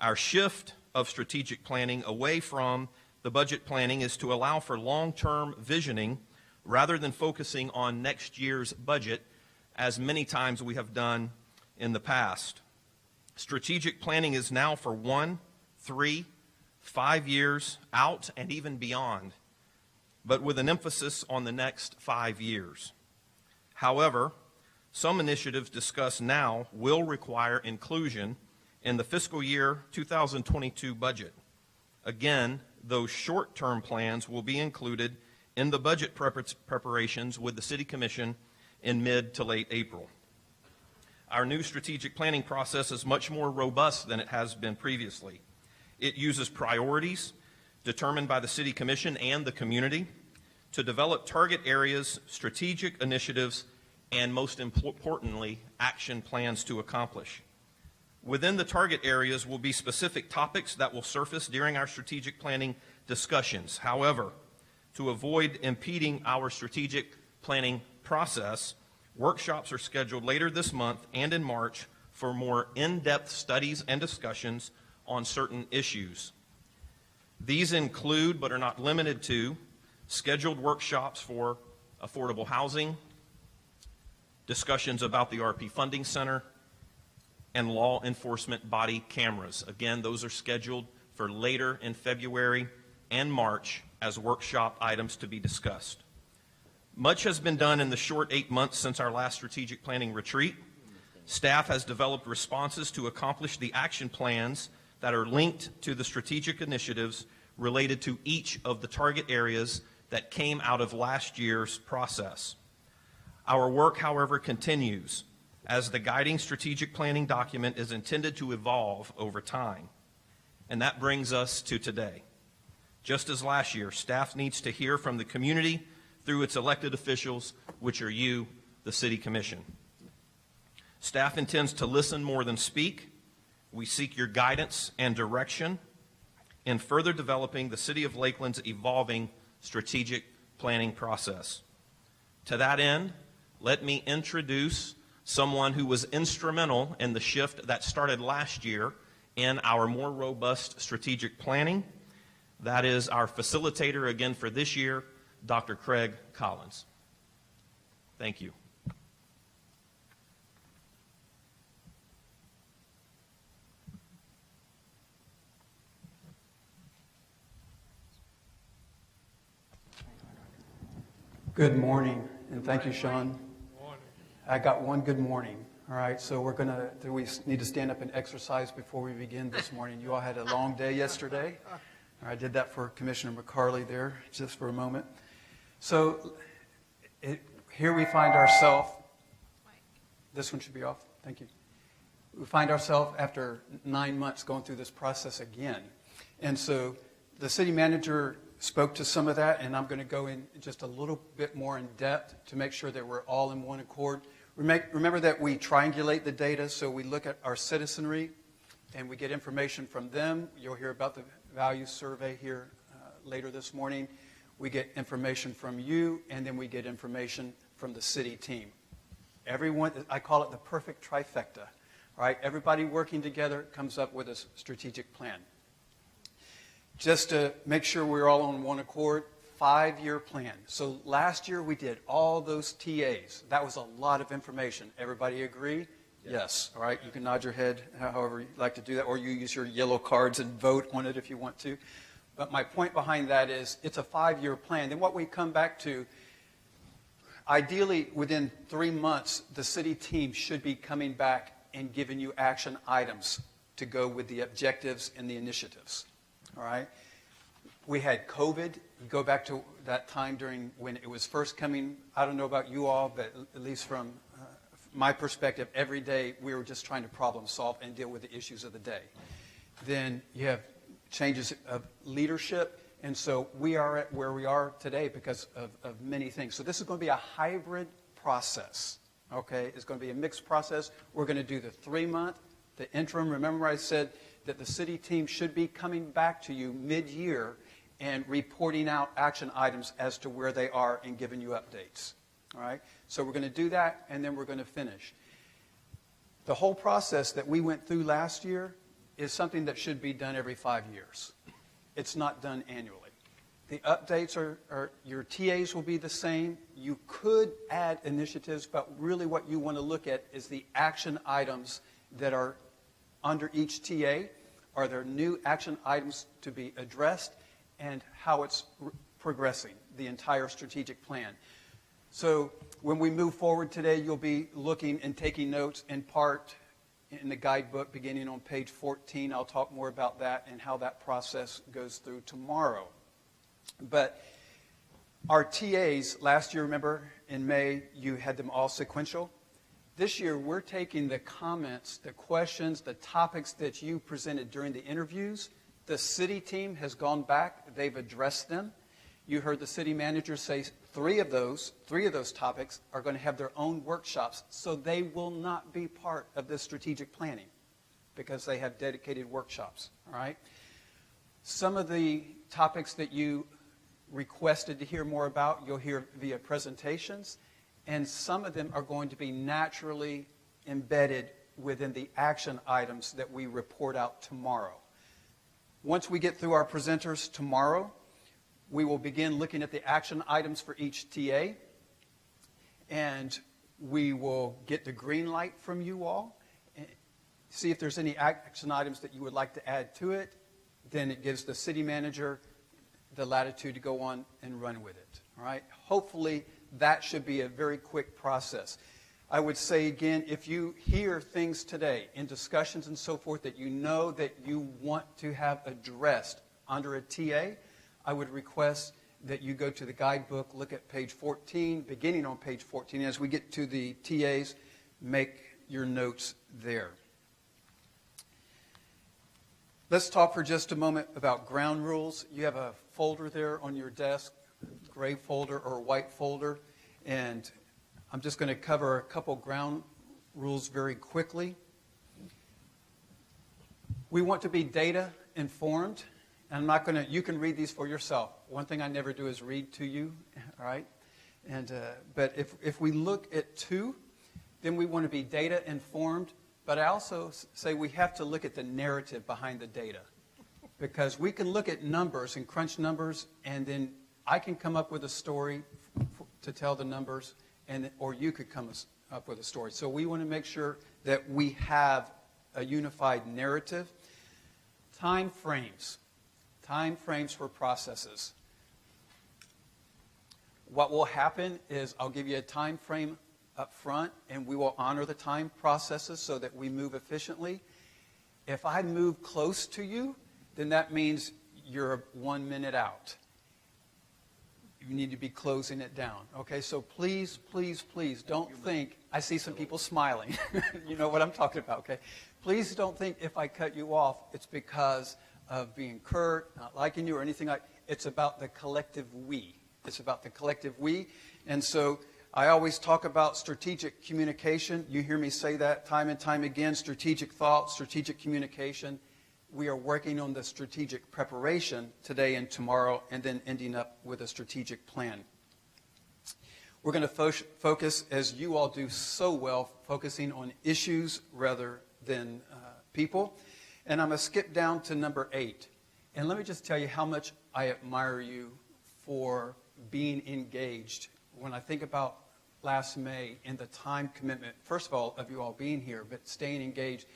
Our shift of strategic planning away from the budget planning is to allow for long-term visioning rather than focusing on next year's budget, as many times we have done in the past. Strategic planning is now for 1, 3, 5 years out and even beyond, but with an emphasis on the next 5 years. However, some initiatives discussed now will require inclusion in the fiscal year 2022 budget. Again, those short-term plans will be included in the budget preparations with the City Commission in mid to late April. Our new strategic planning process is much more robust than it has been previously. It uses priorities determined by the City Commission and the community to develop target areas, strategic initiatives, and most importantly, action plans to accomplish. Within the target areas will be specific topics that will surface during our strategic planning discussions. However, to avoid impeding our strategic planning process, workshops are scheduled later this month and in March for more in-depth studies and discussions on certain issues. These include, but are not limited to, scheduled workshops for affordable housing, discussions about the RP Funding Center, and law enforcement body cameras. Again, those are scheduled for later in February and March as workshop items to be discussed. Much has been done in the short 8 months since our last strategic planning retreat. Staff has developed responses to accomplish the action plans that are linked to the strategic initiatives related to each of the target areas that came out of last year's process. Our work, however, continues, as the guiding strategic planning document is intended to evolve over time. And that brings us to today. Just as last year, staff needs to hear from the community through its elected officials, which are you, the City Commission. Staff intends to listen more than speak. We seek your guidance and direction in further developing the City of Lakeland's evolving strategic planning process. To that end, let me introduce someone who was instrumental in the shift that started last year in our more robust strategic planning. That is our facilitator again for this year, Dr. Craig Collins. Thank you. Good morning, and thank you, Sean. I got one good morning. All right, so we need to stand up and exercise before we begin this morning. You all had a long day yesterday. I did that for Commissioner McCarley there, just for a moment. So here we find ourselves. This one should be off. Thank you. We find ourselves after 9 months going through this process again. And so the city manager spoke to some of that, and I'm going to go in just a little bit more in depth to make sure that we're all in one accord. Remember that we triangulate the data, so we look at our citizenry and we get information from them. You'll hear about the values survey here later this morning. We get information from you, and then we get information from the city team. Everyone, I call it the perfect trifecta. All right, everybody working together comes up with a strategic plan. Just to make sure we're all on one accord, 5-year plan. So last year we did all those TAs. That was a lot of information. Everybody agree? Yes. All right, you can nod your head however you like to do that, or you use your yellow cards and vote on it if you want to. But my point behind that is it's a 5-year plan. Then what we come back to, ideally within 3 months, the city team should be coming back and giving you action items to go with the objectives and the initiatives. All right. We had COVID. You go back to that time during when it was first coming. I don't know about you all, but at least from my perspective, every day we were just trying to problem solve and deal with the issues of the day. Then you have changes of leadership, and so we are at where we are today because of many things. So this is going to be a hybrid process. Okay, it's going to be a mixed process. We're going to do the 3-month, the interim. Remember I said that the city team should be coming back to you mid-year and reporting out action items as to where they are and giving you updates. All right? So we're going to do that, and then we're going to finish. The whole process that we went through last year is something that should be done every 5 years. It's not done annually. The updates are your TAs will be the same. You could add initiatives, but really what you want to look at is the action items that are under each TA. Are there new action items to be addressed, and how it's progressing, the entire strategic plan. So when we move forward today, you'll be looking and taking notes in part in the guidebook beginning on page 14. I'll talk more about that and how that process goes through tomorrow. But our TAs, last year, remember, in May, you had them all sequential. This year, we're taking the comments, the questions, the topics that you presented during the interviews. The city team has gone back. They've addressed them. You heard the city manager say three of those topics are going to have their own workshops, so they will not be part of this strategic planning because they have dedicated workshops, all right? Some of the topics that you requested to hear more about, you'll hear via presentations, and some of them are going to be naturally embedded within the action items that we report out tomorrow. Once we get through our presenters tomorrow, we will begin looking at the action items for each TA, and we will get the green light from you all, and see if there's any action items that you would like to add to it. Then it gives the city manager the latitude to go on and run with it. All right? Hopefully, that should be a very quick process. I would say again, if you hear things today in discussions and so forth that you know that you want to have addressed under a TA, I would request that you go to the guidebook, look at page 14, beginning on page 14. As we get to the TAs, make your notes there. Let's talk for just a moment about ground rules. You have a folder there on your desk, gray folder or white folder, and I'm just going to cover a couple ground rules very quickly. We want to be data informed. And I'm not going to, you can read these for yourself. One thing I never do is read to you, all right? And, but if we look at 2, then we want to be data informed. But I also say we have to look at the narrative behind the data. Because we can look at numbers and crunch numbers, and then I can come up with a story to tell the numbers, or you could come up with a story. So we want to make sure that we have a unified narrative. Time frames. Time frames for processes. What will happen is I'll give you a time frame up front, and we will honor the time processes so that we move efficiently. If I move close to you, then that means you're 1 minute out. You need to be closing it down. Okay, so please, please, please don't think, I see some people smiling. You know what I'm talking about, okay? Please don't think if I cut you off, it's because of being curt, not liking you or anything like. It's about the collective we. It's about the collective we. And so I always talk about strategic communication. You hear me say that time and time again, strategic thought, strategic communication. We are working on the strategic preparation today and tomorrow, and then ending up with a strategic plan. We're going to focus, as you all do so well, focusing on issues rather than people. And I'm going to skip down to number 8. And let me just tell you how much I admire you for being engaged. When I think about last May and the time commitment, first of all, of you all being here, but staying engaged.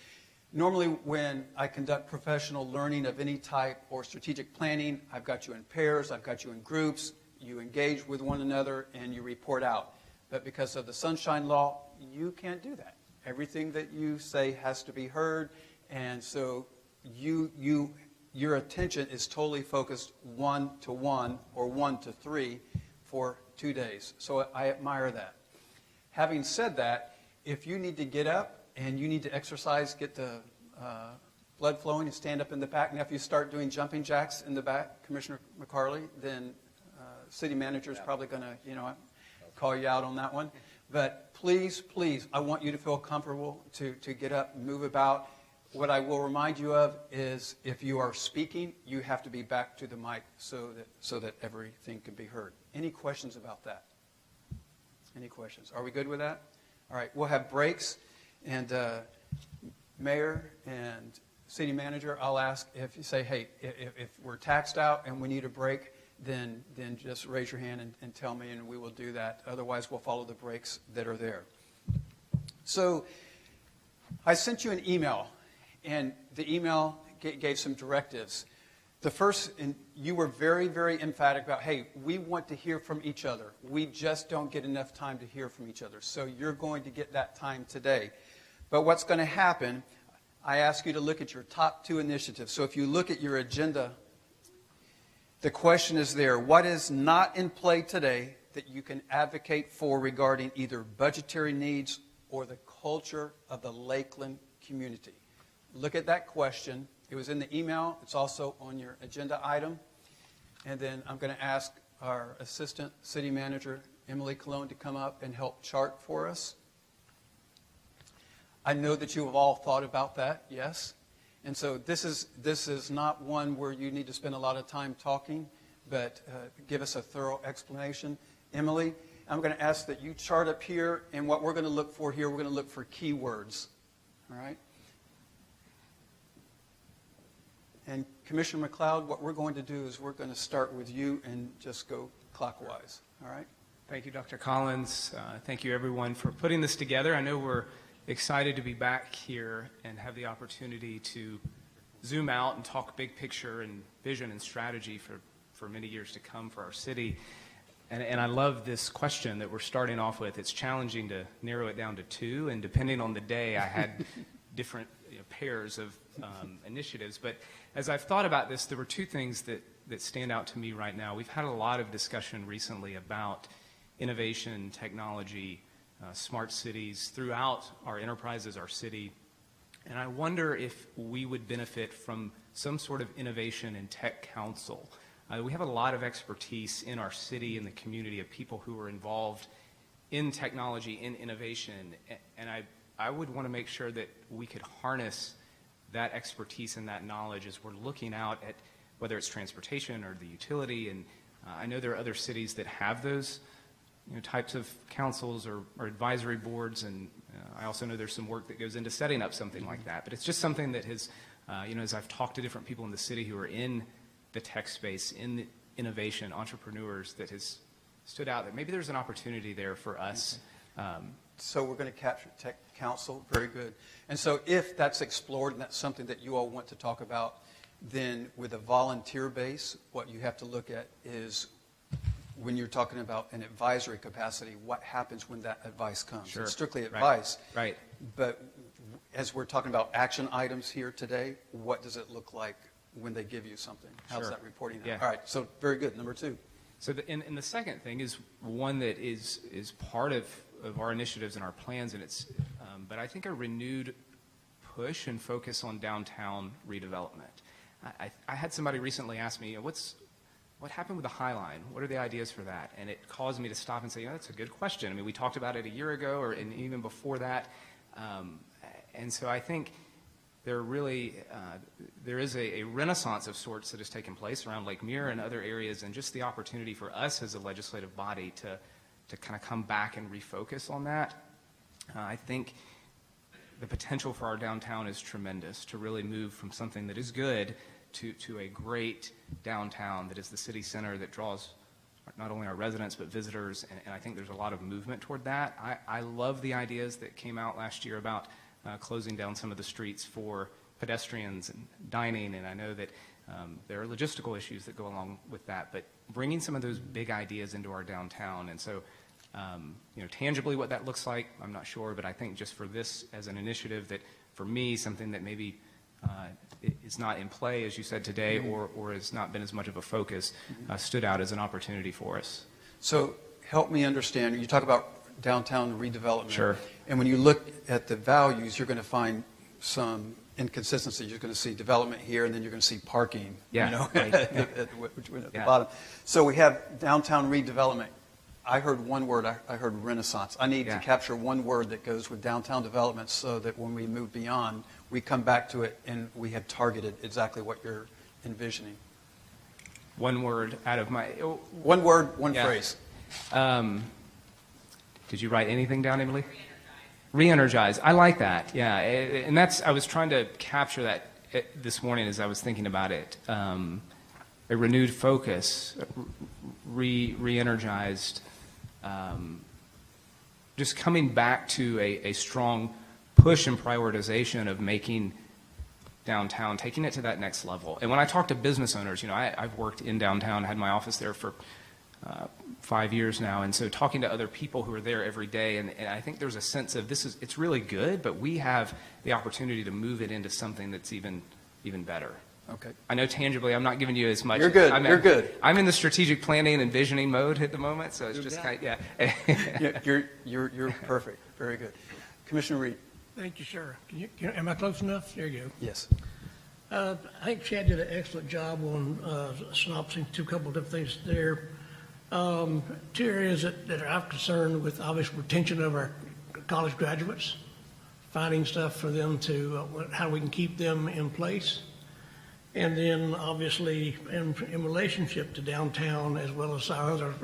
Normally when I conduct professional learning of any type or strategic planning, I've got you in pairs, I've got you in groups, you engage with one another, and you report out. But because of the Sunshine Law, you can't do that. Everything that you say has to be heard. And so your attention is totally focused 1-to-1 or 1-to-3 for 2 days. So I admire that. Having said that, if you need to get up and you need to exercise, get the blood flowing, and stand up in the back, and if you start doing jumping jacks in the back, Commissioner McCarley, then city manager is probably going to, call you out on that one. But please, please, I want you to feel comfortable to get up and move about. What I will remind you of is if you are speaking, you have to be back to the mic so that everything can be heard. Any questions about that? Any questions? Are we good with that? All right, we'll have breaks, and Mayor and city manager, I'll ask if you say, hey, if we're taxed out and we need a break, then just raise your hand and tell me, and we will do that. Otherwise, we'll follow the breaks that are there. So I sent you an email, and the email gave some directives. The first, and you were very, very emphatic about, hey, we want to hear from each other. We just don't get enough time to hear from each other. So you're going to get that time today. But what's going to happen, I ask you to look at your top 2 initiatives. So if you look at your agenda, the question is there, what is not in play today that you can advocate for regarding either budgetary needs or the culture of the Lakeland community? Look at that question. It was in the email. It's also on your agenda item. And then I'm going to ask our Assistant City Manager, Emily Cologne, to come up and help chart for us. I know that you have all thought about that, yes. And so this is not one where you need to spend a lot of time talking, but give us a thorough explanation. Emily, I'm going to ask that you chart up here, and what we're going to look for here, we're going to look for keywords. All right? And Commissioner McLeod, what we're going to do is we're going to start with you and just go clockwise. All right? Thank you, Dr. Collins. Thank you, everyone, for putting this together. I know we're excited to be back here and have the opportunity to zoom out and talk big picture and vision and strategy for many years to come for our city. And I love this question that we're starting off with. It's challenging to narrow it down to 2, and depending on the day, I had different pairs of initiatives. But as I've thought about this, there were 2 things that stand out to me right now. We've had a lot of discussion recently about innovation, technology, smart cities throughout our enterprises, our city. And I wonder if we would benefit from some sort of innovation and tech council. We have a lot of expertise in our city and the community of people who are involved in technology, in innovation. And I would want to make sure that we could harness that expertise and that knowledge as we're looking out at whether it's transportation or the utility. And I know there are other cities that have those types of councils or advisory boards, and I also know there's some work that goes into setting up something like that. But it's just something that has, as I've talked to different people in the city who are in the tech space, in the innovation, entrepreneurs, that has stood out that maybe there's an opportunity there for us. So we're going to capture tech council. Very good. And so if that's explored and that's something that you all want to talk about, then with a volunteer base, what you have to look at is when you're talking about an advisory capacity, what happens when that advice comes? Sure. It's strictly advice. Right. But as we're talking about action items here today, what does it look like when they give you something? How's Sure. that reporting? Yeah. All right. So very good. Number 2. So and the second thing is one that is part of our initiatives and our plans, and it's but I think a renewed push and focus on downtown redevelopment. I had somebody recently ask me, what happened with the High Line? What are the ideas for that? And it caused me to stop and say, that's a good question. I mean, we talked about it a year ago, and even before that. And so I think there is a renaissance of sorts that has taken place around Lake Mirror and other areas, and just the opportunity for us as a legislative body to kind of come back and refocus on that. I think the potential for our downtown is tremendous, to really move from something that is good to a great downtown that is the city center that draws not only our residents but visitors, and I think there's a lot of movement toward that. I love the ideas that came out last year about closing down some of the streets for pedestrians and dining, and I know that there are logistical issues that go along with that, but bringing some of those big ideas into our downtown. And so tangibly what that looks like, I'm not sure, but I think just for this as an initiative that, for me, something that maybe is not in play, as you said today, or has not been as much of a focus, stood out as an opportunity for us. So help me understand. You talk about downtown redevelopment. Sure. And when you look at the values, you're going to find some inconsistency. You're going to see development here, and then you're going to see parking. Yeah. Right. at the bottom. So we have downtown redevelopment. I heard one word. I heard renaissance. I need to capture one word that goes with downtown development so that when we move beyond, we come back to it and we have targeted exactly what you're envisioning. One word out of my... One word, one phrase. Did you write anything down, Emily? Re-energize. I like that, yeah. And I was trying to capture that this morning as I was thinking about it, a renewed focus, re-energized, just coming back to a strong push and prioritization of making downtown, taking it to that next level. And when I talk to business owners, I've worked in downtown, had my office there for 5 years now, and so talking to other people who are there every day, and I think there's a sense of it's really good, but we have the opportunity to move it into something that's even better. Okay. I know tangibly I'm not giving you as much. You're good. You're good. I'm in the strategic planning and visioning mode at the moment, so it's just kind of, yeah. You're perfect. Very good. Commissioner Reed. Thank you, sir. Am I close enough? There you Yes. go. I think Chad did an excellent job on synopsing a couple of different things there. Two areas that I'm concerned with, obviously, retention of our college graduates, finding stuff for them to, how we can keep them in place. And then, obviously, in relationship to downtown as well as our other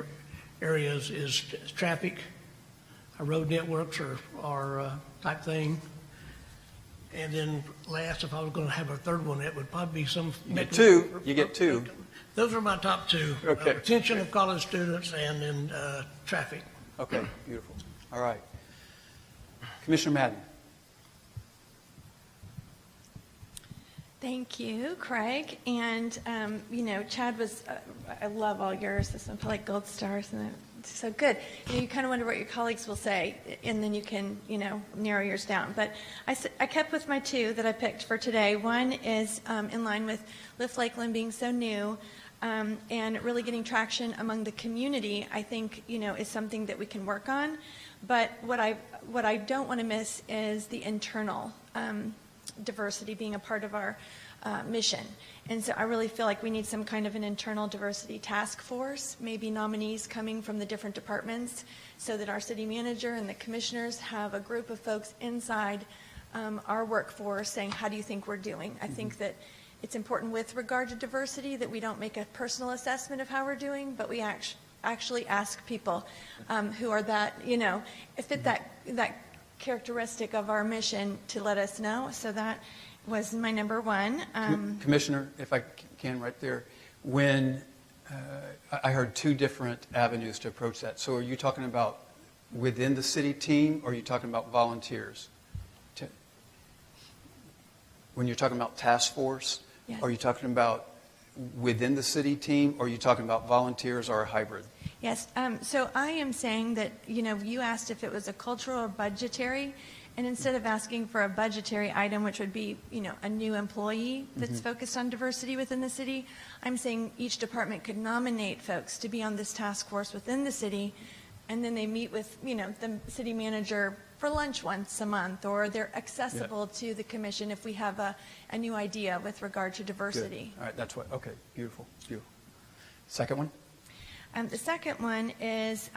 areas is traffic, our road networks or type thing. And then last, if I was going to have a third one, it would probably be some. You get two. You get two. Those are my top two. Okay. Retention of college students and then traffic. Okay, beautiful. All right. Commissioner Madden. Thank you, Craig. And, Chad was, I love all yours. This one, like gold stars, and it's so good. You kind of wonder what your colleagues will say, and then you can, narrow yours down. But I kept with my two that I picked for today. One is in line with Lift Lakeland being so new and really getting traction among the community, I think, is something that we can work on. But what I don't want to miss is the internal diversity being a part of our mission. And so I really feel like we need some kind of an internal diversity task force, maybe nominees coming from the different departments, so that our city manager and the commissioners have a group of folks inside our workforce saying, how do you think we're doing? I think that it's important with regard to diversity that we don't make a personal assessment of how we're doing, but we actually ask people who are that, fit that characteristic of our mission to let us know. So that was my number one. Commissioner, if I can right there, when I heard two different avenues to approach that. So are you talking about within the city team, or are you talking about volunteers? When you're talking about task force, Yes. Are you talking about within the city team, or are you talking about volunteers or a hybrid? Yes, so I am saying that, you asked if it was a cultural or budgetary, and instead of asking for a budgetary item, which would be, a new employee that's focused on diversity within the city, I'm saying each department could nominate folks to be on this task force within the city, and then they meet with, the city manager for lunch once a month, or they're accessible to the commission if we have a new idea with regard to diversity. Good. All right, that's what, okay, beautiful, beautiful. Second one? The second one is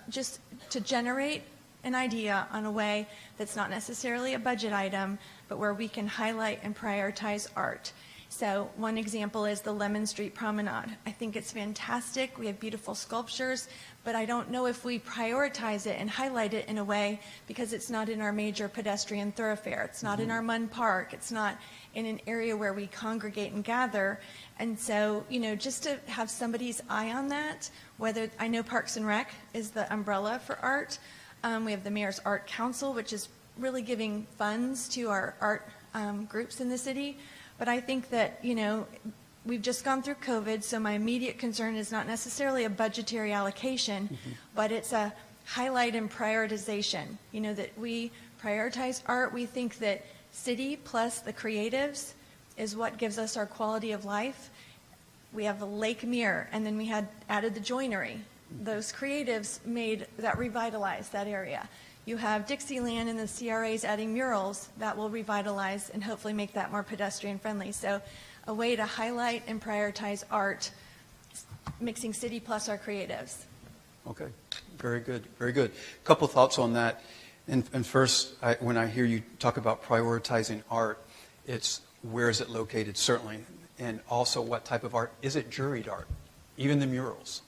just to generate an idea on a way that's not necessarily a budget item, but where we can highlight and prioritize art. So one example is the Lemon Street Promenade. I think it's fantastic. We have beautiful sculptures, but I don't know if we prioritize it and highlight it in a way, because it's not in our major pedestrian thoroughfare. It's not in our Munn Park. It's not in an area where we congregate and gather. And so, just to have somebody's eye on that, whether, I know Parks and Rec is the umbrella for art. We have the Mayor's Art Council, which is really giving funds to our art groups in the city. But I think that, we've just gone through COVID, so my immediate concern is not necessarily a budgetary allocation, but it's a highlight and prioritization. That we prioritize art. We think that city plus the creatives is what gives us our quality of life. We have the Lake Mirror, and then we had added the joinery. Those creatives revitalized that area. You have Dixieland and the CRAs adding murals that will revitalize and hopefully make that more pedestrian friendly. So a way to highlight and prioritize art, mixing city plus our creatives. Okay, very good, very good. A couple thoughts on that. And first, when I hear you talk about prioritizing art, it's where is it located, certainly, and also what type of art. Is it juried art? Even the murals,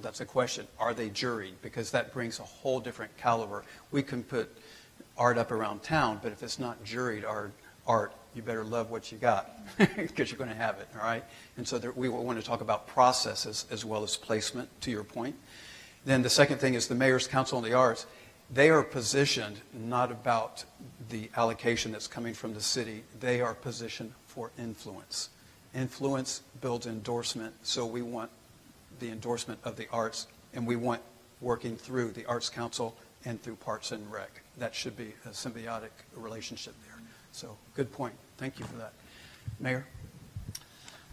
that's a question. Are they juried? Because that brings a whole different caliber. We can put art up around town, but if it's not juried art, you better love what you got because you're going to have it, all right? And so we want to talk about processes as well as placement, to your point. Then the second thing is the Mayor's Council on the Arts. They are positioned not about the allocation that's coming from the city. They are positioned for influence. Influence builds endorsement, so we want the endorsement of the arts, and we want working through the Arts Council and through Parks and Rec. That should be a symbiotic relationship there. So, good point. Thank you for that. Mayor?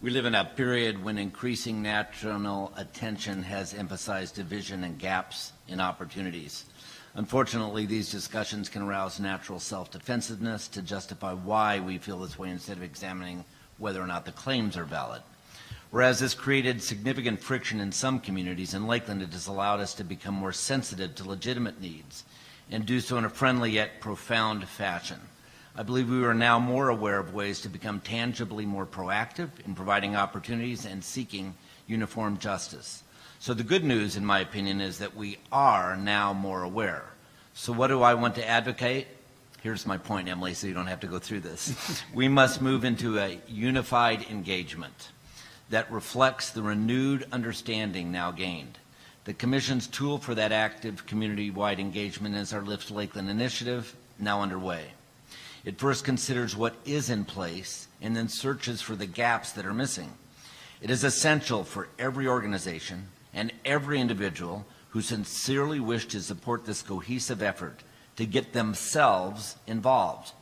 We live in a period when increasing national attention has emphasized division and gaps in opportunities. Unfortunately, these discussions can arouse natural self-defensiveness to justify why we feel this way instead of examining whether or not the claims are valid. Whereas this created significant friction in some communities, in Lakeland it has allowed us to become more sensitive to legitimate needs and do so in a friendly yet profound fashion. I believe we are now more aware of ways to become tangibly more proactive in providing opportunities and seeking uniform justice. So the good news, in my opinion, is that we are now more aware. So what do I want to advocate? Here's my point, Emily, so you don't have to go through this. We must move into a unified engagement that reflects the renewed understanding now gained. The Commission's tool for that active community-wide engagement is our Lift Lakeland initiative, now underway. It first considers what is in place and then searches for the gaps that are missing. It is essential for every organization and every individual who sincerely wish to support this cohesive effort to get themselves involved.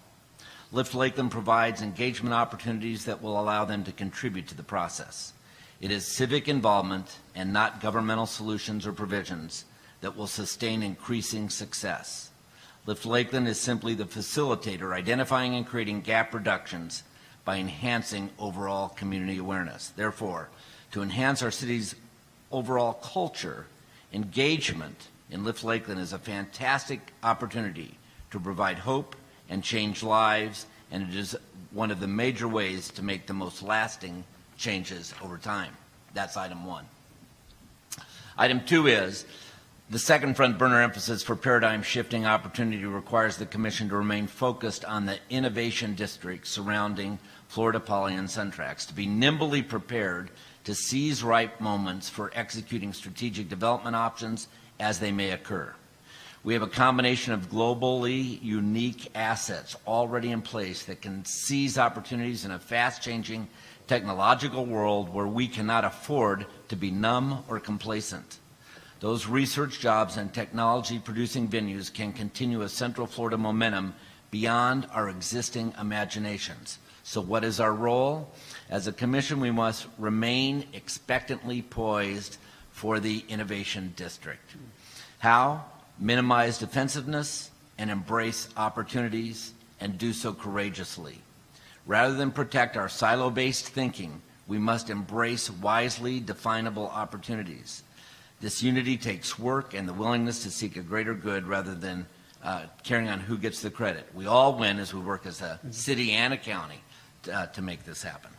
Lift Lakeland provides engagement opportunities that will allow them to contribute to the process. It is civic involvement and not governmental solutions or provisions that will sustain increasing success. Lift Lakeland is simply the facilitator, identifying and creating gap reductions by enhancing overall community awareness. Therefore, to enhance our city's overall culture, engagement in Lift Lakeland is a fantastic opportunity to provide hope and change lives, and it is one of the major ways to make the most lasting changes over time. That's item one. Item two is the second front burner emphasis for paradigm shifting opportunity requires the Commission to remain focused on the innovation district surrounding Florida Poly and Suntrax, to be nimbly prepared to seize ripe moments for executing strategic development options as they may occur. We have a combination of globally unique assets already in place that can seize opportunities in a fast-changing technological world where we cannot afford to be numb or complacent. Those research jobs and technology-producing venues can continue a Central Florida momentum beyond our existing imaginations. So what is our role? As a Commission, we must remain expectantly poised for the Innovation District. How? Minimize defensiveness and embrace opportunities, and do so courageously. Rather than protect our silo-based thinking, we must embrace wisely definable opportunities. This unity takes work and the willingness to seek a greater good rather than caring on who gets the credit. We all win as we work as a city and a county to make this happen.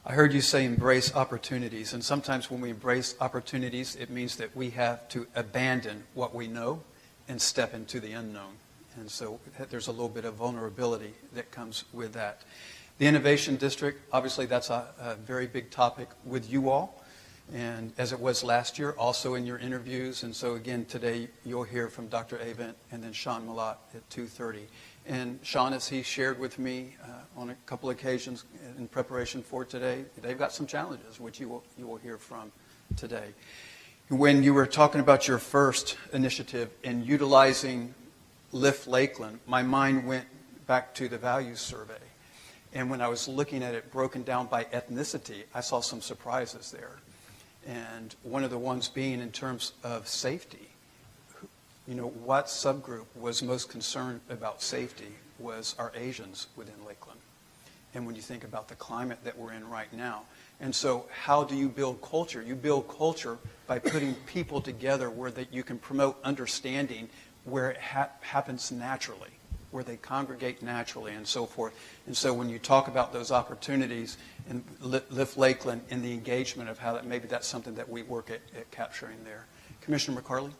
I heard you say embrace opportunities, and sometimes when we embrace opportunities, it means that we have to abandon what we know and step into the unknown. And so there's a little bit of vulnerability that comes with that. The Innovation District, obviously that's a very big topic with you all, and as it was last year, also in your interviews. And so again, today you'll hear from Dr. Avent and then Sean Malott at 2:30. And Sean, as he shared with me on a couple occasions in preparation for today, they've got some challenges, which you will hear from today. When you were talking about your first initiative in utilizing Lift Lakeland, my mind went back to the values survey. And when I was looking at it broken down by ethnicity, I saw some surprises there. And one of the ones being in terms of safety. You know, what subgroup was most concerned about safety was our Asians within Lakeland. And when you think about the climate that we're in right now. And so how do you build culture? You build culture by putting people together where that you can promote understanding where it happens naturally, where they congregate naturally and so forth. And so when you talk about those opportunities in Lift Lakeland and the engagement of how that maybe that's something that we work at capturing there. Commissioner McCarley?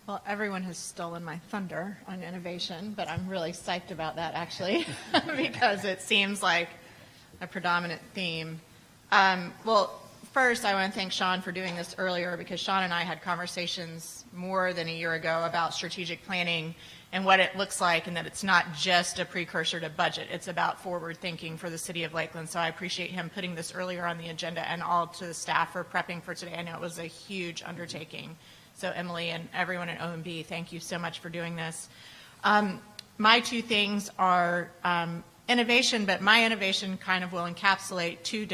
Well, everyone has stolen my thunder on innovation, but I'm really psyched about that, actually, because it seems like a predominant theme. Well, first, I want to thank Sean for doing this earlier, because Sean and I had conversations more than a year ago about strategic planning and what it looks like, and that it's not just a precursor to budget. It's about forward thinking for the city of Lakeland. So I appreciate him putting this earlier on the agenda, and all to the staff for prepping for today. I know it was a huge undertaking. So Emily and everyone at OMB, thank you so much for doing this. My two things are innovation, but my innovation kind of will encapsulate three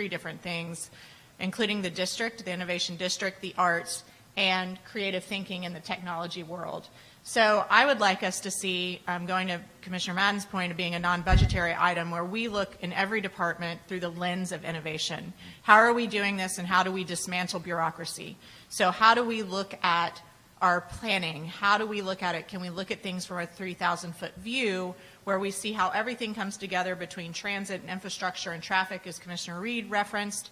different things, including the district, the innovation district, the arts, and creative thinking in the technology world. So I would like us to see, going to Commissioner Madden's point of being a non-budgetary item, where we look in every department through the lens of innovation. How are we doing this, and how do we dismantle bureaucracy? So how do we look at our planning? How do we look at it? Can we look at things from a 3,000-foot view, where we see how everything comes together between transit and infrastructure and traffic, as Commissioner Reed referenced,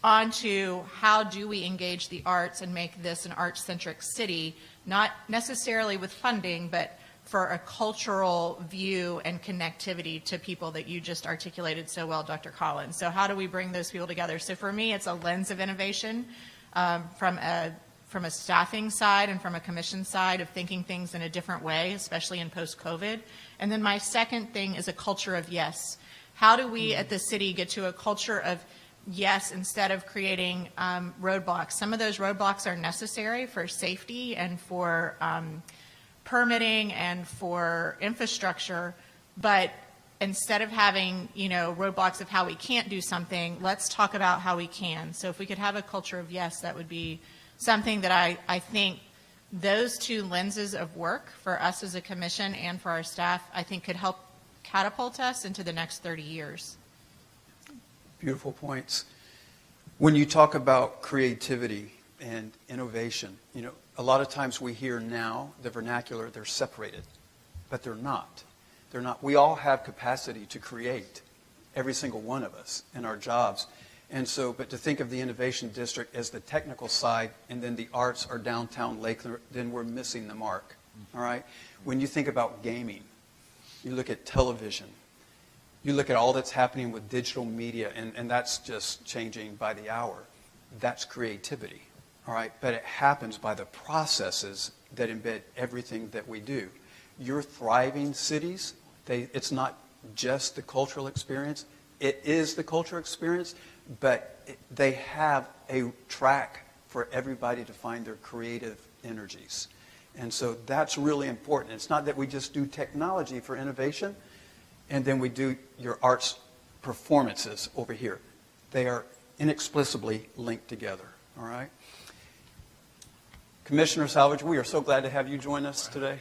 onto how do we engage the arts and make this an art-centric city, not necessarily with funding, but for a cultural view and connectivity to people that you just articulated so well, Dr. Collins. So how do we bring those people together? So for me, it's a lens of innovation from a staffing side and from a commission side of thinking things in a different way, especially in post-COVID. And then my second thing is a culture of yes. How do we at the city get to a culture of yes, instead of creating roadblocks? Some of those roadblocks are necessary for safety and for permitting and for infrastructure, but instead of having, roadblocks of how we can't do something, let's talk about how we can. So if we could have a culture of yes, that would be something that I think those two lenses of work for us as a commission and for our staff, I think could help catapult us into the next 30 years. Beautiful points. When you talk about creativity and innovation, a lot of times we hear now the vernacular, they're separated, but they're not. They're not. We all have capacity to create, every single one of us, in our jobs. And so, but to think of the innovation district as the technical side, and then the arts are downtown Lakeland, then we're missing the mark. All right? When you think about gaming, you look at television, you look at all that's happening with digital media, and that's just changing by the hour. That's creativity, all right? But it happens by the processes that embed everything that we do. Your thriving cities, it's not just the cultural experience. It is the cultural experience, but they have a track for everybody to find their creative energies. And so that's really important. It's not that we just do technology for innovation, and then we do your arts performances over here. They are inexplicably linked together, all right? Commissioner Salvage, we are so glad to have you join us today.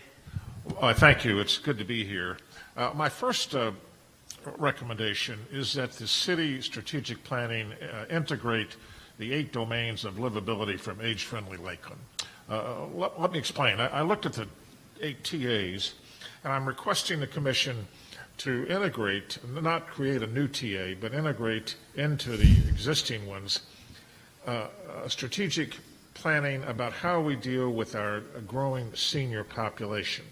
Thank you. It's good to be here. My first recommendation is that the city strategic planning integrate the 8 domains of livability from age-friendly Lakeland. Let me explain. I looked at the 8 TAs, and I'm requesting the commission to integrate, not create a new TA, but integrate into the existing ones, strategic planning about how we deal with our growing senior population.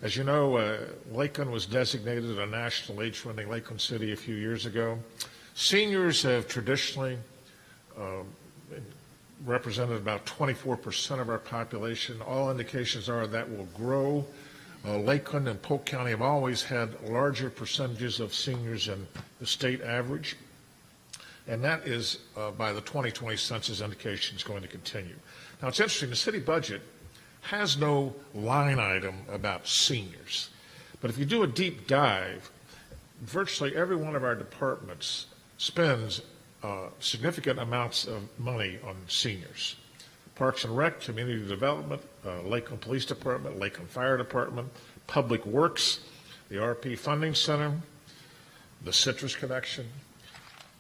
As you know, Lakeland was designated a national age-friendly Lakeland city a few years ago. Seniors have traditionally represented about 24% of our population. All indications are that will grow. Lakeland and Polk County have always had larger percentages of seniors than the state average, and that is, by the 2020 census indication, is going to continue. Now, it's interesting, the city budget has no line item about seniors, but if you do a deep dive, virtually every one of our departments spends significant amounts of money on seniors. Parks and Rec, Community Development, Lakeland Police Department, Lakeland Fire Department, Public Works, the RP Funding Center, the Citrus Connection.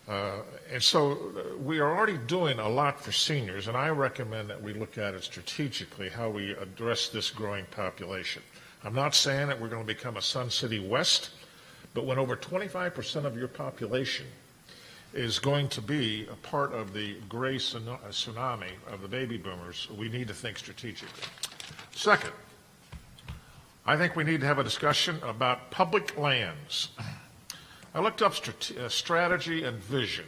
And so we are already doing a lot for seniors, and I recommend that we look at it strategically, how we address this growing population. I'm not saying that we're going to become a Sun City West, but when over 25% of your population is going to be a part of the gray tsunami of the baby boomers, we need to think strategically. Second, I think we need to have a discussion about public lands. I looked up strategy and vision.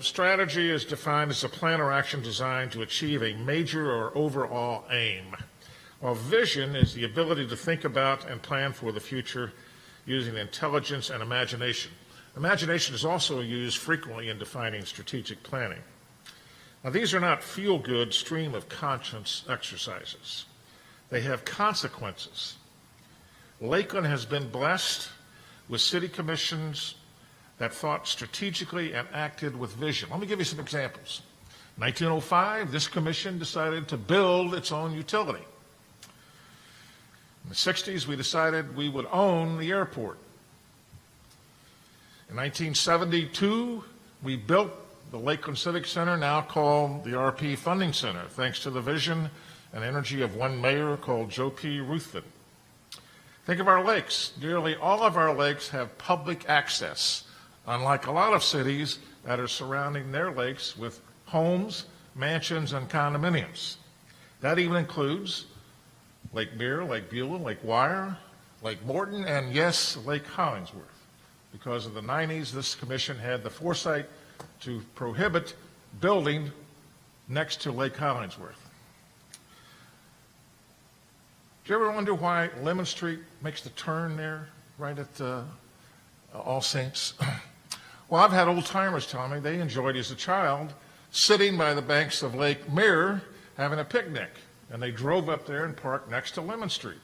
Strategy is defined as a plan or action designed to achieve a major or overall aim, while vision is the ability to think about and plan for the future using intelligence and imagination. Imagination is also used frequently in defining strategic planning. Now, these are not feel-good stream of conscience exercises. They have consequences. Lakeland has been blessed with city commissions that thought strategically and acted with vision. Let me give you some examples. In 1905, this commission decided to build its own utility. In the 60s, we decided we would own the airport. In 1972, we built the Lakeland Civic Center, now called the RP Funding Center, thanks to the vision and energy of one mayor called Joe P. Ruthven. Think of our lakes. Nearly all of our lakes have public access, unlike a lot of cities that are surrounding their lakes with homes, mansions, and condominiums. That even includes Lake Mirror, Lake Beulah, Lake Wire, Lake Morton, and yes, Lake Hollingsworth. Because in the 90s, this commission had the foresight to prohibit building next to Lake Hollingsworth. Do you ever wonder why Lemon Street makes the turn there, right at All Saints? Well, I've had old timers tell me they enjoyed as a child sitting by the banks of Lake Mirror having a picnic, and they drove up there and parked next to Lemon Street.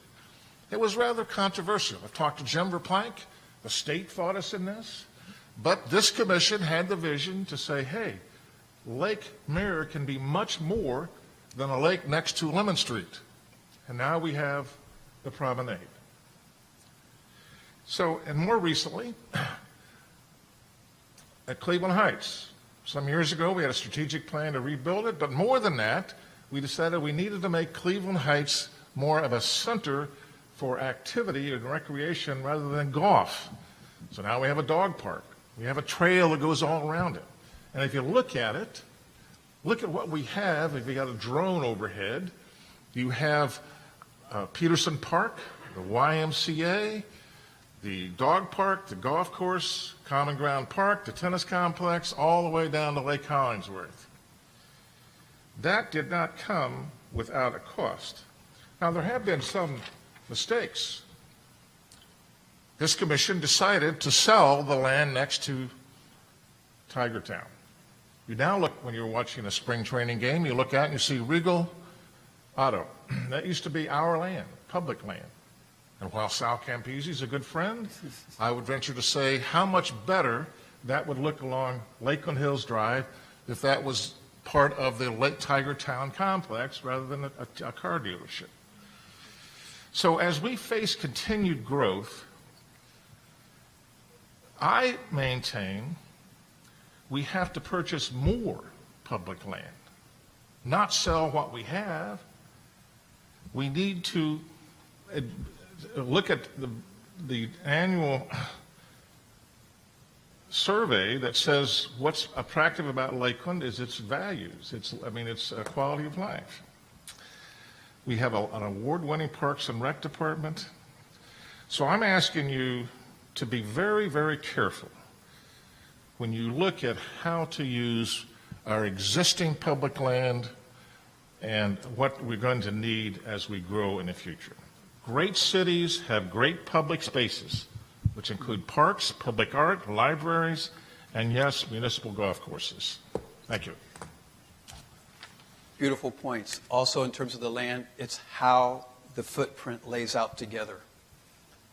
It was rather controversial. I've talked to Jim Verplank. The state fought us in this, but this commission had the vision to say, hey, Lake Mirror can be much more than a lake next to Lemon Street. And now we have the promenade. So, and more recently, at Cleveland Heights, some years ago we had a strategic plan to rebuild it, but more than that, we decided we needed to make Cleveland Heights more of a center for activity and recreation rather than golf. So now we have a dog park. We have a trail that goes all around it. And if you look at it, look at what we have. If you got a drone overhead, you have Peterson Park, the YMCA, the dog park, the golf course, Common Ground Park, the tennis complex, all the way down to Lake Hollingsworth. That did not come without a cost. Now, there have been some mistakes. This commission decided to sell the land next to Tiger Town. You now look, when you're watching a spring training game, you look out and you see Regal Auto. That used to be our land, public land. And while Sal Campisi's a good friend, I would venture to say how much better that would look along Lakeland Hills Drive if that was part of the Lake Tiger Town complex rather than a car dealership. So as we face continued growth, I maintain we have to purchase more public land, not sell what we have. We need to look at the annual survey that says what's attractive about Lakeland is its values. It's quality of life. We have an award-winning Parks and Rec department. So I'm asking you to be very, very careful when you look at how to use our existing public land and what we're going to need as we grow in the future. Great cities have great public spaces, which include parks, public art, libraries, and yes, municipal golf courses. Thank you. Beautiful points. Also, in terms of the land, it's how the footprint lays out together.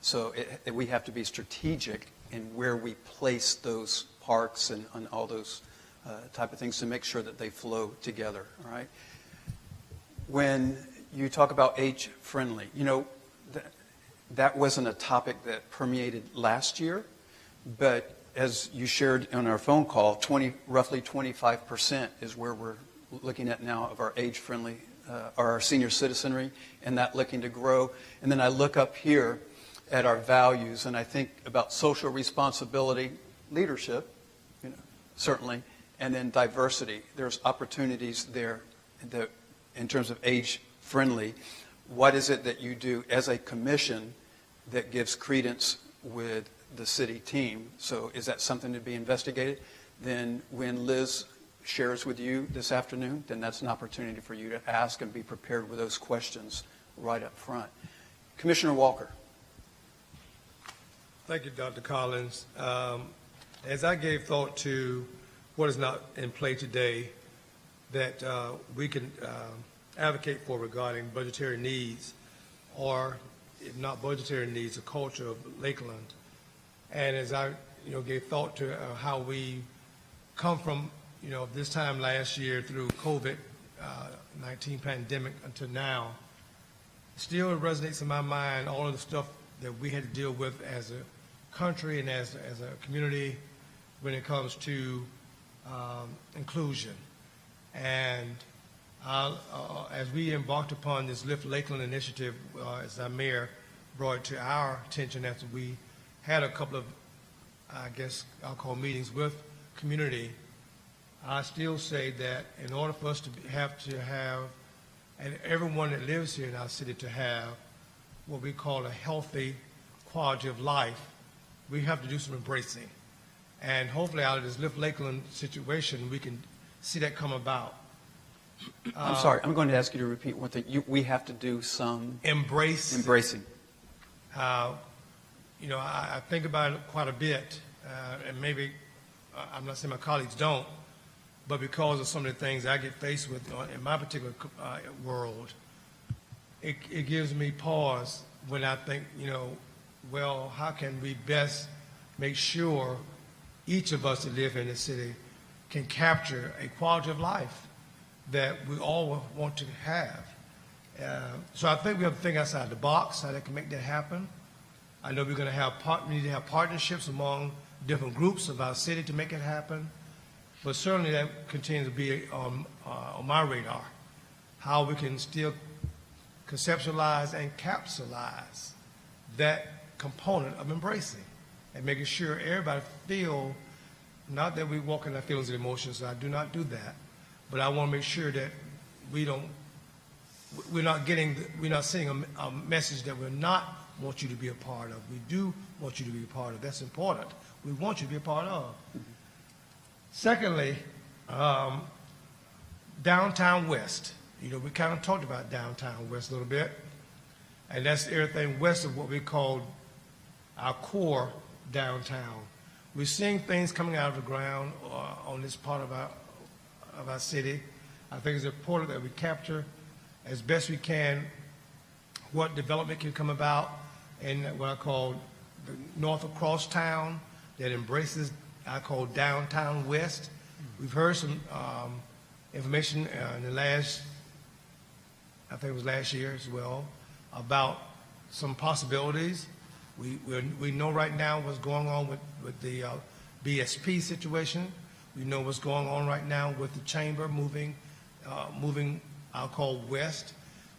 So we have to be strategic in where we place those parks and all those type of things to make sure that they flow together. All right. When you talk about age-friendly, that wasn't a topic that permeated last year, but as you shared on our phone call, roughly 25% is where we're looking at now of our age-friendly, or our senior citizenry, and that looking to grow. And then I look up here at our values, and I think about social responsibility. leadership, certainly, and then diversity. There's opportunities there in terms of age-friendly. What is it that you do as a commission that gives credence with the city team? So is that something to be investigated? Then when Liz shares with you this afternoon, then that's an opportunity for you to ask and be prepared with those questions right up front. Commissioner Walker. Thank you, Dr. Collins. As I gave thought to what is not in play today that we can advocate for regarding budgetary needs, or if not budgetary needs, the culture of Lakeland. And as I gave thought to how we come from this time last year through COVID-19 pandemic until now, still resonates in my mind all of the stuff that we had to deal with as a country and as a community when it comes to inclusion. And as we embarked upon this Lift Lakeland initiative, as our mayor brought it to our attention after we had a couple of, I guess I'll call meetings with community, I still say that in order for us to have, and everyone that lives here in our city to have what we call a healthy quality of life, we have to do some embracing. And hopefully out of this Lift Lakeland situation, we can see that come about. I'm sorry, I'm going to ask you to repeat one thing. We have to do some embracing. I think about it quite a bit, and maybe I'm not saying my colleagues don't, but because of some of the things I get faced with in my particular world, it gives me pause when I think, well, how can we best make sure each of us that live here in the city can capture a quality of life that we all want to have. So I think we have to think outside the box, how that can make that happen. I know we're going to have we need to have partnerships among different groups of our city to make it happen. But certainly that continues to be on my radar, how we can still conceptualize and capsulize that component of embracing and making sure everybody feel, not that we walk in our feelings and emotions, so I do not do that, but I want to make sure that we're not sending a message that we're not want you to be a part of. We do want you to be a part of. That's important. We want you to be a part of. Secondly, downtown west. We kind of talked about downtown west a little bit, and that's everything west of what we call our core downtown. We're seeing things coming out of the ground on this part of our city. I think it's important that we capture as best we can what development can come about in what I call the north of crosstown that embraces, I call downtown west. We've heard some information in the last, I think it was last year as well, about some possibilities. We know right now what's going on with the BSP situation. We know what's going on right now with the chamber moving, I'll call west.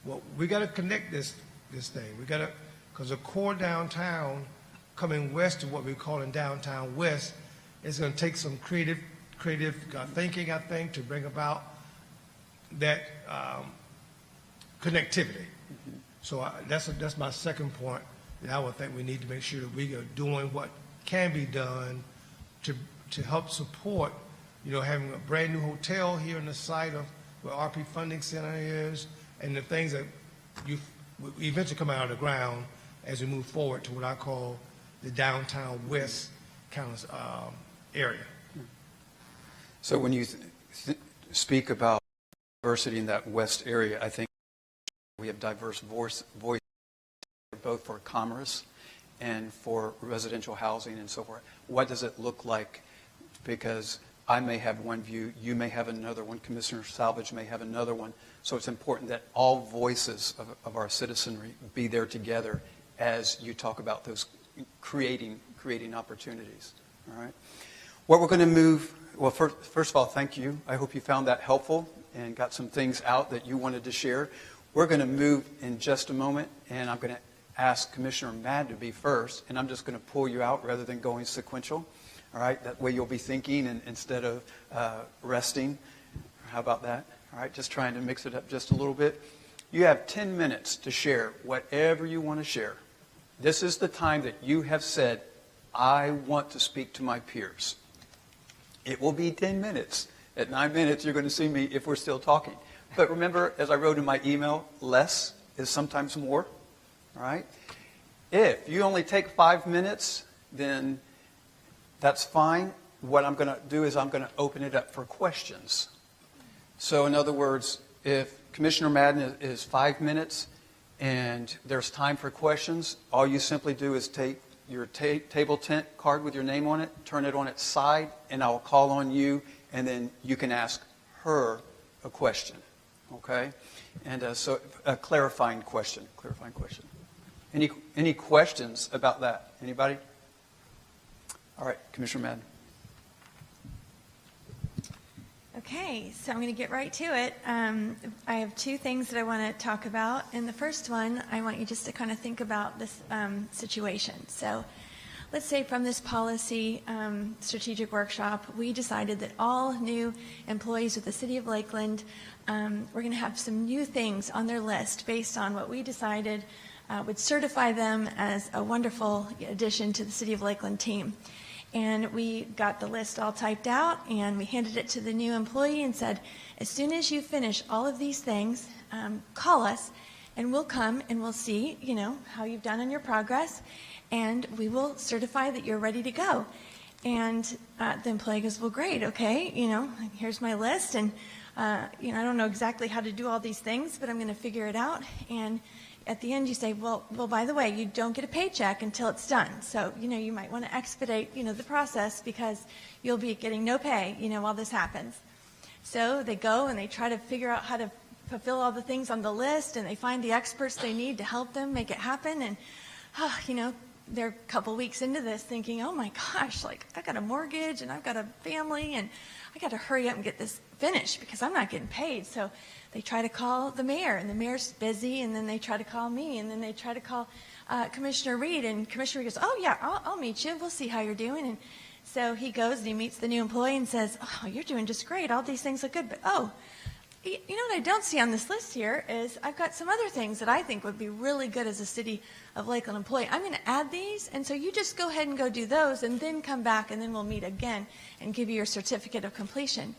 Well, we got to connect this thing. We got to, because the core downtown coming west to what we're calling downtown west is going to take some creative thinking, I think, to bring about that connectivity. So that's my second point, that I would think we need to make sure that we are doing what can be done to help support, having a brand new hotel here on the site of where RP Funding Center is, and the things that you eventually come out of the ground as we move forward to what I call the downtown west kind of area. So when you speak about diversity in that west area, I think we have diverse voice both for commerce and for residential housing and so forth. What does it look like? Because I may have one view, you may have another one, Commissioner Salvage may have another one. So it's important that all voices of our citizenry be there together as you talk about those creating opportunities. All right. What we're going to move, well, first of all, thank you. I hope you found that helpful and got some things out that you wanted to share. We're going to move in just a moment, and I'm going to ask Commissioner Mad to be first, and I'm just going to pull you out rather than going sequential. All right, that way you'll be thinking instead of resting. How about that? All right, just trying to mix it up just a little bit. You have 10 minutes to share whatever you want to share. This is the time that you have said, I want to speak to my peers. It will be 10 minutes. At 9 minutes, you're going to see me if we're still talking. But remember, as I wrote in my email, less is sometimes more. All right? If you only take 5 minutes, then that's fine. What I'm going to do is I'm going to open it up for questions. So in other words, if Commissioner Madden is 5 minutes and there's time for questions, all you simply do is take your table tent card with your name on it, turn it on its side, and I'll call on you, and then you can ask her a question. Okay? And so a clarifying question. Any questions about that? Anybody? All right, Commissioner Madden. Okay, so I'm going to get right to it. I have two things that I want to talk about. And the first one, I want you just to kind of think about this situation. So let's say from this policy strategic workshop, we decided that all new employees with the City of Lakeland, we're going to have some new things on their list based on what we decided would certify them as a wonderful addition to the City of Lakeland team. And we got the list all typed out, and we handed it to the new employee and said, as soon as you finish all of these things, call us, and we'll come and we'll see, how you've done on your progress, and we will certify that you're ready to go. And the employee goes, well, great, okay, here's my list, and, I don't know exactly how to do all these things, but I'm going to figure it out. And at the end you say, well, by the way, you don't get a paycheck until it's done. So, you might want to expedite, the process because you'll be getting no pay, while this happens. So they go and they try to figure out how to fulfill all the things on the list, and they find the experts they need to help them make it happen. And, they're a couple weeks into this thinking, oh my gosh, I got a mortgage and I've got a family and I got to hurry up and get this finished because I'm not getting paid. So they try to call the mayor, and the mayor's busy, and then they try to call me, and then they try to call Commissioner Reed, and Commissioner Reed goes, oh yeah, I'll meet you. We'll see how you're doing. And so he goes and he meets the new employee and says, oh, you're doing just great. All these things look good, but what I don't see on this list here is I've got some other things that I think would be really good as a City of Lakeland employee. I'm going to add these, and so you just go ahead and go do those, and then come back, and then we'll meet again and give you your certificate of completion.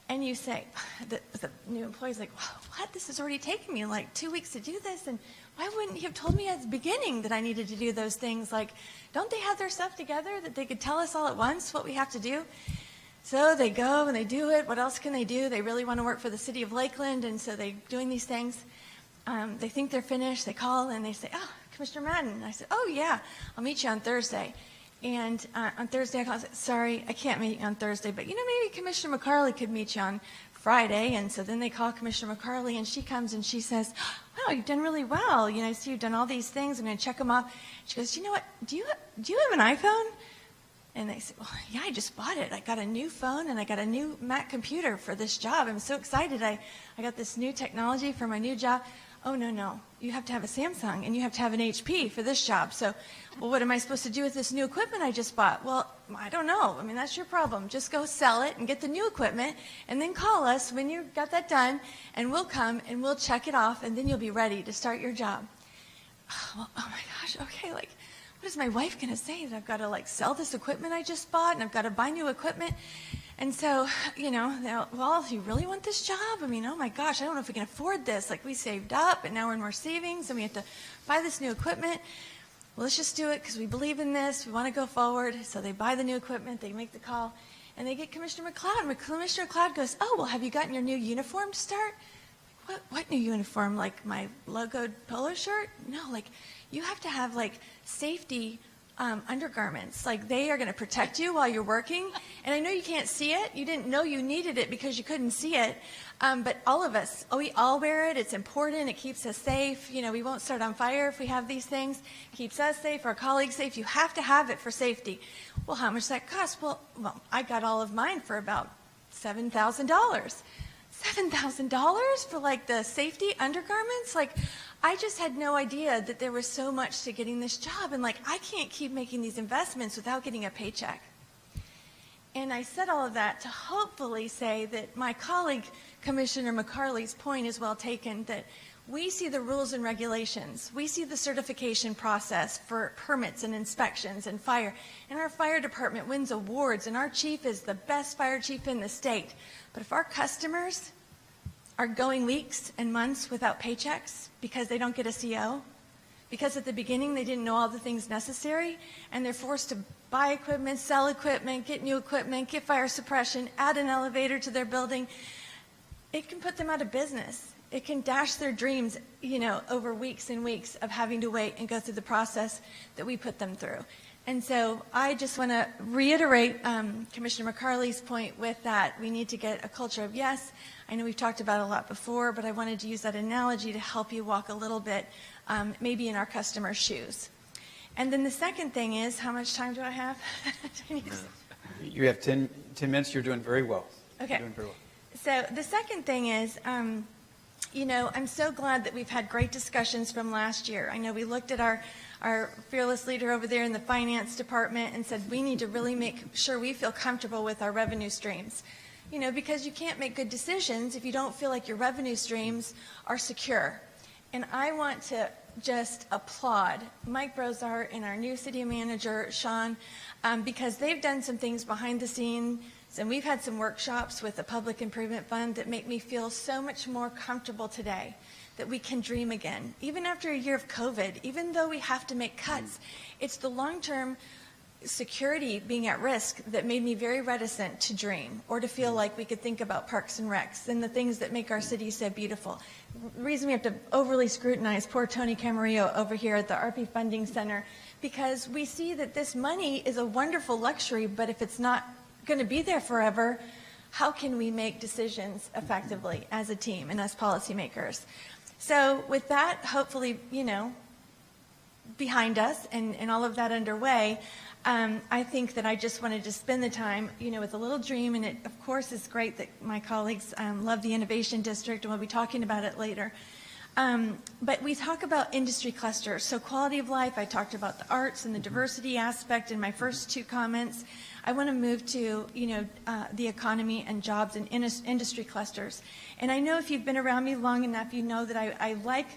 And you say, the new employee's like, what? This has already taken me 2 weeks to do this, and why wouldn't you have told me at the beginning that I needed to do those things? Don't they have their stuff together that they could tell us all at once what we have to do? So they go and they do it. What else can they do? They really want to work for the City of Lakeland, and so they're doing these things. They think they're finished. They call and they say, oh, Commissioner Madden. And I said, oh, yeah, I'll meet you on Thursday. And on Thursday, I call and say, sorry, I can't meet you on Thursday, but, maybe Commissioner McCarley could meet you on Friday. And so then they call Commissioner McCarley, and she comes and she says, wow, you've done really well. I see you've done all these things. I'm going to check them off. She goes, you know what? Do you have an iPhone? And they said, well, yeah, I just bought it. I got a new phone and I got a new Mac computer for this job. I'm so excited. I got this new technology for my new job. Oh, no. You have to have a Samsung and you have to have an HP for this job. So, well, what am I supposed to do with this new equipment I just bought? Well, I don't know. That's your problem. Just go sell it and get the new equipment and then call us when you got that done, and we'll come and we'll check it off, and then you'll be ready to start your job. Oh my gosh. Okay. What is my wife going to say? That I've got to sell this equipment I just bought, and I've got to buy new equipment? And so, well, do you really want this job? Oh my gosh, I don't know if we can afford this. We saved up, and now we're in more savings, and we have to buy this new equipment. Well, let's just do it because we believe in this. We want to go forward. So they buy the new equipment. They make the call, and they get Commissioner McLeod. And Commissioner McLeod goes, oh, well, have you gotten your new uniform to start? What new uniform? My logoed polo shirt? No, you have to have safety undergarments. They are going to protect you while you're working. And I know you can't see it. You didn't know you needed it because you couldn't see it. But all of us, we all wear it. It's important. It keeps us safe. We won't start on fire if we have these things. Keeps us safe, our colleagues safe. You have to have it for safety. Well, how much does that cost? Well, I got all of mine for about $7,000. $7,000 for the safety undergarments? I just had no idea that there was so much to getting this job, and I can't keep making these investments without getting a paycheck. And I said all of that to hopefully say that my colleague, Commissioner McCarley's point is well taken, that we see the rules and regulations. We see the certification process for permits and inspections and fire. And our fire department wins awards, and our chief is the best fire chief in the state. But if our customers are going weeks and months without paychecks because they don't get a CO, because at the beginning they didn't know all the things necessary, and they're forced to buy equipment, sell equipment, get new equipment, get fire suppression, add an elevator to their building, it can put them out of business. It can dash their dreams, over weeks and weeks of having to wait and go through the process that we put them through. And so I just want to reiterate Commissioner McCarley's point with that. We need to get a culture of yes. I know we've talked about it a lot before, but I wanted to use that analogy to help you walk a little bit, maybe in our customers' shoes. And then the second thing is, how much time do I have? You have 10 minutes. You're doing very well. Okay. You're doing very well. So the second thing is, I'm so glad that we've had great discussions from last year. I know we looked at our fearless leader over there in the finance department and said we need to really make sure we feel comfortable with our revenue streams. Because you can't make good decisions if you don't feel like your revenue streams are secure. And I want to just applaud Mike Brozart and our new city manager, Sean, because they've done some things behind the scenes, and we've had some workshops with the Public Improvement Fund that make me feel so much more comfortable today that we can dream again. Even after a year of COVID, even though we have to make cuts, it's the long-term security being at risk that made me very reticent to dream or to feel like we could think about parks and recs and the things that make our city so beautiful. The reason we have to overly scrutinize poor Tony Camarillo over here at the RP Funding Center, because we see that this money is a wonderful luxury, but if it's not going to be there forever, how can we make decisions effectively as a team and as policymakers? So with that, hopefully, behind us and all of that underway, I think that I just wanted to spend the time, with a little dream, and it, of course, is great that my colleagues love the Innovation District, and we'll be talking about it later. But we talk about industry clusters. So quality of life, I talked about the arts and the diversity aspect in my first two comments. I want to move to, the economy and jobs and industry clusters. And I know if you've been around me long enough, you know that I like,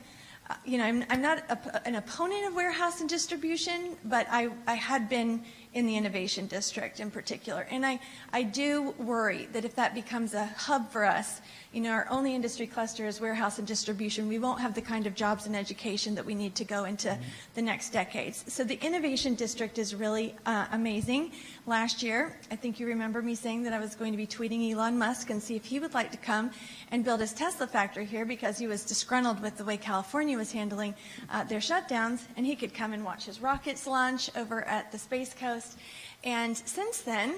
I'm not an opponent of warehouse and distribution, but I had been in the Innovation District in particular. And I do worry that if that becomes a hub for us, our only industry cluster is warehouse and distribution, we won't have the kind of jobs and education that we need to go into the next decades. So the Innovation District is really amazing. Last year, I think you remember me saying that I was going to be tweeting Elon Musk and see if he would like to come and build his Tesla factory here because he was disgruntled with the way California was handling their shutdowns, and he could come and watch his rockets launch over at the Space Coast. And since then,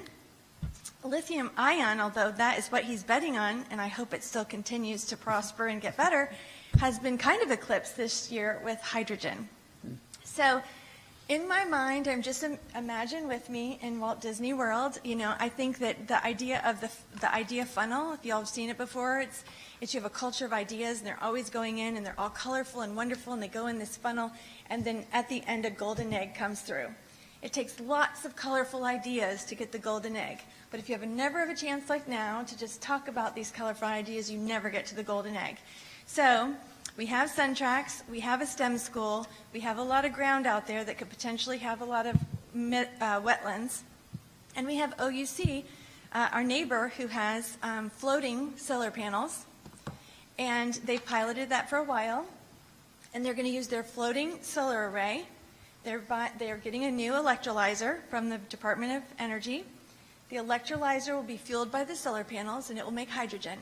lithium ion, although that is what he's betting on, and I hope it still continues to prosper and get better, has been kind of eclipsed this year with hydrogen. So in my mind, I'm just imagine with me in Walt Disney World, I think that the idea of the idea funnel, if y'all have seen it before, it's you have a culture of ideas and they're always going in and they're all colorful and wonderful and they go in this funnel, and then at the end a golden egg comes through. It takes lots of colorful ideas to get the golden egg. But if you never have a chance like now to just talk about these colorful ideas, you never get to the golden egg. So we have SunTrax, we have a STEM school, we have a lot of ground out there that could potentially have a lot of wetlands. And we have OUC, our neighbor, who has floating solar panels. And they've piloted that for a while. And they're going to use their floating solar array. They're getting a new electrolyzer from the Department of Energy. The electrolyzer will be fueled by the solar panels, and it will make hydrogen.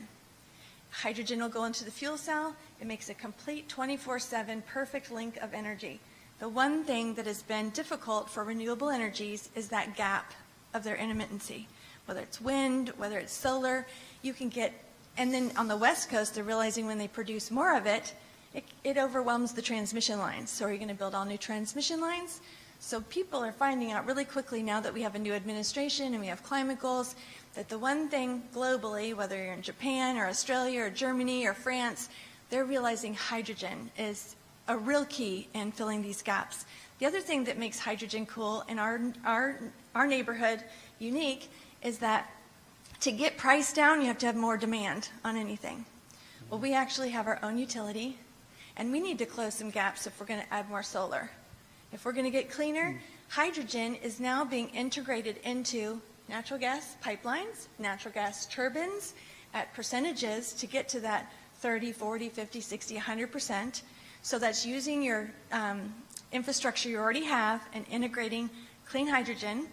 Hydrogen will go into the fuel cell. It makes a complete 24/7 perfect link of energy. The one thing that has been difficult for renewable energies is that gap of their intermittency. Whether it's wind, whether it's solar, you can get, and then on the West Coast, they're realizing when they produce more of it, it overwhelms the transmission lines. So are you going to build all new transmission lines? So people are finding out really quickly now that we have a new administration and we have climate goals, that the one thing globally, whether you're in Japan or Australia or Germany or France, they're realizing hydrogen is a real key in filling these gaps. The other thing that makes hydrogen cool and our neighborhood unique is that to get price down, you have to have more demand on anything. Well, we actually have our own utility, and we need to close some gaps if we're going to add more solar. If we're going to get cleaner, hydrogen is now being integrated into natural gas pipelines, natural gas turbines at percentages to get to that 30, 40, 50, 60, 100%. So that's using your infrastructure you already have and integrating clean hydrogen.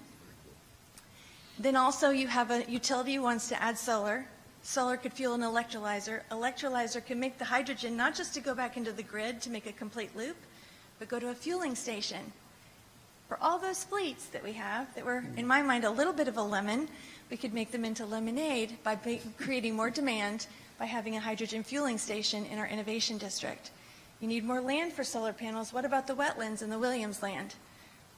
Then also you have a utility who wants to add solar. Solar could fuel an electrolyzer. Electrolyzer can make the hydrogen not just to go back into the grid to make a complete loop, but go to a fueling station. For all those fleets that we have that were, in my mind, a little bit of a lemon, we could make them into lemonade by creating more demand by having a hydrogen fueling station in our innovation district. You need more land for solar panels. What about the wetlands in the Williams land?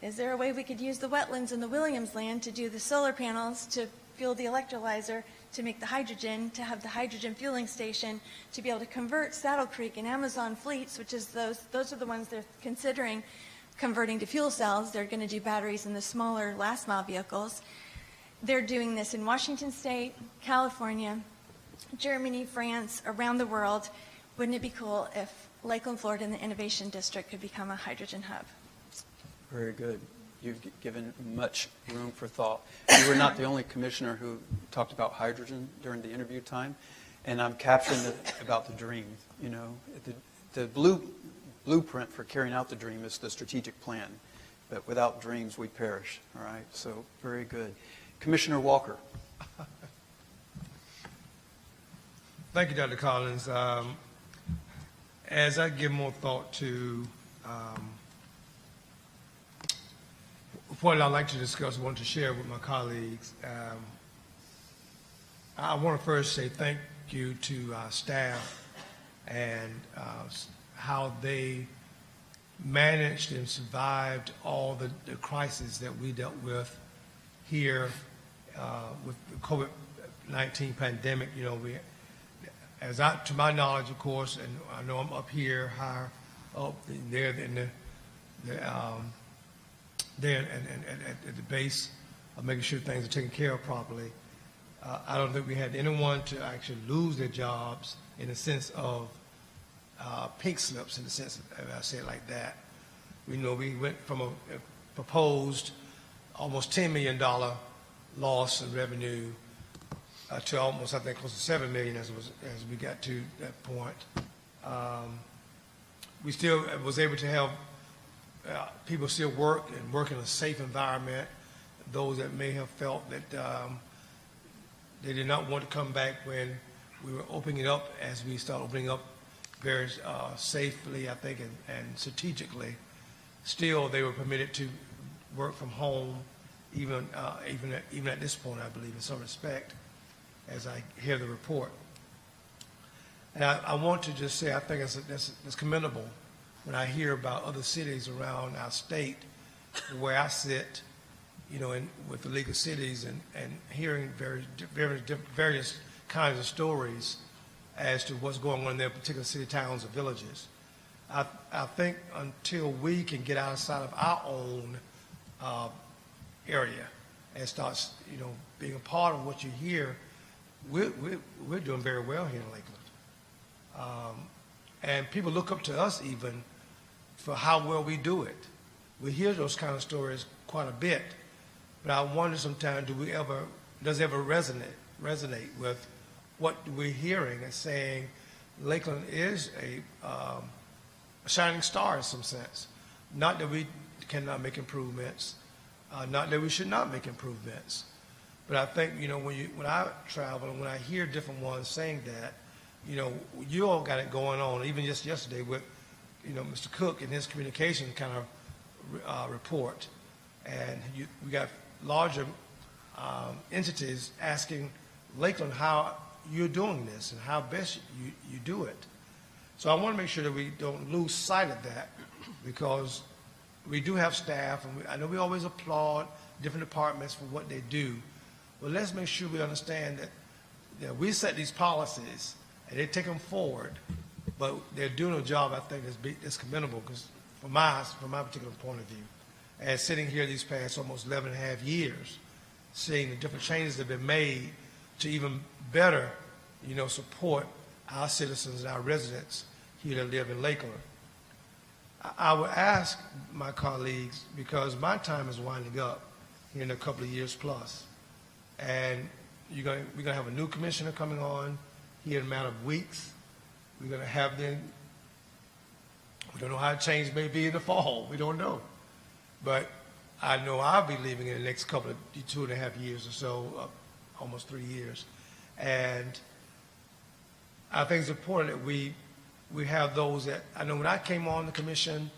Is there a way we could use the wetlands in the Williams land to do the solar panels, to fuel the electrolyzer, to make the hydrogen, to have the hydrogen fueling station, to be able to convert Saddle Creek and Amazon fleets, which is those are the ones they're considering converting to fuel cells. They're going to do batteries in the smaller last mile vehicles. They're doing this in Washington State, California, Germany, France, around the world. Wouldn't it be cool if Lakeland, Florida, and the Innovation District could become a hydrogen hub? Very good. You've given much room for thought. You were not the only commissioner who talked about hydrogen during the interview time, and I'm capturing about the dream. You know, the blueprint for carrying out the dream is the strategic plan, but without dreams, we perish. All right, so very good. Commissioner Walker. Thank you, Dr. Collins. As I give more thought to what I'd like to discuss, want to share with my colleagues, I want to first say thank you to our staff and how they managed and survived all the crises that we dealt with here with the COVID-19 pandemic. You know, to my knowledge, of course, and I know I'm up here, higher up there in at the base of making sure things are taken care of properly. I don't think we had anyone to actually lose their jobs in the sense of pink slips, in the sense of, if I say it like that. We know we went from a proposed almost $10 million loss in revenue to almost, I think, close to $7 million as we got to that point. We still was able to have people still work and work in a safe environment. Those that may have felt that they did not want to come back when we were opening it up, as we start opening up very safely, I think, and strategically, still they were permitted to work from home, even at this point, I believe, in some respect, as I hear the report. And I want to just say, I think it's commendable when I hear about other cities around our state, where I sit, you know, with the League of Cities, and hearing various kinds of stories as to what's going on in their particular city, towns, or villages. I think until we can get outside of our own area and start, you know, being a part of what you hear, we're doing very well here in Lakeland. And people look up to us even for how well we do it. We hear those kind of stories quite a bit, but I wonder sometimes, does it ever resonate with what we're hearing and saying Lakeland is a shining star in some sense. Not that we cannot make improvements, not that we should not make improvements, but I think, you know, when I travel and when I hear different ones saying that, you know, you all got it going on. Even just yesterday with, you know, Mr. Cook and his communication kind of report, and we got larger entities asking Lakeland how you're doing this and how best you do it. So I want to make sure that we don't lose sight of that, because we do have staff, and I know we always applaud different departments for what they do, but let's make sure we understand that we set these policies and they take them forward, but they're doing a job, I think, that's commendable, because from my particular point of view, as sitting here these past almost 11 and a half years, seeing the different changes that have been made to even better, support our citizens and our residents here that live in Lakeland. I would ask my colleagues, because my time is winding up here in a couple of years plus, and we're going to have a new commissioner coming on here in a matter of weeks. We're going to have them, we don't know how change may be in the fall. We don't know. But I know I'll be leaving in the next couple of 2.5 years or so, almost 3 years. And I think it's important that we have those that, I know when I came on the commission,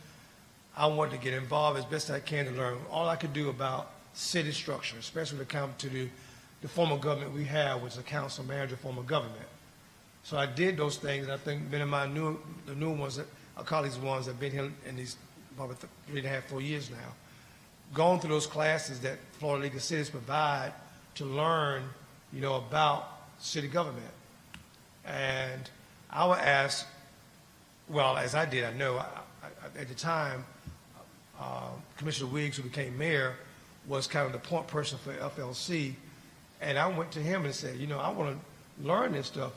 I wanted to get involved as best I can to learn all I could do about city structure, especially when it comes to the form of government we have, which is a council manager form of government. So I did those things, and I think many of my new ones, our colleagues, ones that have been here in these probably 3.5, 4 years now, gone through those classes that Florida League of Cities provide to learn, about city government. And I would ask, well, as I did, I know at the time, Commissioner Wiggs, who became mayor, was kind of the point person for FLC, and I went to him and said, I want to learn this stuff,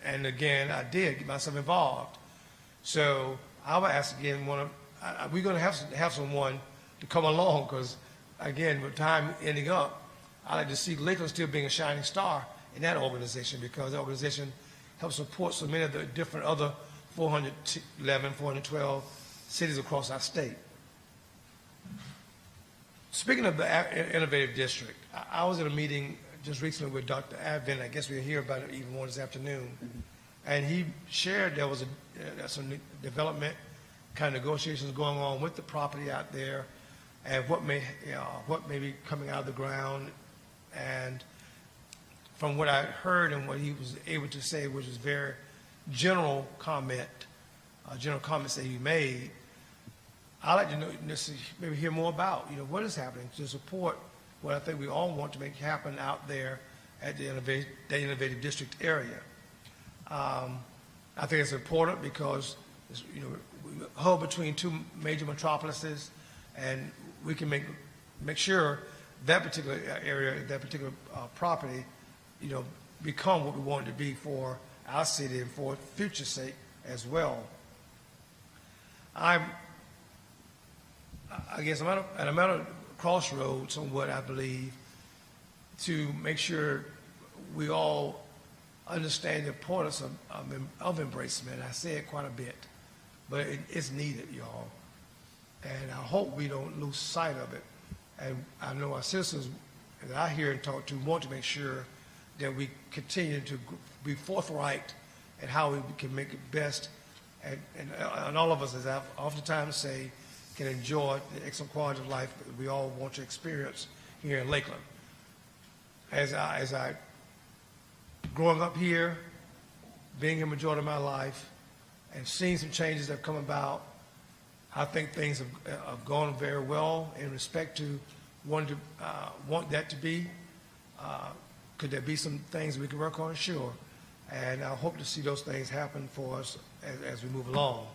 and again, I did get myself involved. So I would ask again, we're going to have someone to come along, because again, with time ending up, I like to see Lakeland still being a shining star in that organization, because the organization helps support so many of the different other 411, 412 cities across our state. Speaking of the Innovative District, I was at a meeting just recently with Dr. Advent. I guess we'll hear about it even more this afternoon. And he shared there was some development kind of negotiations going on with the property out there, and what may be coming out of the ground. And from what I heard and what he was able to say, which was very general comments that he made, I'd like to know, maybe hear more about, what is happening to support what I think we all want to make happen out there at the Innovative District area. I think it's important because it's, we hub between two major metropolises, and we can make sure that particular area, that particular property, become what we want it to be for our city and for future sake as well. I guess I'm at a crossroads somewhat, I believe, to make sure we all understand the importance of embracement. I say it quite a bit, but it's needed, y'all. And I hope we don't lose sight of it. And I know our citizens that I hear and talk to want to make sure that we continue to be forthright in how we can make it best, and all of us, as I oftentimes say, can enjoy the excellent quality of life that we all want to experience here in Lakeland. As I growing up here, being here majority of my life, and seeing some changes that have come about, I think things have gone very well in respect to want that to be. Could there be some things we can work on? Sure. And I hope to see those things happen for us as we move along.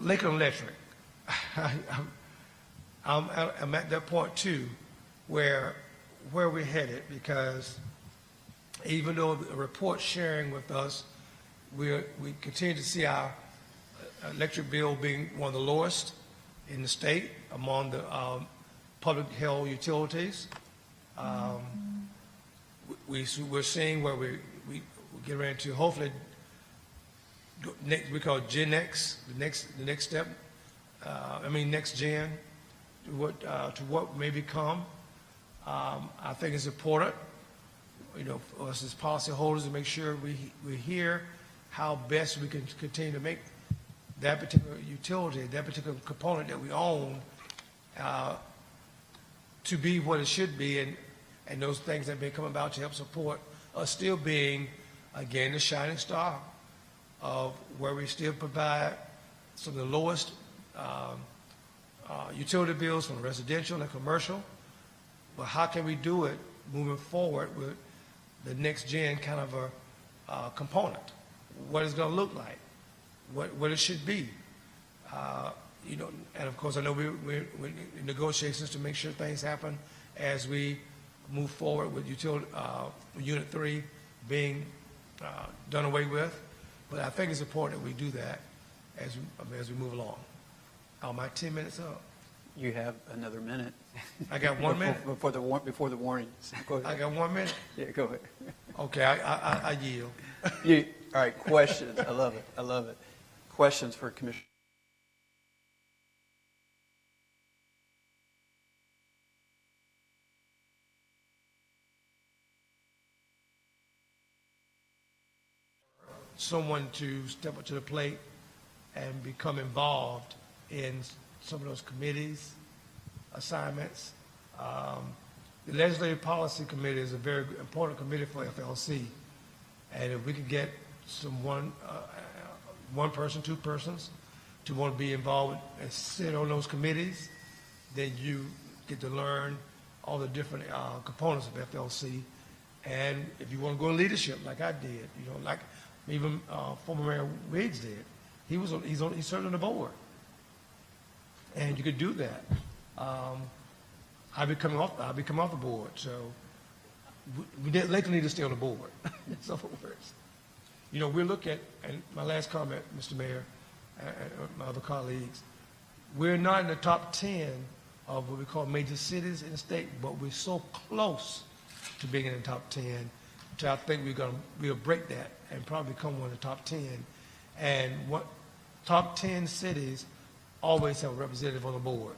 Lakeland Electric. I'm at that point too, where we're headed, because even though the report's sharing with us, we continue to see our electric bill being one of the lowest in the state among the public held utilities. We're seeing where we get ready to hopefully we call Gen X, the next step. Next gen to what may become. I think it's important, for us as policyholders to make sure we hear how best we can continue to make that particular utility, that particular component that we own, to be what it should be, and those things that may come about to help support us still being, again, the shining star of where we still provide some of the lowest utility bills from residential and commercial. But how can we do it moving forward with the next gen kind of a component? What it's going to look like, what it should be. And of course I know we're in negotiations to make sure things happen as we move forward with Unit 3 being done away with. But I think it's important that we do that as we move along. My 10 minutes up. You have another minute. I got 1 minute. Before the warnings. Go ahead. I got 1 minute. Yeah, go ahead. Okay, I yield. All right, questions. I love it. I love it. Questions for Commissioner? Someone to step up to the plate and become involved in some of those committees, assignments. The Legislative Policy Committee is a very important committee for FLC. And if we could get one person, two persons to want to be involved and sit on those committees, then you get to learn all the different components of FLC. And if you want to go in leadership like I did, like even former Mayor Wiggs did, he served on the board. And you could do that. I'll be coming off the board, so we Lakeland need to stay on the board. In other words, we're looking at, and my last comment, Mr. Mayor, and my other colleagues, we're not in the top 10 of what we call major cities in the state, but we're so close to being in the top 10. So I think we'll break that and probably become one of the top 10. And what top 10 cities always have a representative on the board.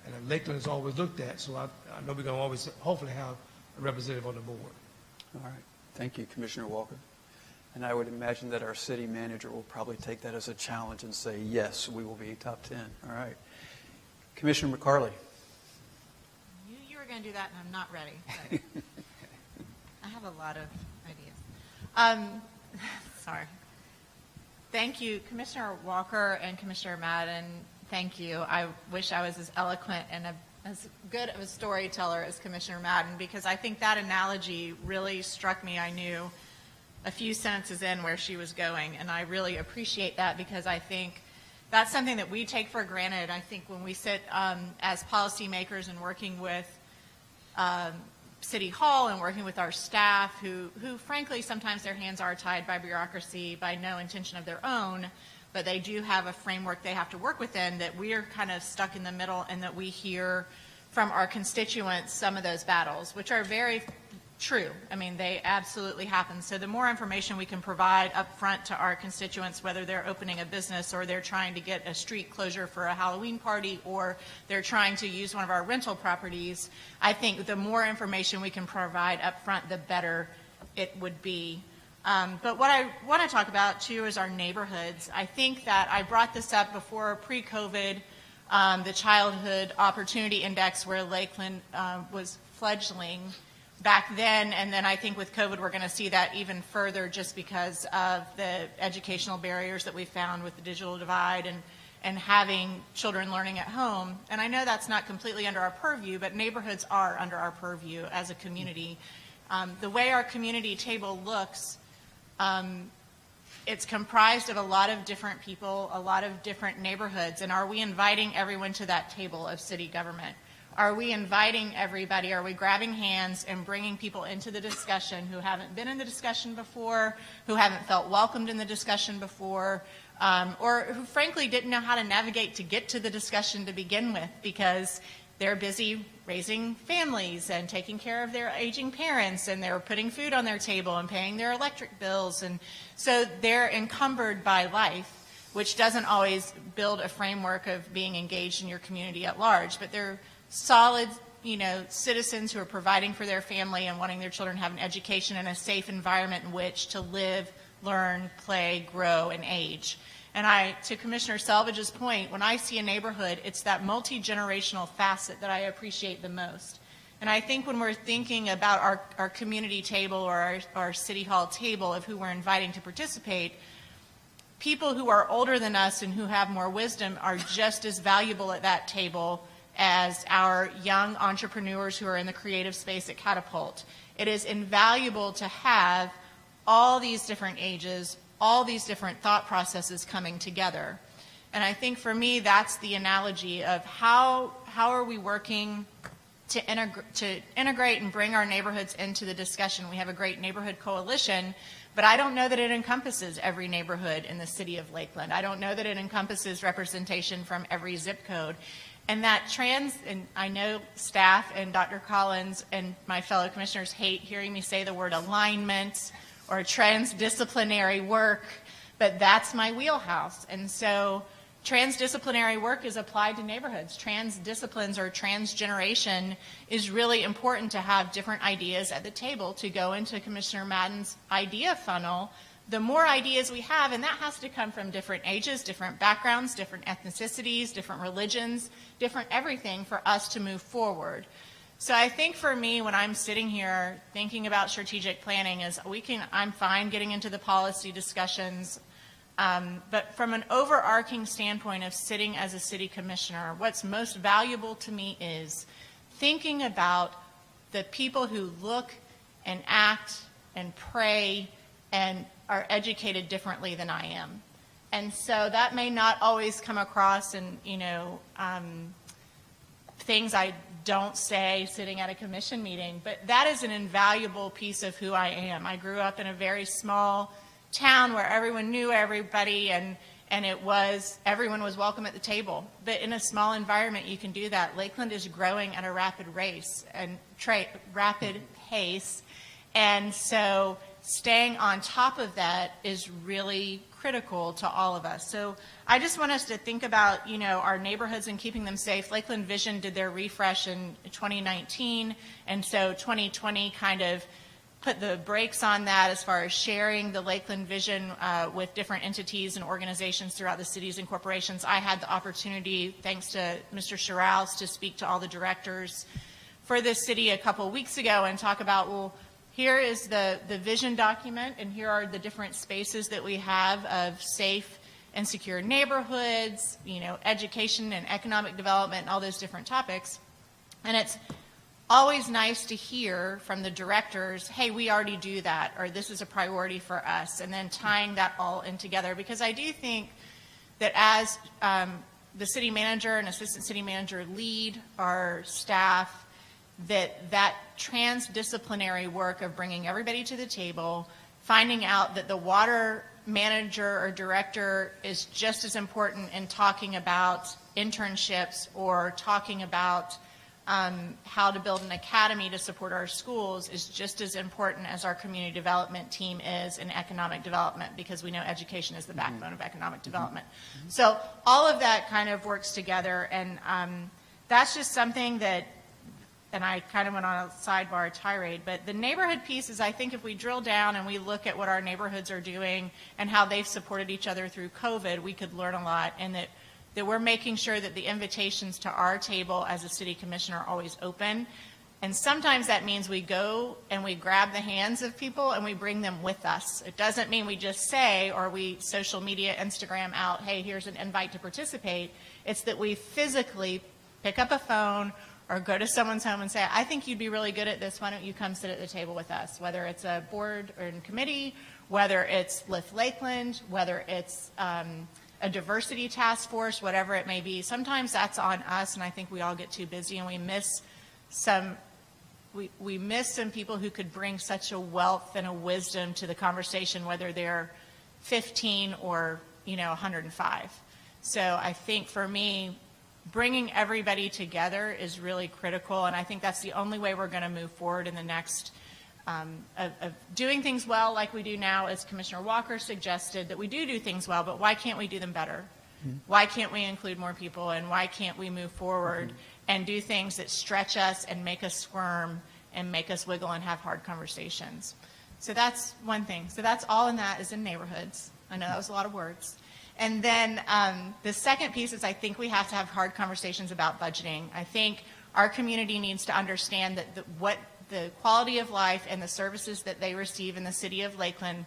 And Lakeland is always looked at, so I know we're going to always hopefully have a representative on the board. All right. Thank you, Commissioner Walker. And I would imagine that our city manager will probably take that as a challenge and say, yes, we will be top 10. All right. Commissioner McCarley. You were going to do that, and I'm not ready. But I have a lot of ideas. Sorry. Thank you, Commissioner Walker and Commissioner Madden. Thank you. I wish I was as eloquent and as good of a storyteller as Commissioner Madden, because I think that analogy really struck me. I knew a few sentences in where she was going, and I really appreciate that, because I think that's something that we take for granted. I think when we sit as policymakers and working with City Hall and working with our staff, who frankly sometimes their hands are tied by bureaucracy, by no intention of their own, but they do have a framework they have to work within, that we are kind of stuck in the middle, and that we hear from our constituents some of those battles, which are very true. I mean, they absolutely happen. So the more information we can provide up front to our constituents, whether they're opening a business or they're trying to get a street closure for a Halloween party or they're trying to use one of our rental properties, I think the more information we can provide up front, the better it would be. But what I want to talk about, too, is our neighborhoods. I think that I brought this up before pre-COVID, the Childhood Opportunity Index, where Lakeland was fledgling back then, and then I think with COVID we're going to see that even further, just because of the educational barriers that we found with the digital divide and having children learning at home. And I know that's not completely under our purview, but neighborhoods are under our purview as a community. The way our community table looks, it's comprised of a lot of different people, a lot of different neighborhoods, and are we inviting everyone to that table of city government? Are we inviting everybody? Are we grabbing hands and bringing people into the discussion who haven't been in the discussion before, who haven't felt welcomed in the discussion before, or who frankly didn't know how to navigate to get to the discussion to begin with, because they're busy raising families and taking care of their aging parents, and they're putting food on their table and paying their electric bills. And so they're encumbered by life, which doesn't always build a framework of being engaged in your community at large, but they're solid, citizens who are providing for their family and wanting their children to have an education and a safe environment in which to live, learn, play, grow, and age. And to Commissioner Selvage's point, when I see a neighborhood, it's that multi-generational facet that I appreciate the most. And I think when we're thinking about our community table or our city hall table of who we're inviting to participate, people who are older than us and who have more wisdom are just as valuable at that table as our young entrepreneurs who are in the creative space at Catapult. It is invaluable to have all these different ages, all these different thought processes coming together. And I think for me, that's the analogy of how are we working to integrate and bring our neighborhoods into the discussion. We have a great neighborhood coalition, but I don't know that it encompasses every neighborhood in the city of Lakeland. I don't know that it encompasses representation from every zip code. And that and I know staff and Dr. Collins and my fellow commissioners hate hearing me say the word alignment or transdisciplinary work, but that's my wheelhouse. And so transdisciplinary work is applied to neighborhoods. Transdisciplines or transgeneration is really important to have different ideas at the table to go into Commissioner Madden's idea funnel. The more ideas we have, and that has to come from different ages, different backgrounds, different ethnicities, different religions, different everything for us to move forward. So I think for me, when I'm sitting here thinking about strategic planning, I'm fine getting into the policy discussions. But from an overarching standpoint of sitting as a city commissioner, what's most valuable to me is thinking about the people who look and act and pray and are educated differently than I am. And so that may not always come across in, things I don't say sitting at a commission meeting, but that is an invaluable piece of who I am. I grew up in a very small town where everyone knew everybody and everyone was welcome at the table. But in a small environment, you can do that. Lakeland is growing at a rapid pace. And so staying on top of that is really critical to all of us. So I just want us to think about, our neighborhoods and keeping them safe. Lakeland Vision did their refresh in 2019, and so 2020 kind of put the brakes on that as far as sharing the Lakeland Vision with different entities and organizations throughout the cities and corporations. I had the opportunity, thanks to Mr. Sherrouse, to speak to all the directors for this city a couple weeks ago and talk about, here is the vision document, and here are the different spaces that we have of safe and secure neighborhoods, education and economic development, and all those different topics. And it's always nice to hear from the directors, hey, we already do that, or this is a priority for us, and then tying that all in together. Because I do think that as the city manager and assistant city manager lead our staff, that transdisciplinary work of bringing everybody to the table, finding out that the water manager or director is just as important in talking about internships or talking about how to build an academy to support our schools is just as important as our community development team is in economic development, because we know education is the backbone of economic development. So all of that kind of works together, and that's just something that, and I kind of went on a sidebar tirade, but the neighborhood piece is, I think if we drill down and we look at what our neighborhoods are doing and how they've supported each other through COVID, we could learn a lot, and that we're making sure that the invitations to our table as a city commissioner are always open. And sometimes that means we go and we grab the hands of people and we bring them with us. It doesn't mean we just say, or we social media, Instagram out, hey, here's an invite to participate. It's that we physically pick up a phone or go to someone's home and say, I think you'd be really good at this. Why don't you come sit at the table with us? Whether it's a board or in committee, whether it's Lift Lakeland, whether it's a diversity task force, whatever it may be. Sometimes that's on us, and I think we all get too busy and we miss some people who could bring such a wealth and a wisdom to the conversation, whether they're 15 or 105. So I think for me, bringing everybody together is really critical, and I think that's the only way we're going to move forward in the next of doing things well like we do now, as Commissioner Walker suggested, that we do things well, but why can't we do them better? Why can't we include more people, and why can't we move forward and do things that stretch us and make us squirm and make us wiggle and have hard conversations? So that's one thing. So that's all in that is in neighborhoods. I know that was a lot of words. And then the second piece is I think we have to have hard conversations about budgeting. I think our community needs to understand that what the quality of life and the services that they receive in the city of Lakeland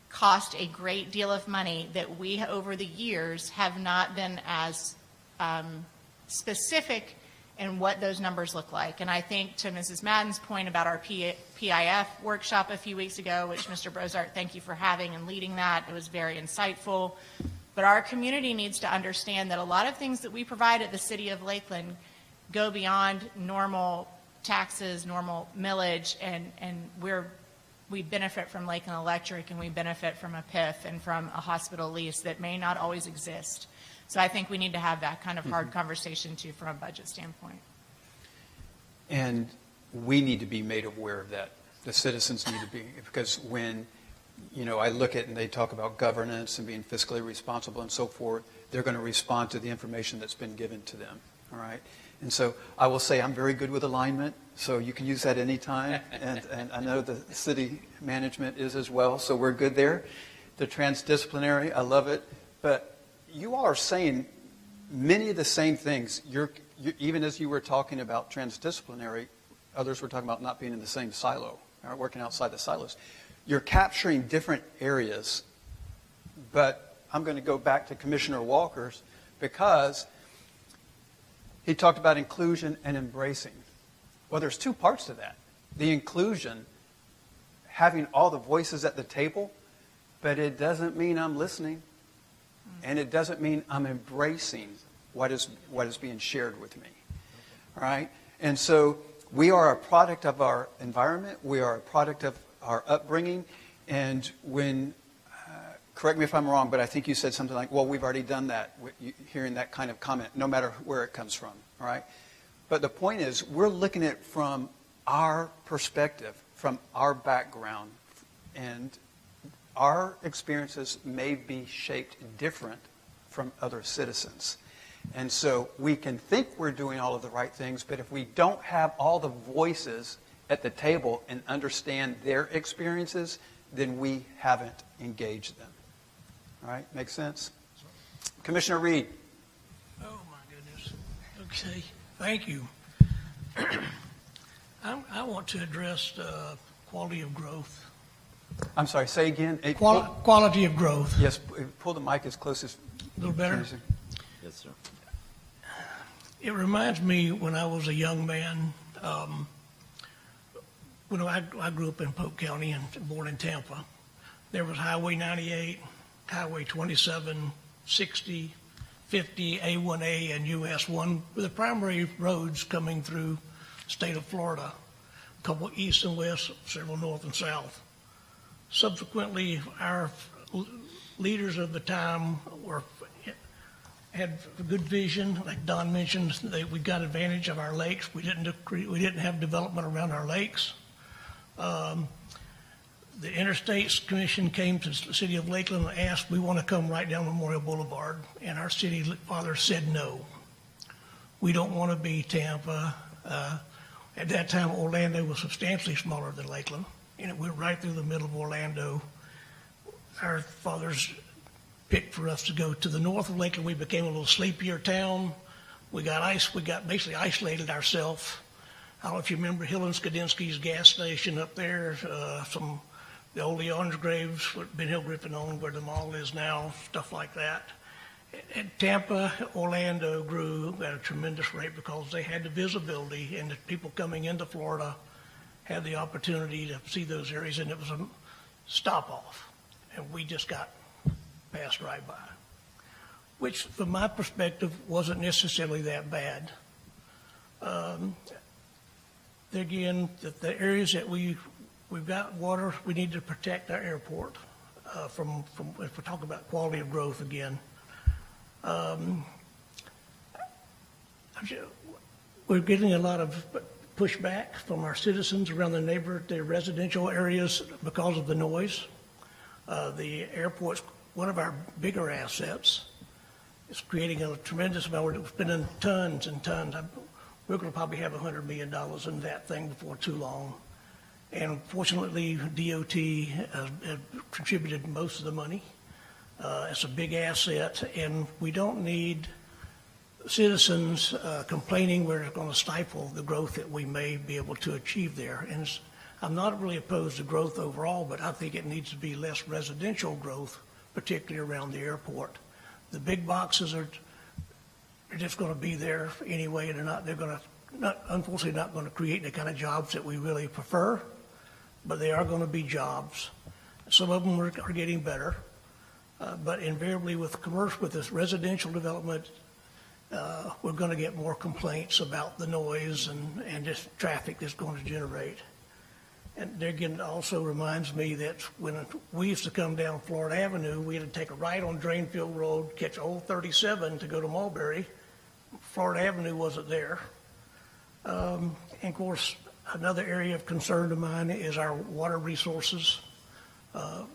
cost a great deal of money, that we over the years have not been as specific in what those numbers look like. And I think to Mrs. Madden's point about our PIF workshop a few weeks ago, which Mr. Brozart, thank you for having and leading that. It was very insightful. But our community needs to understand that a lot of things that we provide at the city of Lakeland go beyond normal taxes, normal millage, and we benefit from Lakeland Electric, and we benefit from a PIF and from a hospital lease that may not always exist. So I think we need to have that kind of hard conversation too from a budget standpoint. And we need to be made aware of that. The citizens need to be, because when, I look at and they talk about governance and being fiscally responsible and so forth, they're going to respond to the information that's been given to them, all right? And so I will say I'm very good with alignment, so you can use that anytime, and I know the city management is as well, so we're good there. The transdisciplinary, I love it, but you all are saying many of the same things. Even as you were talking about transdisciplinary, others were talking about not being in the same silo, or working outside the silos. You're capturing different areas, but I'm going to go back to Commissioner Walker's, because he talked about inclusion and embracing. Well, there's two parts to that. The inclusion, having all the voices at the table, but it doesn't mean I'm listening, and it doesn't mean I'm embracing what is being shared with me. All right? And so we are a product of our environment. We are a product of our upbringing. And when, correct me if I'm wrong, but I think you said something like, well, we've already done that, hearing that kind of comment, no matter where it comes from. All right? But the point is, we're looking at it from our perspective, from our background, and our experiences may be shaped different from other citizens. And so we can think we're doing all of the right things, but if we don't have all the voices at the table and understand their experiences, then we haven't engaged them. All right? Make sense? Commissioner Reed. Oh, my goodness. Okay, thank you. I want to address quality of growth. I'm sorry, say again. Quality of growth. Yes, pull the mic as close as... A little better? Yes, sir. It reminds me when I was a young man, when I grew up in Polk County and born in Tampa. There was Highway 98, Highway 27, 60, 50, A1A, and US 1, the primary roads coming through the state of Florida, a couple east and west, several north and south. Subsequently, our leaders of the time had good vision. Like Don mentioned, we got advantage of our lakes. We didn't have development around our lakes. The Interstates Commission came to the city of Lakeland and asked, we want to come right down Memorial Boulevard, and our city father said no. We don't want to be Tampa. At that time, Orlando was substantially smaller than Lakeland, and it went right through the middle of Orlando. Our fathers picked for us to go to the north of Lakeland. We became a little sleepier town. We got basically isolated ourselves. I don't know if you remember Hill and Skadinsky's gas station up there, the old Leon's Graves, what Ben Hill Griffin owned, where the mall is now, stuff like that. And Tampa, Orlando grew at a tremendous rate because they had the visibility, and the people coming into Florida had the opportunity to see those areas, and it was a stop-off. And we just got passed right by, which from my perspective wasn't necessarily that bad. Again, the areas that we've got water, we need to protect our airport from if we're talking about quality of growth again. We're getting a lot of pushback from our citizens around the residential areas because of the noise. The airport's one of our bigger assets. It's creating a tremendous amount. We're spending tons and tons. We're going to probably have $100 million in that thing before too long. And fortunately, DOT has contributed most of the money. It's a big asset, and we don't need citizens complaining we're going to stifle the growth that we may be able to achieve there. And I'm not really opposed to growth overall, but I think it needs to be less residential growth, particularly around the airport. The big boxes are just going to be there anyway, and unfortunately not going to create the kind of jobs that we really prefer, but they are going to be jobs. Some of them are getting better, but invariably with this residential development, we're going to get more complaints about the noise and just traffic that's going to generate. And there again, also reminds me that when we used to come down Florida Avenue, we had to take a right on Drainfield Road, catch Old 37 to go to Mulberry. Florida Avenue wasn't there. And of course, another area of concern of mine is our water resources.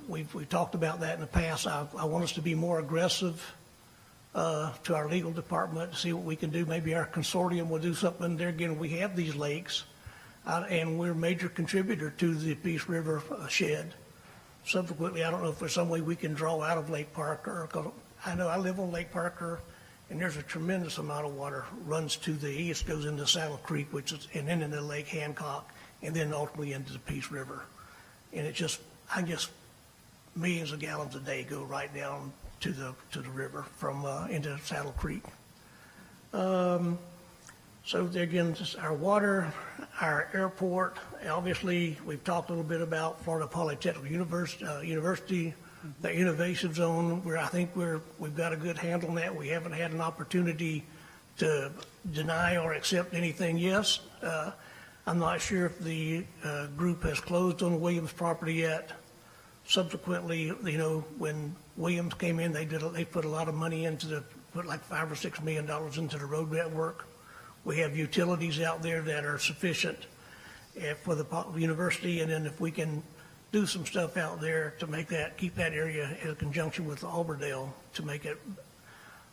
We've talked about that in the past. I want us to be more aggressive to our legal department to see what we can do. Maybe our consortium will do something. There again, we have these lakes, and we're a major contributor to the Peace River shed. Subsequently, I don't know if there's some way we can draw out of Lake Parker. 'Cause I know I live on Lake Parker, and there's a tremendous amount of water runs to the east, goes into Saddle Creek, and then into Lake Hancock, and then ultimately into the Peace River. And I guess millions of gallons a day go right down to the river from into Saddle Creek. So there again, just our water, our airport. Obviously, we've talked a little bit about Florida Polytechnic University, the innovation zone, where I think we've got a good handle on that. We haven't had an opportunity to deny or accept anything. Yes, I'm not sure if the group has closed on the Williams property yet. Subsequently, when Williams came in, they put a lot of money put like $5 or $6 million into the road network. We have utilities out there that are sufficient for the university, and then if we can do some stuff out there to keep that area in conjunction with Alberdale to make it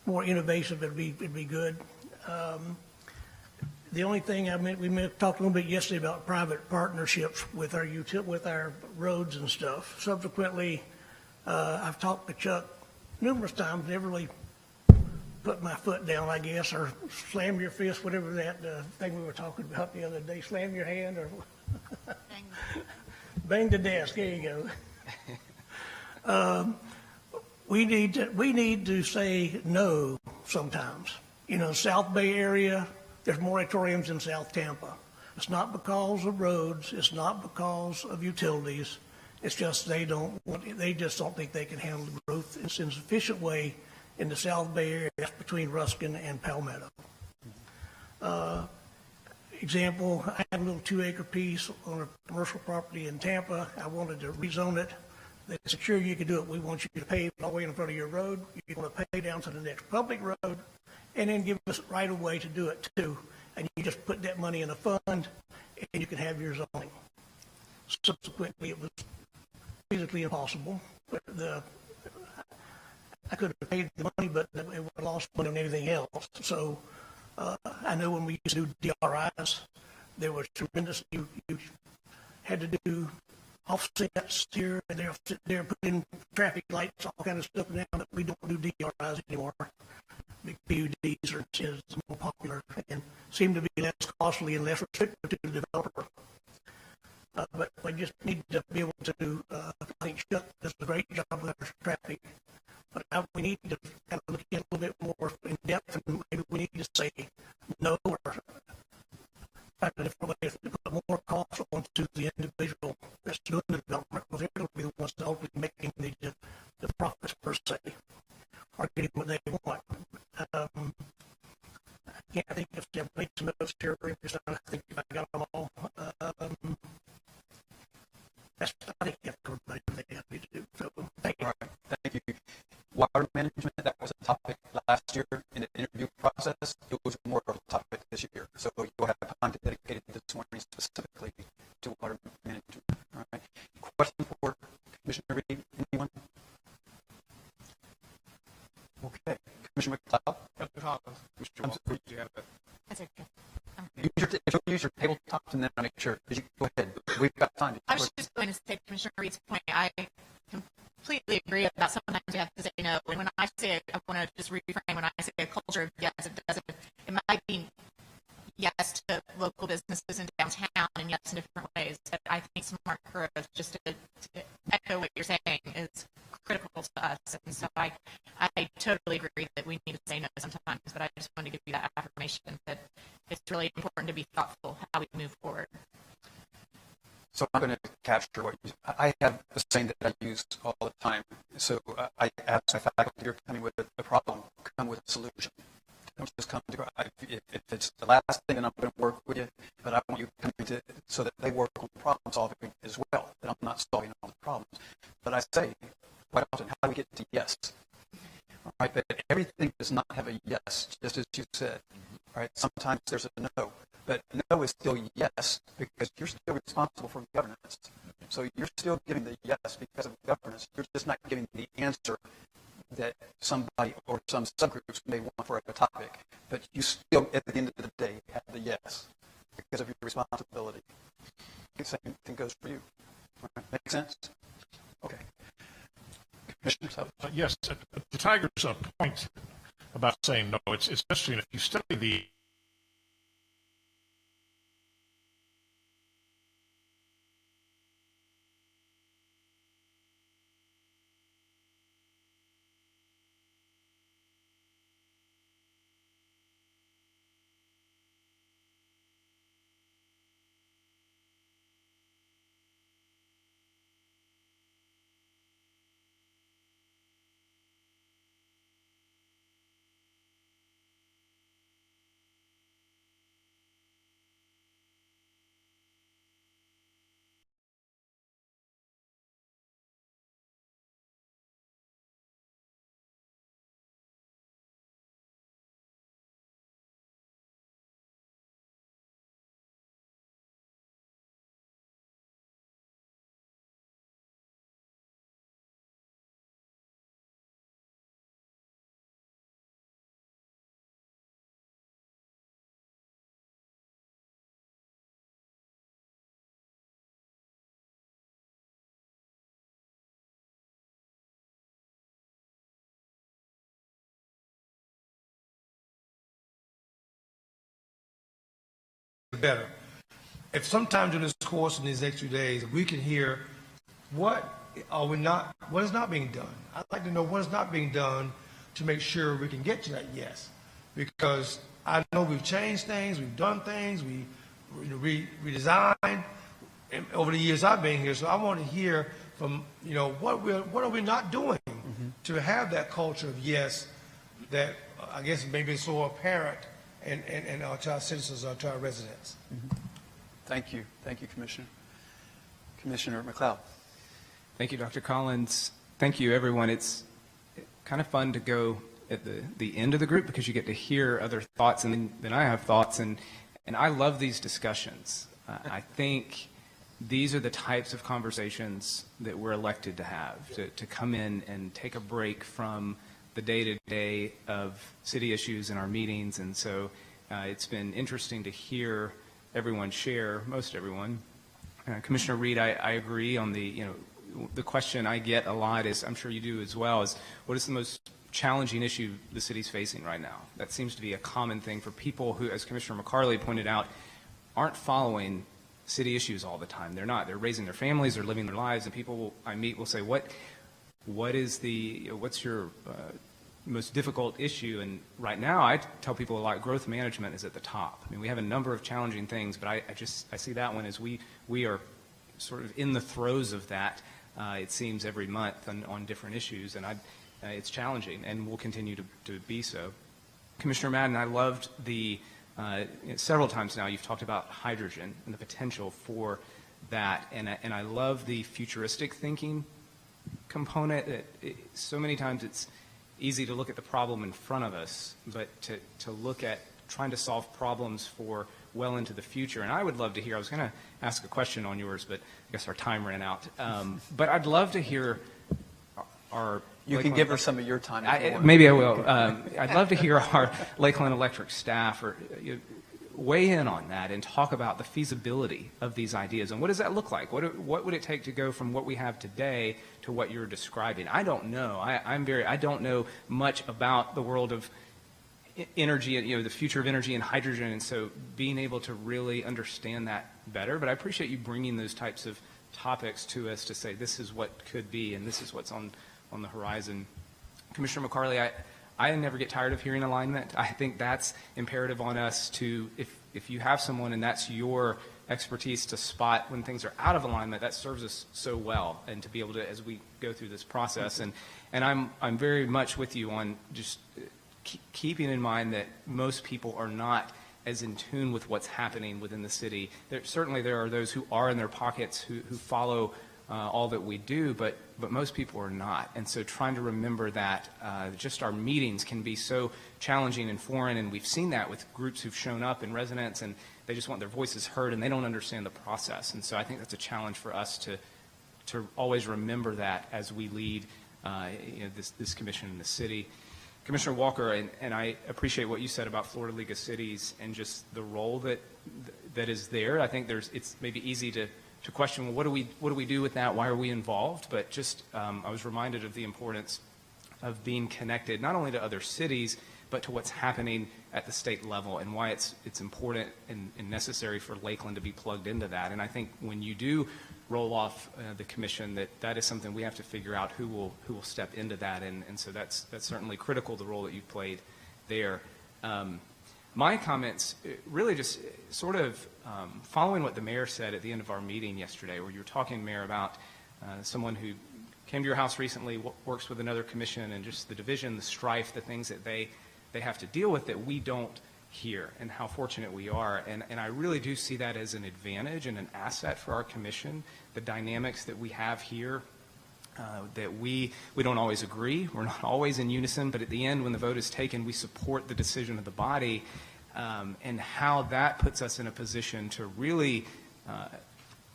more innovative, it'd be good. The only thing we talked a little bit yesterday about private partnerships with our roads and stuff. Subsequently, I've talked to Chuck numerous times, never really put my foot down, I guess, or slam your fist, whatever that thing we were talking about the other day, slam your hand or bang the desk, there you go. We need to say no sometimes. South Bay area, there's moratoriums in South Tampa. It's not because of roads, it's not because of utilities, it's just they just don't think they can handle the growth in a sufficient way in the South Bay area. That's between Ruskin and Palmetto. Example, I had a little 2-acre piece on a commercial property in Tampa. I wanted to rezone it. They said, sure, you can do it. We want you to pave all the way in front of your road. You're going to pay down to the next public road and then give us right of way to do it too. And you just put that money in a fund and you can have your zoning. Subsequently, it was physically impossible. I could have paid the money, but it would have lost money on everything else. So I know when we used to do DRIs, there was tremendous, you had to do offsets here and there, put in traffic lights, all kind of stuff now that we don't do DRIs anymore. Big PUDs is more popular and seem to be less costly and less restrictive to the developer. But we just need to be able to, I think Chuck does a great job with our traffic. But now we need to kind of look at it a little bit more in depth, and maybe we need to say no or find a different way to put more costs onto the individual that's doing the development, because they're going to be the ones that are ultimately making the profits per se, or getting what they want. I can't think if I've made some notes here. I think if I got them all. I think that's everybody they have to do. So thank you. All right, thank you. Water management, that was a topic last year in the interview process. It was more of a topic this year. So you'll have time dedicated this morning specifically to water management. All right. Question for Commissioner Reed, anyone? Okay. Commissioner McLeod? Mr. Walker, do you have it? That's okay. If you'll use your tabletop, and then I'll make sure. Go ahead. We've got time. I was just going to say, Commissioner Reed's point, I completely agree about sometimes we have to say no. And when I say it, I want to just reframe. When I say a culture of yes, it doesn't. It might be yes to local businesses in downtown and yes in different ways. But I think smart growth, just to echo what you're saying, is critical to us. And so I totally agree that we need to say no sometimes. But I just wanted to give you that affirmation that it's really important to be thoughtful how we move forward. So I'm going to capture what I have a saying that I use all the time. So I ask my faculty, you're coming with a problem, come with a solution. Don't just come to, if it's the last thing, then I'm going to work with you, but I want you coming to, so that they work on problem solving as well, that I'm not solving all the problems. But I say, quite often, how do we get to yes? All right, but everything does not have a yes, just as you said. All right, sometimes there's a no, but no is still yes because you're still responsible for governance. So you're still giving the yes because of governance. You're just not giving the answer that somebody or some subgroups may want for a topic, but you still, at the end of the day, have the yes because of your responsibility. The same thing goes for you. All right, make sense? Okay. Commissioner Sutton. Yes, the Tiger's point about saying no, it's interesting. If you study the better. If sometimes in this course in these next few days, we can hear what is not being done. I'd like to know what is not being done to make sure we can get to that yes. Because I know we've changed things, we've done things, we redesigned over the years I've been here. So I want to hear from, what are we not doing to have that culture of yes that I guess maybe is so apparent and to our citizens, to our residents. Thank you. Thank you, Commissioner. Commissioner McLeod. Thank you, Dr. Collins. Thank you, everyone. It's kind of fun to go at the end of the group because you get to hear other thoughts, and then I have thoughts, and I love these discussions. I think these are the types of conversations that we're elected to have, to come in and take a break from the day-to-day of city issues in our meetings. And so it's been interesting to hear everyone share, most everyone. Commissioner Reed, I agree on the question I get a lot is, I'm sure you do as well, is what is the most challenging issue the city's facing right now? That seems to be a common thing for people who, as Commissioner McCarley pointed out, aren't following city issues all the time. They're not. They're raising their families, they're living their lives, and people I meet will say, what's your most difficult issue? And right now, I tell people a lot, growth management is at the top. I mean, we have a number of challenging things, but I see that one as we are sort of in the throes of that. It seems every month on different issues, and it's challenging, and will continue to be so. Commissioner Madden, I loved several times now you've talked about hydrogen and the potential for that, and I love the futuristic thinking component. So many times it's easy to look at the problem in front of us, but to look at trying to solve problems for well into the future. And I would love to hear, I was going to ask a question on yours, but I guess our time ran out. But I'd love to hear our... You can give her some of your time. If you want. Maybe I will. I'd love to hear our Lakeland Electric staff weigh in on that and talk about the feasibility of these ideas and what does that look like? What would it take to go from what we have today to what you're describing? I don't know. I don't know much about the world of energy, the future of energy and hydrogen, and so being able to really understand that better. But I appreciate you bringing those types of topics to us to say this is what could be and this is what's on the horizon. Commissioner McCarley, I never get tired of hearing alignment. I think that's imperative on us to, if you have someone and that's your expertise to spot when things are out of alignment, that serves us so well, and to be able to, as we go through this process. And I'm very much with you on just keeping in mind that most people are not as in tune with what's happening within the city. Certainly there are those who are in their pockets who follow all that we do, but most people are not. And so trying to remember that just our meetings can be so challenging and foreign, and we've seen that with groups who've shown up in residence and they just want their voices heard and they don't understand the process. And so I think that's a challenge for us to always remember that as we lead this commission in the city. Commissioner Walker, and I appreciate what you said about Florida League of Cities and just the role that is there. I think it's maybe easy to question, well, what do we do with that? Why are we involved? But just I was reminded of the importance of being connected not only to other cities, but to what's happening at the state level and why it's important and necessary for Lakeland to be plugged into that. And I think when you do roll off the commission, that is something we have to figure out who will step into that. And so that's certainly critical, the role that you've played there. My comments really just sort of following what the mayor said at the end of our meeting yesterday, where you were talking, Mayor, about someone who came to your house recently, works with another commission, and just the division, the strife, the things that they have to deal with that we don't hear, and how fortunate we are. And I really do see that as an advantage and an asset for our commission, the dynamics that we have here, that we don't always agree, we're not always in unison, but at the end, when the vote is taken, we support the decision of the body, and how that puts us in a position to really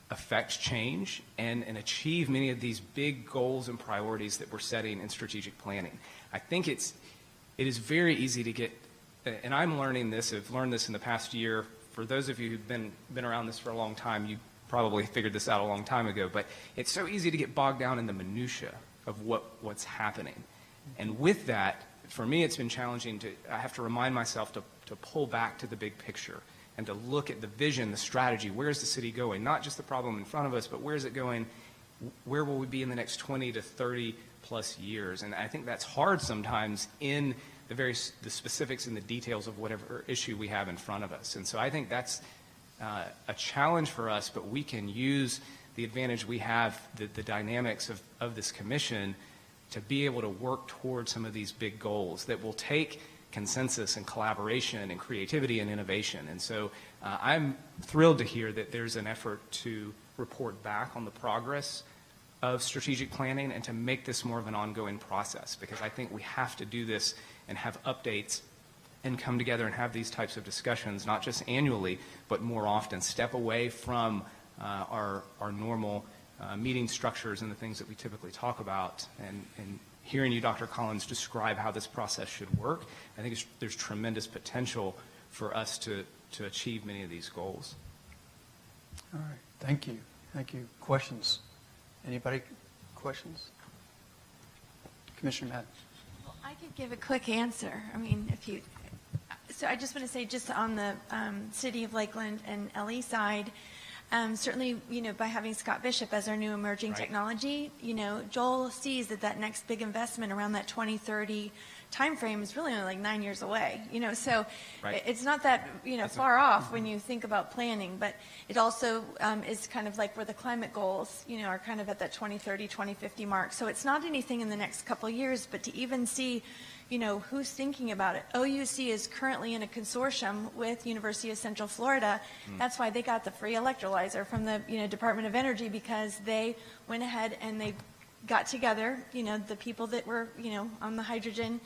affect change and achieve many of these big goals and priorities that we're setting in strategic planning. I think it is very easy to get, and I'm learning this, I've learned this in the past year. For those of you who've been around this for a long time, you probably figured this out a long time ago, but it's so easy to get bogged down in the minutia of what's happening. And with that, for me, it's been challenging I have to remind myself to pull back to the big picture and to look at the vision, the strategy. Where is the city going? Not just the problem in front of us, but where is it going? Where will we be in the next 20 to 30 plus years? And I think that's hard sometimes in the specifics and the details of whatever issue we have in front of us. And so I think that's a challenge for us, but we can use the advantage we have, the dynamics of this commission, to be able to work toward some of these big goals that will take consensus and collaboration and creativity and innovation. And so I'm thrilled to hear that there's an effort to report back on the progress of strategic planning and to make this more of an ongoing process, because I think we have to do this and have updates and come together and have these types of discussions, not just annually, but more often. Step away from our normal meeting structures and the things that we typically talk about. And hearing you, Dr. Collins, describe how this process should work, I think there's tremendous potential for us to achieve many of these goals. All right. Thank you. Thank you. Questions? Anybody? Questions? Commissioner Madden. Well, I could give a quick answer. I mean, so I just want to say, just on the City of Lakeland and LE side, certainly, by having Scott Bishop as our new emerging technology, Joel sees that next big investment around that 2030 timeframe is really only like 9 years away. So it's not that far off when you think about planning, but it also is kind of like where the climate goals are kind of at that 2030, 2050 mark. So it's not anything in the next couple of years, but to even see who's thinking about it. OUC is currently in a consortium with University of Central Florida. That's why they got the free electrolyzer from the Department of Energy, because they went ahead and they got together, the people that were, on the hydrogen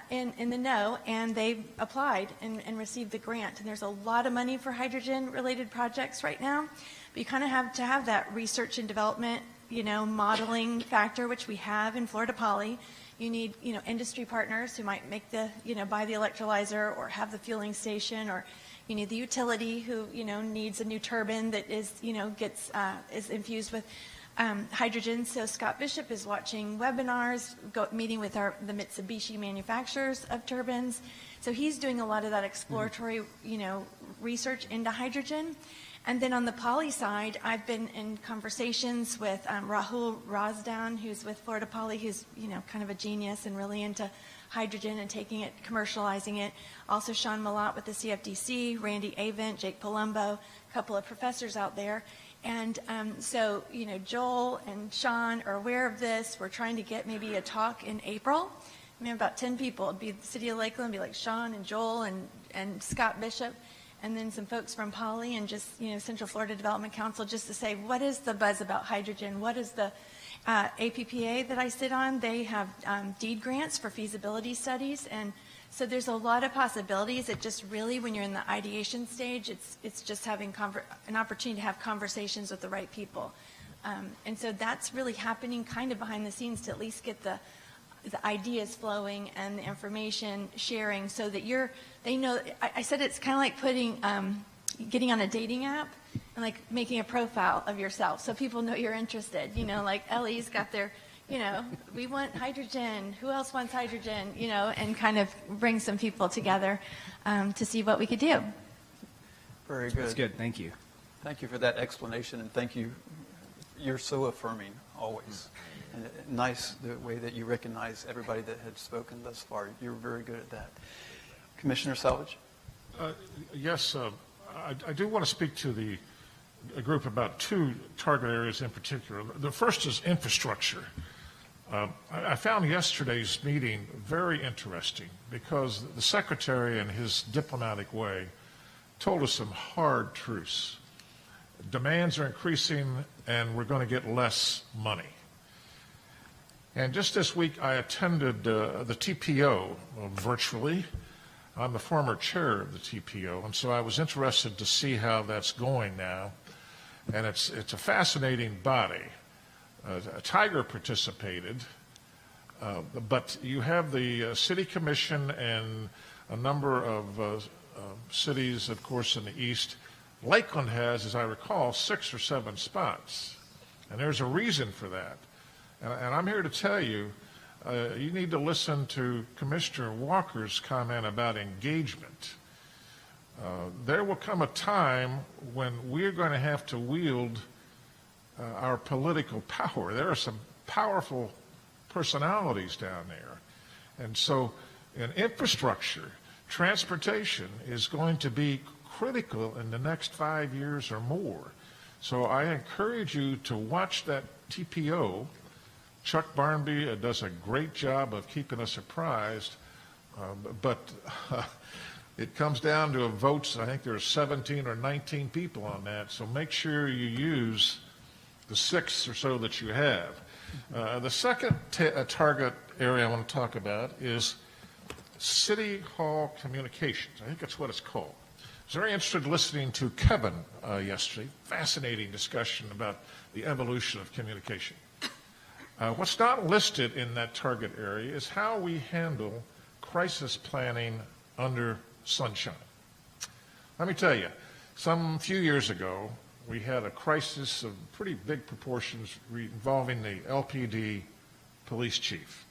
in the know, and they applied and received the grant. And there's a lot of money for hydrogen-related projects right now, but you kind of have to have that research and development, modeling factor, which we have in Florida Poly. You need, industry partners who might make buy the electrolyzer or have the fueling station, or you need the utility who, needs a new turbine that is, is infused with hydrogen. So Scott Bishop is watching webinars, meeting with the Mitsubishi manufacturers of turbines. So he's doing a lot of that exploratory, research into hydrogen. And then on the Poly side, I've been in conversations with Rahul Razdan, who's with Florida Poly, who's, kind of a genius and really into hydrogen and taking it, commercializing it. Also Sean Malott with the CFDC, Randy Avent, Jake Palumbo, a couple of professors out there. And so, Joel and Sean are aware of this. We're trying to get maybe a talk in April I mean, about 10 people. It'd be the city of Lakeland, it'd be like Sean and Joel and Scott Bishop, and then some folks from Poly and just, Central Florida Development Council, just to say, what is the buzz about hydrogen? What is the APPA that I sit on? They have deed grants for feasibility studies, and so there's a lot of possibilities. It just really, when you're in the ideation stage, it's just having an opportunity to have conversations with the right people. And so that's really happening kind of behind the scenes to at least get the ideas flowing and the information sharing so that they know. I said it's kind of like getting on a dating app and like making a profile of yourself so people know you're interested. Like Ellie's got their, we want hydrogen. Who else wants hydrogen? And kind of bring some people together to see what we could do. Very good. That's good. Thank you. Thank you for that explanation, and thank you. You're so affirming always. And nice the way that you recognize everybody that had spoken thus far. You're very good at that. Commissioner Salvage? Yes, I do want to speak to a group about two target areas in particular. The first is infrastructure. I found yesterday's meeting very interesting because the Secretary, in his diplomatic way, told us some hard truths. Demands are increasing, and we're going to get less money. And just this week, I attended the TPO virtually. I'm the former chair of the TPO, and so I was interested to see how that's going now. And it's a fascinating body. Tiger participated, but you have the city commission and a number of cities, of course, in the east. Lakeland has, as I recall, 6 or 7 spots, and there's a reason for that. And I'm here to tell you, you need to listen to Commissioner Walker's comment about engagement. There will come a time when we're going to have to wield our political power. There are some powerful personalities down there. And so in infrastructure, transportation is going to be critical in the next 5 years or more. So I encourage you to watch that TPO. Chuck Barnby does a great job of keeping us apprised, but it comes down to votes. I think there are 17 or 19 people on that, so make sure you use the 6 or so that you have. The second target area I want to talk about is City Hall communications. I think that's what it's called. I was very interested in listening to Kevin yesterday. Fascinating discussion about the evolution of communication. What's not listed in that target area is how we handle crisis planning under sunshine. Let me tell you, some few years ago, we had a crisis of pretty big proportions involving the LPD police chief,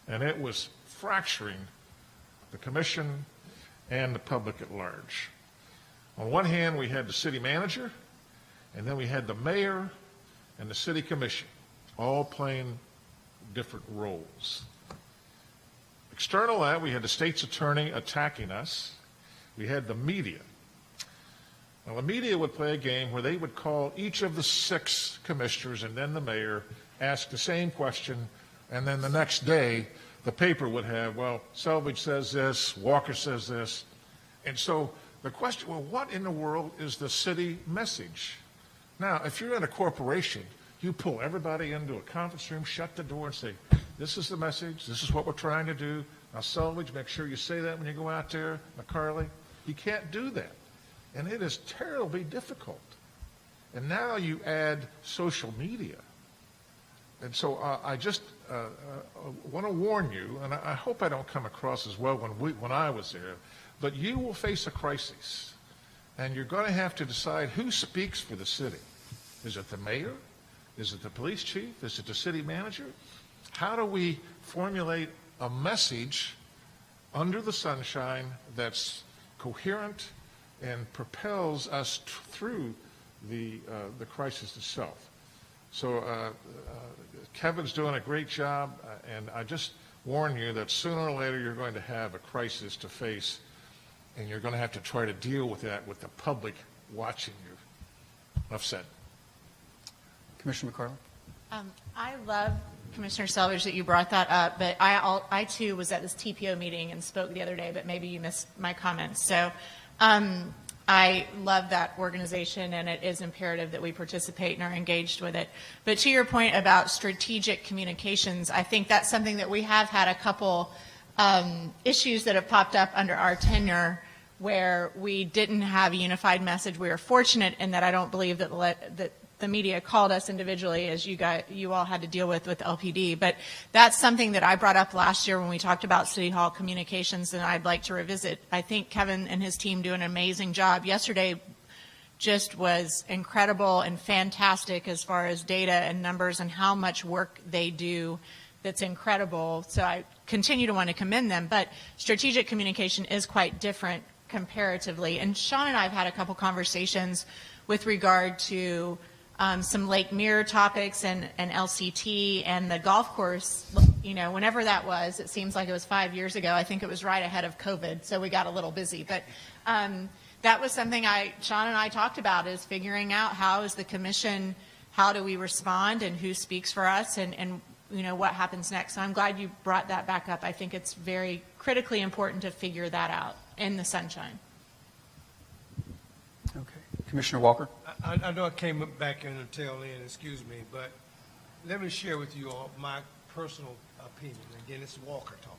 and it was fracturing the commission and the public at large. On one hand, we had the city manager, and then we had the mayor and the city commission, all playing different roles. External to that, we had the state's attorney attacking us. We had the media. Now, the media would play a game where they would call each of the 6 commissioners and then the mayor, ask the same question, and then the next day, the paper would have, well, Selvage says this, Walker says this. And so the question, well, what in the world is the city message? Now, if you're in a corporation, you pull everybody into a conference room, shut the door, and say, this is the message, this is what we're trying to do. Now, Selvage, make sure you say that when you go out there. McCarley, you can't do that. And it is terribly difficult. And now you add social media. And so I just want to warn you, and I hope I don't come across as well when I was there, but you will face a crisis. And you're going to have to decide who speaks for the city. Is it the mayor? Is it the police chief? Is it the city manager? How do we formulate a message under the sunshine that's coherent and propels us through the crisis itself? So Kevin's doing a great job, and I just warn you that sooner or later you're going to have a crisis to face, and you're going to have to try to deal with that with the public watching you. Enough said. Commissioner McCarley? I love Commissioner Selvage, that you brought that up, but I too was at this TPO meeting and spoke the other day, but maybe you missed my comments. So I love that organization, and it is imperative that we participate and are engaged with it. But to your point about strategic communications, I think that's something that we have had a couple issues that have popped up under our tenure where we didn't have a unified message. We were fortunate in that I don't believe that the media called us individually, as you all had to deal with LPD. But that's something that I brought up last year when we talked about City Hall communications, and I'd like to revisit. I think Kevin and his team do an amazing job. Yesterday just was incredible and fantastic as far as data and numbers and how much work they do. That's incredible. So I continue to want to commend them. But strategic communication is quite different comparatively. And Sean and I have had a couple conversations with regard to some Lake Mirror topics and LCT and the golf course. You know, whenever that was, it seems like it was 5 years ago. I think it was right ahead of COVID, so we got a little busy. But that was something Sean and I talked about, is figuring out how is the commission, how do we respond, and who speaks for us, and you know, what happens next. So I'm glad you brought that back up. I think it's very critically important to figure that out in the sunshine. Okay. Commissioner Walker? I know I came back in the tail end, excuse me, but let me share with you all my personal opinion. Again, it's Walker talking.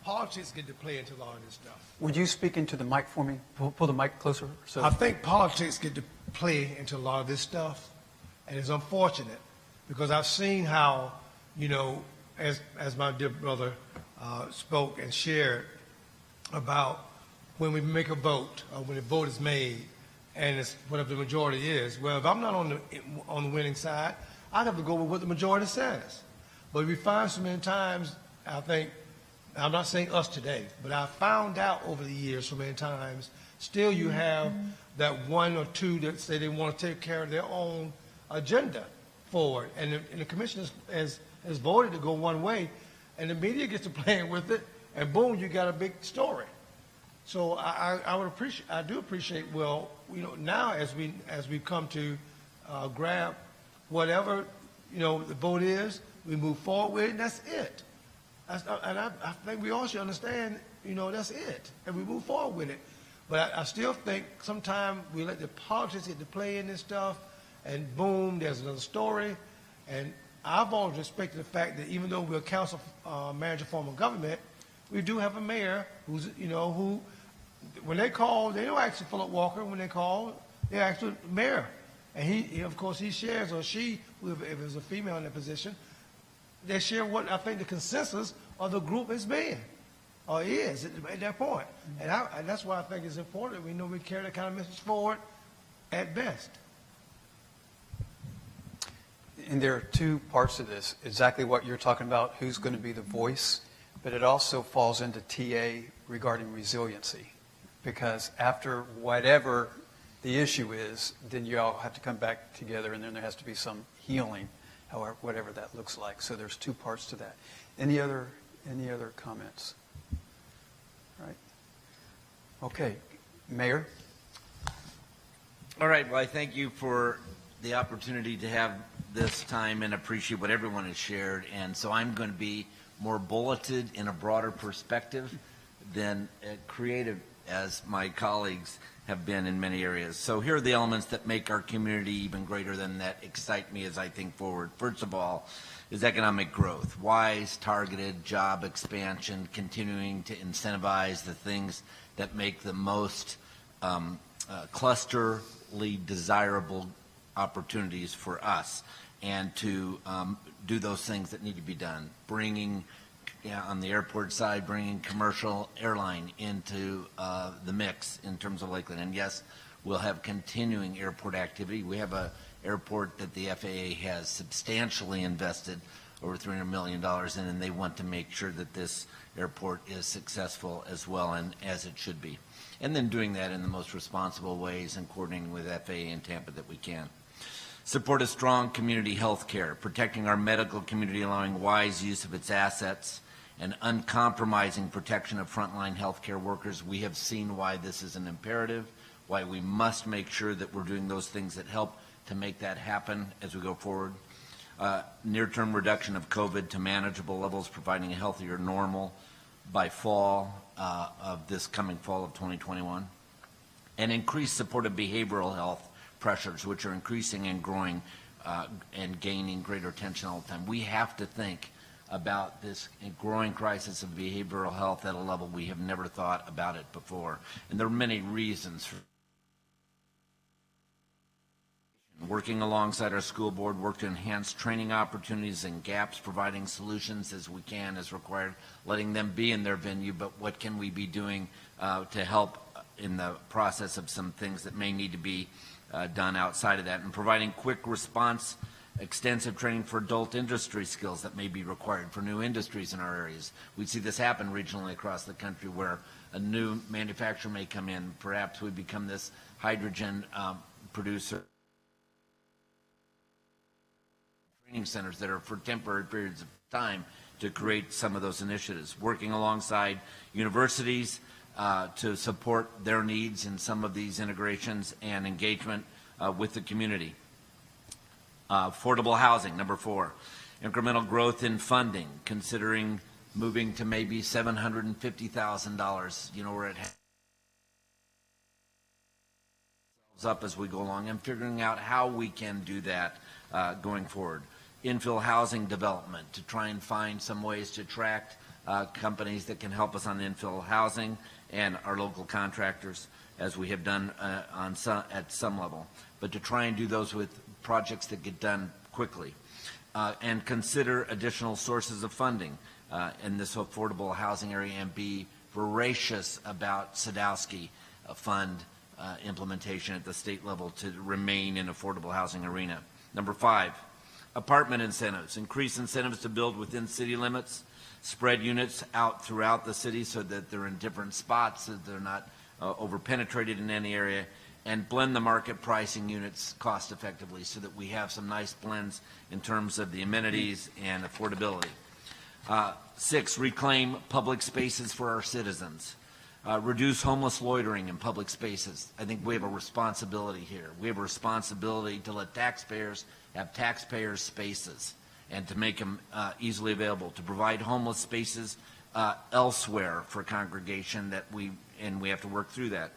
Politics get to play into a lot of this stuff. Would you speak into the mic for me? Pull the mic closer. So. I think politics get to play into a lot of this stuff, and it's unfortunate because I've seen how, you know, as my dear brother spoke and shared about when we make a vote or when a vote is made, and it's whatever the majority is. Well, if I'm not on the winning side, I'd have to go with what the majority says. But we find so many times, I think, I'm not saying us today, but I found out over the years so many times, still you have that one or two that say they want to take care of their own agenda forward. And the commission has voted to go one way, and the media gets to playing with it, and boom, you got a big story. So I do appreciate, well, you know, now as we come to grab whatever, you know, the vote is, we move forward with it, and that's it. And I think we all should understand, you know, that's it, and we move forward with it. But I still think sometimes we let the politics get to play in this stuff, and boom, there's another story. And I've always respected the fact that even though we're a council manager form of government, we do have a mayor who's, you know, who, when they call, they don't actually Philip Walker. When they call, they actually mayor. And he of course, he shares, or she, if it's a female in that position, they share what I think the consensus of the group has been, or is at that point. And that's why I think it's important we know we carry that kind of message forward at best. And there are two parts of this. Exactly what you're talking about, who's going to be the voice, but it also falls into TA regarding resiliency. Because after whatever the issue is, then you all have to come back together, and then there has to be some healing, however, whatever that looks like. So there's two parts to that. Any other comments? Right. Okay. Mayor? All right, well, I thank you for the opportunity to have this time and appreciate what everyone has shared. And so I'm going to be more bulleted in a broader perspective than creative as my colleagues have been in many areas. So here are the elements that make our community even greater than that excite me as I think forward. First of all is economic growth, wise, targeted job expansion, continuing to incentivize the things that make the most clusterly desirable opportunities for us, and to do those things that need to be done. Bringing, on the airport side, bringing commercial airline into the mix in terms of Lakeland. And yes, we'll have continuing airport activity. We have an airport that the FAA has substantially invested over $300 million in, and they want to make sure that this airport is successful as well, and as it should be. And then doing that in the most responsible ways and coordinating with FAA and Tampa that we can. Support a strong community health care, protecting our medical community, allowing wise use of its assets, and uncompromising protection of frontline health care workers. We have seen why this is an imperative, why we must make sure that we're doing those things that help to make that happen as we go forward. near-term reduction of COVID to manageable levels, providing a healthier normal by fall of this coming fall of 2021, and increased support of behavioral health pressures, which are increasing and growing and gaining greater attention all the time. We have to think about this growing crisis of behavioral health at a level we have never thought about it before. And there are many reasons for working alongside our school board, work to enhance training opportunities and gaps, providing solutions as we can as required, letting them be in their venue, but what can we be doing to help in the process of some things that may need to be done outside of that, and providing quick response, extensive training for adult industry skills that may be required for new industries in our areas. We see this happen regionally across the country where a new manufacturer may come in. Perhaps we become this hydrogen producer. Training centers that are for temporary periods of time to create some of those initiatives, working alongside universities to support their needs in some of these integrations and engagement with the community. Affordable housing, number 4, incremental growth in funding, considering moving to maybe $750,000, we're at up as we go along, and figuring out how we can do that going forward. Infill housing development, to try and find some ways to attract companies that can help us on infill housing and our local contractors, as we have done at some level, but to try and do those with projects that get done quickly, and consider additional sources of funding in this affordable housing area, and be voracious about Sadowski fund implementation at the state level to remain in affordable housing arena. Number 5, apartment incentives, increase incentives to build within city limits, spread units out throughout the city so that they're in different spots, so they're not over-penetrated in any area, and blend the market pricing units cost effectively so that we have some nice blends in terms of the amenities and affordability. 6, reclaim public spaces for our citizens. Reduce homeless loitering in public spaces. I think we have a responsibility here. We have a responsibility to let taxpayers have taxpayers' spaces and to make them easily available, to provide homeless spaces elsewhere for congregation that we have to work through that,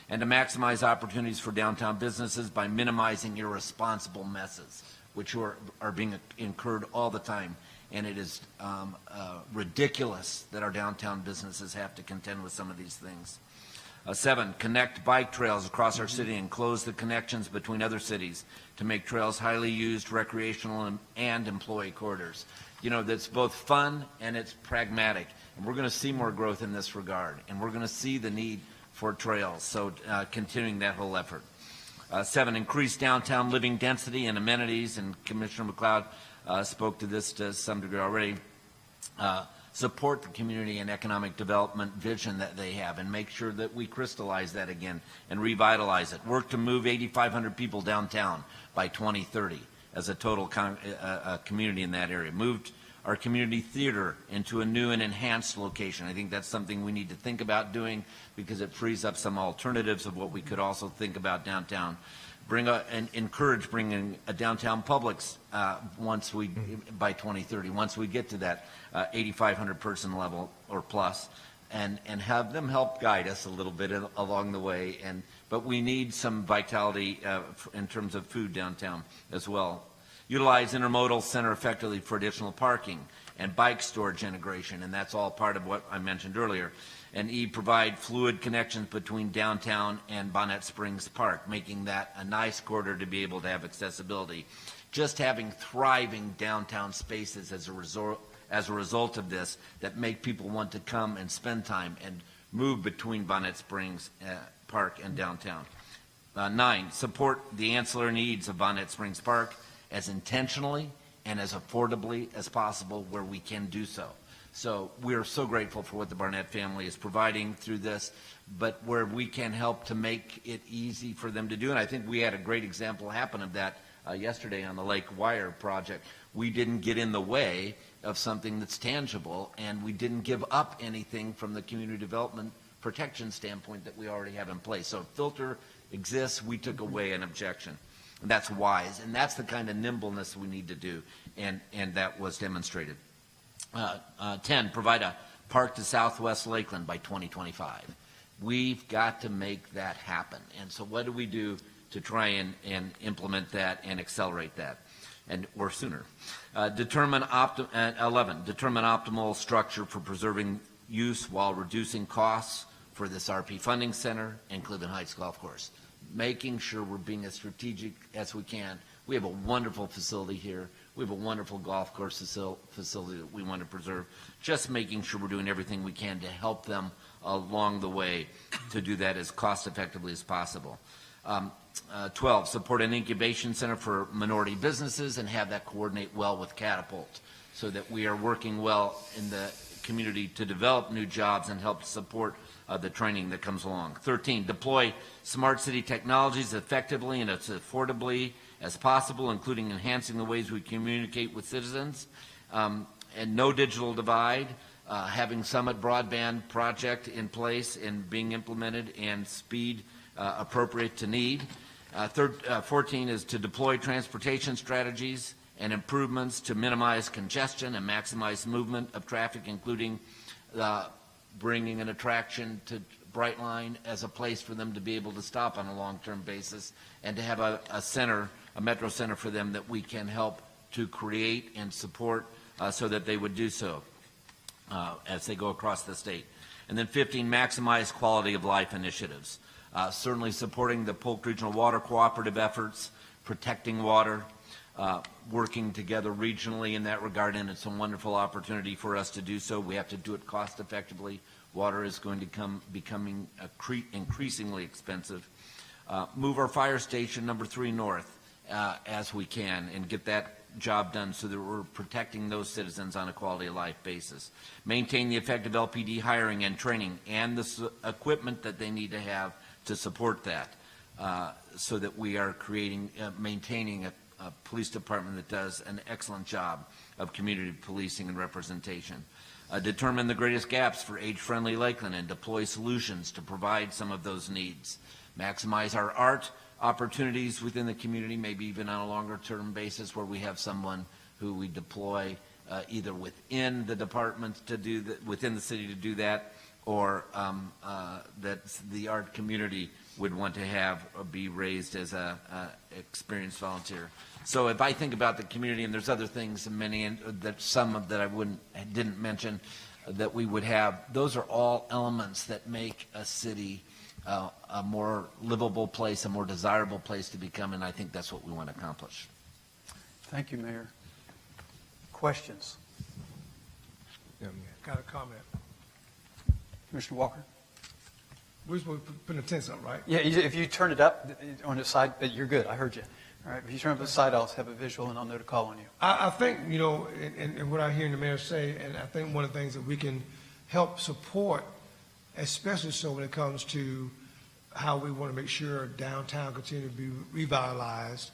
and to maximize opportunities for downtown businesses by minimizing irresponsible messes, which are being incurred all the time. And it is ridiculous that our downtown businesses have to contend with some of these things. 7, connect bike trails across our city and close the connections between other cities to make trails highly used recreational and employee corridors. That's both fun and it's pragmatic. And we're going to see more growth in this regard. And we're going to see the need for trails. So continuing that whole effort. 7, increase downtown living density and amenities. And Commissioner McLeod spoke to this to some degree already. Support the community and economic development vision that they have and make sure that we crystallize that again and revitalize it. Work to move 8,500 people downtown by 2030 as a total community in that area. Moved our community theater into a new and enhanced location. I think that's something we need to think about doing because it frees up some alternatives of what we could also think about downtown. And encourage bringing a downtown Publix by 2030, once we get to that 8,500 person level or plus, and have them help guide us a little bit along the way. But we need some vitality in terms of food downtown as well. Utilize intermodal center effectively for additional parking and bike storage integration, and that's all part of what I mentioned earlier. And E, provide fluid connections between downtown and Bonnet Springs Park, making that a nice corridor to be able to have accessibility. Just having thriving downtown spaces as a result of this that make people want to come and spend time and move between Bonnet Springs Park and downtown. 9, support the ancillary needs of Bonnet Springs Park as intentionally and as affordably as possible where we can do so. So we are so grateful for what the Barnett family is providing through this, but where we can help to make it easy for them to do. And I think we had a great example happen of that yesterday on the Lake Wire project. We didn't get in the way of something that's tangible, and we didn't give up anything from the community development protection standpoint that we already have in place. So if filter exists, we took away an objection. And that's wise, and that's the kind of nimbleness we need to do, and that was demonstrated. 10, provide a park to Southwest Lakeland by 2025. We've got to make that happen. And so what do we do to try and implement that and accelerate that, or sooner? 11, determine optimal structure for preserving use while reducing costs for this RP Funding Center and Cleveland Heights Golf Course. Making sure we're being as strategic as we can. We have a wonderful facility here. We have a wonderful golf course facility that we want to preserve. Just making sure we're doing everything we can to help them along the way to do that as cost effectively as possible. 12, support an incubation center for minority businesses and have that coordinate well with Catapult so that we are working well in the community to develop new jobs and help support the training that comes along. 13, deploy smart city technologies effectively and as affordably as possible, including enhancing the ways we communicate with citizens, and no digital divide, having Summit Broadband project in place and being implemented and speed appropriate to need. 14 is to deploy transportation strategies and improvements to minimize congestion and maximize movement of traffic, including bringing an attraction to Brightline as a place for them to be able to stop on a long-term basis and to have a center, a metro center for them that we can help to create and support so that they would do so as they go across the state. And then 15, maximize quality of life initiatives. Certainly supporting the Polk Regional Water Cooperative efforts, protecting water, working together regionally in that regard, and it's a wonderful opportunity for us to do so. We have to do it cost effectively. Water is going to becoming increasingly expensive. Move our fire station number 3 north as we can and get that job done so that we're protecting those citizens on a quality of life basis. Maintain the effective LPD hiring and training and the equipment that they need to have to support that so that we are maintaining a police department that does an excellent job of community policing and representation. Determine the greatest gaps for age-friendly Lakeland and deploy solutions to provide some of those needs. Maximize our art opportunities within the community, maybe even on a longer-term basis where we have someone who we deploy either within the department to do that, within the city to do that, or that the art community would want to have be raised as a experienced volunteer. So if I think about the community, and there's other things, and many that some that I didn't mention that we would have, those are all elements that make a city a more livable place, a more desirable place to become, and I think that's what we want to accomplish. Thank you, Mayor. Questions? Got a comment. Commissioner Walker? We're supposed to put the tents up, right? Yeah, if you turn it up on the side, you're good. I heard you. All right, if you turn up the side, I'll have a visual and I'll know to call on you. I think, and what I'm hearing the mayor say, and I think one of the things that we can help support, especially so when it comes to how we want to make sure downtown continue to be revitalized,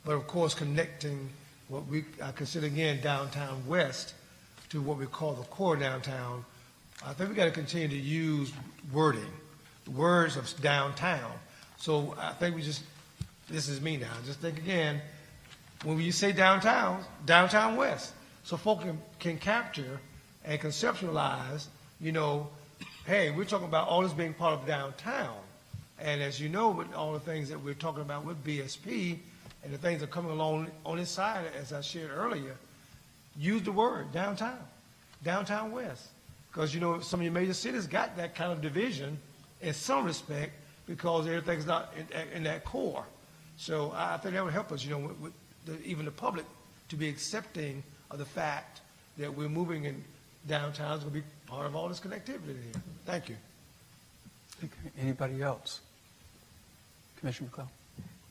but of course connecting what I consider again downtown west to what we call the core downtown. I think we got to continue to use wording, the words of downtown. So I think this is me now, just think again, when you say downtown, downtown west, so folks can capture and conceptualize, hey, we're talking about all this being part of downtown. And as you know, with all the things that we're talking about with BSP and the things that are coming along on this side, as I shared earlier, use the word downtown, downtown west. Because, some of your major cities got that kind of division in some respect because everything's not in that core. So I think that would help us, even the public to be accepting of the fact that we're moving in downtown is going to be part of all this connectivity here. Thank you. Okay. Anybody else? Commissioner McClellan?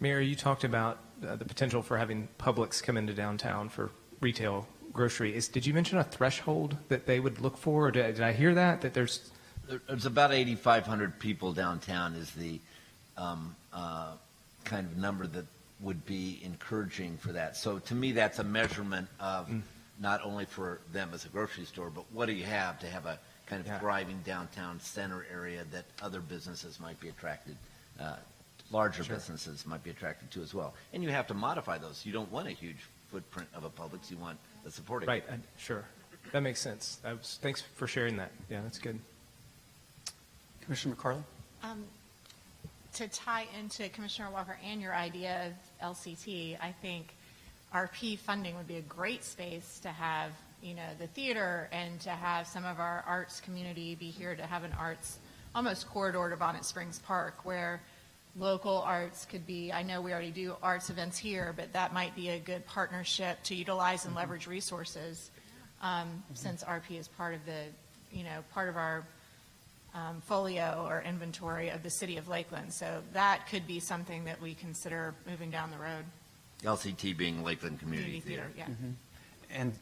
Mayor, you talked about the potential for having Publix come into downtown for retail grocery. Did you mention a threshold that they would look for? Or did I hear that there's about 8,500 people downtown is the kind of number that would be encouraging for that. So to me, that's a measurement of not only for them as a grocery store, but what do you have to have a kind of thriving downtown center area that other businesses might be attracted, larger businesses might be attracted to as well. And you have to modify those. You don't want a huge footprint of a Publix, you want a supporting. Right, sure. That makes sense. Thanks for sharing that. Yeah, that's good. Commissioner McCarley? To tie into Commissioner Walker and your idea of LCT, I think RP funding would be a great space to have, the theater and to have some of our arts community be here, to have an arts almost corridor to Bonnet Springs Park where local arts could be, I know we already do arts events here, but that might be a good partnership to utilize and leverage resources since RP is part of part of our folio or inventory of the city of Lakeland. So that could be something that we consider moving down the road. LCT being Lakeland Community Theater. Yeah. And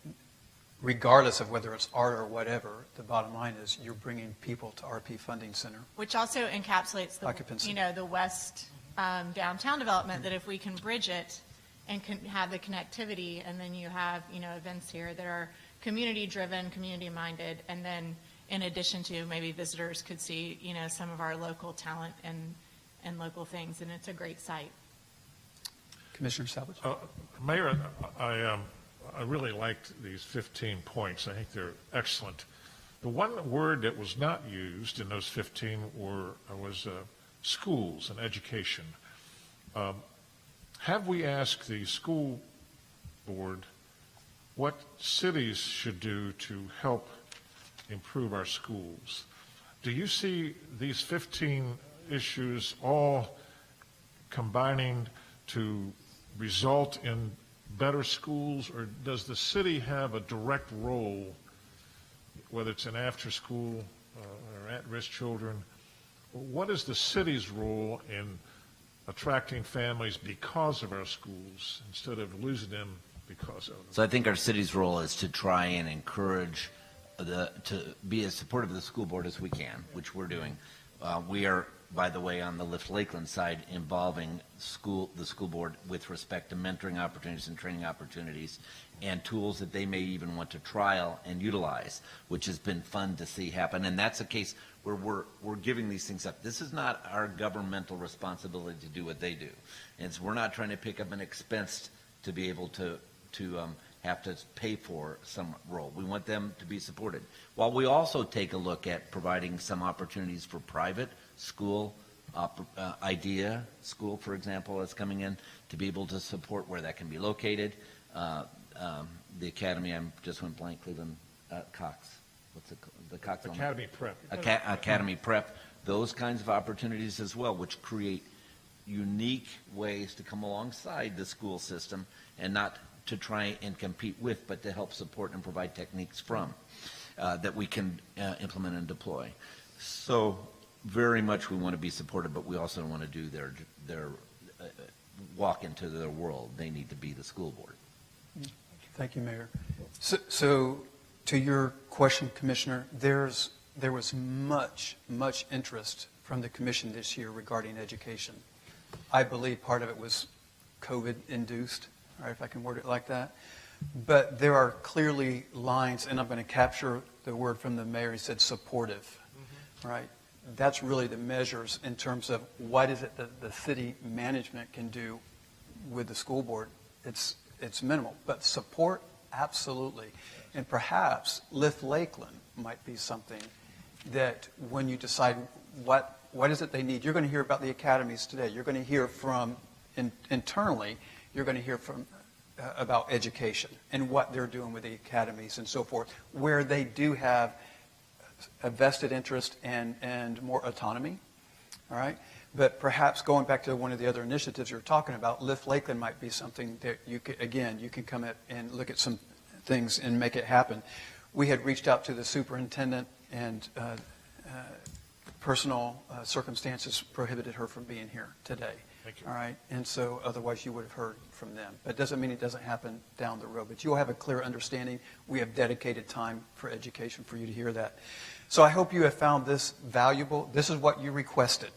regardless of whether it's art or whatever, the bottom line is you're bringing people to RP Funding Center. Which also encapsulates the, Occupancy. the west downtown development, that if we can bridge it and can have the connectivity, and then you have, events here that are community-driven, community-minded, and then in addition to maybe visitors could see, some of our local talent and local things, and it's a great site. Commissioner Savage? Mayor, I really liked these 15 points. I think they're excellent. The one word that was not used in those 15 was schools and education. Have we asked the school board what cities should do to help improve our schools? Do you see these 15 issues all combining to result in better schools, or does the city have a direct role, whether it's in after-school or at-risk children? What is the city's role in attracting families because of our schools instead of losing them because of them? So I think our city's role is to try and encourage to be as supportive of the school board as we can, which we're doing. We are, by the way, on the Lift Lakeland side, involving the school board with respect to mentoring opportunities and training opportunities and tools that they may even want to trial and utilize, which has been fun to see happen. And that's a case where we're giving these things up. This is not our governmental responsibility to do what they do. And so we're not trying to pick up an expense to be able to have to pay for some role. We want them to be supported. While we also take a look at providing some opportunities for private school, IDEA school, for example, that's coming in, to be able to support where that can be located. The academy, I just went blank, Cleveland, Cox. What's it called? The Cox Academy Prep. Academy Prep. Those kinds of opportunities as well, which create unique ways to come alongside the school system and not to try and compete with, but to help support and provide techniques from that we can implement and deploy. So very much we want to be supportive, but we also want to do their walk into their world. They need to be the school board. Thank you, Mayor. So to your question, Commissioner, there was much interest from the commission this year regarding education. I believe part of it was COVID-induced, right, if I can word it like that. But there are clearly lines, and I'm going to capture the word from the mayor. He said supportive, right? That's really the measures in terms of what is it that the city management can do with the school board. It's minimal, but support, absolutely. And perhaps Lift Lakeland might be something that when you decide what is it they need, you're going to hear about the academies today. You're going to hear from internally, you're going to hear from about education and what they're doing with the academies and so forth, where they do have a vested interest and more autonomy, all right? But perhaps going back to one of the other initiatives you're talking about, Lift Lakeland might be something that you can come at and look at some things and make it happen. We had reached out to the superintendent, and personal circumstances prohibited her from being here today. Thank you. All right, and so otherwise you would have heard from them. But it doesn't mean it doesn't happen down the road. But you'll have a clear understanding. We have dedicated time for education for you to hear that. So I hope you have found this valuable. This is what you requested.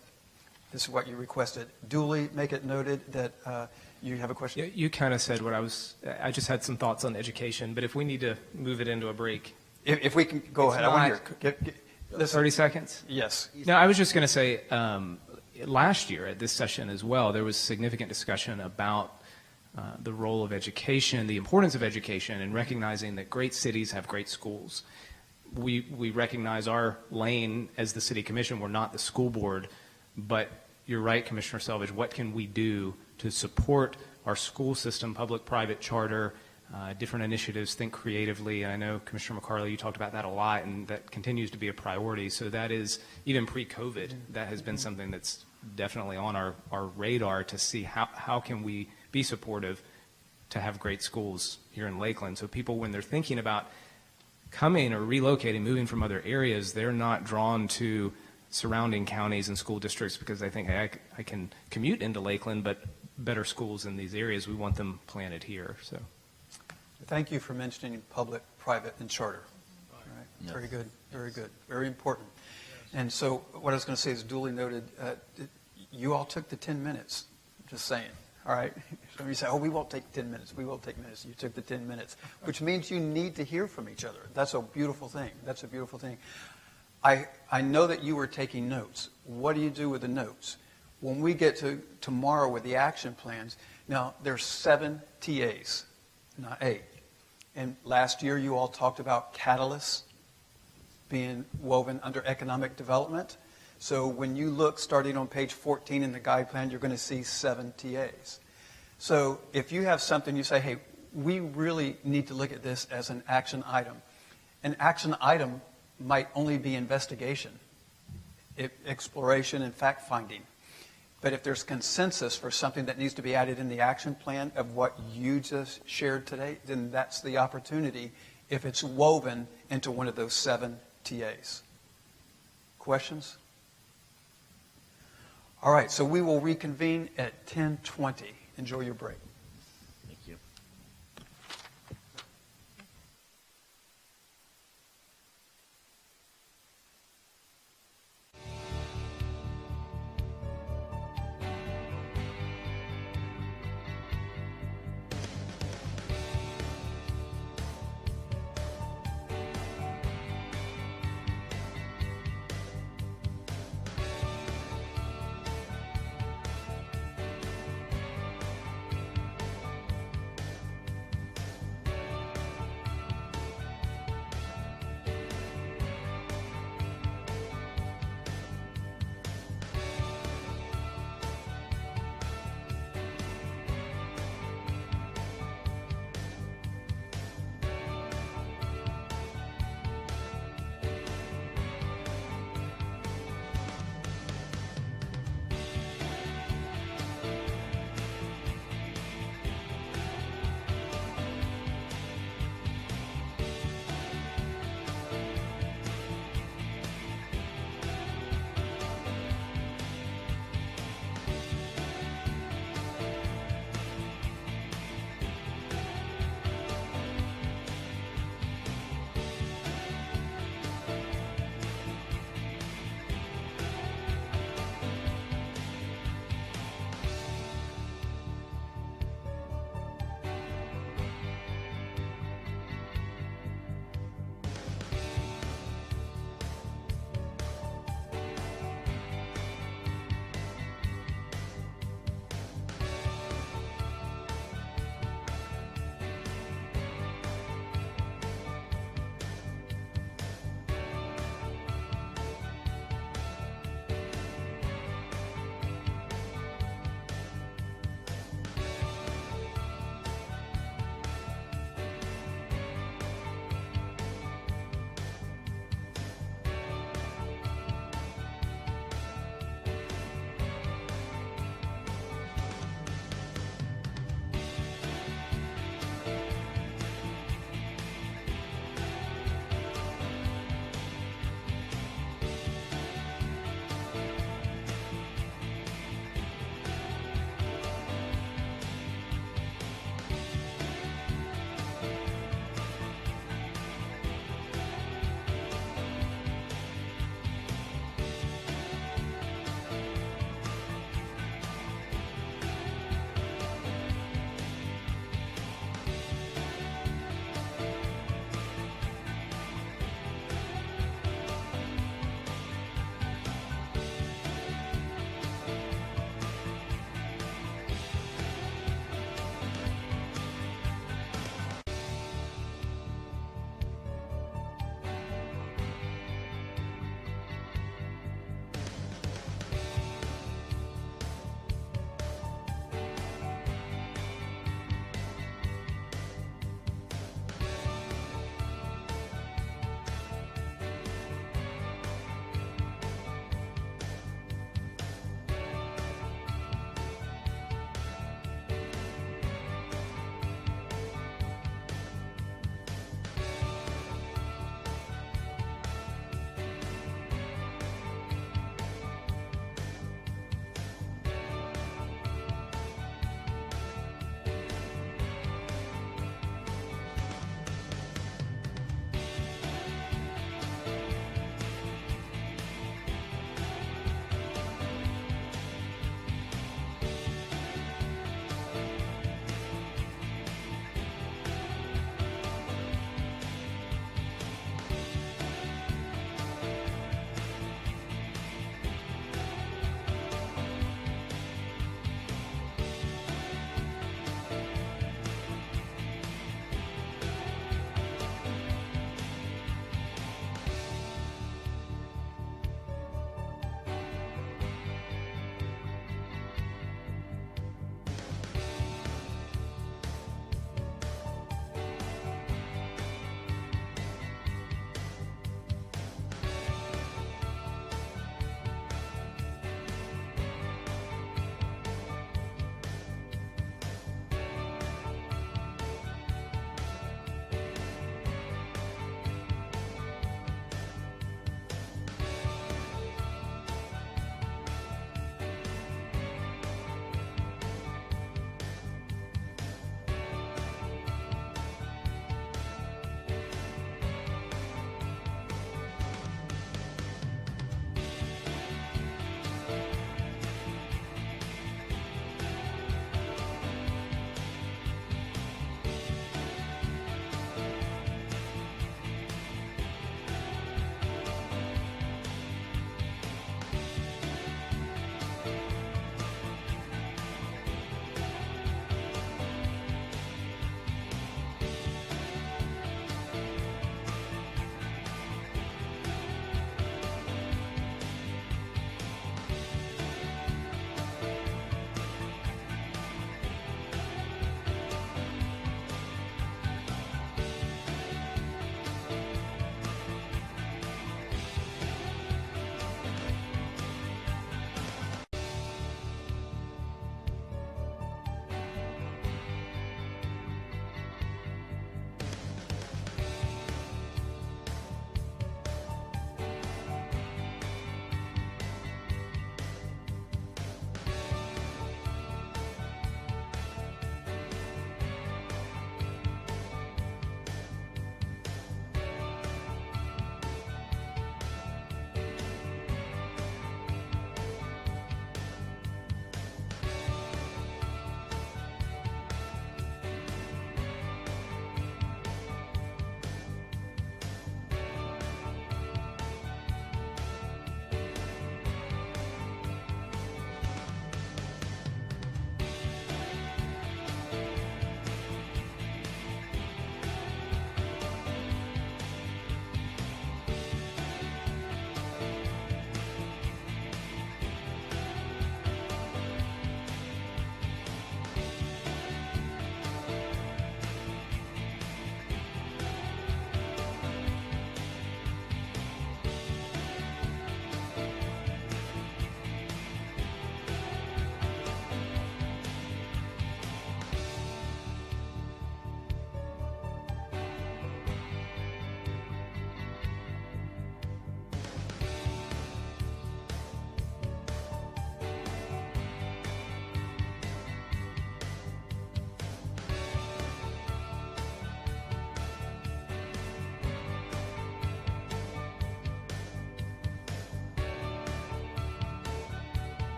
This is what you requested. Duly make it noted that you have a question. Yeah, you kind of said what I just had some thoughts on education, but if we need to move it into a break. If we can go ahead. I want to hear. Listen. 30 seconds? Yes. No, I was just going to say, last year at this session as well, there was significant discussion about the role of education, the importance of education, and recognizing that great cities have great schools. We recognize our lane as the city commission. We're not the school board, but you're right, Commissioner Selvage. What can we do to support our school system, public, private, charter, different initiatives, think creatively? And I know, Commissioner McCarley, you talked about that a lot, and that continues to be a priority. So that is, even pre-COVID, that has been something that's definitely on our radar to see how can we be supportive to have great schools here in Lakeland. So people, when they're thinking about coming or relocating, moving from other areas, they're not drawn to surrounding counties and school districts because they think, hey, I can commute into Lakeland, but better schools in these areas, we want them planted here. So, Thank you for mentioning public, private, and charter. All right. Yes. Very good, very good, very important. And so what I was going to say is duly noted, you all took the 10 minutes, just saying, all right? Some of you say, oh, we won't take 10 minutes, we will take minutes. You took the 10 minutes, which means you need to hear from each other. That's a beautiful thing. That's a beautiful thing. I know that you were taking notes. What do you do with the notes? When we get to tomorrow with the action plans, now there's 7 TAs, not 8. And last year you all talked about catalysts being woven under economic development. So when you look starting on page 14 in the guide plan, you're going to see 7 TAs. So if you have something you say, hey, we really need to look at this as an action item. An action item might only be investigation, exploration, and fact-finding. But if there's consensus for something that needs to be added in the action plan of what you just shared today, then that's the opportunity if it's woven into one of those 7 TAs. Questions? All right, so we will reconvene at 10:20. Enjoy your break. Thank you.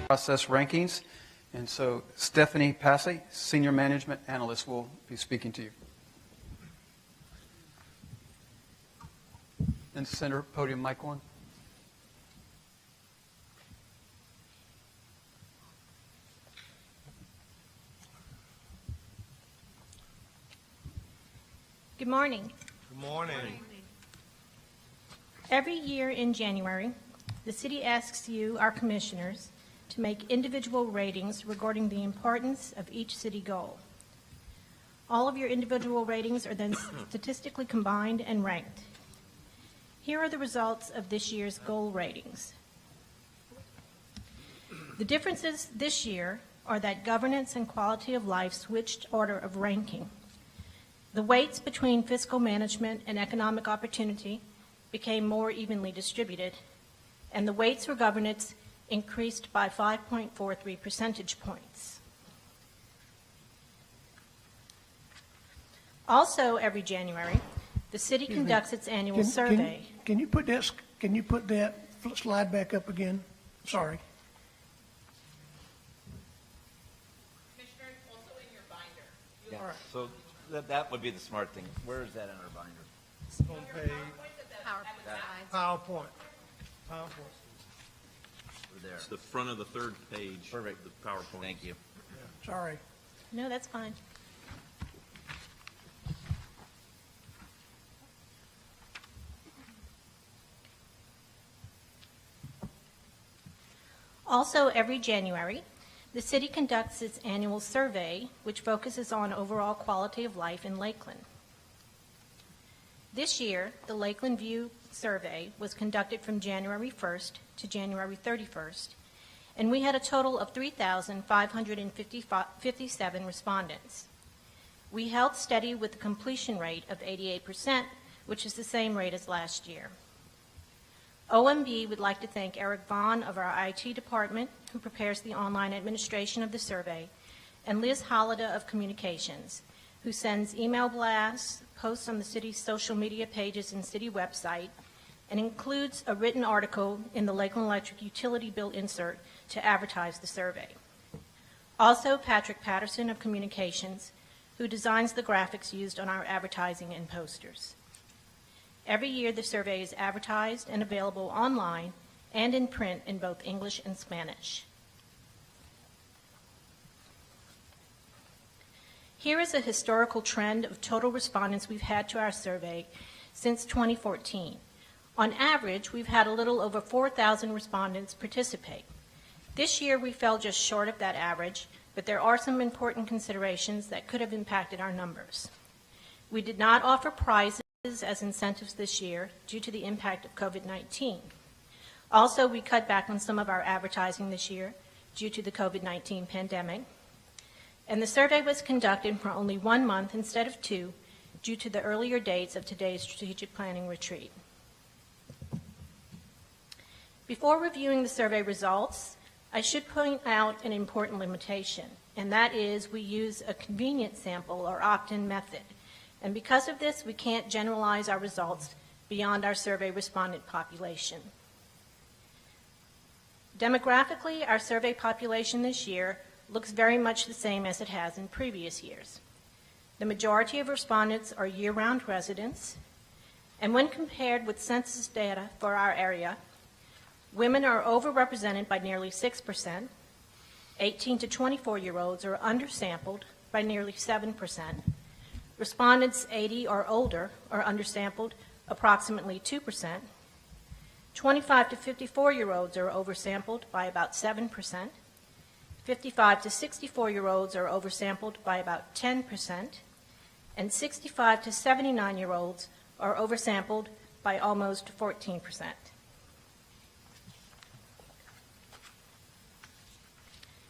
process rankings. And so Stephanie Passey, Senior Management Analyst, will be speaking to you. And center podium, mic 1. Good morning. Good morning. Every year in January, the city asks you, our commissioners, to make individual ratings regarding the importance of each city goal. All of your individual ratings are then statistically combined and ranked. Here are the results of this year's goal ratings. The differences this year are that governance and quality of life switched order of ranking. The weights between fiscal management and economic opportunity became more evenly distributed, and the weights for governance increased by 5.43 percentage points. Also, every January, the city conducts its annual survey. Can you put that slide back up again? Sorry. Commissioner, also in your binder. Yeah, so that would be the smart thing. Where is that in our binder? It's on page PowerPoint. Over there. It's the front of the third page of Perfect. the PowerPoint. Thank you. Sorry. No, that's fine. Also, every January, the city conducts its annual survey, which focuses on overall quality of life in Lakeland. This year, the Lakeland View survey was conducted from January 1st to January 31st, and we had a total of 3,557 respondents. We held steady with a completion rate of 88%, which is the same rate as last year. OMB would like to thank Eric Vaughn of our IT department, who prepares the online administration of the survey, and Liz Hollida of Communications, who sends email blasts, posts on the city's social media pages and city website, and includes a written article in the Lakeland Electric utility bill insert to advertise the survey. Also, Patrick Patterson of Communications, who designs the graphics used on our advertising and posters. Every year, the survey is advertised and available online and in print in both English and Spanish. Here is a historical trend of total respondents we've had to our survey since 2014. On average, we've had a little over 4,000 respondents participate. This year, we fell just short of that average, but there are some important considerations that could have impacted our numbers. We did not offer prizes as incentives this year due to the impact of COVID-19. Also, we cut back on some of our advertising this year due to the COVID-19 pandemic. And the survey was conducted for only 1 month instead of 2 due to the earlier dates of today's strategic planning retreat. Before reviewing the survey results, I should point out an important limitation, and that is we use a convenience sample or opt-in method. And because of this, we can't generalize our results beyond our survey respondent population. Demographically, our survey population this year looks very much the same as it has in previous years. The majority of respondents are year-round residents, and when compared with census data for our area, women are overrepresented by nearly 6%, 18 to 24-year-olds are undersampled by nearly 7%, respondents 80 or older are undersampled approximately 2%, 25 to 54-year-olds are oversampled by about 7%, 55 to 64-year-olds are oversampled by about 10%, and 65 to 79-year-olds are oversampled by almost 14%.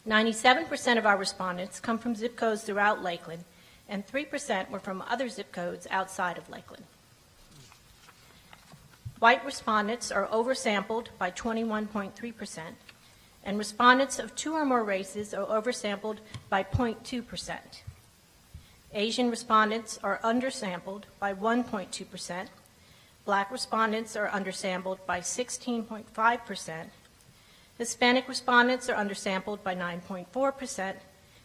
"97% of our respondents come from zip codes throughout Lakeland, and 3% were from other zip codes outside of Lakeland. White respondents are oversampled by 21.3%, and respondents of 2 or more races are oversampled by 0.2%. Asian respondents are undersampled by 1.2%, Black respondents are undersampled by 16.5%, Hispanic respondents are undersampled by 9.4%,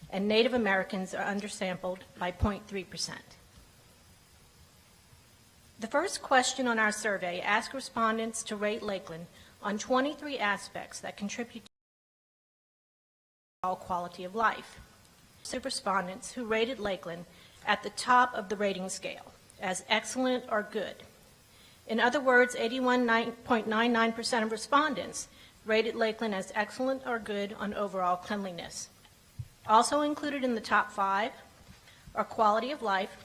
and Native Americans are undersampled by 0.3%. The first question on our survey asked respondents to rate Lakeland on 23 aspects that contribute to overall quality of life. Respondents who rated Lakeland at the top of the rating scale as excellent or good. In other words, 81.99% of respondents rated Lakeland as excellent or good on overall cleanliness. Also included in the top 5 are quality of life,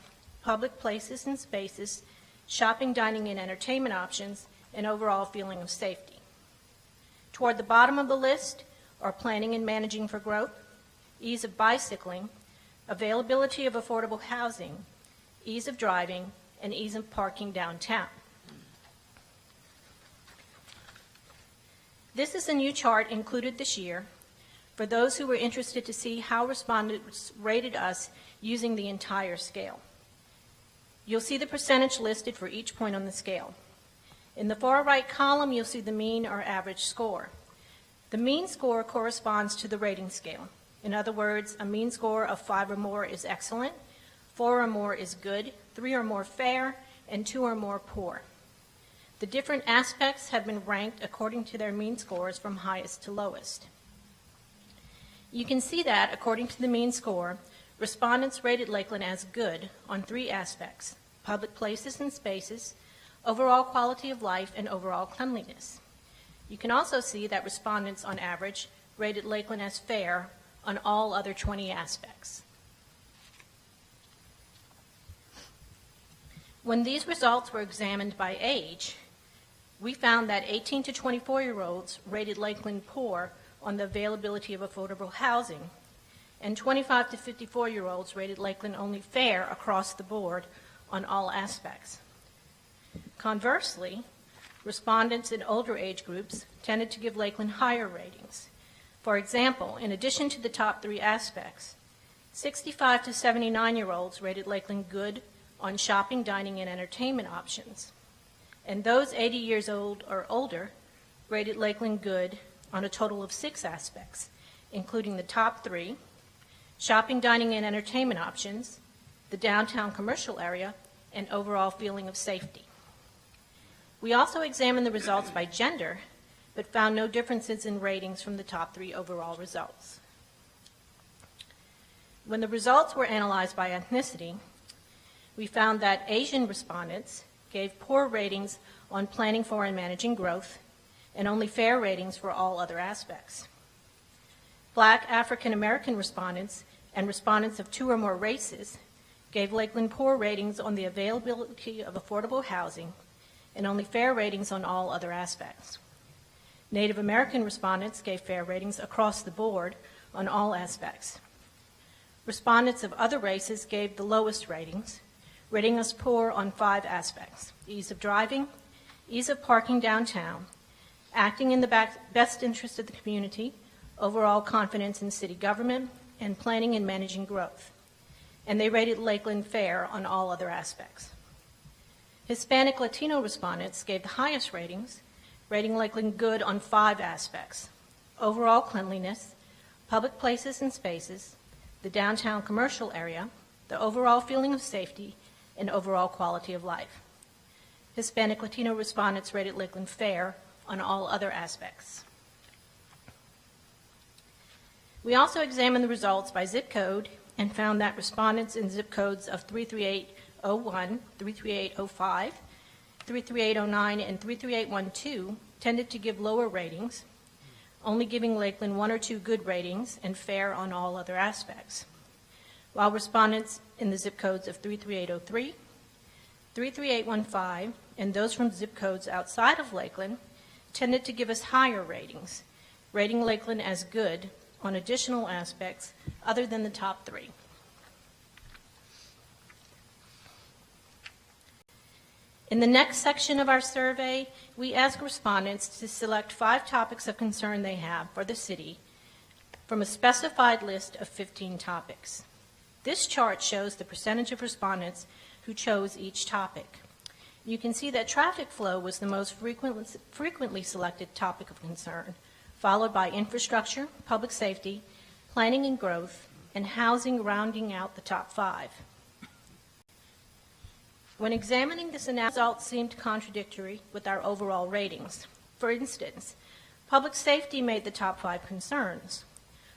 public places and spaces, shopping, dining, and entertainment options, and overall feeling of safety. Toward the bottom of the list are planning and managing for growth, ease of bicycling, availability of affordable housing, ease of driving, and ease of parking downtown. This is a new chart included this year for those who were interested to see how respondents rated us using the entire scale. You'll see the percentage listed for each point on the scale. In the far right column, you'll see the mean or average score. The mean score corresponds to the rating scale. In other words, a mean score of 5 or more is excellent, 4 or more is good, 3 or more fair, and 2 or more poor. The different aspects have been ranked according to their mean scores from highest to lowest. You can see that, according to the mean score, respondents rated Lakeland as good on 3 aspects: public places and spaces, overall quality of life, and overall cleanliness. You can also see that respondents, on average, rated Lakeland as fair on all other 20 aspects. When these results were examined by age, we found that 18 to 24-year-olds rated Lakeland poor on the availability of affordable housing, and 25 to 54-year-olds rated Lakeland only fair across the board on all aspects. Conversely, respondents in older age groups tended to give Lakeland higher ratings. For example, in addition to the top 3 aspects, 65 to 79-year-olds rated Lakeland good on shopping, dining, and entertainment options, and those 80 years old or older rated Lakeland good on a total of 6 aspects, including the top 3, shopping, dining, and entertainment options, the downtown commercial area, and overall feeling of safety. We also examined the results by gender, but found no differences in ratings from the top 3 overall results. When the results were analyzed by ethnicity, we found that Asian respondents gave poor ratings on planning for and managing growth, and only fair ratings for all other aspects. Black African American respondents and respondents of 2 or more races gave Lakeland poor ratings on the availability of affordable housing, and only fair ratings on all other aspects. Native American respondents gave fair ratings across the board on all aspects. Respondents of other races gave the lowest ratings, rating us poor on 5 aspects: ease of driving, ease of parking downtown, acting in the best interest of the community, overall confidence in city government, and planning and managing growth. And they rated Lakeland fair on all other aspects. Hispanic Latino respondents gave the highest ratings, rating Lakeland good on 5 aspects: overall cleanliness, public places and spaces, the downtown commercial area, the overall feeling of safety, and overall quality of life. Hispanic Latino respondents rated Lakeland fair on all other aspects. We also examined the results by zip code and found that respondents in zip codes of 33801, 33805, 33809, and 33812 tended to give lower ratings, only giving Lakeland 1 or 2 good ratings and fair on all other aspects, while respondents in the zip codes of 33803, 33815, and those from zip codes outside of Lakeland tended to give us higher ratings, rating Lakeland as good on additional aspects other than the top 3. In the next section of our survey, we ask respondents to select 5 topics of concern they have for the city from a specified list of 15 topics. This chart shows the percentage of respondents who chose each topic. You can see that traffic flow was the most frequently selected topic of concern, followed by infrastructure, public safety, planning and growth, and housing rounding out the top 5. When examining this analysis, results seemed contradictory with our overall ratings. For instance, public safety made the top 5 concerns,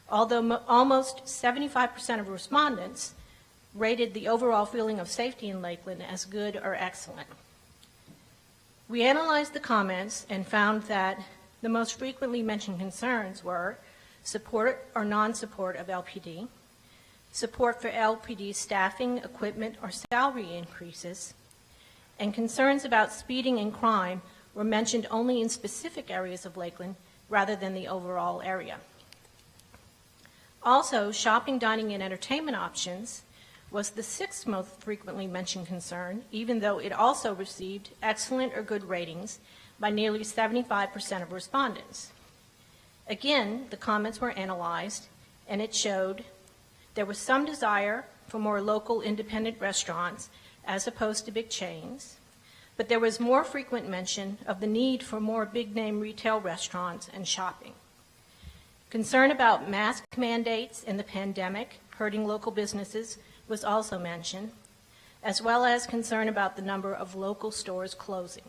although almost 75% of respondents rated the overall feeling of safety in Lakeland as good or excellent. We analyzed the comments and found that the most frequently mentioned concerns were support or non-support of LPD, support for LPD staffing, equipment, or salary increases, and concerns about speeding and crime were mentioned only in specific areas of Lakeland rather than the overall area. Also, shopping, dining, and entertainment options was the 6th most frequently mentioned concern, even though it also received excellent or good ratings by nearly 75% of respondents. Again, the comments were analyzed, and it showed there was some desire for more local independent restaurants as opposed to big chains, but there was more frequent mention of the need for more big-name retail restaurants and shopping. Concern about mask mandates and the pandemic hurting local businesses was also mentioned, as well as concern about the number of local stores closing.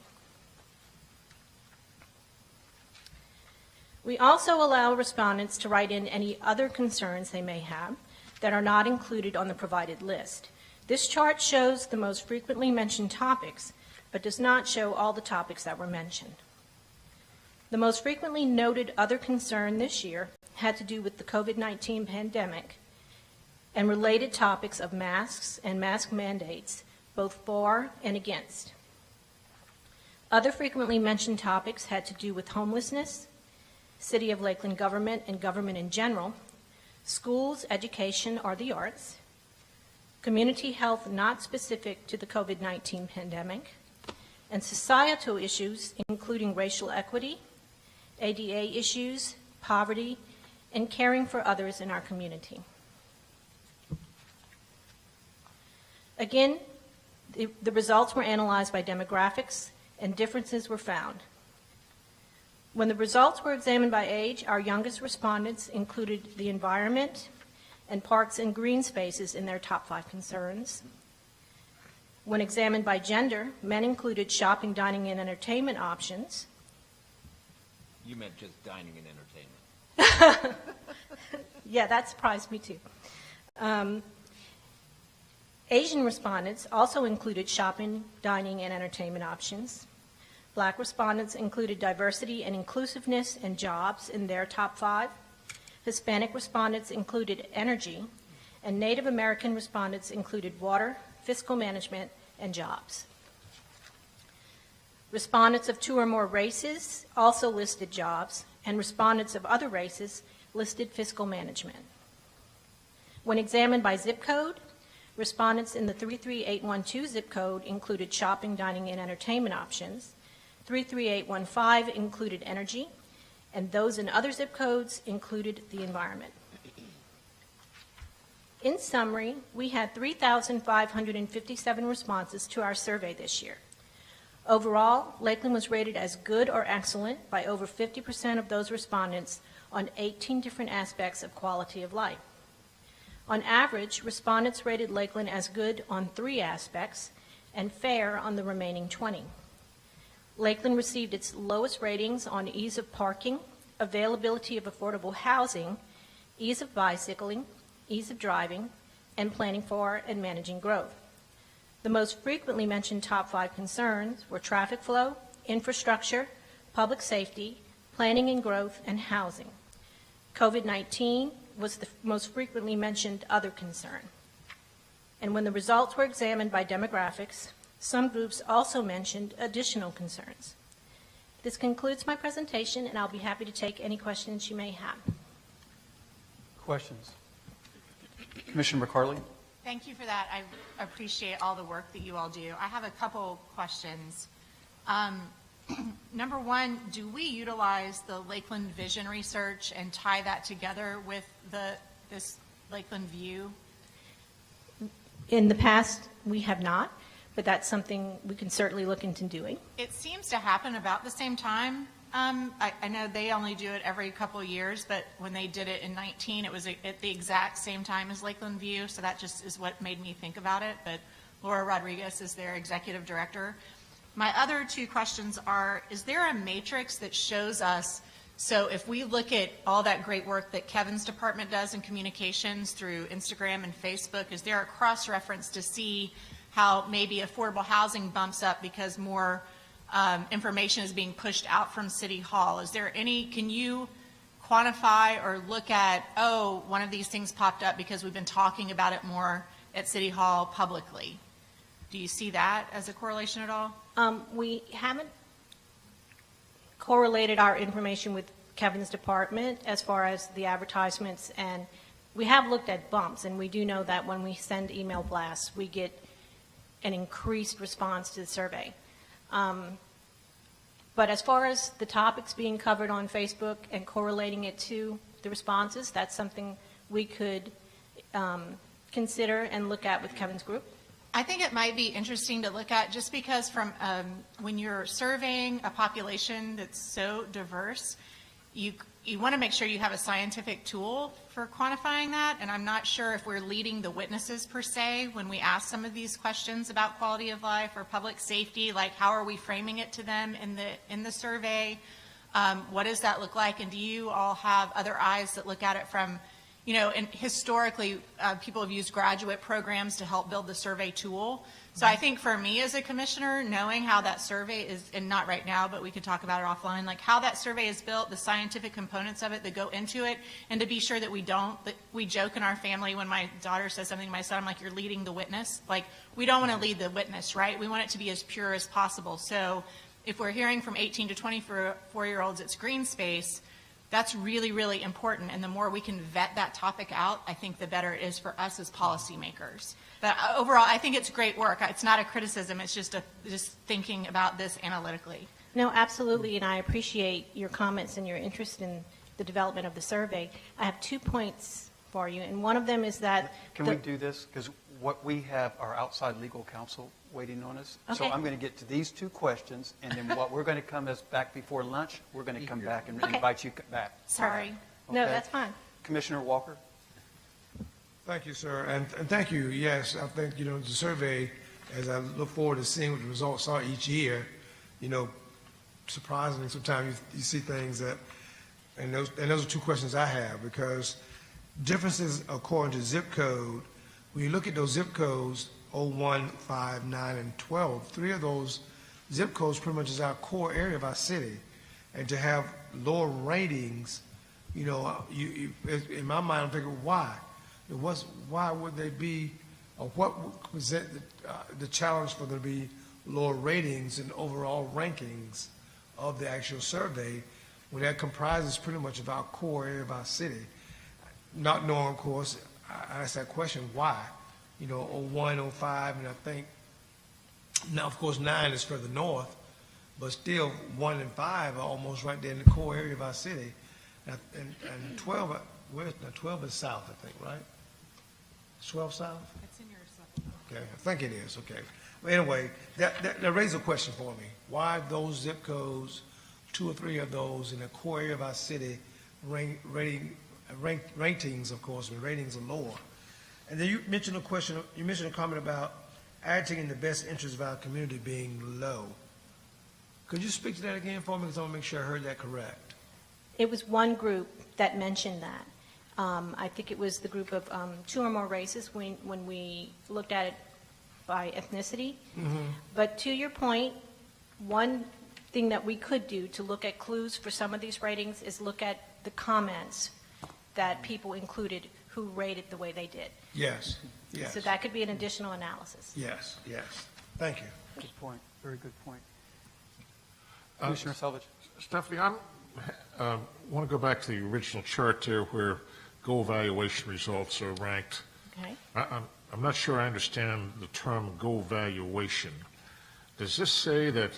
We also allow respondents to write in any other concerns they may have that are not included on the provided list. This chart shows the most frequently mentioned topics, but does not show all the topics that were mentioned. The most frequently noted other concern this year had to do with the COVID-19 pandemic and related topics of masks and mask mandates, both for and against. Other frequently mentioned topics had to do with homelessness, City of Lakeland government and government in general, schools, education, or the arts, community health not specific to the COVID-19 pandemic, and societal issues including racial equity, ADA issues, poverty, and caring for others in our community. Again, the results were analyzed by demographics, and differences were found. When the results were examined by age, our youngest respondents included the environment and parks and green spaces in their top 5 concerns. When examined by gender, men included shopping, dining, and entertainment options. You meant just dining and entertainment. Yeah, that surprised me too. Asian respondents also included shopping, dining, and entertainment options. Black respondents included diversity and inclusiveness and jobs in their top 5. Hispanic respondents included energy, and Native American respondents included water, fiscal management, and jobs. Respondents of 2 or more races also listed jobs, and respondents of other races listed fiscal management. When examined by zip code, respondents in the 33812 zip code included shopping, dining, and entertainment options. 33815 included energy, and those in other zip codes included the environment. In summary, we had 3,557 responses to our survey this year. Overall, Lakeland was rated as good or excellent by over 50% of those respondents on 18 different aspects of quality of life. On average, respondents rated Lakeland as good on 3 aspects and fair on the remaining 20. Lakeland received its lowest ratings on ease of parking, availability of affordable housing, ease of bicycling, ease of driving, and planning for and managing growth. The most frequently mentioned top 5 concerns were traffic flow, infrastructure, public safety, planning and growth, and housing. COVID-19 was the most frequently mentioned other concern. And when the results were examined by demographics, some groups also mentioned additional concerns. This concludes my presentation, and I'll be happy to take any questions you may have. Questions? Commissioner McCarley? Thank you for that. I appreciate all the work that you all do. I have a couple questions. Number one, do we utilize the Lakeland Vision research and tie that together with this Lakeland View? In the past, we have not, but that's something we can certainly look into doing. It seems to happen about the same time, I know they only do it every couple of years, but when they did it in 19, it was at the exact same time as Lakeland View, so that just is what made me think about it. But Laura Rodriguez is their executive director. My other two questions are, is there a matrix that shows us, so if we look at all that great work that Kevin's department does in communications through Instagram and Facebook, is there a cross-reference to see how maybe affordable housing bumps up because more information is being pushed out from City Hall? Is there any, can you quantify or look at, oh, one of these things popped up because we've been talking about it more at City Hall publicly? Do you see that as a correlation at all? We haven't correlated our information with Kevin's department as far as the advertisements, and we have looked at bumps, and we do know that when we send email blasts, we get an increased response to the survey. But as far as the topics being covered on Facebook and correlating it to the responses, that's something we could consider and look at with Kevin's group. I think it might be interesting to look at, just because from when you're surveying a population that's so diverse, you want to make sure you have a scientific tool for quantifying that, and I'm not sure if we're leading the witnesses per se when we ask some of these questions about quality of life or public safety, like how are we framing it to them in the survey? What does that look like? And do you all have other eyes that look at it from, you know, and historically, people have used graduate programs to help build the survey tool. So I think for me as a commissioner, knowing how that survey is, and not right now, but we could talk about it offline, like how that survey is built, the scientific components of it that go into it, and to be sure that we joke in our family when my daughter says something to my son, I'm like, you're leading the witness. Like, we don't want to lead the witness, right? We want it to be as pure as possible. So if we're hearing from 18 to 24-year-olds, it's green space, that's really, really important. And the more we can vet that topic out, I think the better it is for us as policymakers. But overall, I think it's great work. It's not a criticism. It's just thinking about this analytically. No, absolutely, and I appreciate your comments and your interest in the development of the survey. I have 2 points for you, and one of them is that... Can we do this? Because what we have our outside legal counsel waiting on us. So Okay. I'm going to get to these two questions, and then what we're going to come is back before lunch, we're going to come back and Okay. invite you back. Sorry. No, Okay? that's fine. Commissioner Walker? Thank you, sir, and thank you. Yes, I think, you know, the survey, as I look forward to seeing what the results are each year, you know, surprisingly, sometimes you see things that, and those are two questions I have, because differences according to zip code, when you look at those zip codes, 01, 5, 9, and 12, 3 of those zip codes pretty much is our core area of our city, and to have lower ratings, you know, in my mind, I'm thinking, why? Why would they be, or what would present the challenge for there to be lower ratings and overall rankings of the actual survey when that comprises pretty much of our core area of our city? Not knowing, of course, I asked that question, why? You know, 01, 05, and I think, now, of course, 9 is further north, but still 1 and 5 are almost right there in the core area of our city. And 12, where's, now 12 is south, I think, right? 12 south? It's in your supplement. Okay, I think it is, okay. But anyway, that raises a question for me. Why those zip codes, 2 or 3 of those in the core area of our city, ratings, of course, when ratings are lower? And then you mentioned a comment about acting in the best interest of our community being low. Could you speak to that again for me, because I want to make sure I heard that correct? It was one group that mentioned that. I think it was the group of 2 or more races when we looked at it by ethnicity. But to your point, one thing that we could do to look at clues for some of these ratings is look at the comments that people included who rated the way they did. Yes, yes. So that could be an additional analysis. Yes, yes. Thank you. Good point. Very good point. Commissioner Selvage? Stephanie, I want to go back to the original chart there where goal evaluation results are ranked. Okay? I'm not sure I understand the term goal valuation. Does this say that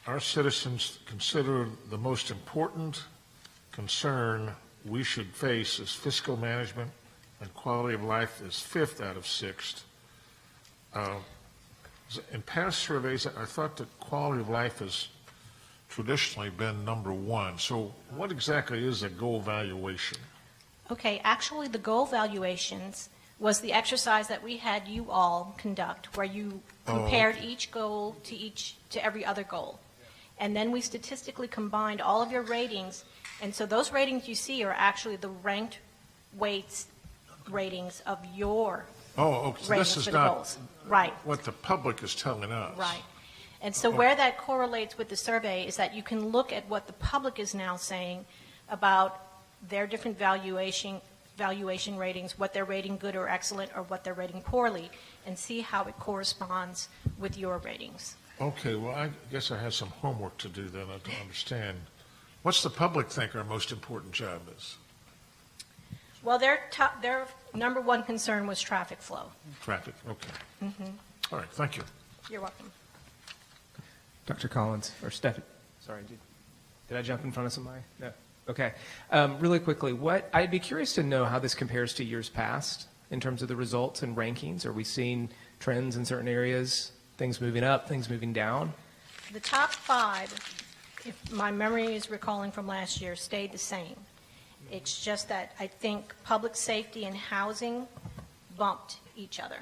our citizens consider the most important concern we should face is fiscal management and quality of life is 5th out of 6th? In past surveys, I thought that quality of life is traditionally been number one. So what exactly is a goal valuation? Okay, actually, the goal valuations was the exercise that we had you all conduct, where you compared each goal to every other goal. And then we statistically combined all of your ratings, and so those ratings you see are actually the ranked weights ratings of your Oh, okay. So ratings this is for the not goals. Right. what the public is telling us. Right. And so where that correlates with the survey is that you can look at what the public is now saying about their different valuation ratings, what they're rating good or excellent, or what they're rating poorly, and see how it corresponds with your ratings. Okay, well, I guess I have some homework to do then to understand. What's the public think our most important job is? Well, their number one concern was traffic flow. Traffic, okay. All right, thank you. You're welcome. Dr. Collins, or Stephen, sorry, did I jump in front of somebody? No. Okay. Really quickly, I'd be curious to know how this compares to years past in terms of the results and rankings. Are we seeing trends in certain areas, things moving up, things moving down? The top five, if my memory is recalling from last year, stayed the same. It's just that I think public safety and housing bumped each other.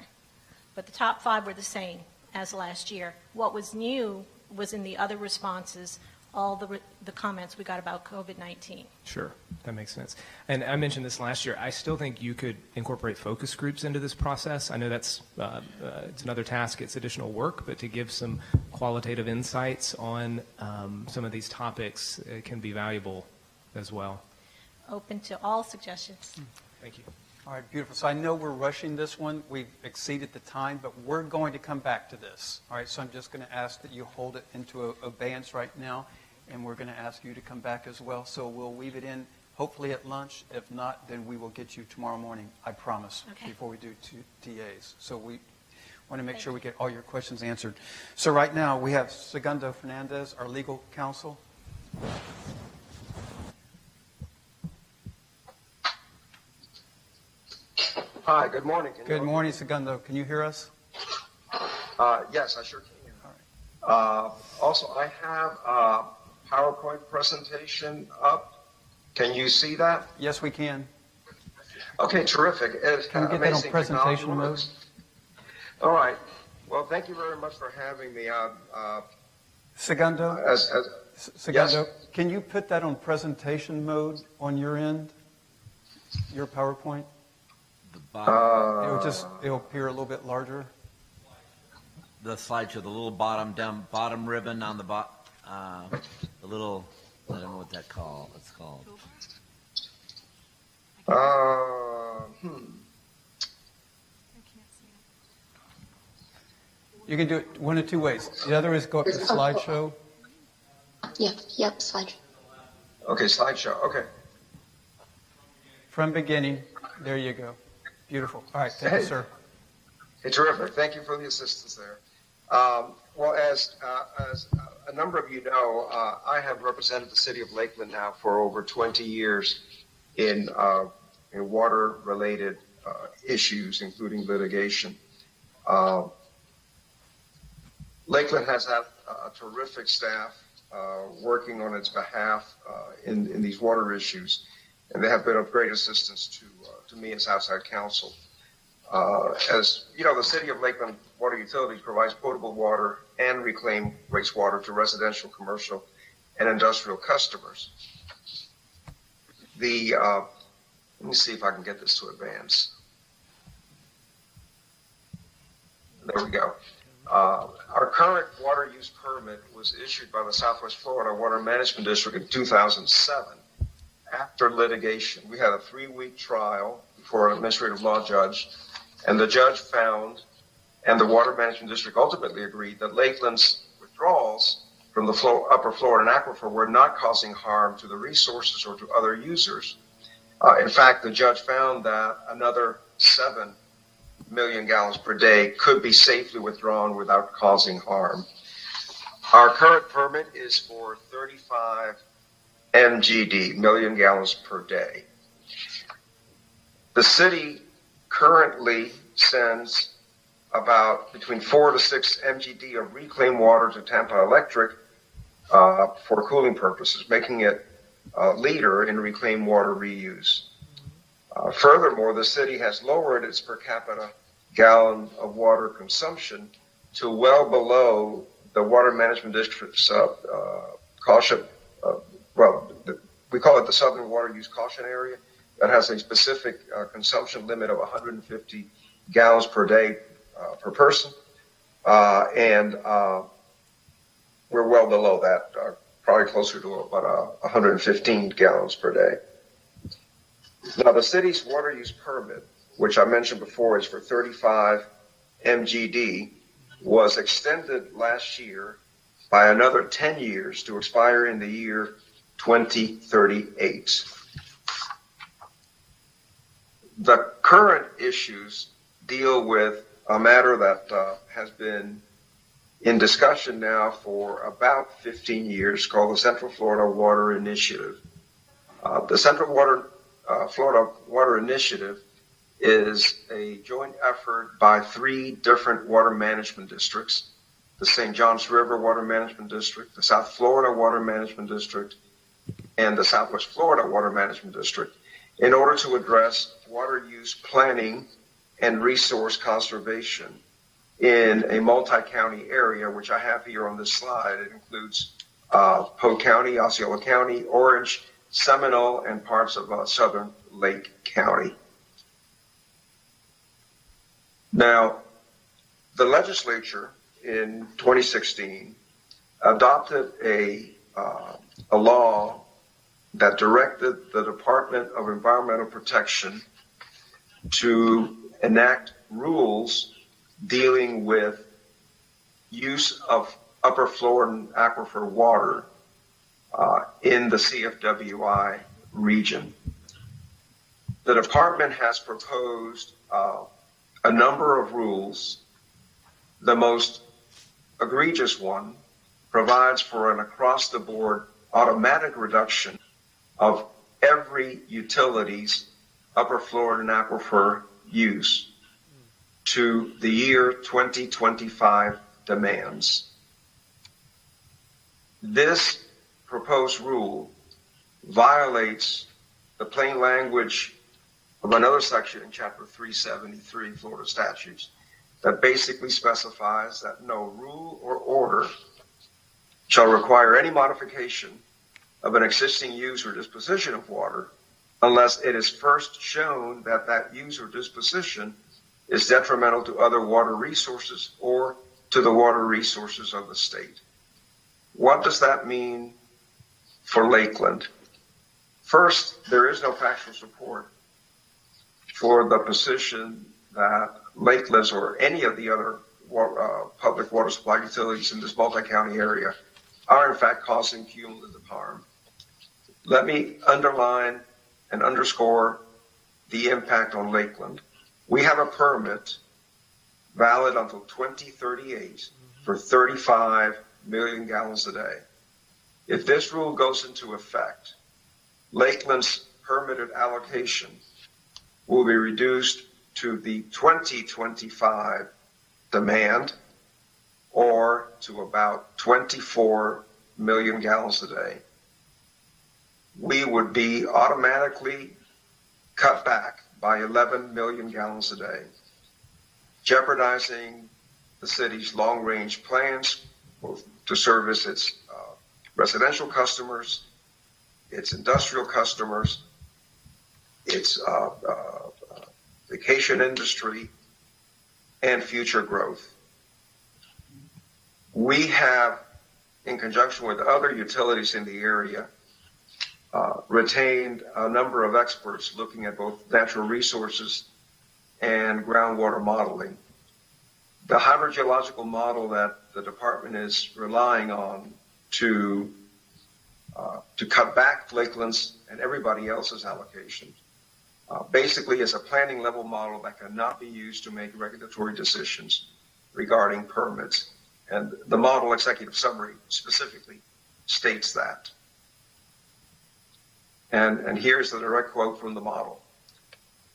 But the top five were the same as last year. What was new was in the other responses, all the comments we got about COVID-19. Sure, that makes sense. And I mentioned this last year. I still think you could incorporate focus groups into this process. I know that's it's another task, it's additional work, but to give some qualitative insights on some of these topics can be valuable as well. Open to all suggestions. Thank you. All right, beautiful. So I know we're rushing this one. We've exceeded the time, but we're going to come back to this. All right, so I'm just going to ask that you hold it into abeyance right now, and we're going to ask you to come back as well. So we'll weave it in, hopefully at lunch. If not, then we will get you tomorrow morning, I promise, Okay. before we do TAs. So we want to make sure we get all your questions answered. So right now, we have Segundo Fernandez, our legal counsel. Hi, good morning. Can you Good hear me? morning, Segundo. Can you hear us? Yes, I sure can. Also, I have a PowerPoint presentation up. Can you see that? Yes, we can. Okay, terrific. It's Can we get that on amazing presentation technology mode? works. All right. Well, thank you very much for having me. Segundo? Segundo, Yes. can you put that on presentation mode on your end, your PowerPoint? The bottom, It'll appear a little bit larger. the slideshow, the little bottom ribbon on the the little, I don't know what it's called. You can do it one of two ways. The other is go up to slideshow. Yep, slide. Okay, slideshow. Okay. From beginning. There you go. Beautiful. All right, thank you, sir. Hey, terrific. Thank you for the assistance there. Well, as a number of you know, I have represented the city of Lakeland now for over 20 years in water-related issues, including litigation. Lakeland has had a terrific staff working on its behalf in these water issues, and they have been of great assistance to me as outside counsel. As you know, the city of Lakeland Water Utilities provides potable water and reclaimed wastewater to residential, commercial, and industrial customers. Let me see if I can get this to advance. There we go. Our current water use permit was issued by the Southwest Florida Water Management District in 2007. After litigation, we had a 3-week trial before an administrative law judge, and the judge found, and the Water Management District ultimately agreed, that Lakeland's withdrawals from the upper Florida aquifer were not causing harm to the resources or to other users. In fact, the judge found that another 7 million gallons per day could be safely withdrawn without causing harm. Our current permit is for 35 MGD, million gallons per day. The city currently sends about between 4 to 6 MGD of reclaimed water to Tampa Electric for cooling purposes, making it a leader in reclaimed water reuse. Furthermore, the city has lowered its per capita gallon of water consumption to well below the Water Management District's caution, we call it the Southern Water Use Caution Area, that has a specific consumption limit of 150 gallons per day per person. And we're well below that, probably closer to about 115 gallons per day. Now, the city's water use permit, which I mentioned before is for 35 MGD, was extended last year by another 10 years to expire in the year 2038. The current issues deal with a matter that has been in discussion now for about 15 years, called the Central Florida Water Initiative. The Central Florida Water Initiative is a joint effort by 3 different water management districts: the St. Johns River Water Management District, the South Florida Water Management District, and the Southwest Florida Water Management District, in order to address water use planning and resource conservation in a multi-county area, which I have here on this slide. It includes Polk County, Osceola County, Orange, Seminole, and parts of Southern Lake County. Now, the legislature in 2016 adopted a law that directed the Department of Environmental Protection to enact rules dealing with use of upper Florida aquifer water in the CFWI region. The department has proposed a number of rules. The most egregious one provides for an across-the-board automatic reduction of every utility's upper Florida aquifer use to the year 2025 demands. This proposed rule violates the plain language of another section in Chapter 373 Florida statutes that basically specifies that no rule or order shall require any modification of an existing use or disposition of water unless it is first shown that that use or disposition is detrimental to other water resources or to the water resources of the state. What does that mean for Lakeland? First, there is no factual support for the position that Lakeland or any of the other public water supply utilities in this multi-county area are in fact causing cumulative harm. Let me underline and underscore the impact on Lakeland. We have a permit valid until 2038 for 35 million gallons a day. If this rule goes into effect, Lakeland's permitted allocation will be reduced to the 2025 demand, or to about 24 million gallons a day. We would be automatically cut back by 11 million gallons a day, jeopardizing the city's long-range plans to service its residential customers, its industrial customers, its vacation industry, and future growth. We have, in conjunction with other utilities in the area, retained a number of experts looking at both natural resources and groundwater modeling. The hydrogeological model that the department is relying on to cut back Lakeland's and everybody else's allocation basically is a planning level model that cannot be used to make regulatory decisions regarding permits. And the model executive summary specifically states that. And here's the direct quote from the model,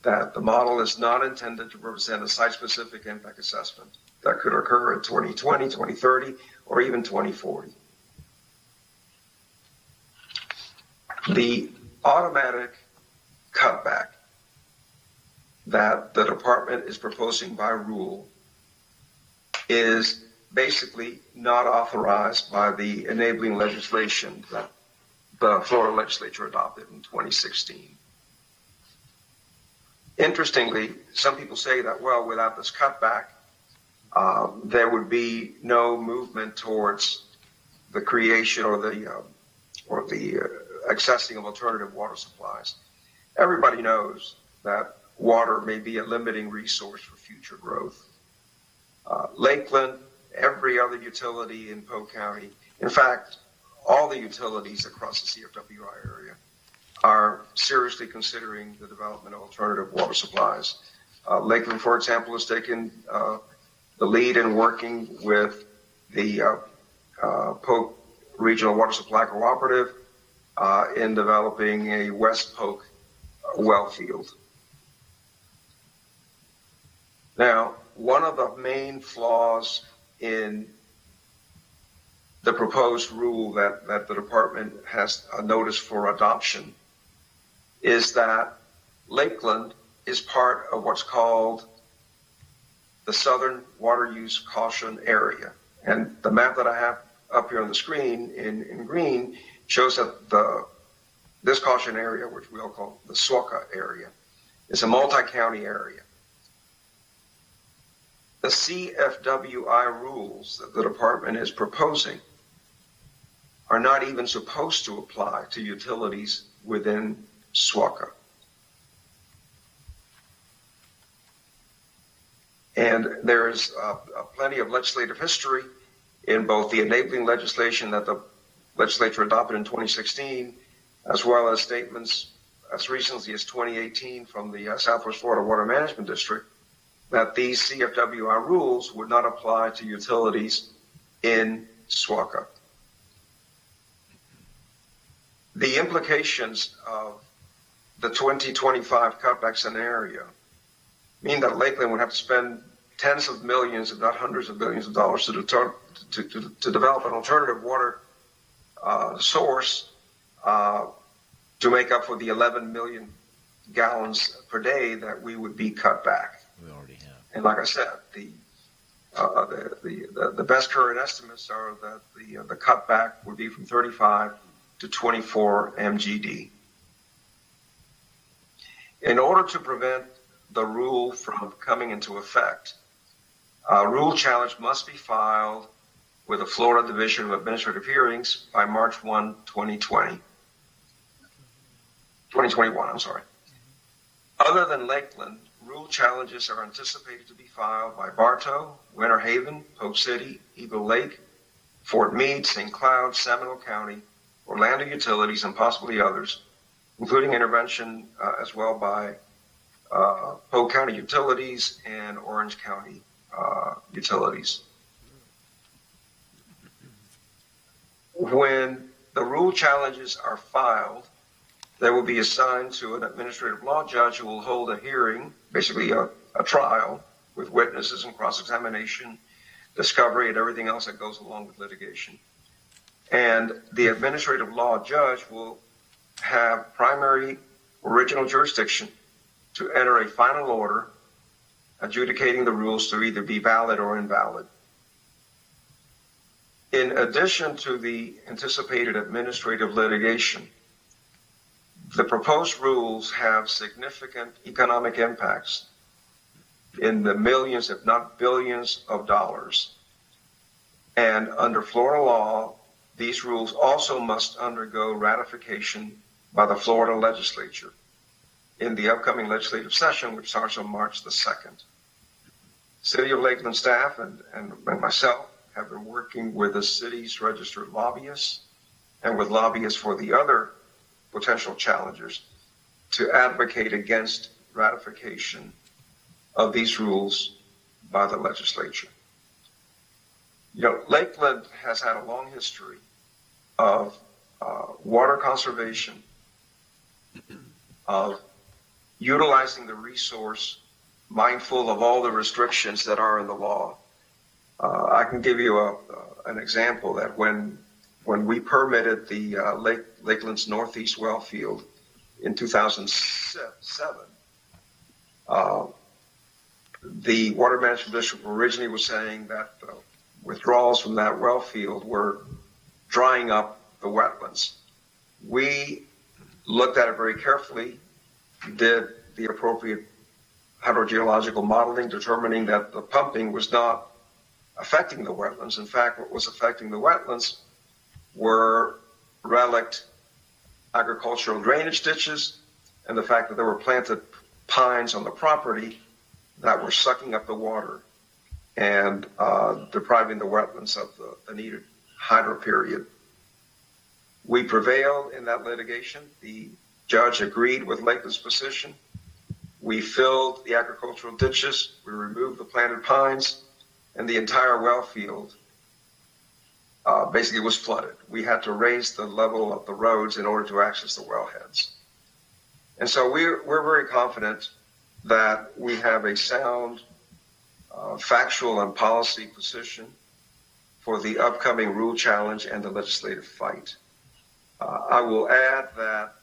that the model is not intended to represent a site-specific impact assessment that could occur in 2020, 2030, or even 2040. The automatic cutback that the department is proposing by rule is basically not authorized by the enabling legislation that the Florida legislature adopted in 2016. Interestingly, some people say that, well, without this cutback, there would be no movement towards the creation or the accessing of alternative water supplies. Everybody knows that water may be a limiting resource for future growth. Lakeland, every other utility in Polk County, in fact, all the utilities across the CFWI area are seriously considering the development of alternative water supplies. Lakeland, for example, has taken the lead in working with the Polk Regional Water Supply Cooperative in developing a West Polk well field. Now, one of the main flaws in the proposed rule that the department has noticed for adoption is that Lakeland is part of what's called the Southern Water Use Caution Area. And the map that I have up here on the screen in green shows that this caution area, which we all call the SWCA area, is a multi-county area. The CFWI rules that the department is proposing are not even supposed to apply to utilities within SWCA. And there is plenty of legislative history in both the enabling legislation that the legislature adopted in 2016, as well as statements as recently as 2018 from the Southwest Florida Water Management District, that these CFWI rules would not apply to utilities in SWCA. The implications of the 2025 cutback scenario mean that Lakeland would have to spend tens of millions, if not hundreds of millions of dollars to develop an alternative water source to make up for the 11 million gallons per day that we would be cut back. We already have. And like I said, the best current estimates are that the cutback would be from 35 to 24 MGD. In order to prevent the rule from coming into effect, a rule challenge must be filed with the Florida Division of Administrative Hearings by March 1, 2021. Other than Lakeland, rule challenges are anticipated to be filed by Bartow, Winter Haven, Polk City, Eagle Lake, Fort Meade, St. Cloud, Seminole County, Orlando Utilities, and possibly others, including intervention as well by Polk County Utilities and Orange County Utilities. When the rule challenges are filed, they will be assigned to an administrative law judge who will hold a hearing, basically a trial with witnesses and cross-examination, discovery, and everything else that goes along with litigation. And the administrative law judge will have primary original jurisdiction to enter a final order adjudicating the rules to either be valid or invalid. In addition to the anticipated administrative litigation, the proposed rules have significant economic impacts in the millions, if not billions, of dollars. And under Florida law, these rules also must undergo ratification by the Florida legislature in the upcoming legislative session, which starts on March the 2nd. City of Lakeland staff and myself have been working with the city's registered lobbyists and with lobbyists for the other potential challengers to advocate against ratification of these rules by the legislature. You know, Lakeland has had a long history of water conservation, of utilizing the resource, mindful of all the restrictions that are in the law. I can give you an example that when when we permitted the Lakeland's Northeast well field in 2007, the Water Management District originally was saying that withdrawals from that well field were drying up the wetlands. We looked at it very carefully, did the appropriate hydrogeological modeling, determining that the pumping was not affecting the wetlands. In fact, what was affecting the wetlands were relict agricultural drainage ditches and the fact that there were planted pines on the property that were sucking up the water and depriving the wetlands of the needed hydro period. We prevailed in that litigation. The judge agreed with Lakeland's position. We filled the agricultural ditches, we removed the planted pines, and the entire well field basically was flooded. We had to raise the level of the roads in order to access the wellheads. And so we're very confident that we have a sound factual and policy position for the upcoming rule challenge and the legislative fight. I will add that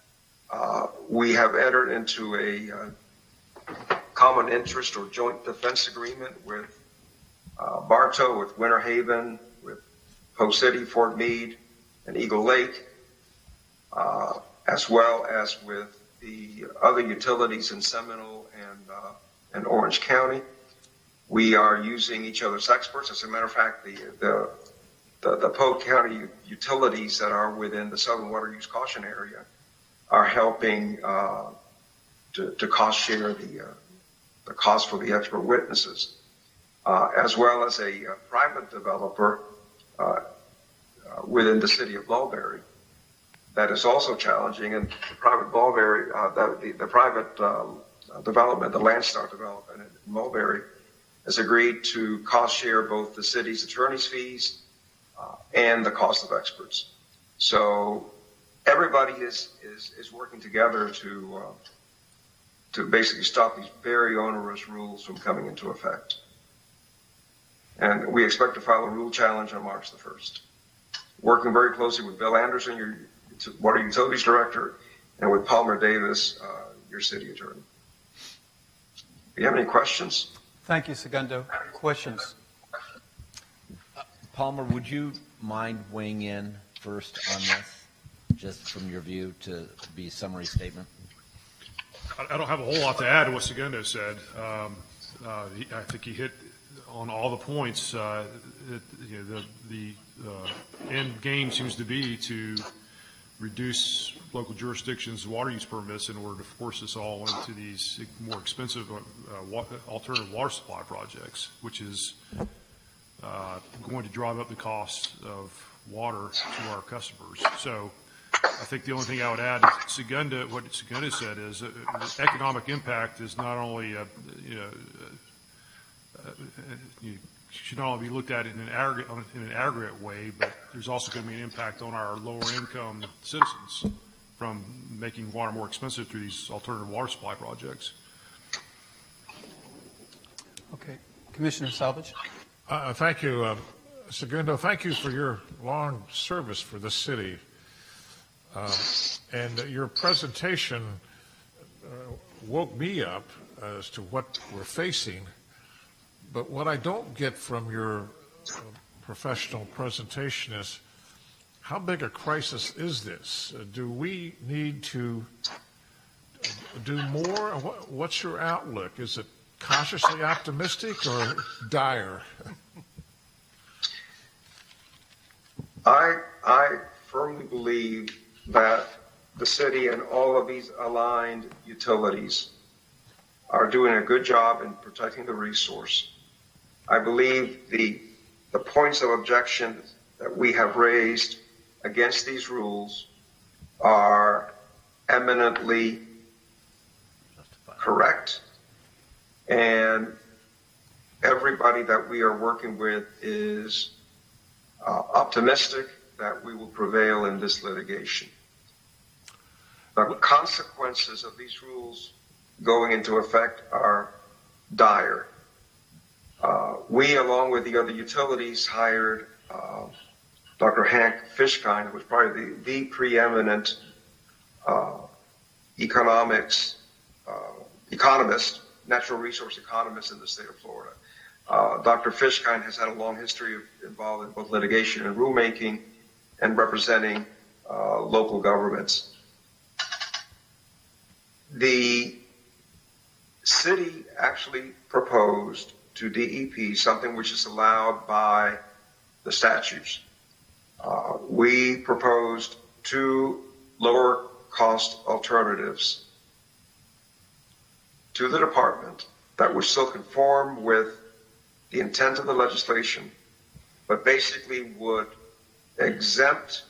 we have entered into a common interest or joint defense agreement with Bartow, with Winter Haven, with Post City, Fort Meade, and Eagle Lake, as well as with the other utilities in Seminole and Orange County. We are using each other's experts. As a matter of fact, the Polk County utilities that are within the Southern Water Use Caution Area are helping to cost share the cost for the expert witnesses, as well as a private developer within the city of Mulberry that is also challenging. And the private Mulberry, the private development, the Landstar development in Mulberry, has agreed to cost share both the city's attorney's fees and the cost of experts. So everybody is working together to basically stop these very onerous rules from coming into effect. And we expect to file a rule challenge on March the 1st. Working very closely with Bill Anderson, your Water Utilities Director, and with Palmer Davis, your city attorney. Do you have any questions? Thank you, Segundo. Questions? Palmer, would you mind weighing in first on this, just from your view, to be a summary statement? I don't have a whole lot to add to what Segundo said. I think he hit on all the points. The end game seems to be to reduce local jurisdictions' water use permits in order to force us all into these more expensive alternative water supply projects, which is going to drive up the cost of water to our customers. So I think the only thing I would add is what Segundo said is the economic impact is not only should not only be looked at in an aggregate way, but there's also going to be an impact on our lower income citizens from making water more expensive through these alternative water supply projects. Okay. Commissioner Salvage? Thank you, Segundo. Thank you for your long service for the city. And your presentation woke me up as to what we're facing. But what I don't get from your professional presentation is how big a crisis is this? Do we need to do more? What's your outlook? Is it cautiously optimistic or dire? I firmly believe that the city and all of these aligned utilities are doing a good job in protecting the resource. I believe the points of objection that we have raised against these rules are eminently correct, and everybody that we are working with is optimistic that we will prevail in this litigation. The consequences of these rules going into effect are dire. We, along with the other utilities, hired Dr. Hank Fishkind, who was probably the preeminent economist, natural resource economist in the state of Florida. Dr. Fishkind has had a long history of involved in both litigation and rulemaking and representing local governments. The city actually proposed to DEP something which is allowed by the statutes. We proposed 2 lower cost alternatives to the department that would still conform with the intent of the legislation, but basically would exempt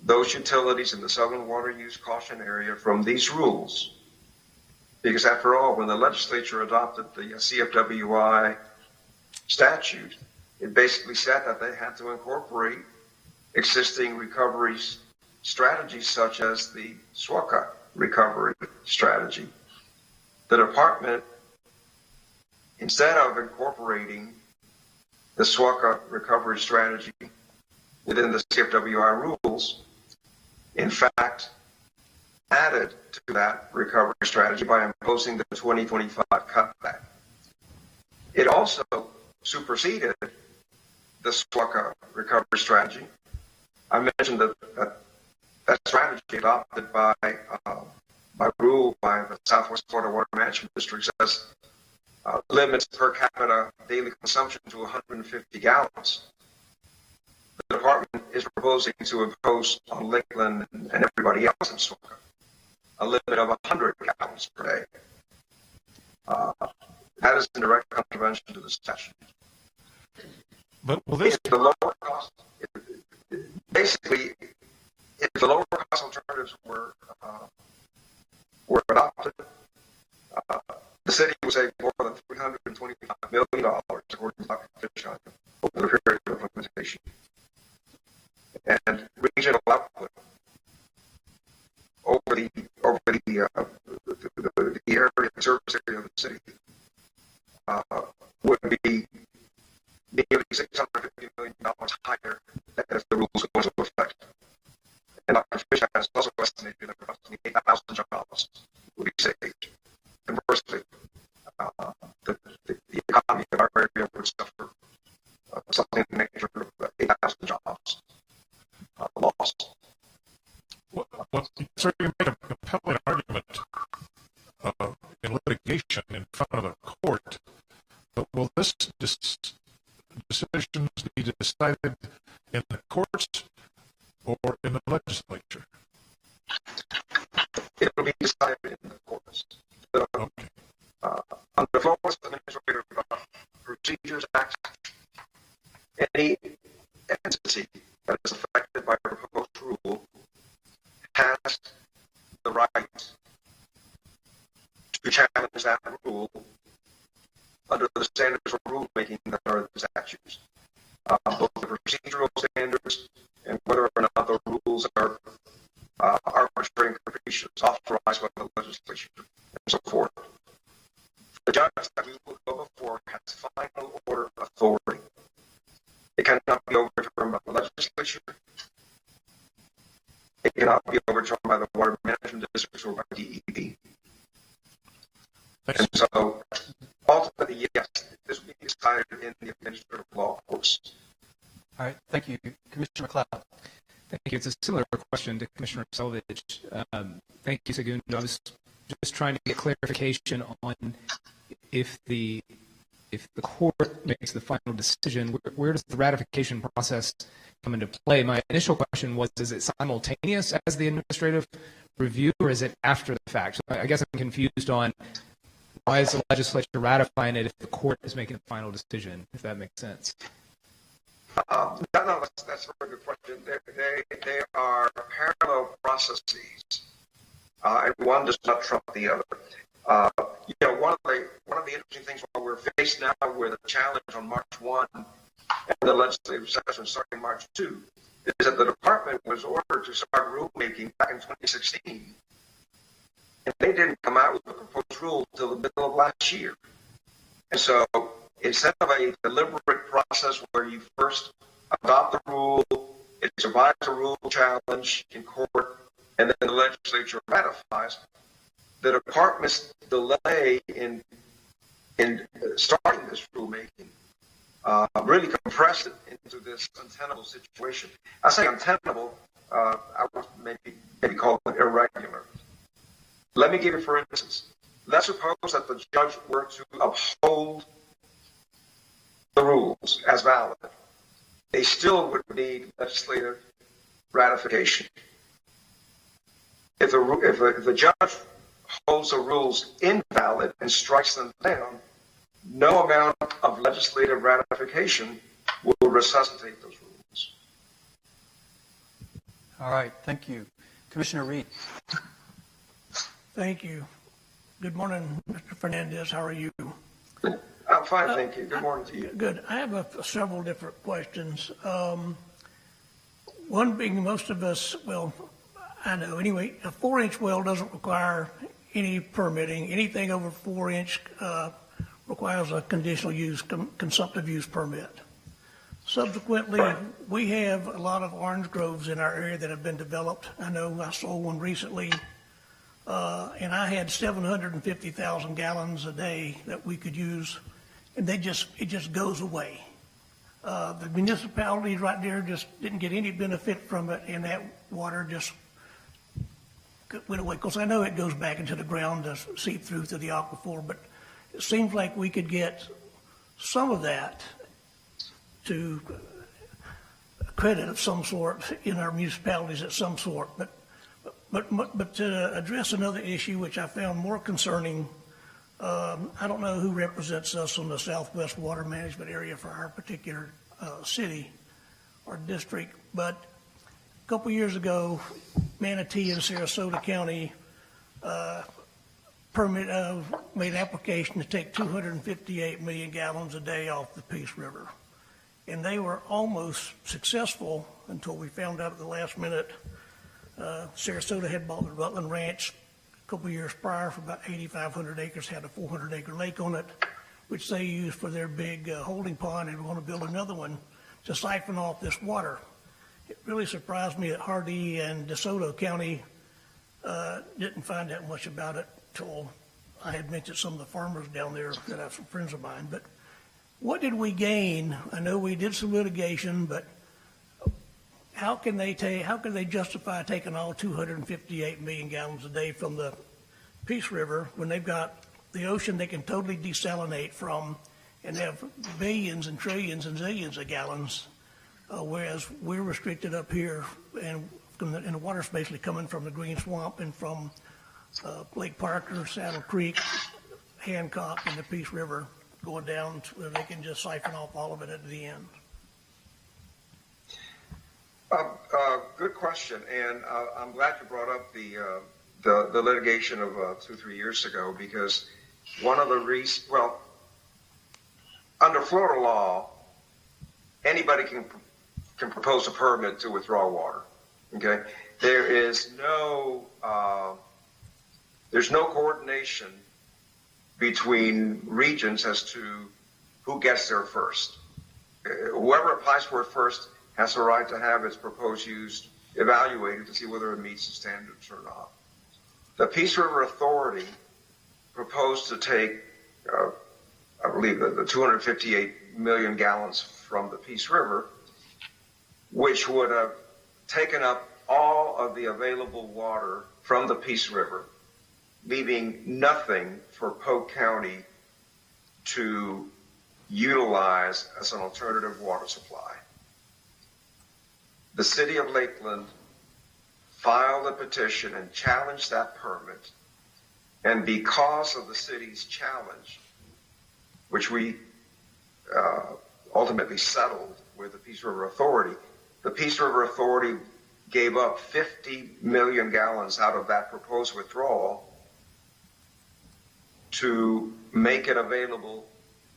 those utilities in the Southern Water Use Caution Area from these rules. Because after all, when the legislature adopted the CFWI statute, it basically said that they had to incorporate existing recovery strategies such as the SWCA recovery strategy. The department, instead of incorporating the SWCA recovery strategy within the CFWI rules, in fact, added to that recovery strategy by imposing the 2025 cutback. It also superseded the SWCA recovery strategy. I mentioned that strategy adopted by rule by the Southwest Florida Water Management District says limits per capita daily consumption to 150 gallons. The department is proposing to impose on Lakeland and everybody else in SWCA a limit of 100 gallons per day. That is in direct contravention to the statute. But will this... If the lower cost, basically, if the lower cost alternatives were adopted, the city would save more than $325 million, according to Dr. Fishkind, over the period of implementation. And regional output over the area, the service area of the city, would be nearly $650 million higher if the rules go into effect. And Dr. Fish has also estimated that approximately 8,000 jobs would be saved. Conversely, the economy of our area would suffer something in the nature of 8,000 jobs lost. Well, so you make a compelling argument in litigation in front of the court, but will this decisions be decided in the courts or in the legislature? It will be decided in the courts. Okay. Under the Florida Administrative Procedures Act, any entity that is affected by a proposed rule has the right to challenge that rule under the standards for rulemaking that are in the statutes. Both the procedural standards and whether or not the rules are arbitrary and capricious, authorized by the legislature, and so forth. The judge that we will go before has final order authority. It cannot be overturned by the legislature. It cannot be overturned by the Water Management District or by DEP. And so, ultimately, yes, this will be decided in the administrative law courts. All right, thank you. Commissioner McLeod. Thank you. It's a similar question to Commissioner Selvage. Thank you, Segundo. I was just trying to get clarification on if the court makes the final decision, where does the ratification process come into play? My initial question was, is it simultaneous as the administrative review, or is it after the fact? So I guess I'm confused on why is the legislature ratifying it if the court is making a final decision, if that makes sense. No, that's a very good question. They are parallel processes, and one does not trump the other. One of the interesting things while we're faced now with a challenge on March 1 and the legislative session starting March 2 is that the department was ordered to start rulemaking back in 2016, and they didn't come out with a proposed rule until the middle of last year. And so instead of a deliberate process where you first adopt the rule, it survives a rule challenge in court, and then the legislature ratifies, the department's delay in starting this rulemaking really compressed it into this untenable situation. I say untenable, I would maybe call it irregular. Let me give you, for instance, let's suppose that the judge were to uphold the rules as valid. They still would need legislative ratification. If the judge holds the rules invalid and strikes them down, no amount of legislative ratification will resuscitate those rules. All right, thank you. Commissioner Reed. Thank you. Good morning, Mr. Fernandez. How are you? I'm fine, thank you. Good morning to you. Good. I have several different questions. One being, most of us, well, I know anyway, a 4-inch well doesn't require any permitting. Anything over 4-inch requires a conditional use, consumptive use permit. Subsequently, we have a lot of orange groves in our area that have been developed. I know I saw one recently, and I had 750,000 gallons a day that we could use, and it just goes away. The municipalities right there just didn't get any benefit from it, and that water just went away. Because I know it goes back into the ground to seep through to the aquifer, but it seems like we could get some of that to credit of some sort in our municipalities at some sort. But to address another issue which I found more concerning, I don't know who represents us on the Southwest Water Management area for our particular city or district, but a couple years ago, Manatee and Sarasota County made an application to take 258 million gallons a day off the Peace River. And they were almost successful until we found out at the last minute. Sarasota had bought the Rutland Ranch a couple years prior for about 8,500 acres, had a 400-acre lake on it, which they used for their big holding pond, and want to build another one to siphon off this water. It really surprised me that Hardee and DeSoto County didn't find out much about it till I had mentioned some of the farmers down there that have some friends of mine. But what did we gain? I know we did some litigation, but how can they justify taking all 258 million gallons a day from the Peace River when they've got the ocean they can totally desalinate from and have billions and trillions and zillions of gallons, whereas we're restricted up here, and the water's basically coming from the Green Swamp and from Lake Parker, Saddle Creek, Hancock, and the Peace River, going down to where they can just siphon off all of it at the end. Good question, and I'm glad you brought up the litigation of 2-3 years ago, because one of the reasons, under Florida law, anybody can propose a permit to withdraw water. Okay, there's no coordination between regions as to who gets there first. Whoever applies for it first has the right to have its proposed use evaluated to see whether it meets the standards or not. The Peace River Authority proposed to take, I believe, the 258 million gallons from the Peace River, which would have taken up all of the available water from the Peace River, leaving nothing for Polk County to utilize as an alternative water supply. The city of Lakeland filed a petition and challenged that permit, and because of the city's challenge, which we ultimately settled with the Peace River Authority, the Peace River Authority gave up 50 million gallons out of that proposed withdrawal to make it available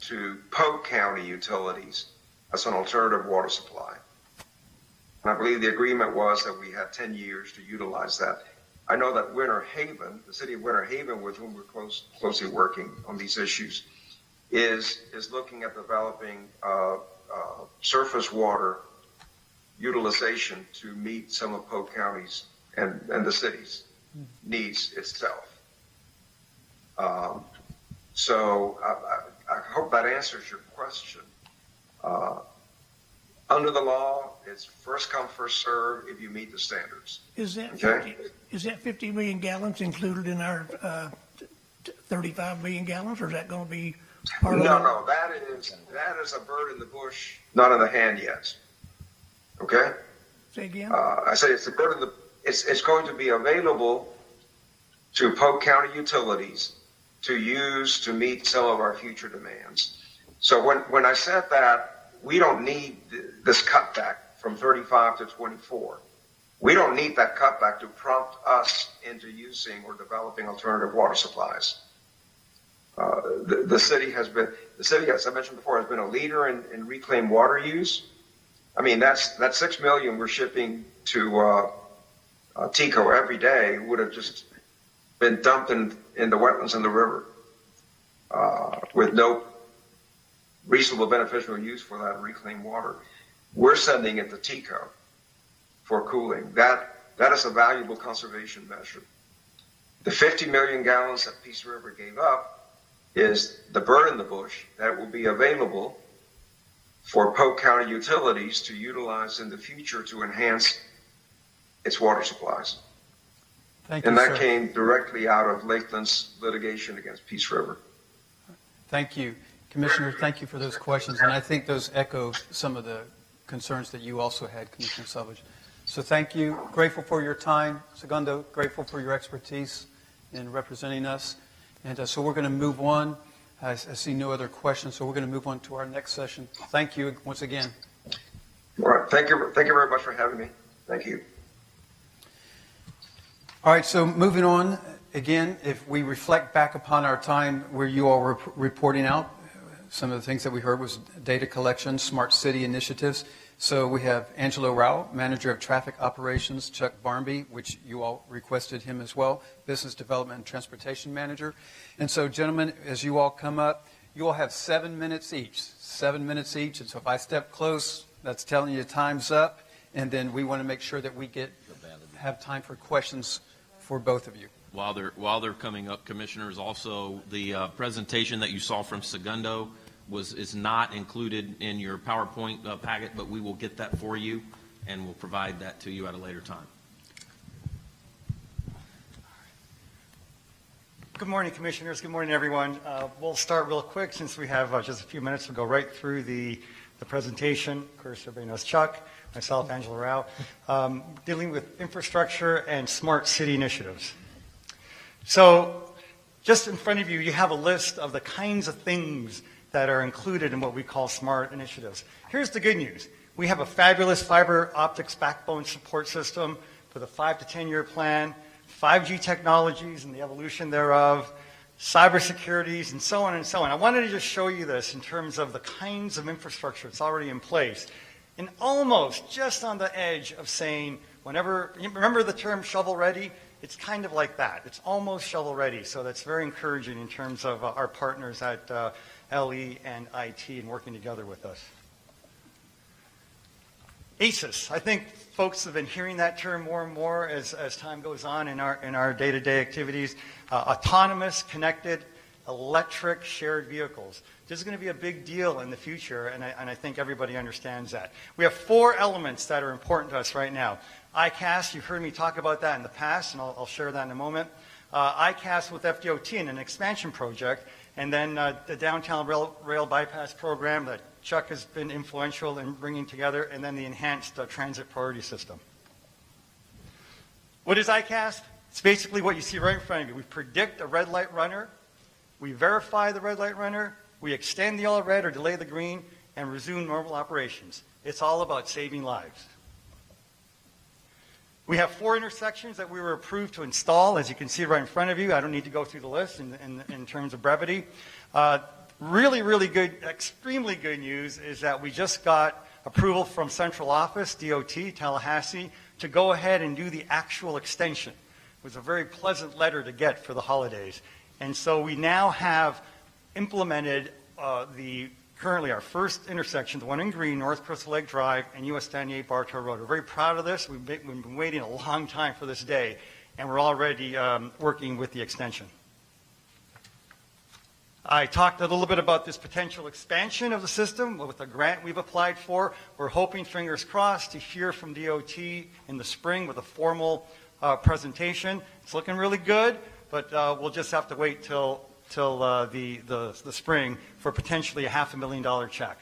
to Polk County utilities as an alternative water supply. And I believe the agreement was that we had 10 years to utilize that. I know that Winter Haven, the city of Winter Haven, with whom we're closely working on these issues, is looking at developing surface water utilization to meet some of Polk County's and the city's needs itself. So I hope that answers your question. Under the law, it's first come, first serve if you meet the standards. Is that Okay. 50 million gallons included in our 35 million gallons, or is that going to be part of it? No, that is a bird in the bush, not in the hand yet. Okay? Say again? I say it's a bird in the, it's going to be available to Polk County utilities to use to meet some of our future demands. So when I said that, we don't need this cutback from 35 to 24. We don't need that cutback to prompt us into using or developing alternative water supplies. The city, as I mentioned before, has been a leader in reclaimed water use. I mean, that 6 million we're shipping to TECO every day would have just been dumped in the wetlands and the river with no reasonable beneficial use for that reclaimed water. We're sending it to TECO for cooling. That is a valuable conservation measure. The 50 million gallons that Peace River gave up is the bird in the bush that will be available for Polk County utilities to utilize in the future to enhance its water supplies. Thank you, And that sir. came directly out of Lakeland's litigation against Peace River. Thank you. Commissioner, thank you for those questions, and I think those echo some of the concerns that you also had, Commissioner Savage. So thank you. Grateful for your time. Segundo, grateful for your expertise in representing us. And so we're going to move on. I see no other questions, so we're going to move on to our next session. Thank you once again. All right. Thank you very much for having me. Thank you. All right, so moving on, again, if we reflect back upon our time where you all were reporting out, some of the things that we heard was data collection, smart city initiatives. So we have Angelo Rao, Manager of Traffic Operations, Chuck Barnby, which you all requested him as well, Business Development and Transportation Manager. And so, gentlemen, as you all come up, you all have 7 minutes each. 7 minutes each. And so if I step close, that's telling you time's up. And then we want to make sure that we have time for questions for both of you. While they're coming up, Commissioners, also the presentation that you saw from Segundo is not included in your PowerPoint packet, but we will get that for you, and we'll provide that to you at a later time. Good morning, Commissioners. Good morning, everyone. We'll start real quick since we have just a few minutes. We'll go right through the presentation. Of course, everybody knows Chuck, myself, Angelo Rao, dealing with infrastructure and smart city initiatives. So just in front of you, you have a list of the kinds of things that are included in what we call smart initiatives. Here's the good news. We have a fabulous fiber optics backbone support system with a 5 to 10 year plan, 5G technologies and the evolution thereof, cybersecurities, and so on and so on. I wanted to just show you this in terms of the kinds of infrastructure that's already in place, and almost just on the edge of saying, remember the term shovel-ready? It's kind of like that. It's almost shovel-ready, so that's very encouraging in terms of our partners at LE and IT and working together with us. ACES. I think folks have been hearing that term more and more as time goes on in our day-to-day activities. Autonomous, connected, electric shared vehicles. This is going to be a big deal in the future, and I think everybody understands that. We have 4 elements that are important to us right now. ICAS, you've heard me talk about that in the past, and I'll share that in a moment. ICAS with FDOT and an expansion project, and then the downtown rail bypass program that Chuck has been influential in bringing together, and then the enhanced transit priority system. What is ICAS? It's basically what you see right in front of you. We predict a red light runner, we verify the red light runner, we extend the yellow red or delay the green, and resume normal operations. It's all about saving lives. We have 4 intersections that we were approved to install, as you can see right in front of you. I don't need to go through the list in terms of brevity. Really, really good, extremely good news is that we just got approval from central office, DOT, Tallahassee, to go ahead and do the actual extension. It was a very pleasant letter to get for the holidays. And so we now have implemented the currently our first intersection, the one in green, North Crystal Lake Drive and US 98 Bartow Road. We're very proud of this. We've been waiting a long time for this day, and we're already working with the extension. I talked a little bit about this potential expansion of the system with a grant we've applied for. We're hoping, fingers crossed, to hear from DOT in the spring with a formal presentation. It's looking really good, but we'll just have to wait till the spring for potentially a $500,000 check.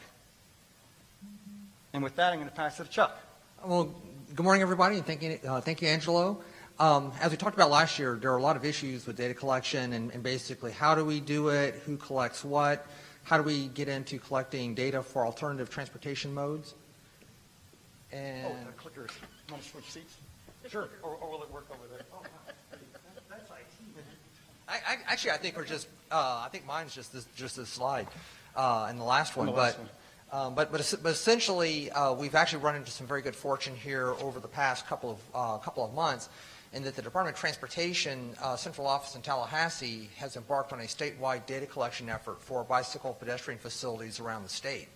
And with that, I'm going to pass it to Chuck. Well, good morning, everybody, and thank you, Angelo. As we talked about last year, there are a lot of issues with data collection and basically how do we do it, who collects what, how do we get into collecting data for alternative transportation modes. And the clickers. Want to switch seats? Sure. Or will it work over there? Oh, that's IT. Actually, I think we're just. I think mine's just this slide, and the last one. But essentially, we've actually run into some very good fortune here over the past couple of months, in that the Department of Transportation Central Office in Tallahassee has embarked on a statewide data collection effort for bicycle pedestrian facilities around the state.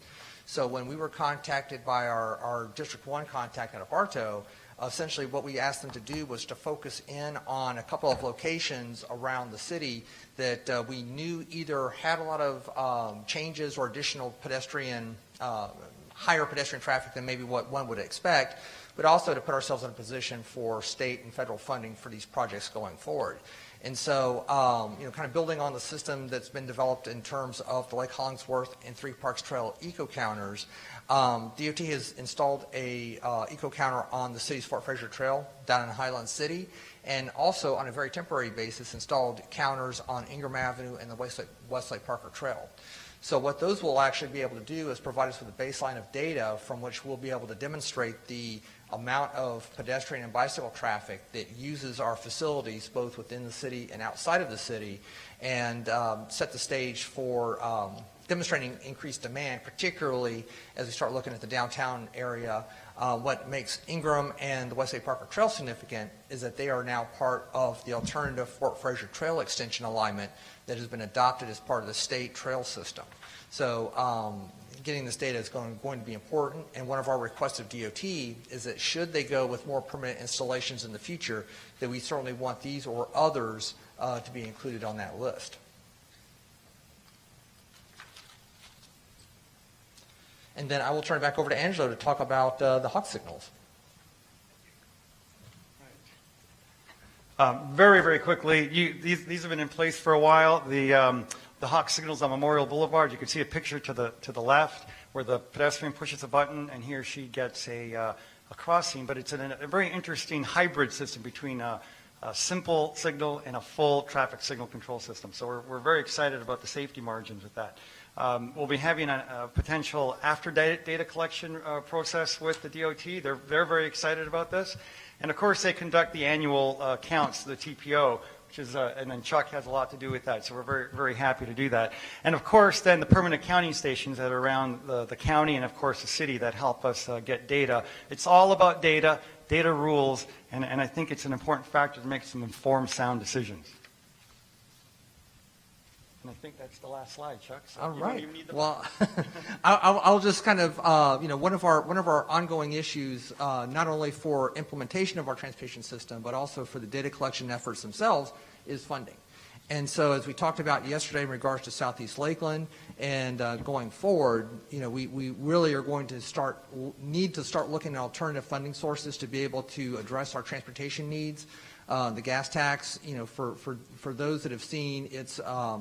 So when we were contacted by our District 1 contact at Bartow, essentially what we asked them to do was to focus in on a couple of locations around the city that we knew either had a lot of changes or additional higher pedestrian traffic than maybe what one would expect, but also to put ourselves in a position for state and federal funding for these projects going forward. And so, kind of building on the system that's been developed in terms of the Lake Hollingsworth and Three Parks Trail eco counters, DOT has installed a eco counter on the city's Fort Fraser Trail down in Highland City, and also on a very temporary basis installed counters on Ingram Avenue and the Westlake Parker Trail. So what those will actually be able to do is provide us with a baseline of data from which we'll be able to demonstrate the amount of pedestrian and bicycle traffic that uses our facilities both within the city and outside of the city, and set the stage for demonstrating increased demand, particularly as we start looking at the downtown area. What makes Ingram and the Westlake Parker Trail significant is that they are now part of the alternative Fort Fraser Trail extension alignment that has been adopted as part of the state trail system. So getting this data is going to be important, and one of our requests of DOT is that should they go with more permanent installations in the future, that we certainly want these or others to be included on that list. And then I will turn it back over to Angelo to talk about the Hawk signals. Very, very quickly, these have been in place for a while. The Hawk signals on Memorial Boulevard, you can see a picture to the left where the pedestrian pushes a button and he or she gets a crossing, but it's a very interesting hybrid system between a simple signal and a full traffic signal control system. So we're very excited about the safety margins with that. We'll be having a potential after data collection process with the DOT. They're very excited about this. And of course, they conduct the annual counts, the TPO, which is, and then Chuck has a lot to do with that. So we're very, very happy to do that. And of course, then the permanent counting stations that are around the county and of course the city that help us get data. It's all about data, data rules, and I think it's an important factor to make some informed, sound decisions. And I think that's the last slide, Chuck. So all right. Well, I'll just kind of, one of our ongoing issues, not only for implementation of our transportation system, but also for the data collection efforts themselves, is funding. And so, as we talked about yesterday in regards to Southeast Lakeland and going forward, we really are going to need to start looking at alternative funding sources to be able to address our transportation needs. The gas tax, for those that have seen its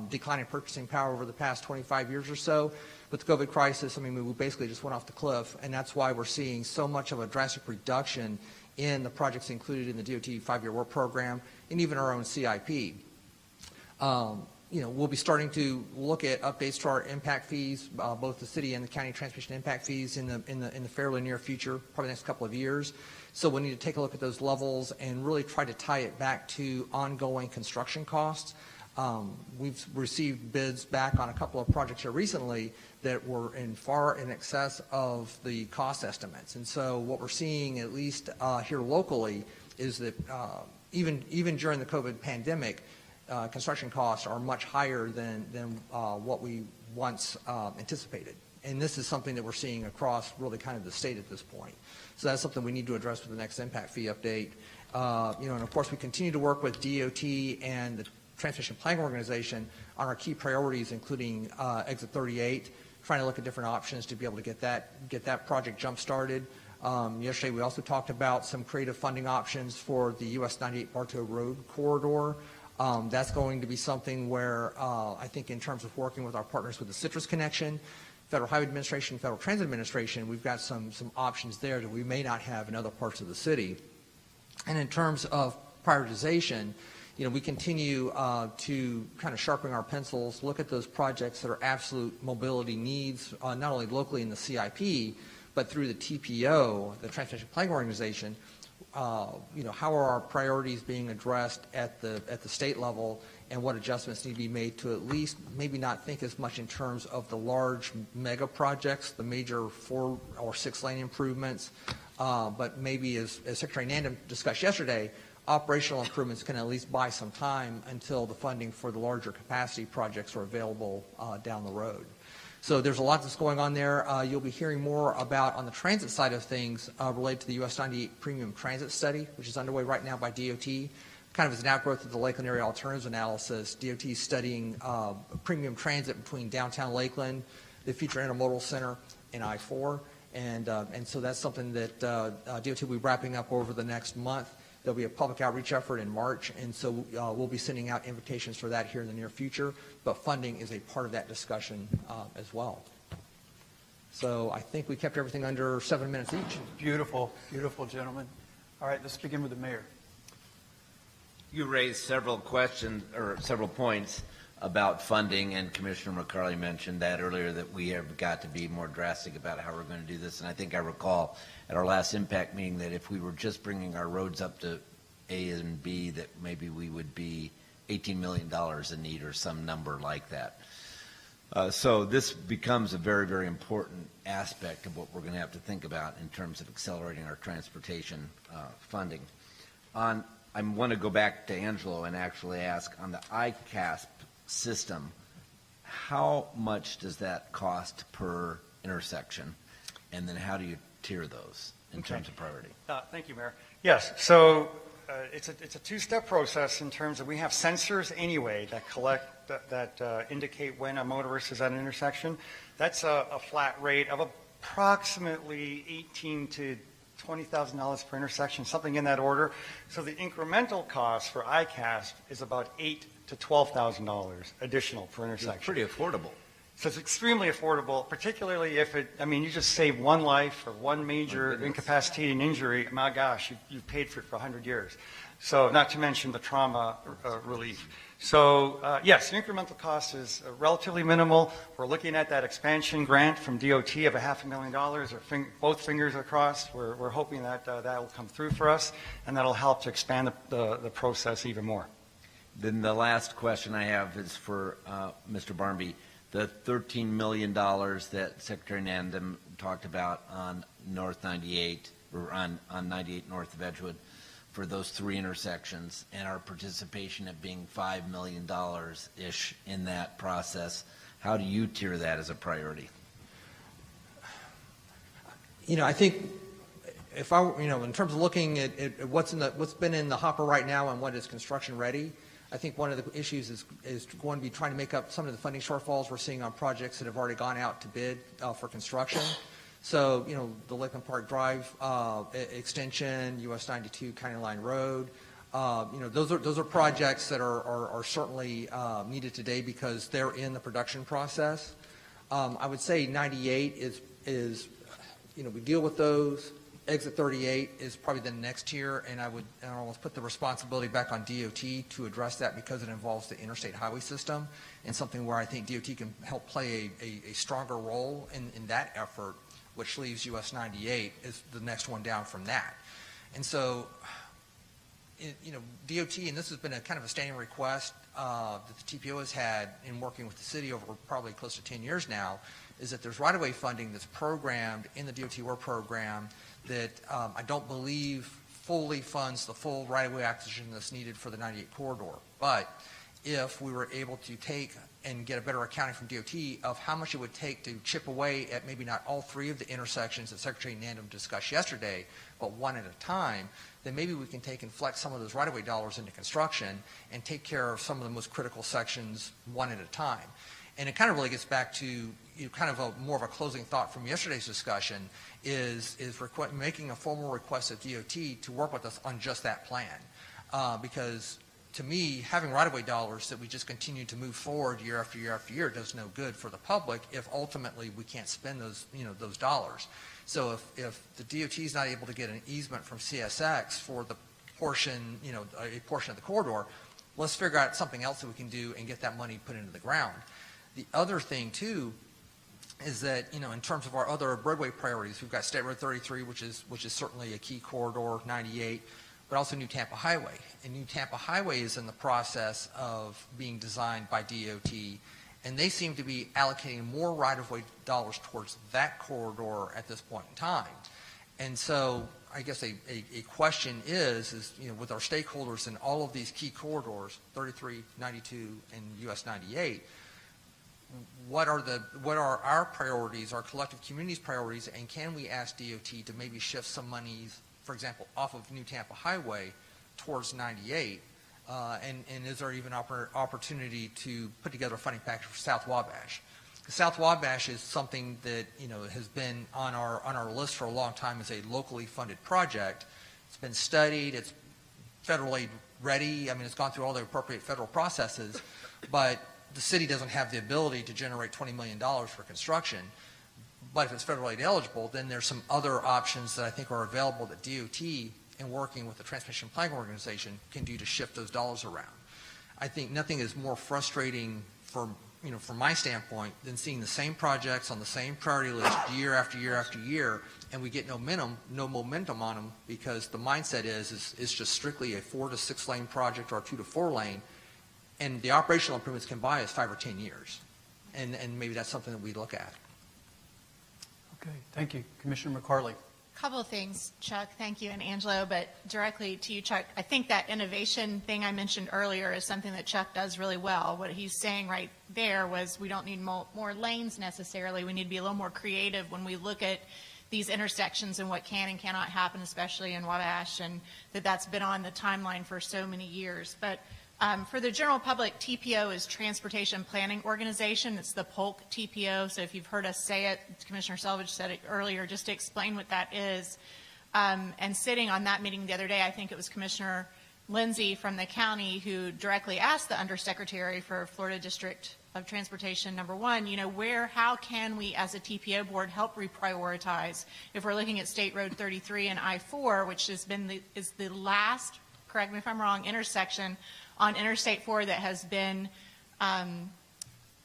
declining purchasing power over the past 25 years or so, with the COVID crisis, we basically just went off the cliff, and that's why we're seeing so much of a drastic reduction in the projects included in the DOT 5-year work program and even our own CIP. We'll be starting to look at updates to our impact fees, both the city and the county transportation impact fees in the fairly near future, probably the next couple of years. So we need to take a look at those levels and really try to tie it back to ongoing construction costs. We've received bids back on a couple of projects here recently that were far in excess of the cost estimates. And so what we're seeing, at least here locally, is that even during the COVID pandemic, construction costs are much higher than what we once anticipated. And this is something that we're seeing across really kind of the state at this point. So that's something we need to address with the next impact fee update. And of course, we continue to work with DOT and the Transportation Planning Organization on our key priorities, including Exit 38, trying to look at different options to be able to get that project jump-started. Yesterday, we also talked about some creative funding options for the US 98 Bartow Road corridor. That's going to be something where I think in terms of working with our partners with the Citrus Connection, Federal Highway Administration, Federal Transit Administration, we've got some options there that we may not have in other parts of the city. And in terms of prioritization, we continue to kind of sharpen our pencils, look at those projects that are absolute mobility needs, not only locally in the CIP, but through the TPO, the Transportation Planning Organization. How are our priorities being addressed at the state level, and what adjustments need to be made to at least maybe not think as much in terms of the large mega projects, the major 4 or 6 lane improvements, but maybe as Secretary Nandum discussed yesterday, operational improvements can at least buy some time until the funding for the larger capacity projects are available down the road. So there's a lot that's going on there. You'll be hearing more about on the transit side of things related to the US 98 Premium Transit Study, which is underway right now by DOT. Kind of as an outgrowth of the Lakeland Area Alternatives Analysis, DOT is studying premium transit between downtown Lakeland, the Future Intermodal Center, and I-4. And so that's something that DOT will be wrapping up over the next month. There'll be a public outreach effort in March, and so we'll be sending out invitations for that here in the near future, but funding is a part of that discussion as well. So I think we kept everything under 7 minutes each. Beautiful, beautiful, gentlemen. All right, let's begin with the mayor. You raised several questions or several points about funding, and Commissioner McCarley mentioned that earlier, that we have got to be more drastic about how we're going to do this. And I think I recall at our last impact meeting that if we were just bringing our roads up to A and B, that maybe we would be $18 million in need or some number like that. So this becomes a very, very important aspect of what we're going to have to think about in terms of accelerating our transportation funding. I want to go back to Angelo and actually ask, on the ICASP system, how much does that cost per intersection? And then how do you tier those in terms of priority? Thank you, Mayor. Yes, so it's a two-step process in terms of we have sensors anyway that collect, that indicate when a motorist is at an intersection. That's a flat rate of approximately $18,000 to $20,000 per intersection, something in that order. So the incremental cost for ICASP is about $8,000 to $12,000 additional per intersection. It's pretty affordable. So it's extremely affordable, particularly if you just save one life or one major incapacitating injury. My gosh, you've paid for it for 100 years. So not to mention the trauma relief. So yes, the incremental cost is relatively minimal. We're looking at that expansion grant from DOT of $500,000 or both fingers across. We're hoping that that will come through for us, and that'll help to expand the process even more. Then the last question I have is for Mr. Barmby. The $13 million that Secretary Nandum talked about on North 98, or on 98 north of Edgewood, for those 3 intersections, and our participation at being $5 million-ish in that process, how do you tier that as a priority? I think if in terms of looking at what's been in the hopper right now and what is construction ready, I think one of the issues is going to be trying to make up some of the funding shortfalls we're seeing on projects that have already gone out to bid for construction. So, the Lakeland Park Drive extension, US 92 County Line Road, those are projects that are certainly needed today because they're in the production process. I would say 98 is we deal with those. Exit 38 is probably the next tier, and I would almost put the responsibility back on DOT to address that because it involves the interstate highway system, and something where I think DOT can help play a stronger role in that effort, which leaves US 98 is the next one down from that. And so, DOT, and this has been a kind of a standing request that the TPO has had in working with the city over probably close to 10 years now, is that there's right-of-way funding that's programmed in the DOT work program that I don't believe fully funds the full right-of-way acquisition that's needed for the 98 corridor. But if we were able to take and get a better accounting from DOT of how much it would take to chip away at maybe not all three of the intersections that Secretary Nandum discussed yesterday, but one at a time, then maybe we can take and flex some of those right-of-way dollars into construction and take care of some of the most critical sections one at a time. And it kind of really gets back to kind of more of a closing thought from yesterday's discussion is making a formal request of DOT to work with us on just that plan. Because to me, having right-of-way dollars that we just continue to move forward year after year after year does no good for the public if ultimately we can't spend those, those dollars. So if the DOT is not able to get an easement from CSX for the portion, a portion of the corridor, let's figure out something else that we can do and get that money put into the ground. The other thing, too, is that, in terms of our other roadway priorities, we've got State Road 33, which is certainly a key corridor, 98, but also New Tampa Highway. And New Tampa Highway is in the process of being designed by DOT, and they seem to be allocating more right-of-way dollars towards that corridor at this point in time. And so I guess a question is, with our stakeholders in all of these key corridors, 33, 92, and US 98, what are our priorities, our collective community's priorities, and can we ask DOT to maybe shift some monies, for example, off of New Tampa Highway towards 98? And is there even opportunity to put together a funding package for South Wabash? South Wabash is something that has been on our list for a long time as a locally funded project. It's been studied. It's federally ready. I mean, it's gone through all the appropriate federal processes, but the city doesn't have the ability to generate $20 million for construction. But if it's federal aid eligible, then there's some other options that I think are available that DOT, in working with the Transportation Planning Organization, can do to shift those dollars around. I think nothing is more frustrating from my standpoint than seeing the same projects on the same priority list year after year after year, and we get no momentum on them because the mindset is it's just strictly a 4 to 6 lane project or a 2 to 4 lane, and the operational improvements can buy us 5 or 10 years. And maybe that's something that we look at. Okay, thank you. Commissioner McCarley. Couple of things, Chuck, thank you, and Angelo, but directly to you, Chuck, I think that innovation thing I mentioned earlier is something that Chuck does really well. What he's saying right there was we don't need more lanes necessarily. We need to be a little more creative when we look at these intersections and what can and cannot happen, especially in Wabash, and that's been on the timeline for so many years. But for the general public, TPO is Transportation Planning Organization. It's the Polk TPO. So if you've heard us say it, Commissioner Selvage said it earlier, just to explain what that is. And sitting on that meeting the other day, I think it was Commissioner Lindsay from the county who directly asked the Undersecretary for Florida District of Transportation, number one, how can we as a TPO board help reprioritize if we're looking at State Road 33 and I-4, which is the last, correct me if I'm wrong, intersection on Interstate 4 that has been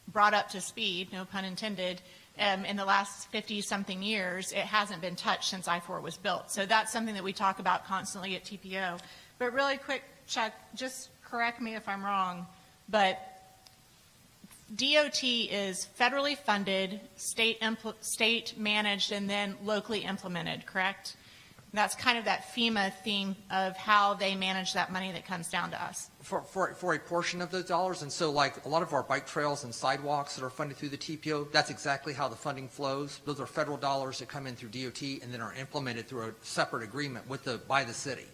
brought up to speed, no pun intended, in the last 50-something years. It hasn't been touched since I-4 was built. So that's something that we talk about constantly at TPO. But really quick, Chuck, just correct me if I'm wrong, but DOT is federally funded, state managed, and then locally implemented, correct? That's kind of that FEMA theme of how they manage that money that comes down to us. For a portion of those dollars, and so like a lot of our bike trails and sidewalks that are funded through the TPO, that's exactly how the funding flows. Those are federal dollars that come in through DOT and then are implemented through a separate agreement by the city.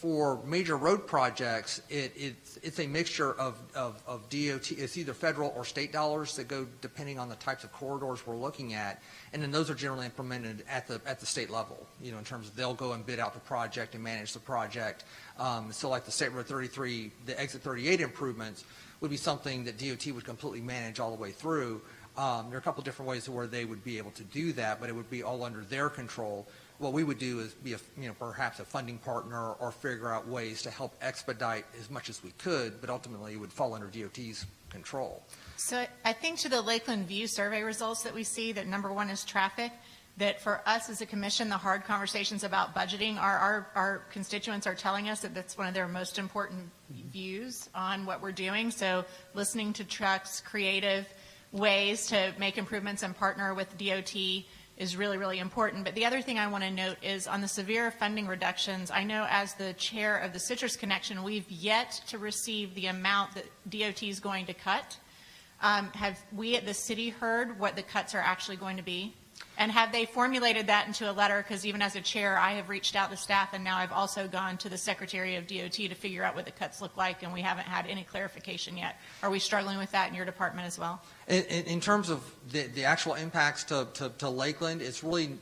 For major road projects, it's a mixture of DOT. It's either federal or state dollars that go depending on the types of corridors we're looking at, and then those are generally implemented at the state level. In terms of they'll go and bid out the project and manage the project. So like the State Road 33, the Exit 38 improvements would be something that DOT would completely manage all the way through. There are a couple different ways where they would be able to do that, but it would be all under their control. What we would do is be perhaps a funding partner or figure out ways to help expedite as much as we could, but ultimately it would fall under DOT's control. So I think to the Lakeland View survey results that we see, that number one is traffic, that for us as a commission, the hard conversations about budgeting, our constituents are telling us that that's one of their most important views on what we're doing. So listening to trucks, creative ways to make improvements and partner with DOT is really, really important. But the other thing I want to note is on the severe funding reductions, I know as the chair of the Citrus Connection, we've yet to receive the amount that DOT is going to cut. Have we at the city heard what the cuts are actually going to be? And have they formulated that into a letter? Because even as a chair, I have reached out to staff, and now I've also gone to the Secretary of DOT to figure out what the cuts look like, and we haven't had any clarification yet. Are we struggling with that in your department as well? In terms of the actual impacts to Lakeland, it's really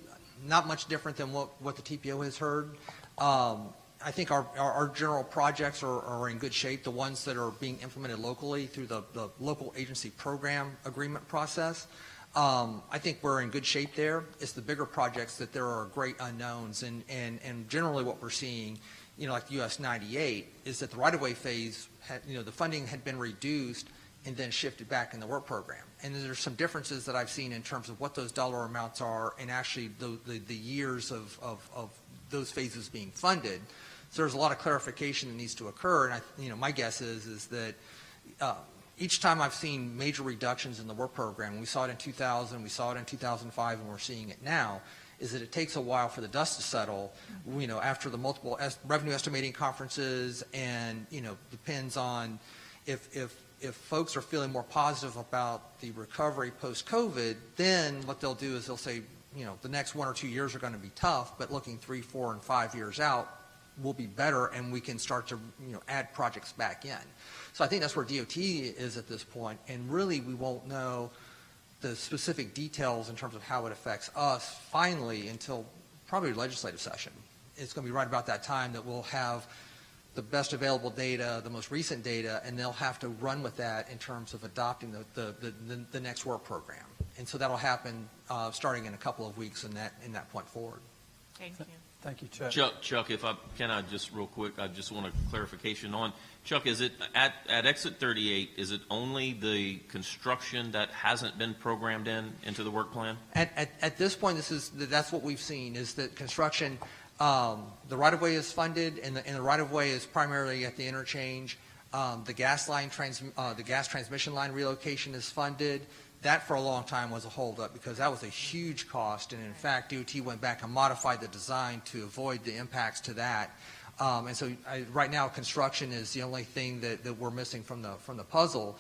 not much different than what the TPO has heard. I think our general projects are in good shape, the ones that are being implemented locally through the local agency program agreement process. I think we're in good shape there. It's the bigger projects that there are great unknowns, and generally what we're seeing, like US 98, is that the right-of-way phase, the funding had been reduced and then shifted back in the work program. And there's some differences that I've seen in terms of what those dollar amounts are and actually the years of those phases being funded. So there's a lot of clarification that needs to occur, and my guess is that each time I've seen major reductions in the work program, we saw it in 2000, we saw it in 2005, and we're seeing it now, is that it takes a while for the dust to settle, after the multiple revenue estimating conferences, and, depends on if folks are feeling more positive about the recovery post-COVID, then what they'll do is they'll say, the next 1 or 2 years are going to be tough, but looking 3, 4, and 5 years out will be better, and we can start to, add projects back in. So I think that's where DOT is at this point, and really we won't know the specific details in terms of how it affects us finally until probably legislative session. It's going to be right about that time that we'll have the best available data, the most recent data, and they'll have to run with that in terms of adopting the next work program. And so that'll happen starting in a couple of weeks in that point forward. Thank you. Thank you, Chuck. Chuck, if I just real quick, I just want a clarification on, Chuck, is it at exit 38, is it only the construction that hasn't been programmed into the work plan? At this point, that's what we've seen, is that construction, the right-of-way is funded, and the right-of-way is primarily at the interchange. The gas transmission line relocation is funded. That for a long time was a holdup because that was a huge cost, and in fact, DOT went back and modified the design to avoid the impacts to that. And so right now, construction is the only thing that we're missing from the puzzle.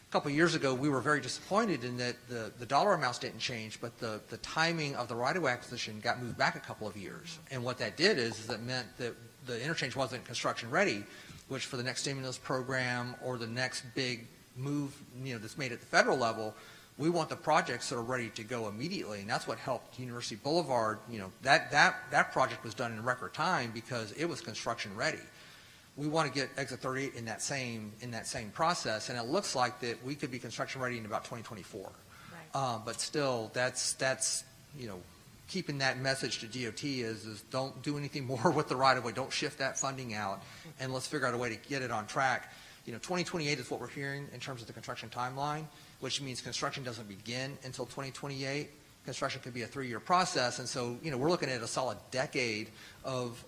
A couple of years ago, we were very disappointed in that the dollar amounts didn't change, but the timing of the right-of-way acquisition got moved back a couple of years. And what that did is that meant that the interchange wasn't construction ready, which for the next stimulus program or the next big move, that's made at the federal level, we want the projects that are ready to go immediately, and that's what helped University Boulevard. That project was done in record time because it was construction ready. We want to get exit 38 in that same process, and it looks like that we could be construction ready in about 2024. Right. But still, that's keeping that message to DOT is don't do anything more with the right of way. Don't shift that funding out, and let's figure out a way to get it on track. 2028 is what we're hearing in terms of the construction timeline, which means construction doesn't begin until 2028. Construction could be a 3-year process, and so we're looking at a solid decade of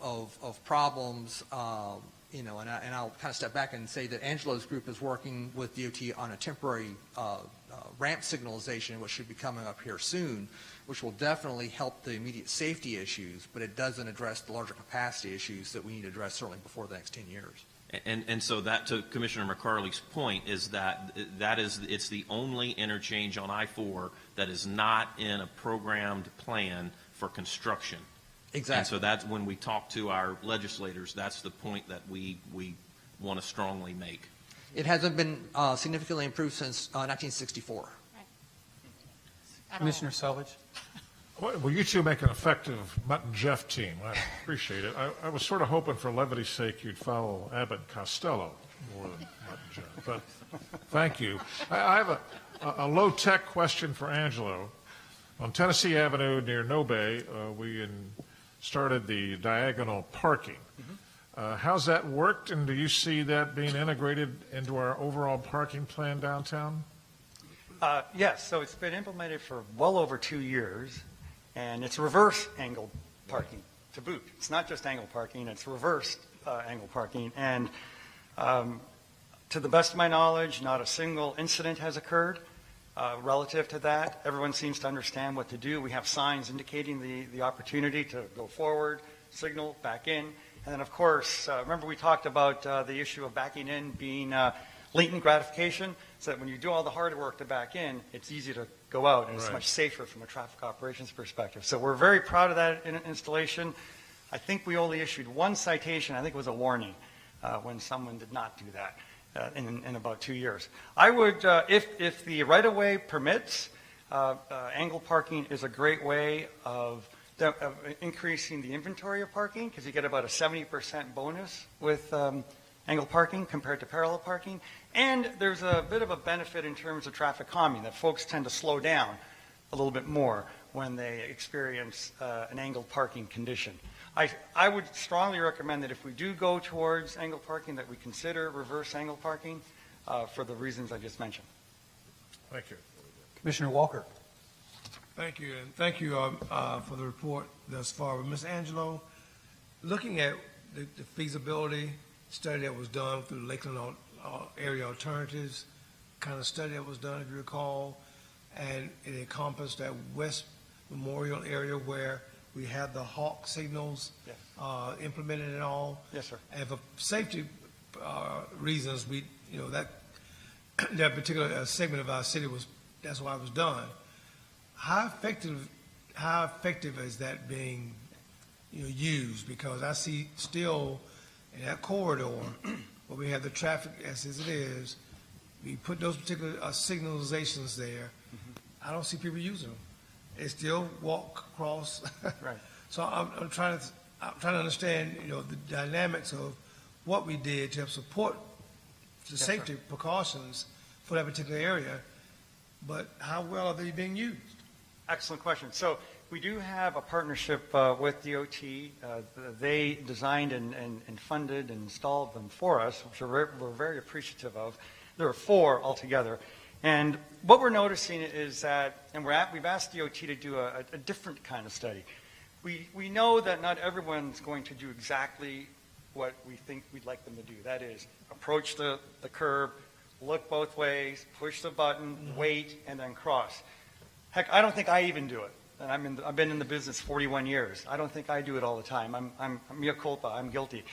problems. And I'll kind of step back and say that Angelo's group is working with DOT on a temporary ramp signalization, which should be coming up here soon, which will definitely help the immediate safety issues, but it doesn't address the larger capacity issues that we need to address certainly before the next 10 years. And so that, to Commissioner McCarley's point, is that it's the only interchange on I-4 that is not in a programmed plan for construction. Exactly. And so that's when we talk to our legislators, that's the point that we want to strongly make. It hasn't been significantly improved since 1964. Right. Commissioner Selvage? Well, you two make an effective Mutt and Jeff team. I appreciate it. I was sort of hoping for levity's sake you'd follow Abbott and Costello more than Mutt and Jeff, but thank you. I have a low-tech question for Angelo. On Tennessee Avenue near Nobe, we started the diagonal parking. How's that worked, and do you see that being integrated into our overall parking plan downtown? Yes, so it's been implemented for well over 2 years, and it's reverse angle parking to boot. It's not just angle parking, it's reverse angle parking. And to the best of my knowledge, not a single incident has occurred. relative to that. Everyone seems to understand what to do. We have signs indicating the opportunity to go forward, signal, back in. And then, of course, remember we talked about the issue of backing in being latent gratification, so that when you do all the hard work to back in, it's easy to go out, and it's Right. much safer from a traffic operations perspective. So we're very proud of that installation. I think we only issued one citation. I think it was a warning when someone did not do that in about 2 years. I would, if the right-of-way permits, angle parking is a great way of increasing the inventory of parking, because you get about a 70% bonus with angle parking compared to parallel parking. And there's a bit of a benefit in terms of traffic calming, that folks tend to slow down a little bit more when they experience an angled parking condition. I would strongly recommend that if we do go towards angled parking, that we consider reverse angle parking for the reasons I just mentioned. Thank you. Commissioner Walker. Thank you, and thank you for the report thus far. But Ms. Angelo, looking at the feasibility study that was done through Lakeland Area Alternatives, kind of study that was done, if you recall, and it encompassed that West Memorial area where we had the hawk signals Yes. implemented and all. Yes, sir. And for safety reasons, that particular segment of our city that's why it was done. How effective is that being, used? Because I see still in that corridor where we have the traffic as it is, we put those particular signalizations there. I don't see people using them. They still walk across. Right. So I'm trying to understand, the dynamics of what we did to help support the Yes, safety precautions for that particular area, but how well are they being used? Excellent question. So we do have a partnership with DOT. They designed and funded and installed them for us, which we're very appreciative of. There are 4 altogether. And what we're noticing is that, and we've asked DOT to do a different kind of study. We know that not everyone's going to do exactly what we think we'd like them to do. That is, approach the curb, look both ways, push the button, wait, and then cross. Heck, I don't think I even do it. And I've been in the business 41 years. I don't think I do it all the time. I'm mea culpa. I'm guilty.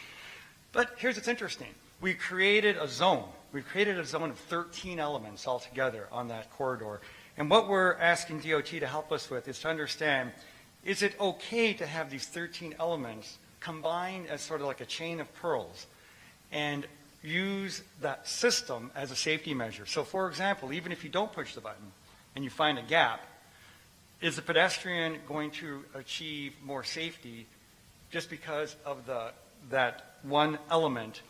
But here's what's interesting. We created a zone. We've created a zone of 13 elements altogether on that corridor. And what we're asking DOT to help us with is to understand, is it okay to have these 13 elements combined as sort of like a chain of pearls and use that system as a safety measure? So, for example, even if you don't push the button and you find a gap, is the pedestrian going to achieve more safety just because of that one element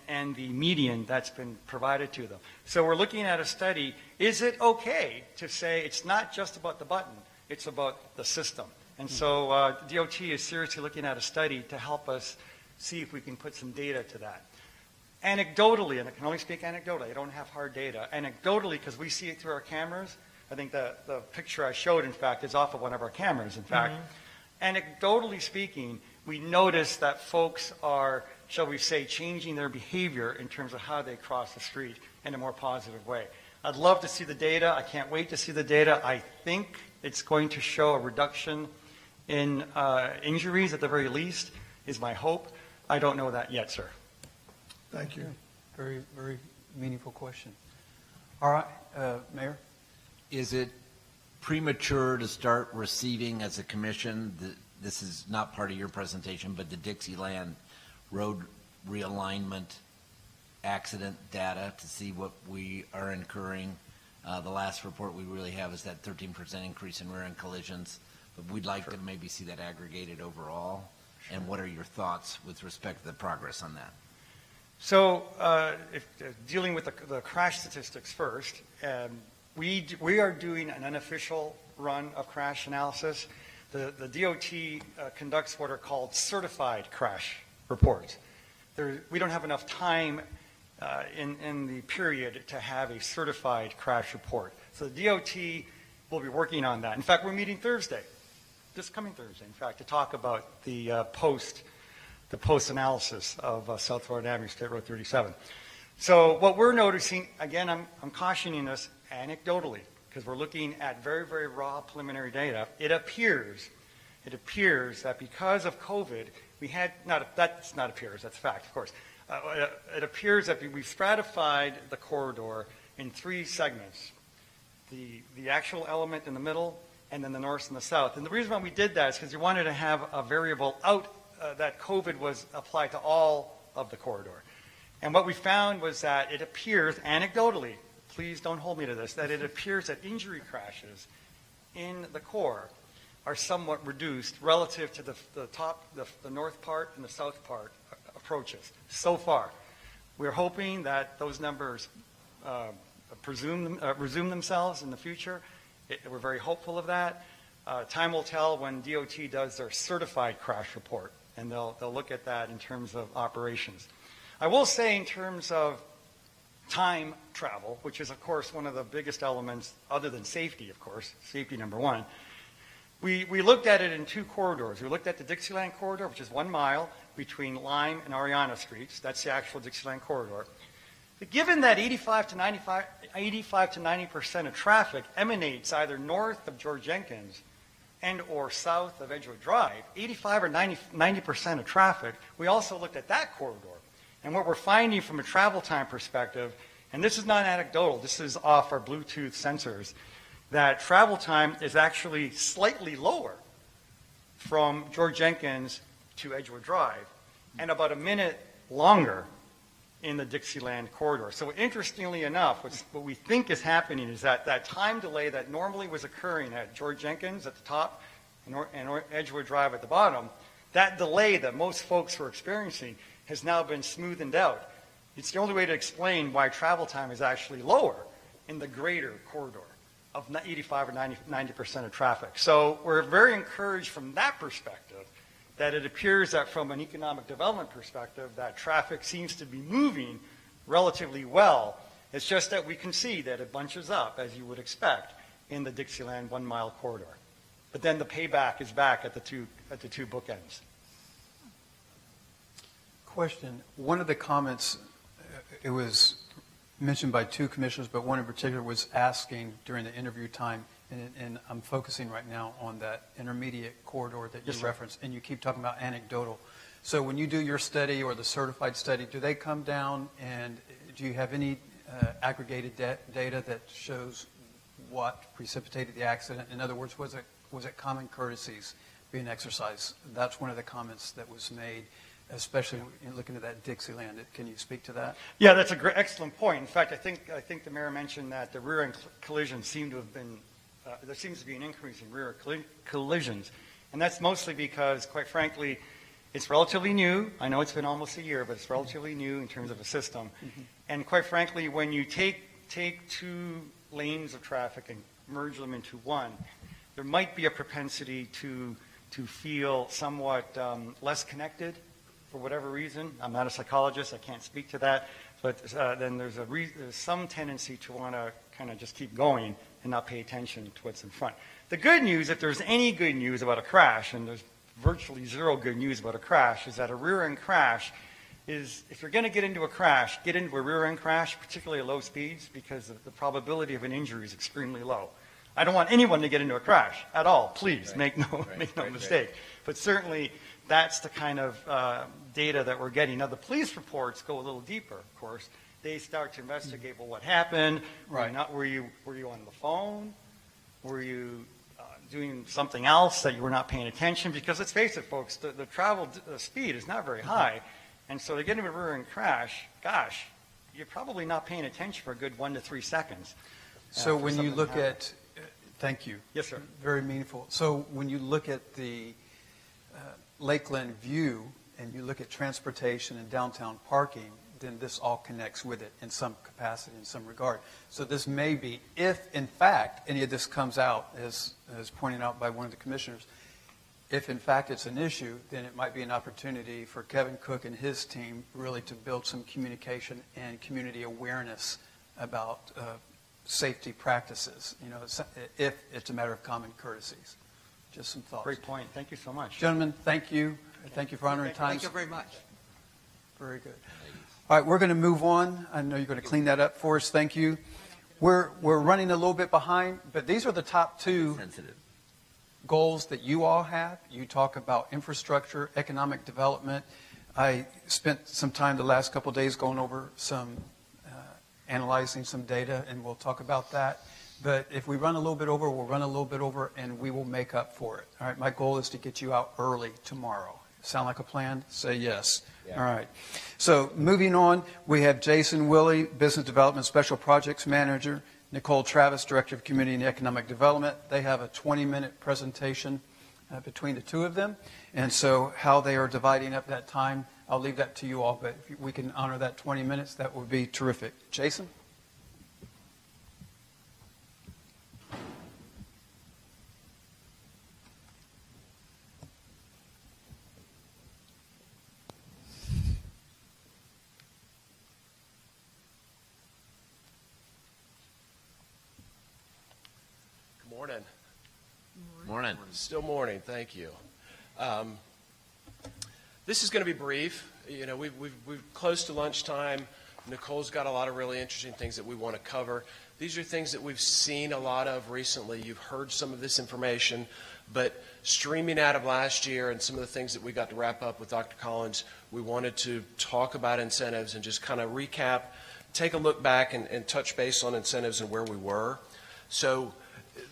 and the median that's been provided to them? So we're looking at a study. Is it okay to say it's not just about the button, it's about the system? And so DOT is seriously looking at a study to help us see if we can put some data to that. Anecdotally, and I can only speak anecdotally, I don't have hard data. Anecdotally, because we see it through our cameras, I think the picture I showed, in fact, is off of one of our cameras, in fact. Anecdotally speaking, we notice that folks are, shall we say, changing their behavior in terms of how they cross the street in a more positive way. I'd love to see the data. I can't wait to see the data. I think it's going to show a reduction in injuries at the very least, is my hope. I don't know that yet, sir. Thank you. Very, very meaningful question. All right, Mayor? Is it premature to start receiving as a commission, this is not part of your presentation, but the Dixieland Road realignment accident data to see what we are incurring? The last report we really have is that 13% increase in rear-end collisions, but we'd like to maybe see that aggregated overall. And what are your thoughts with respect to the progress on that? So dealing with the crash statistics first, we are doing an unofficial run of crash analysis. The DOT conducts what are called certified crash reports. We don't have enough time in the period to have a certified crash report. So the DOT will be working on that. In fact, we're meeting Thursday, this coming Thursday, in fact, to talk about the post-analysis of South Florida Avenue, State Road 37. So what we're noticing, again, I'm cautioning us anecdotally. because we're looking at very, very raw preliminary data, it appears that because of COVID, we had, that's not appears, that's fact, of course. It appears that we've stratified the corridor in 3 segments. The actual element in the middle, and then the north and the south. And the reason why we did that is because we wanted to have a variable out that COVID was applied to all of the corridor. And what we found was that it appears, anecdotally, please don't hold me to this, that it appears that injury crashes in the core are somewhat reduced relative to the north part and the south part approaches so far. We're hoping that those numbers resume themselves in the future. We're very hopeful of that. Time will tell when DOT does their certified crash report, and they'll look at that in terms of operations. I will say in terms of time travel, which is, of course, one of the biggest elements, other than safety, of course, safety number one, we looked at it in 2 corridors. We looked at the Dixieland corridor, which is 1 mile between Lime and Ariana Streets. That's the actual Dixieland corridor. But given that 85 to 90% of traffic emanates either north of George Jenkins and or south of Edgewood Drive, 85 or 90% of traffic, we also looked at that corridor. And what we're finding from a travel time perspective, and this is not anecdotal, this is off our Bluetooth sensors, that travel time is actually slightly lower from George Jenkins to Edgewood Drive and about a minute longer in the Dixieland corridor. So interestingly enough, what we think is happening is that that time delay that normally was occurring at George Jenkins at the top and Edgewood Drive at the bottom, that delay that most folks were experiencing has now been smoothened out. It's the only way to explain why travel time is actually lower in the greater corridor of 85 or 90% of traffic. So we're very encouraged from that perspective that it appears that from an economic development perspective that traffic seems to be moving relatively well. It's just that we can see that it bunches up, as you would expect, in the Dixieland 1 mile corridor. But then the payback is back at the two bookends. Question. One of the comments, it was mentioned by 2 commissioners, but one in particular was asking during the interview time, and I'm focusing right now on that intermediate corridor that you referenced, and you keep talking about anecdotal. So when you do your study or the certified study, do they come down and do you have any aggregated data that shows what precipitated the accident? In other words, was it common courtesies being exercised? That's one of the comments that was made, especially in looking at that Dixieland. Can you speak to that? Yeah, that's a excellent point. In fact, I think the mayor mentioned that the rear-end collisions seem to have been, there seems to be an increase in rear collisions. And that's mostly because, quite frankly, it's relatively new. I know it's been almost a year, but it's relatively new in terms of a system. Mm-hmm. And quite frankly, when you take 2 lanes of traffic and merge them into one, there might be a propensity to feel somewhat less connected for whatever reason. I'm not a psychologist, I can't speak to that, but then there's some tendency to want to kind of just keep going and not pay attention to what's in front. The good news, if there's any good news about a crash, and there's virtually 0 good news about a crash, is that a rear-end crash is, if you're going to get into a crash, get into a rear-end crash, particularly at low speeds, because the probability of an injury is extremely low. I don't want anyone to get into a crash at all, please, make no mistake. But certainly, that's the kind of data that we're getting. Now, the police reports go a little deeper, of course. They start to investigate, well, what happened? Right. Were you on the phone? Were you doing something else that you were not paying attention? Because let's face it, folks, the travel speed is not very high. And so to get into a rear-end crash, gosh, you're probably not paying attention for a good 1 to 3 seconds. So when you look at, thank you. Yes, sir. Very meaningful. So when you look at the Lakeland view and you look at transportation and downtown parking, then this all connects with it in some capacity, in some regard. So this may be, if in fact any of this comes out, as pointed out by one of the commissioners, if in fact it's an issue, then it might be an opportunity for Kevin Cook and his team really to build some communication and community awareness about safety practices, if it's a matter of common courtesies. Just some thoughts. Great point. Thank you so much. Gentlemen, thank you. Thank you for honoring time. Thank you very much. Very good. All right, we're going to move on. I know you're going to clean that up for us. Thank you. We're running a little bit behind, but these are the top two Sensitive. goals that you all have. You talk about infrastructure, economic development. I spent some time the last couple of days going over analyzing some data, and we'll talk about that. But if we run a little bit over, we'll run a little bit over, and we will make up for it. All right, my goal is to get you out early tomorrow. Sound like a plan? Say yes. Yeah. All right. So moving on, we have Jason Willie, Business Development Special Projects Manager, Nicole Travis, Director of Community and Economic Development. They have a 20-minute presentation between the two of them. And so how they are dividing up that time, I'll leave that to you all. But if we can honor that 20 minutes, that would be terrific. Jason? Morning. Morning. Still morning, thank you. This is going to be brief. You know, we're close to lunchtime. Nicole's got a lot of really interesting things that we want to cover. These are things that we've seen a lot of recently. You've heard some of this information, but streaming out of last year and some of the things that we got to wrap up with Dr. Collins, we wanted to talk about incentives and just kind of recap, take a look back and touch base on incentives and where we were. So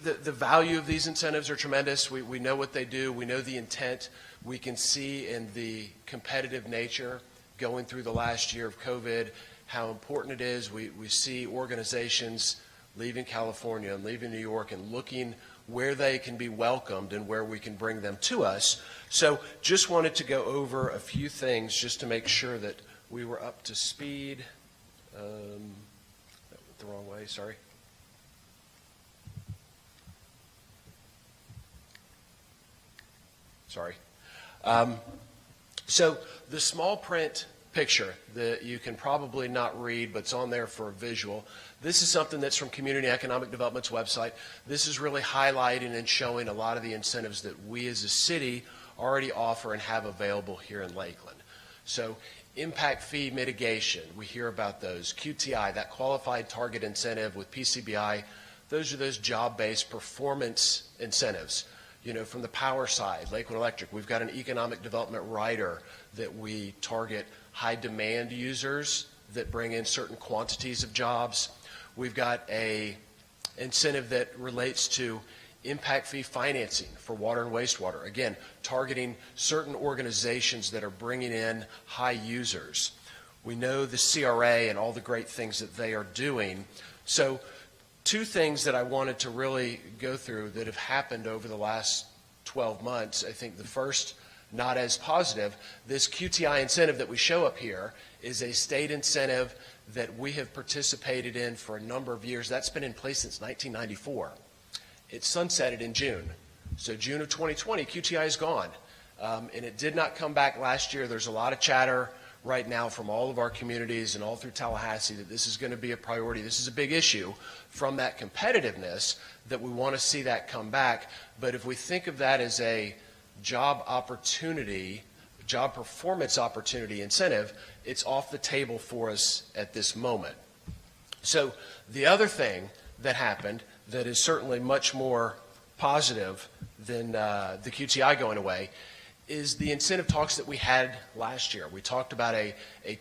the value of these incentives are tremendous. We know what they do. We know the intent. We can see in the competitive nature going through the last year of COVID how important it is. We see organizations leaving California and leaving New York and looking where they can be welcomed and where we can bring them to us. So just wanted to go over a few things just to make sure that we were up to speed. That went the wrong way, sorry. Sorry. So the small print picture that you can probably not read, but it's on there for a visual. This is something that's from Community Economic Development's website. This is really highlighting and showing a lot of the incentives that we as a city already offer and have available here in Lakeland. So impact fee mitigation, we hear about those. QTI, that qualified target incentive with PCBI, those are those job-based performance incentives. You know, from the power side, Lakeland Electric, we've got an economic development rider that we target high demand users that bring in certain quantities of jobs. We've got a incentive that relates to impact fee financing for water and wastewater. Again, targeting certain organizations that are bringing in high users. We know the CRA and all the great things that they are doing. So two things that I wanted to really go through that have happened over the last 12 months. I think the first, not as positive, this QTI incentive that we show up here is a state incentive that we have participated in for a number of years. That's been in place since 1994. It sunsetted in June. So June of 2020, QTI is gone. And it did not come back last year. There's a lot of chatter right now from all of our communities and all through Tallahassee that this is going to be a priority. This is a big issue from that competitiveness that we want to see that come back. But if we think of that as a job opportunity, job performance opportunity incentive, it's off the table for us at this moment. So the other thing that happened that is certainly much more positive than the QTI going away is the incentive talks that we had last year. We talked about a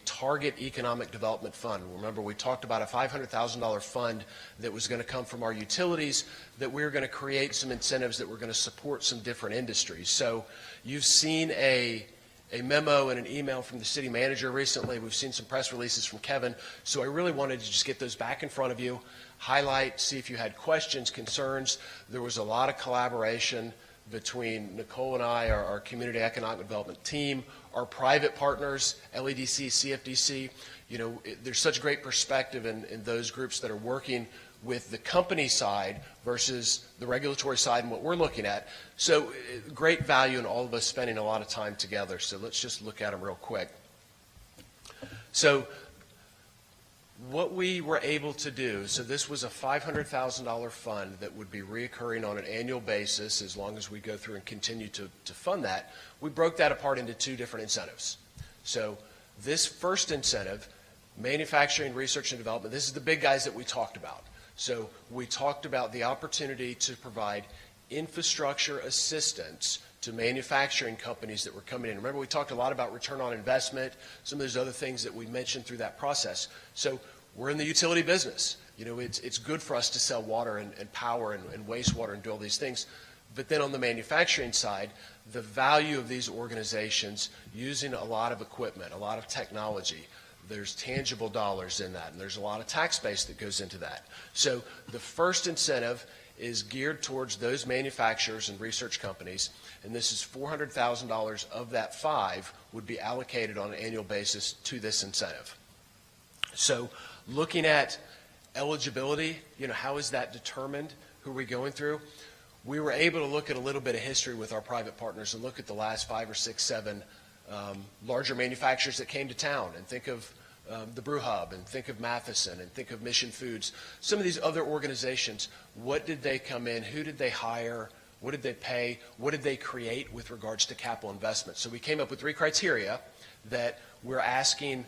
target economic development fund. Remember, we talked about a $500,000 fund that was going to come from our utilities, that we were going to create some incentives that were going to support some different industries. So you've seen a memo and an email from the city manager recently. We've seen some press releases from Kevin. So I really wanted to just get those back in front of you, highlight, see if you had questions, concerns. There was a lot of collaboration between Nicole and I, our Community Economic Development team, our private partners, LEDC, CFDC. You know, there's such great perspective in those groups that are working with the company side versus the regulatory side and what we're looking at. So great value in all of us spending a lot of time together. So let's just look at them real quick. So what we were able to do, so this was a $500,000 fund that would be reoccurring on an annual basis as long as we go through and continue to fund that. We broke that apart into two different incentives. So this first incentive, manufacturing, research, and development, this is the big guys that we talked about. So we talked about the opportunity to provide infrastructure assistance to manufacturing companies that were coming in. Remember, we talked a lot about return on investment, some of those other things that we mentioned through that process. So we're in the utility business. You know, it's good for us to sell water and power and wastewater and do all these things. But then on the manufacturing side, the value of these organizations using a lot of equipment, a lot of technology, there's tangible dollars in that, and there's a lot of tax base that goes into that. So the first incentive is geared towards those manufacturers and research companies, and this is $400,000 of that 5 would be allocated on an annual basis to this incentive. So looking at eligibility, you know, how is that determined? Who are we going through? We were able to look at a little bit of history with our private partners and look at the last 5 or 6, 7 larger manufacturers that came to town, and think of the Brew Hub, and think of Matheson, and think of Mission Foods. Some of these other organizations, what did they come in? Who did they hire? What did they pay? What did they create with regards to capital investment? So we came up with 3 criteria that we're asking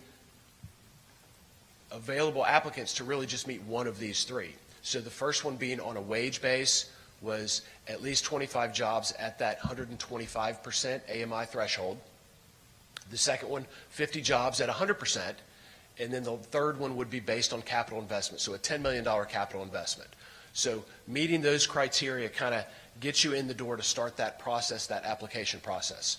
available applicants to really just meet one of these 3. So the first one being on a wage base was at least 25 jobs at that 125% AMI threshold. The second one, 50 jobs at 100%. And then the third one would be based on capital investment, so a $10 million capital investment. So meeting those criteria kind of gets you in the door to start that process, that application process.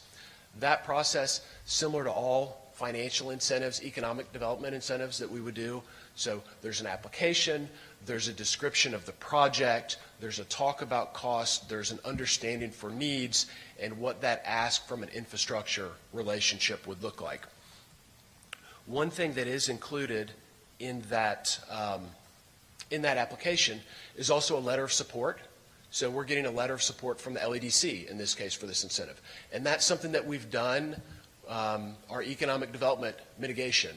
That process, similar to all financial incentives, economic development incentives that we would do. So there's an application, there's a description of the project, there's a talk about cost, there's an understanding for needs, and what that ask from an infrastructure relationship would look like. One thing that is included in that application is also a letter of support. So we're getting a letter of support from the LEDC in this case for this incentive. And that's something that we've done, our economic development mitigation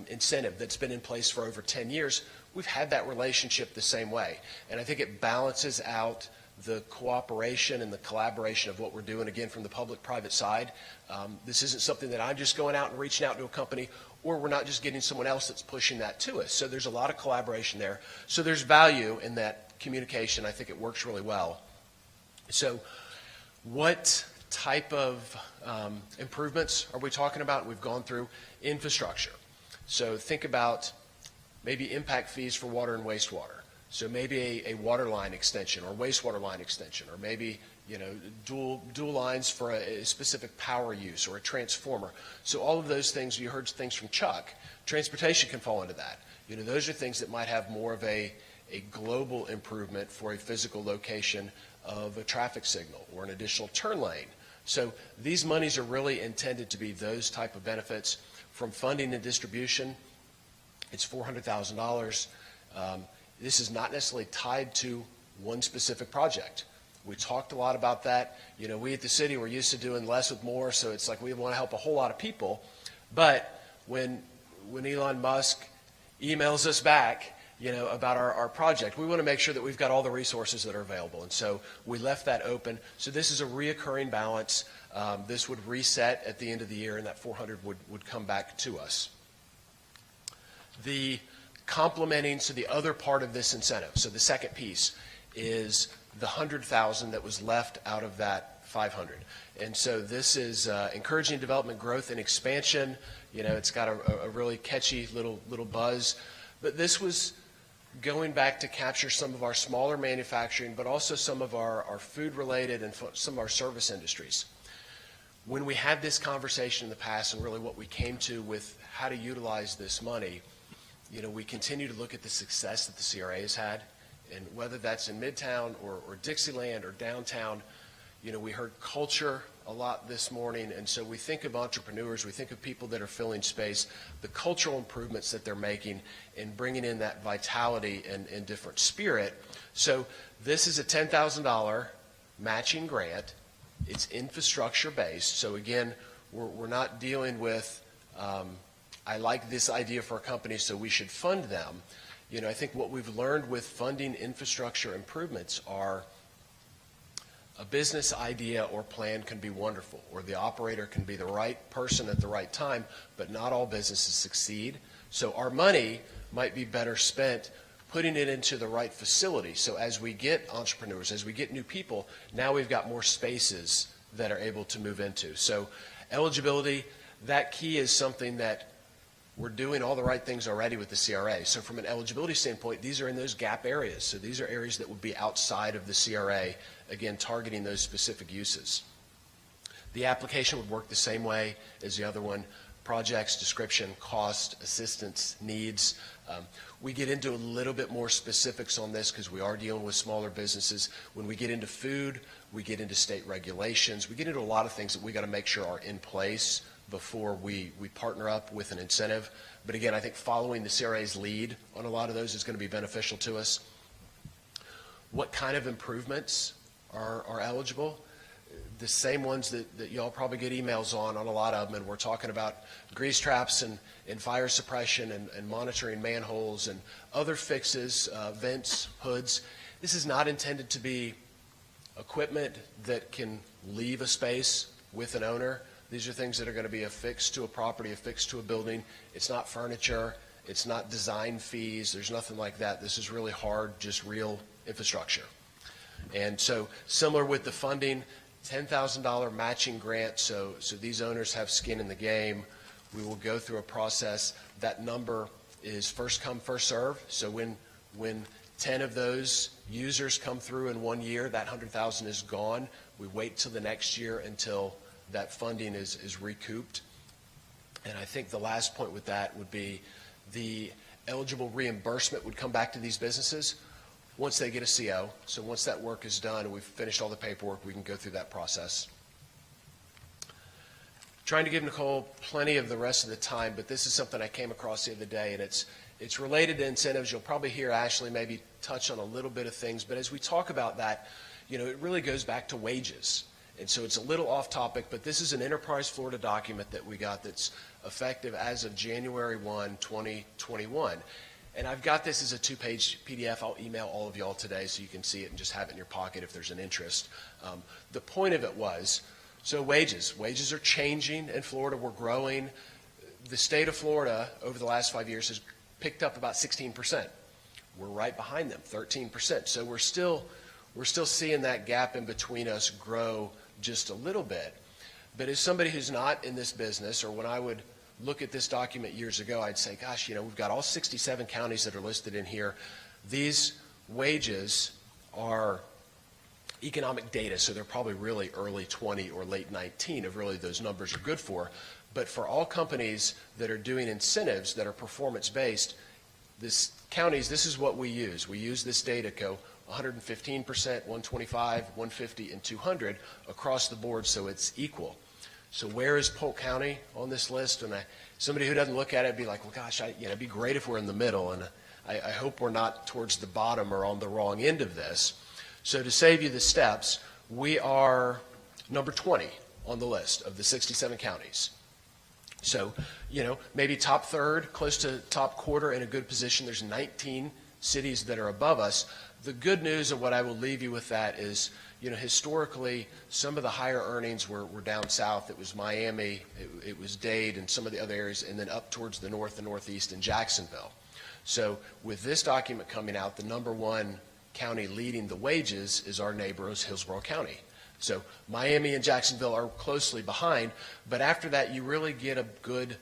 incentive that's been in place for over 10 years. We've had that relationship the same way. And I think it balances out the cooperation and the collaboration of what we're doing, again, from the public-private side. This isn't something that I'm just going out and reaching out to a company, or we're not just getting someone else that's pushing that to us. So there's a lot of collaboration there. So there's value in that communication. I think it works really well. So what type of improvements are we talking about? We've gone through infrastructure. So think about maybe impact fees for water and wastewater. So maybe a water line extension or wastewater line extension, or maybe, you know, dual lines for a specific power use or a transformer. So all of those things, you heard things from Chuck, transportation can fall into that. You know, those are things that might have more of a global improvement for a physical location of a traffic signal or an additional turn lane. So these monies are really intended to be those type of benefits. From funding and distribution, it's $400,000. This is not necessarily tied to one specific project. We talked a lot about that. You know, we at the city, we're used to doing less with more, so it's like we want to help a whole lot of people. But when Elon Musk emails us back, you know, about our project, we want to make sure that we've got all the resources that are available. And so we left that open. So this is a reoccurring balance. This would reset at the end of the year, and that 400 would come back to us. The complementing, so the other part of this incentive, so the second piece is the 100,000 that was left out of that 500. And so this is encouraging development, growth, and expansion. You know, it's got a really catchy little buzz. But this was going back to capture some of our smaller manufacturing, but also some of our food-related and some of our service industries. When we had this conversation in the past, and really what we came to with how to utilize this money, you know, we continue to look at the success that the CRA has had, and whether that's in Midtown or Dixieland or downtown. You know, we heard culture a lot this morning, and so we think of entrepreneurs, we think of people that are filling space, the cultural improvements that they're making and bringing in that vitality and different spirit. So this is a $10,000 matching grant. It's infrastructure based. So again, we're not dealing with, I like this idea for a company, so we should fund them. You know, I think what we've learned with funding infrastructure improvements are a business idea or plan can be wonderful, or the operator can be the right person at the right time, but not all businesses succeed. So our money might be better spent putting it into the right facility. So as we get entrepreneurs, as we get new people, now we've got more spaces that are able to move into. So eligibility, that key is something that we're doing all the right things already with the CRA. So from an eligibility standpoint, these are in those gap areas. So these are areas that would be outside of the CRA, again, targeting those specific uses. The application would work the same way as the other one: projects, description, cost, assistance, needs. We get into a little bit more specifics on this because we are dealing with smaller businesses. When we get into food, we get into state regulations. We get into a lot of things that we got to make sure are in place before we partner up with an incentive. But again, I think following the CRA's lead on a lot of those is going to be beneficial to us. What kind of improvements are eligible? The same ones that y'all probably get emails on a lot of them, and we're talking about grease traps and fire suppression and monitoring manholes and other fixes, vents, hoods. This is not intended to be equipment that can leave a space with an owner. These are things that are going to be affixed to a property, affixed to a building. It's not furniture. It's not design fees. There's nothing like that. This is really hard, just real infrastructure. And so similar with the funding, $10,000 matching grant, so these owners have skin in the game. We will go through a process. That number is first come, first serve. So when 10 of those users come through in 1 year, that $100,000 is gone. We wait till the next year until that funding is recouped. And I think the last point with that would be the eligible reimbursement would come back to these businesses once they get a CO. So once that work is done and we've finished all the paperwork, we can go through that process. Trying to give Nicole plenty of the rest of the time, but this is something I came across the other day, and it's related to incentives. You'll probably hear Ashley maybe touch on a little bit of things, but as we talk about that, it really goes back to wages. And so it's a little off topic, but this is an Enterprise Florida document that we got that's effective as of January 1, 2021. And I've got this as a 2-page PDF. I'll email all of y'all today so you can see it and just have it in your pocket if there's an interest. The point of it was, so wages are changing in Florida. We're growing. The state of Florida over the last 5 years has picked up about 16%. We're right behind them, 13%. So we're still seeing that gap in between us grow just a little bit. But as somebody who's not in this business, or when I would look at this document years ago, I'd say, gosh, we've got all 67 counties that are listed in here. These wages are economic data, so they're probably really early 20 or late 19 of really those numbers are good for. But for all companies that are doing incentives that are performance-based, this is what we use. We use this data, go 115%, 125, 150, and 200 across the board, so it's equal. So where is Polk County on this list? And somebody who doesn't look at it would be like, well, gosh, it'd be great if we're in the middle, and I hope we're not towards the bottom or on the wrong end of this. So to save you the steps, we are number 20 on the list of the 67 counties. So, maybe top third, close to top quarter, in a good position. There's 19 cities that are above us. The good news of what I will leave you with that is, historically, some of the higher earnings were down south. It was Miami, it was Dade, and some of the other areas, and then up towards the north and northeast in Jacksonville. So with this document coming out, the number one county leading the wages is our neighbor, Hillsborough County. So Miami and Jacksonville are closely behind, but after that, you really get a good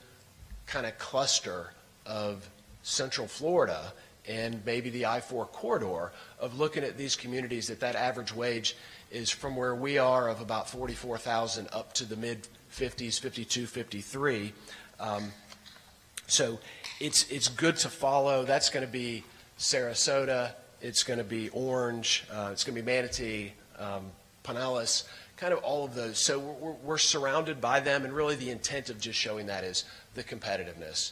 kind of cluster of Central Florida and maybe the I-4 corridor of looking at these communities that average wage is from where we are of about $44,000 up to the mid-50s, 52, 53. So it's good to follow. That's going to be Sarasota. It's going to be Orange. It's going to be Manatee, Pinellas, kind of all of those. So we're surrounded by them, and really the intent of just showing that is the competitiveness.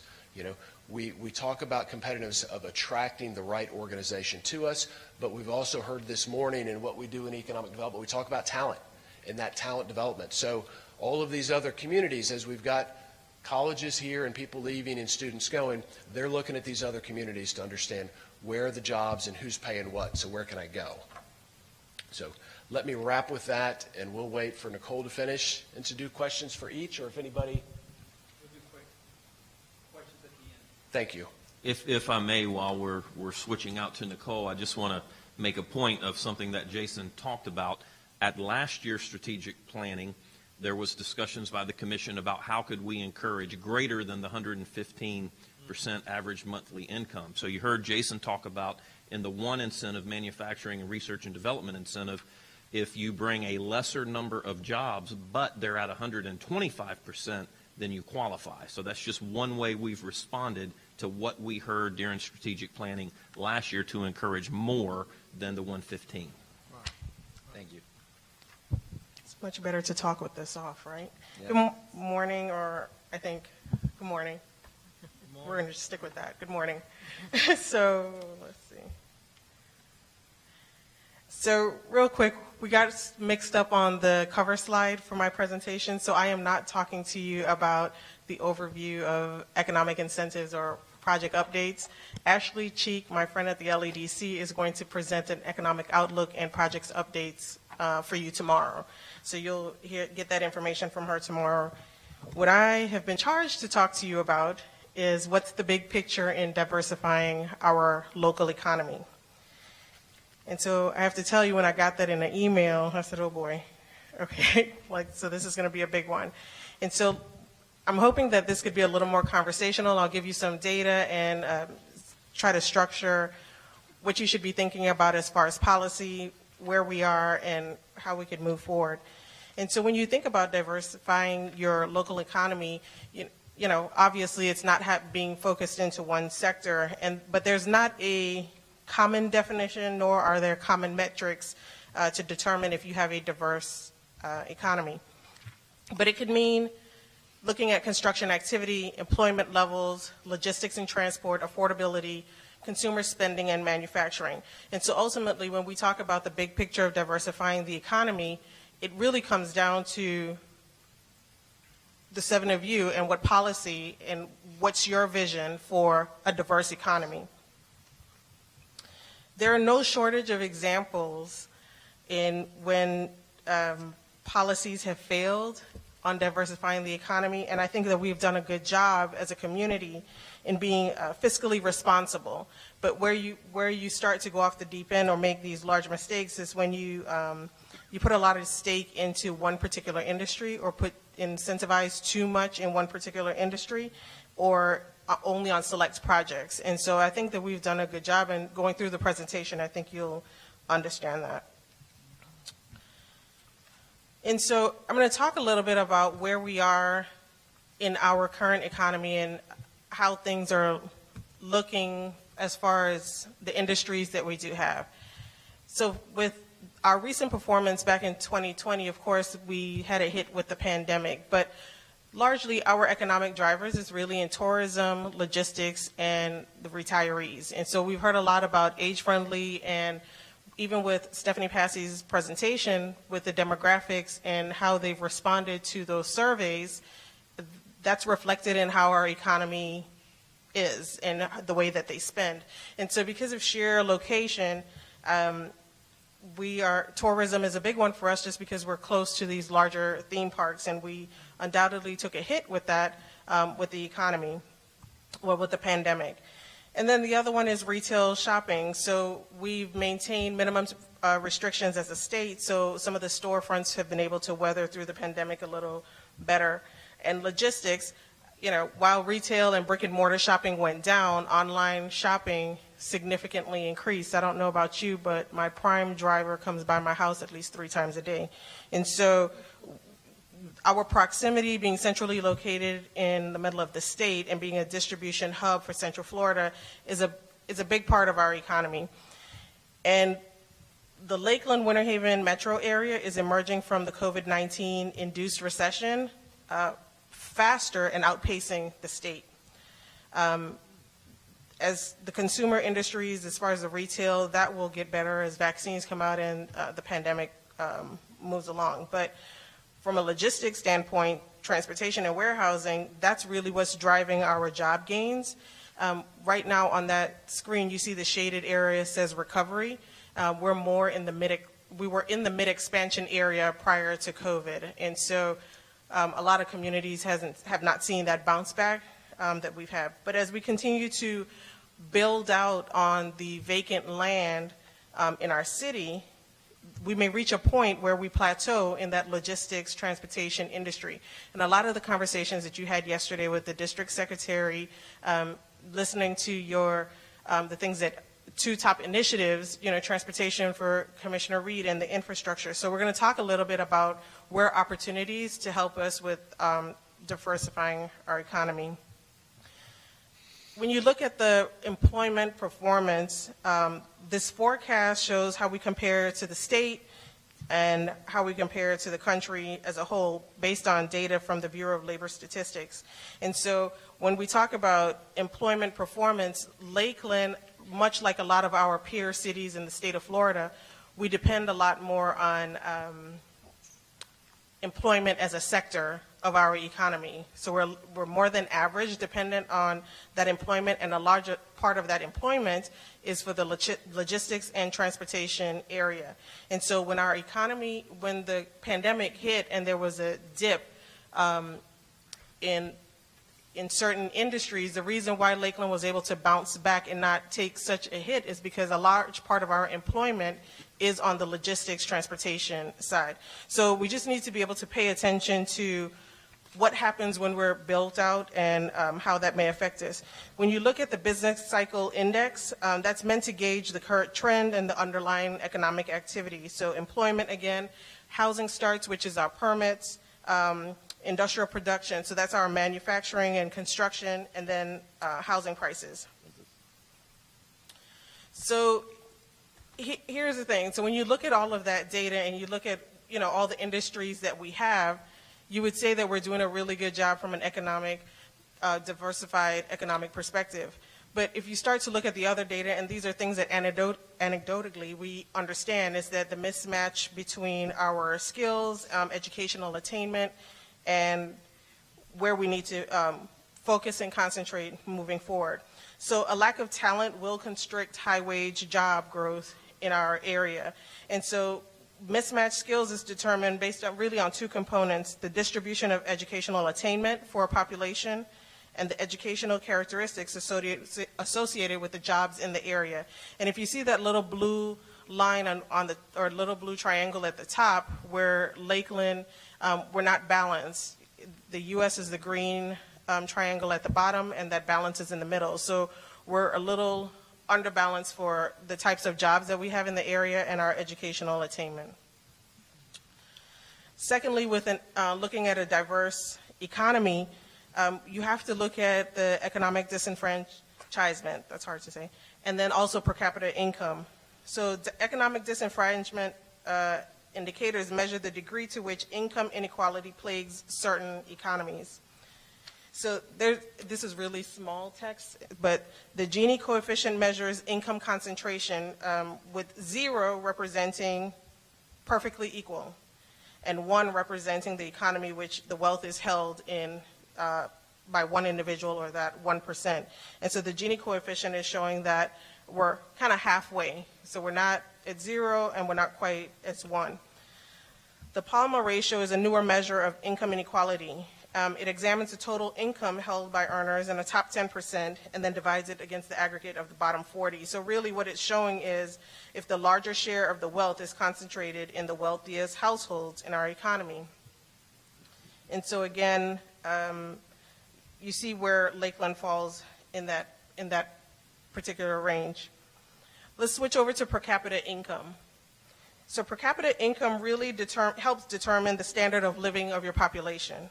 We talk about competitiveness of attracting the right organization to us, but we've also heard this morning in what we do in economic development, we talk about talent and that talent development. So all of these other communities, as we've got colleges here and people leaving and students going, they're looking at these other communities to understand where are the jobs and who's paying what, so where can I go? So let me wrap with that, and we'll wait for Nicole to finish and to do questions for each, or if anybody. We'll do quick questions at the end. Thank you. If I may, while we're switching out to Nicole, I just want to make a point of something that Jason talked about. At last year's strategic planning, there was discussions by the commission about how could we encourage greater than the 115% average monthly income. So you heard Jason talk about in the one incentive, manufacturing and research and development incentive, if you bring a lesser number of jobs, but they're at 125%, then you qualify. So that's just one way we've responded to what we heard during strategic planning last year to encourage more than the 115. Thank you. It's much better to talk with this off, right? Yeah. Good morning, or I think, good morning. We're going to stick with that. Good morning. So, let's see. So, real quick, we got mixed up on the cover slide for my presentation, so I am not talking to you about the overview of economic incentives or project updates. Ashley Cheek, my friend at the LEDC, is going to present an economic outlook and projects updates for you tomorrow. So you'll get that information from her tomorrow. What I have been charged to talk to you about is what's the big picture in diversifying our local economy. And so I have to tell you, when I got that in an email, I said, oh boy, okay, so this is going to be a big one. And so I'm hoping that this could be a little more conversational. I'll give you some data and try to structure what you should be thinking about as far as policy, where we are, and how we could move forward. And so when you think about diversifying your local economy, you know, obviously it's not being focused into one sector, but there's not a common definition, nor are there common metrics to determine if you have a diverse economy. But it could mean looking at construction activity, employment levels, logistics and transport, affordability, consumer spending, and manufacturing. And so ultimately, when we talk about the big picture of diversifying the economy, it really comes down to the seven of you and what policy and what's your vision for a diverse economy. There are no shortage of examples in when policies have failed on diversifying the economy, and I think that we've done a good job as a community in being fiscally responsible. But where you start to go off the deep end or make these large mistakes is when you put a lot of stake into one particular industry, or incentivize too much in one particular industry, or only on select projects. And so I think that we've done a good job, and going through the presentation, I think you'll understand that. And so I'm going to talk a little bit about where we are in our current economy and how things are looking as far as the industries that we do have. So with our recent performance back in 2020, of course, we had a hit with the pandemic, but largely our economic drivers is really in tourism, logistics, and the retirees. And so we've heard a lot about age-friendly, and even with Stephanie Passey's presentation with the demographics and how they've responded to those surveys, that's reflected in how our economy is and the way that they spend. And so because of sheer location, tourism is a big one for us just because we're close to these larger theme parks, and we undoubtedly took a hit with that, with the economy, well, with the pandemic. And then the other one is retail shopping. So we've maintained minimum restrictions as a state, so some of the storefronts have been able to weather through the pandemic a little better. And logistics, you know, while retail and brick and mortar shopping went down, online shopping significantly increased. I don't know about you, but my Prime driver comes by my house at least 3 times a day. And so our proximity, being centrally located in the middle of the state and being a distribution hub for Central Florida, is a big part of our economy. And the Lakeland Winter Haven metro area is emerging from the COVID-19 induced recession faster and outpacing the state. As the consumer industries, as far as the retail, that will get better as vaccines come out and the pandemic moves along. But from a logistics standpoint, transportation and warehousing, that's really what's driving our job gains. Right now on that screen, you see the shaded area says recovery. We were in the mid-expansion area prior to COVID. And so a lot of communities have not seen that bounce back that we've had. But as we continue to build out on the vacant land in our city, we may reach a point where we plateau in that logistics transportation industry. And a lot of the conversations that you had yesterday with the district secretary, listening to your the things that two top initiatives, transportation for Commissioner Reed and the infrastructure. So we're going to talk a little bit about where opportunities to help us with diversifying our economy. When you look at the employment performance, this forecast shows how we compare to the state and how we compare to the country as a whole based on data from the Bureau of Labor Statistics. And so when we talk about employment performance, Lakeland, much like a lot of our peer cities in the state of Florida, we depend a lot more on employment as a sector of our economy. So we're more than average dependent on that employment, and a larger part of that employment is for the logistics and transportation area. And so when our economy, when the pandemic hit and there was a dip in certain industries, the reason why Lakeland was able to bounce back and not take such a hit is because a large part of our employment is on the logistics transportation side. So we just need to be able to pay attention to what happens when we're built out and how that may affect us. When you look at the business cycle index, that's meant to gauge the current trend and the underlying economic activity. So employment, again, housing starts, which is our permits, industrial production, so that's our manufacturing and construction, and then housing prices. So here's the thing. So when you look at all of that data and you look at all the industries that we have, you would say that we're doing a really good job from an diversified economic perspective. But if you start to look at the other data, and these are things that anecdotally we understand, is that the mismatch between our skills, educational attainment, and where we need to focus and concentrate moving forward. So a lack of talent will constrict high-wage job growth in our area. And so mismatched skills is determined based on really on two components: the distribution of educational attainment for a population and the educational characteristics associated with the jobs in the area. And if you see that little blue line or little blue triangle at the top where Lakeland, we're not balanced. The U.S. is the green triangle at the bottom, and that balance is in the middle. So we're a little underbalanced for the types of jobs that we have in the area and our educational attainment. Secondly, looking at a diverse economy, you have to look at the economic disenfranchisement, that's hard to say, and then also per capita income. So the economic disenfranchisement indicators measure the degree to which income inequality plagues certain economies. So this is really small text, but the Gini coefficient measures income concentration with 0 representing perfectly equal and 1 representing the economy which the wealth is held in by one individual, or that 1%. And so the Gini coefficient is showing that we're kind of halfway. So we're not at 0 and we're not quite at 1. The Palmer ratio is a newer measure of income inequality. It examines the total income held by earners in the top 10% and then divides it against the aggregate of the bottom 40. So really what it's showing is if the larger share of the wealth is concentrated in the wealthiest households in our economy. And so again, you see where Lakeland falls in that particular range. Let's switch over to per capita income. So per capita income really helps determine the standard of living of your population.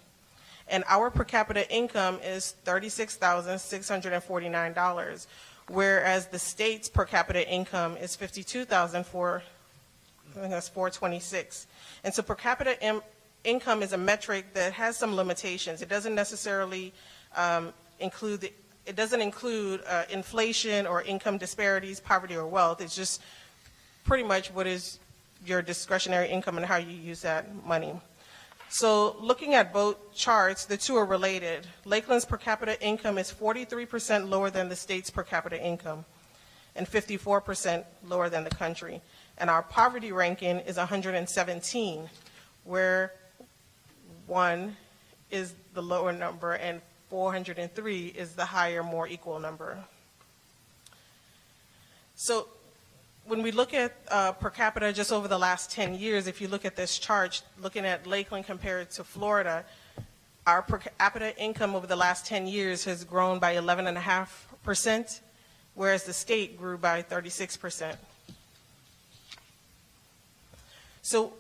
And our per capita income is $36,649, whereas the state's per capita income is $52,426. And so per capita income is a metric that has some limitations. It doesn't necessarily include inflation or income disparities, poverty or wealth. It's just pretty much what is your discretionary income and how you use that money. So looking at both charts, the two are related. Lakeland's per capita income is 43% lower than the state's per capita income and 54% lower than the country. And our poverty ranking is 117, where 1 is the lower number and 403 is the higher, more equal number. So when we look at per capita just over the last 10 years, if you look at this chart, looking at Lakeland compared to Florida, our per capita income over the last 10 years has grown by 11.5%, whereas the state grew by 36%. So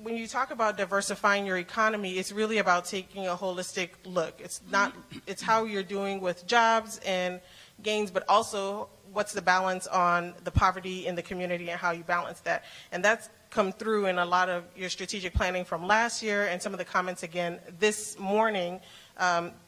when you talk about diversifying your economy, it's really about taking a holistic look. It's how you're doing with jobs and gains, but also what's the balance on the poverty in the community and how you balance that. And that's come through in a lot of your strategic planning from last year and some of the comments again this morning.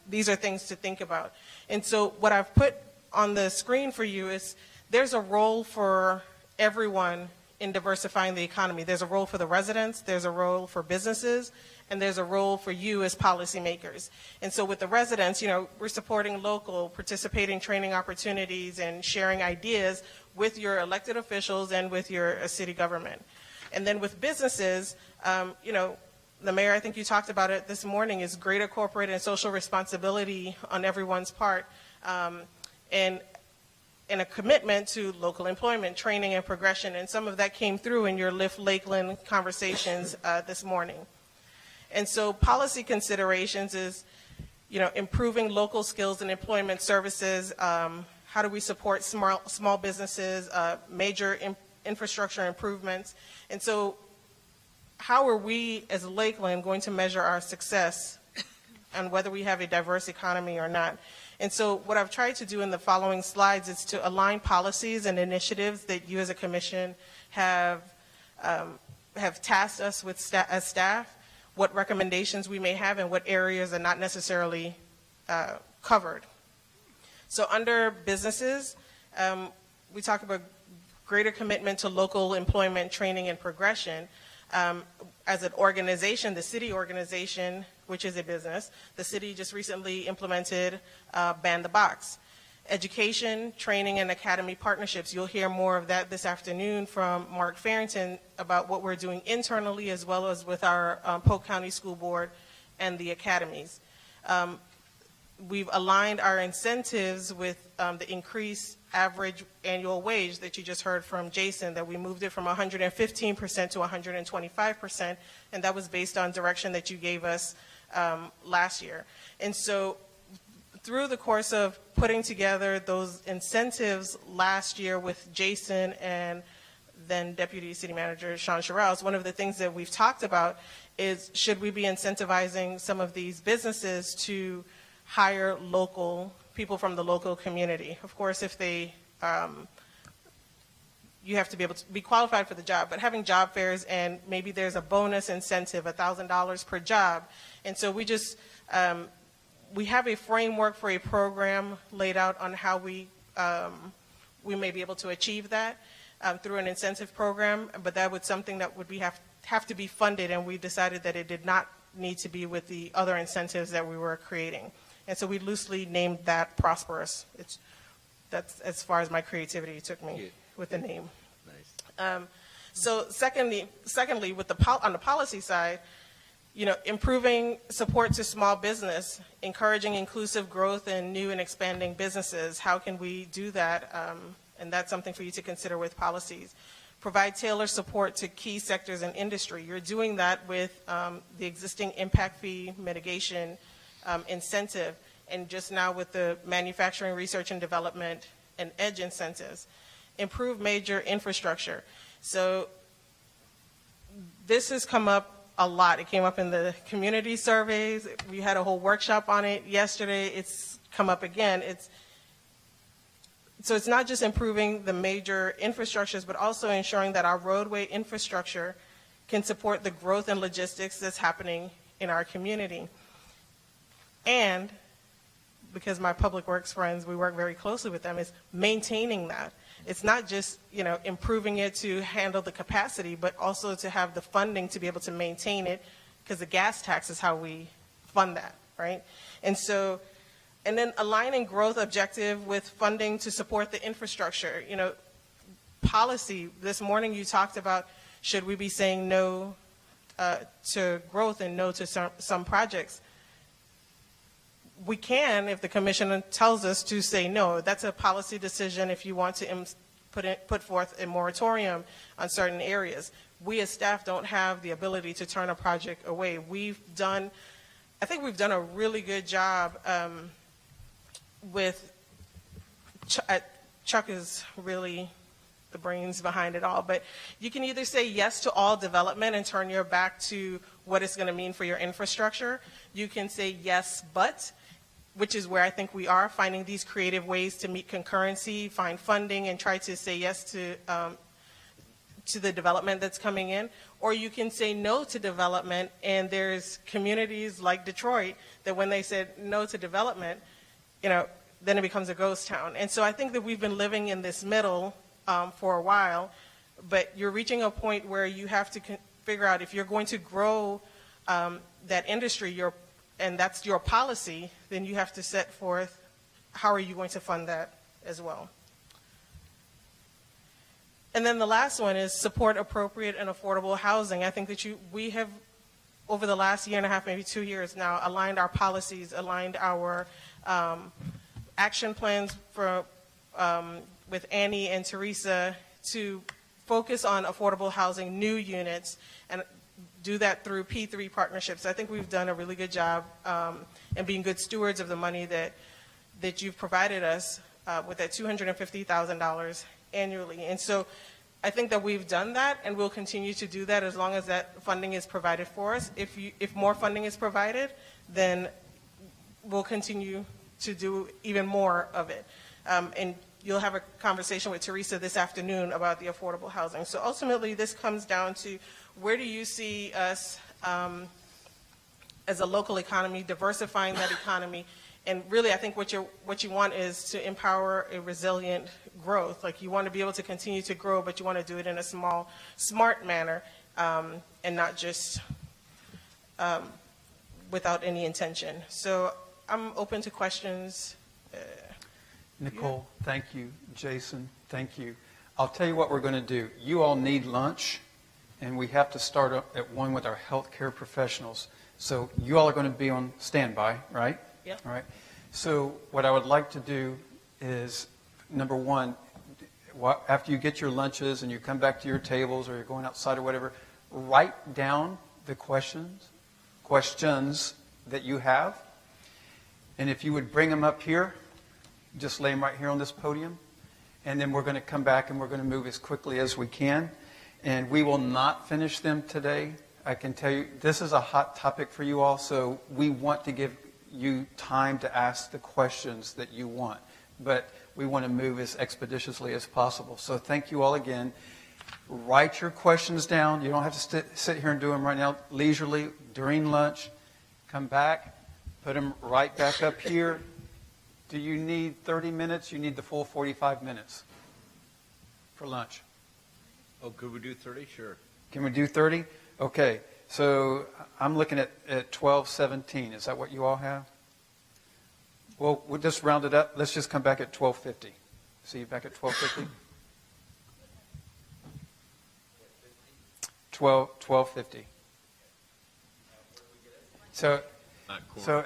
These are things to think about. And so what I've put on the screen for you is there's a role for everyone in diversifying the economy. There's a role for the residents, there's a role for businesses, and there's a role for you as policymakers. And so with the residents, we're supporting local, participating training opportunities and sharing ideas with your elected officials and with your city government. And then with businesses, the mayor, I think you talked about it this morning, is greater corporate and social responsibility on everyone's part. And a commitment to local employment, training, and progression. And some of that came through in your Lift Lakeland conversations this morning. And so policy considerations is, improving local skills and employment services. How do we support small businesses, major infrastructure improvements? And so how are we as Lakeland going to measure our success and whether we have a diverse economy or not? And so what I've tried to do in the following slides is to align policies and initiatives that you as a commission have tasked us with as staff, what recommendations we may have, and what areas are not necessarily covered. So under businesses, we talk about greater commitment to local employment, training, and progression. As an organization, the city organization, which is a business, the city just recently implemented Ban the Box. Education, training, and academy partnerships. You'll hear more of that this afternoon from Mark Farrington about what we're doing internally as well as with our Polk County School Board and the academies. We've aligned our incentives with the increased average annual wage that you just heard from Jason, that we moved it from 115% to 125%, and that was based on direction that you gave us last year. And so through the course of putting together those incentives last year with Jason and then Deputy City Manager Sean Sherrouse, one of the things that we've talked about is, should we be incentivizing some of these businesses to hire local people from the local community? Of course, if they, you have to be able to be qualified for the job, but having job fairs and maybe there's a bonus incentive, $1,000 per job. And so we just, we have a framework for a program laid out on how we may be able to achieve that through an incentive program, but that was something that would have to be funded, and we decided that it did not need to be with the other incentives that we were creating. And so we loosely named that Prosperous. That's as far as my creativity took me with the name. Nice. So secondly, with on the policy side, improving support to small business, encouraging inclusive growth in new and expanding businesses. How can we do that? And that's something for you to consider with policies. Provide tailored support to key sectors and industry. You're doing that with the existing impact fee mitigation incentive, and just now with the manufacturing, research and development and EDGE incentives. Improve major infrastructure. So this has come up a lot. It came up in the community surveys. We had a whole workshop on it yesterday. It's come up again. So it's not just improving the major infrastructures, but also ensuring that our roadway infrastructure can support the growth and logistics that's happening in our community. And because my public works friends, we work very closely with them, is maintaining that. It's not just, improving it to handle the capacity, but also to have the funding to be able to maintain it, because the gas tax is how we fund that, right? And so, and then aligning growth objective with funding to support the infrastructure. Policy, this morning you talked about, should we be saying no to growth and no to some projects? We can if the commission tells us to say no. That's a policy decision if you want to put forth a moratorium on certain areas. We as staff don't have the ability to turn a project away. I think we've done a really good job with, Chuck is really the brains behind it all, but you can either say yes to all development and turn your back to what it's going to mean for your infrastructure. You can say yes, but, which is where I think we are, finding these creative ways to meet concurrency, find funding, and try to say yes to the development that's coming in. Or you can say no to development, and there's communities like Detroit that when they said no to development, then it becomes a ghost town. And so I think that we've been living in this middle for a while, but you're reaching a point where you have to figure out if you're going to grow that industry, and that's your policy, then you have to set forth how are you going to fund that as well. And then the last one is support appropriate and affordable housing. I think that we have, over the last year and a half, maybe 2 years now, aligned our policies, aligned our action plans with Annie and Teresa to focus on affordable housing, new units, and do that through P3 partnerships. I think we've done a really good job in being good stewards of the money that you've provided us with that $250,000 annually. And so I think that we've done that, and we'll continue to do that as long as that funding is provided for us. If more funding is provided, then we'll continue to do even more of it. And you'll have a conversation with Teresa this afternoon about the affordable housing. So ultimately, this comes down to where do you see us as a local economy, diversifying that economy. And really, I think what you want is to empower a resilient growth. Like, you want to be able to continue to grow, but you want to do it in a small, smart manner, and not just without any intention. So I'm open to questions. Nicole, thank you. Jason, thank you. I'll tell you what we're going to do. You all need lunch, and we have to start at 1 with our healthcare professionals. So you all are going to be on standby, right? Yep. All right. So what I would like to do is, number one, after you get your lunches and you come back to your tables or you're going outside or whatever, write down the questions that you have. And if you would bring them up here, just lay them right here on this podium. And then we're going to come back and we're going to move as quickly as we can. And we will not finish them today. I can tell you, this is a hot topic for you all, so we want to give you time to ask the questions that you want. But we want to move as expeditiously as possible. So thank you all again. Write your questions down. You don't have to sit here and do them right now. Leisurely, during lunch, come back, put them right back up here. Do you need 30 minutes? You need the full 45 minutes for lunch. Oh, could we do 30? Sure. Can we do 30? Okay. So I'm looking at 12:17. Is that what you all have? Well, we'll just round it up. Let's just come back at 12:50. See you back at 12:50? 12:50. So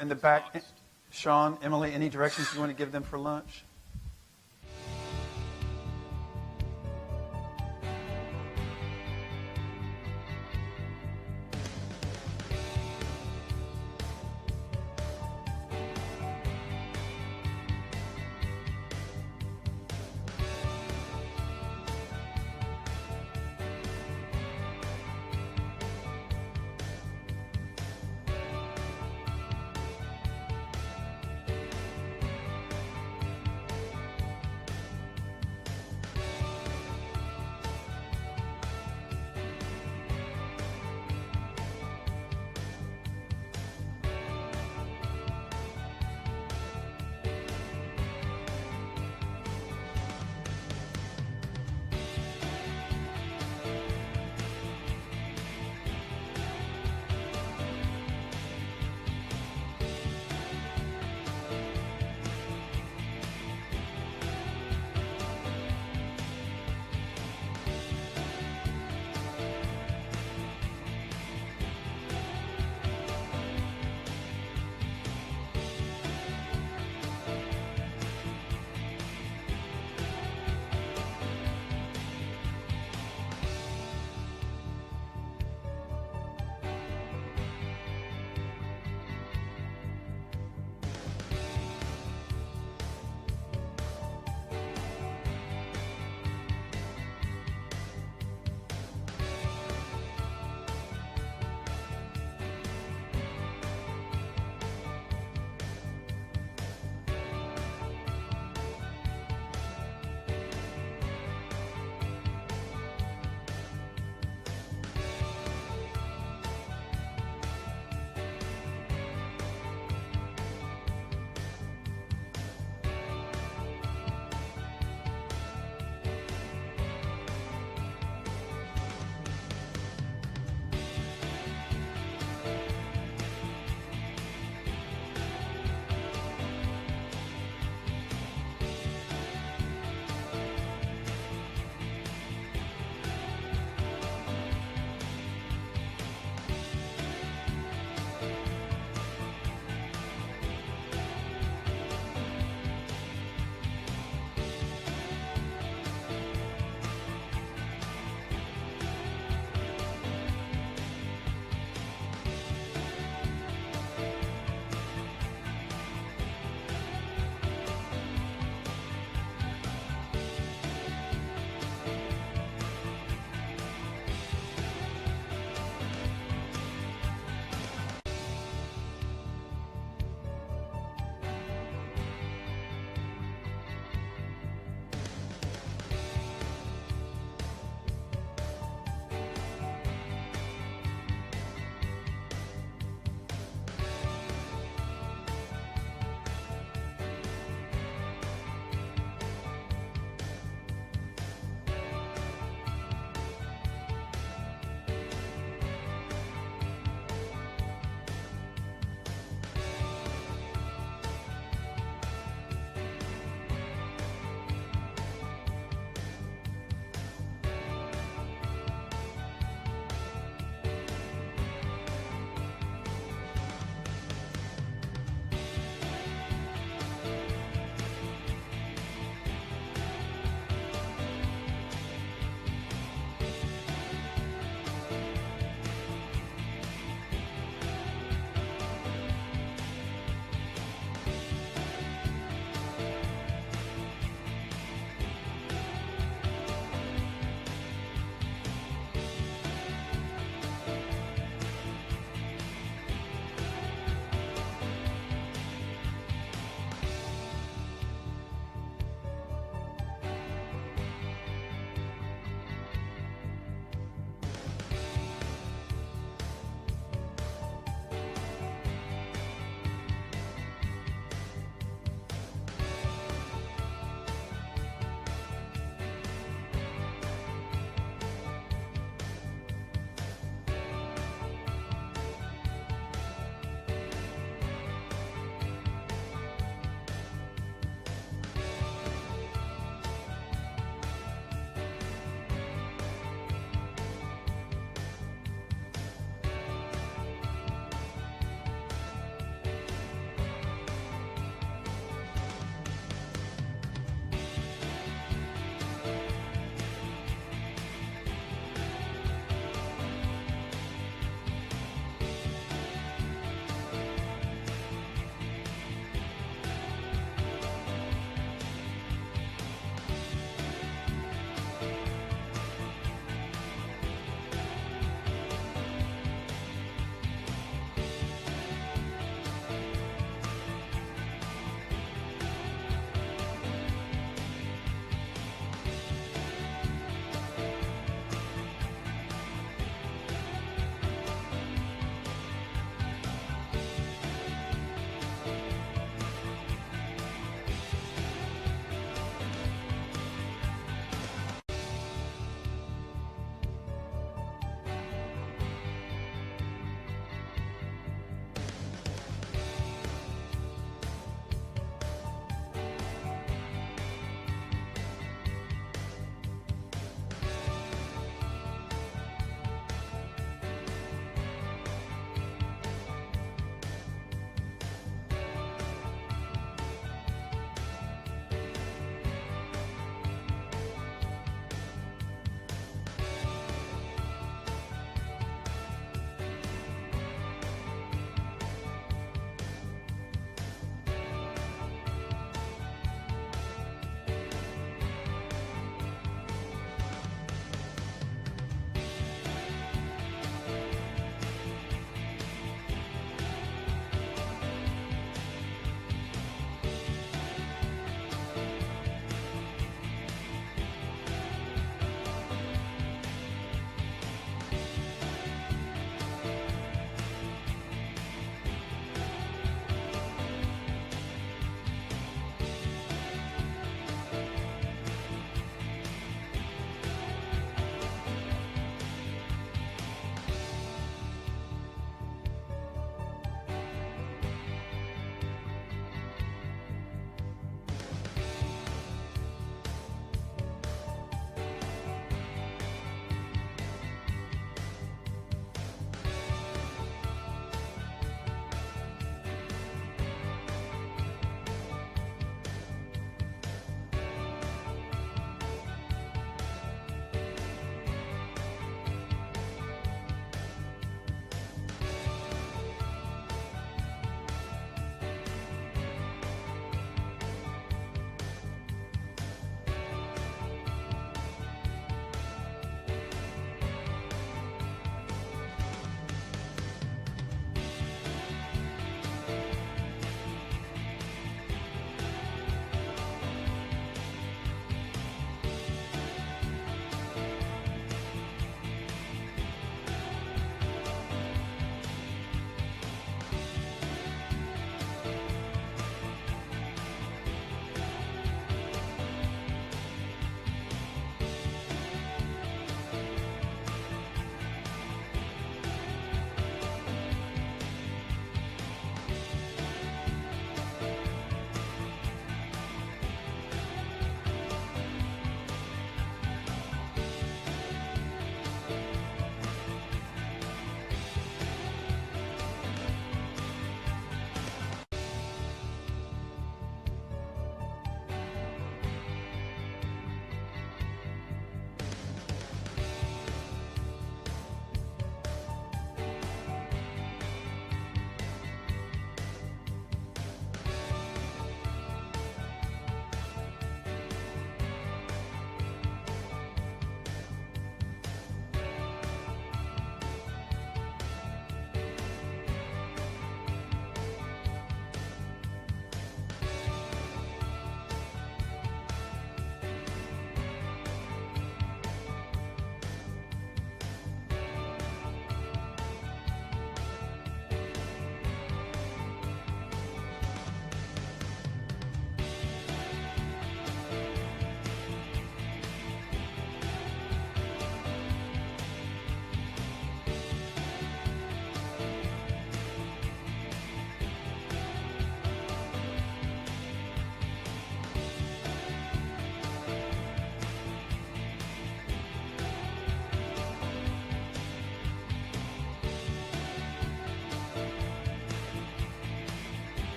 in the back, Sean, Emily, any directions you want to give them for lunch?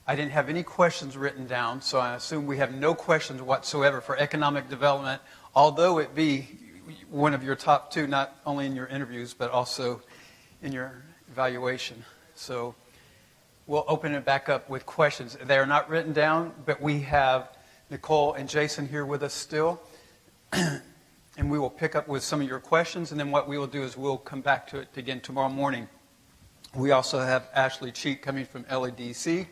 I didn't have any questions written down, so I assume we have no questions whatsoever for economic development, although it be one of your top two, not only in your interviews, but also in your evaluation. So we'll open it back up with questions. They are not written down, but we have Nicole and Jason here with us still. And we will pick up with some of your questions, and then what we will do is we'll come back to it again tomorrow morning. We also have Ashley Cheek coming from LADC,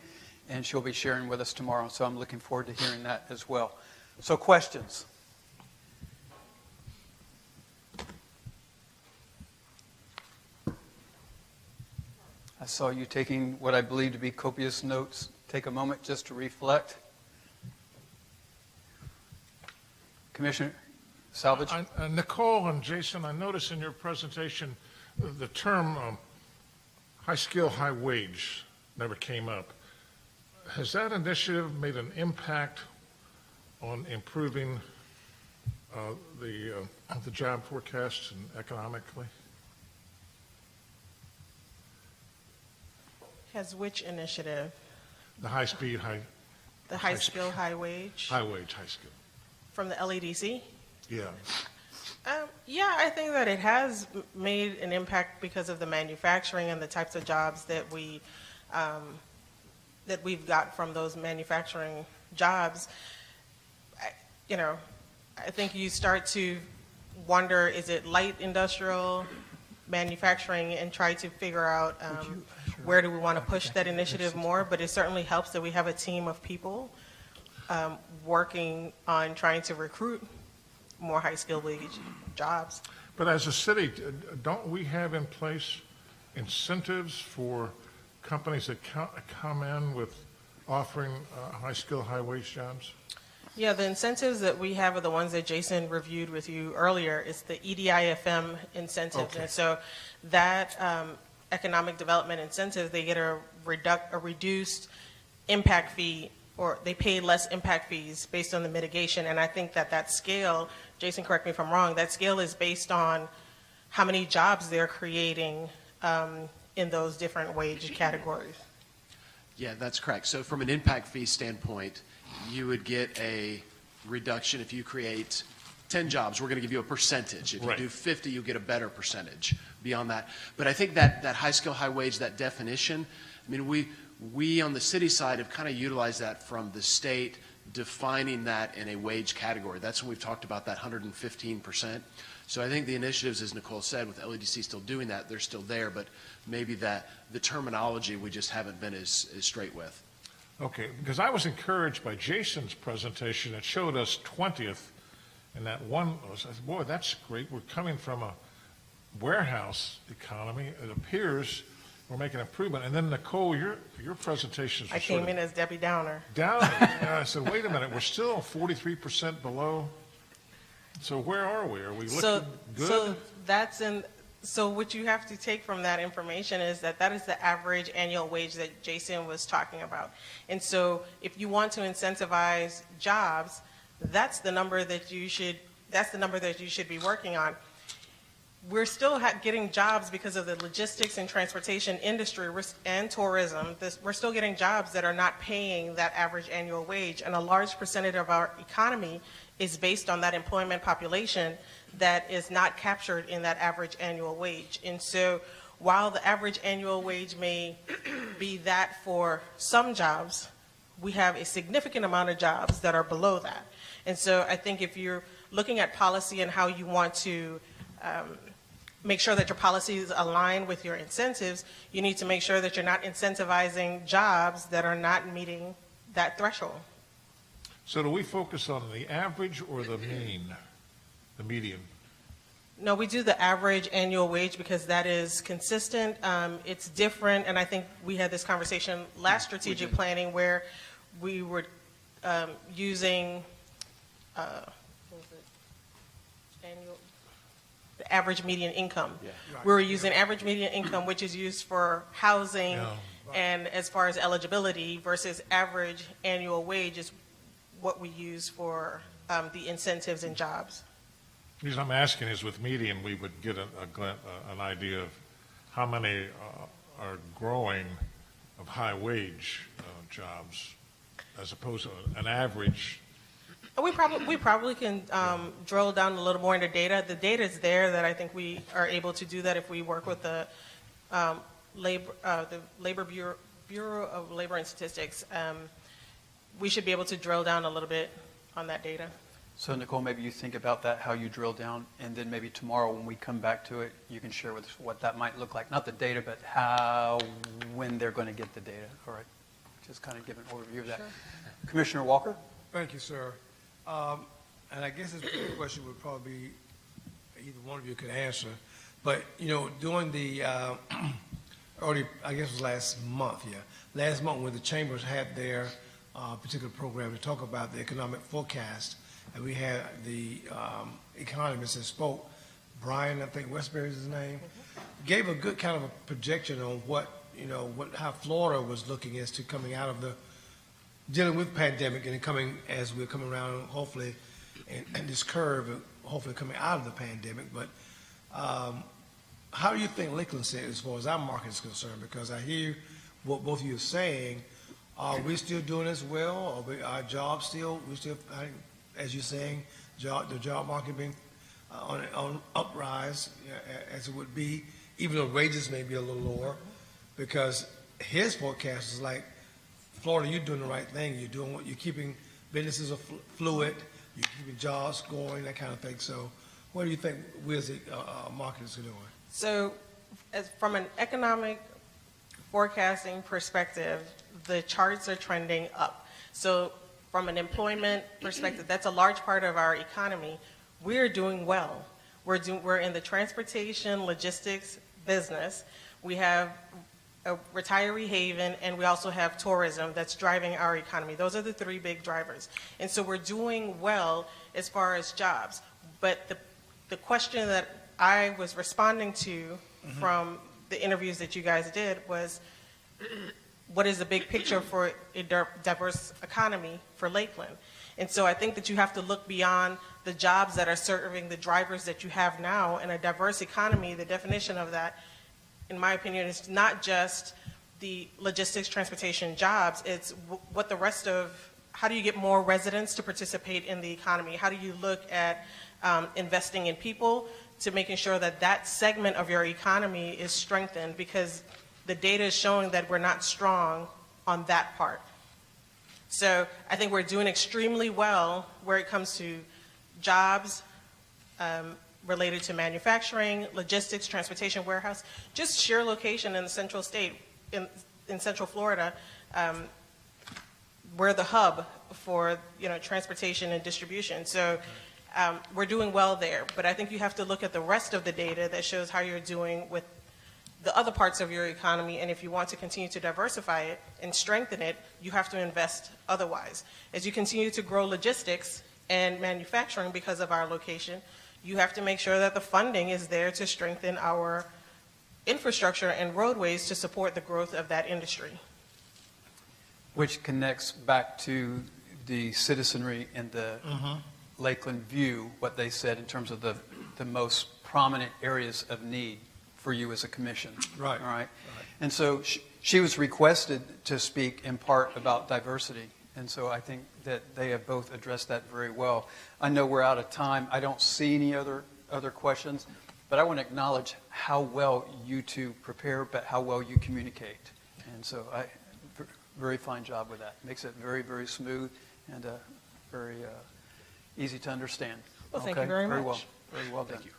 and she'll be sharing with us tomorrow, so I'm looking forward to hearing that as well. So questions? I saw you taking what I believe to be copious notes. Take a moment just to reflect. Commissioner Salvage? Nicole and Jason, I noticed in your presentation the term high skill, high wage never came up. Has that initiative made an impact on improving the job forecasts and economically? Has which initiative? The high speed, The high skill, high wage? high wage, high skill. From the LEDC? Yeah. Yeah, I think that it has made an impact because of the manufacturing and the types of jobs that we've got from those manufacturing jobs. I think you start to wonder, is it light industrial manufacturing, and try to figure out where do we want to push that initiative more. But it certainly helps that we have a team of people working on trying to recruit more high-skilled wage jobs. But as a city, don't we have in place incentives for companies that come in with offering high-skill, high-wage jobs? Yeah, the incentives that we have are the ones that Jason reviewed with you earlier. It's the EDIFM incentives. Okay. And so that economic development incentive, they get a reduced impact fee, or they pay less impact fees based on the mitigation. And I think that scale, Jason, correct me if I'm wrong, that scale is based on how many jobs they're creating in those different wage categories. Yeah, that's correct. So from an impact fee standpoint, you would get a reduction if you create 10 jobs. We're going to give you a percentage. If you Right. do 50, you get a better percentage beyond that. But I think that high skill, high wage, that definition, I mean, we on the city side have kind of utilized that from the state defining that in a wage category. That's when we've talked about that 115%. So I think the initiatives, as Nicole said, with LEDC still doing that, they're still there, but maybe that the terminology we just haven't been as straight with. Okay, because I was encouraged by Jason's presentation. It showed us 20th, and that one was, I said, boy, that's great. We're coming from a warehouse economy. It appears we're making improvement. And then Nicole, your presentations were I came in as Debbie Downer. down. And I said, wait a minute, we're still 43% below. So where are we? Are we looking good? So what you have to take from that information is that is the average annual wage that Jason was talking about. And so if you want to incentivize jobs, that's the number that you should be working on. We're still getting jobs because of the logistics and transportation industry and tourism. We're still getting jobs that are not paying that average annual wage, and a large percentage of our economy is based on that employment population that is not captured in that average annual wage. And so while the average annual wage may be that for some jobs, we have a significant amount of jobs that are below that. And so I think if you're looking at policy and how you want to make sure that your policies align with your incentives, you need to make sure that you're not incentivizing jobs that are not meeting that threshold. So do we focus on the average or the mean, the median? No, we do the average annual wage because that is consistent. It's different, and I think we had this conversation last strategic planning where we were using the average median income. Yeah. We were using average median income, which is used for housing and as far as eligibility, versus average annual wage is what we use for the incentives and jobs. The reason I'm asking is with median, we would get an idea of how many are growing of high-wage jobs as opposed to an average. We probably can drill down a little more into data. The data is there that I think we are able to do that if we work with the Labor Bureau of Labor and Statistics. We should be able to drill down a little bit on that data. So Nicole, maybe you think about that, how you drill down, and then maybe tomorrow when we come back to it, you can share with us what that might look like. Not the data, but when they're going to get the data. All right. Just kind of give an overview of that. Sure. Commissioner Walker? Thank you, sir. And I guess this question would probably be either one of you could answer. But, during the early, I guess it was last month, last month when the chambers had their particular program to talk about the economic forecast, and we had the economist that spoke, Brian, I think Westbury is his name, gave a good kind of a projection on how Florida was looking as to coming out of dealing with pandemic and coming as we're coming around, hopefully, and this curve, hopefully coming out of the pandemic. But how do you think Lakeland said as far as our market is concerned? Because I hear what both of you are saying. Are we still doing as well? Our jobs still, as you're saying, the job market being on uprise as it would be, even though wages may be a little lower, because his forecast is like, Florida, you're doing the right thing. You're keeping businesses fluid. You're keeping jobs going, that kind of thing. So, what do you think we as a market is doing? So, from an economic forecasting perspective, the charts are trending up. So, from an employment perspective, that's a large part of our economy. We're doing well. We're in the transportation, logistics business. We have a retiree haven, and we also have tourism that's driving our economy. Those are the three big drivers. And so we're doing well as far as jobs. But the question that I was responding to from the interviews that you guys did was, what is the big picture for a diverse economy for Lakeland? And so I think that you have to look beyond the jobs that are serving the drivers that you have now. In a diverse economy, the definition of that, in my opinion, is not just the logistics, transportation, jobs. It's what the rest of, how do you get more residents to participate in the economy? How do you look at investing in people to making sure that that segment of your economy is strengthened? Because the data is showing that we're not strong on that part. So I think we're doing extremely well where it comes to jobs, related to manufacturing, logistics, transportation, warehouse, just sheer location in the central state, in central Florida. We're the hub for transportation and distribution. So we're doing well there. But I think you have to look at the rest of the data that shows how you're doing with the other parts of your economy, and if you want to continue to diversify it and strengthen it, you have to invest otherwise. As you continue to grow logistics and manufacturing because of our location, you have to make sure that the funding is there to strengthen our infrastructure and roadways to support the growth of that industry. Which connects back to the citizenry and the Lakeland view, what they said in terms of the most prominent areas of need for you as a commission. Right. All right. And so she was requested to speak in part about diversity. And so I think that they have both addressed that very well. I know we're out of time. I don't see any other questions, but I want to acknowledge how well you two prepare, but how well you communicate. And so very fine job with that. Makes it very, very smooth and very easy to understand. Well, thank you very much. Well. Very well done. Thank you.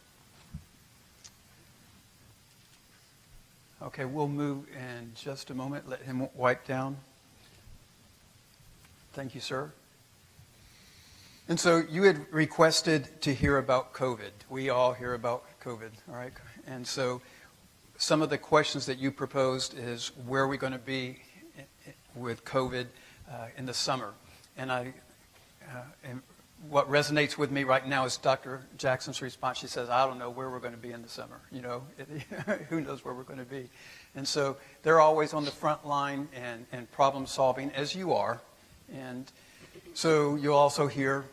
Okay, we'll move in just a moment. Let him wipe down. Thank you, sir. And so you had requested to hear about COVID. We all hear about COVID, all right? And so some of the questions that you proposed is where are we going to be with COVID in the summer? And and what resonates with me right now is Dr. Jackson's response. She says, I don't know where we're going to be in the summer. Who knows where we're going to be? And so they're always on the front line and problem solving, as you are. And so you'll also hear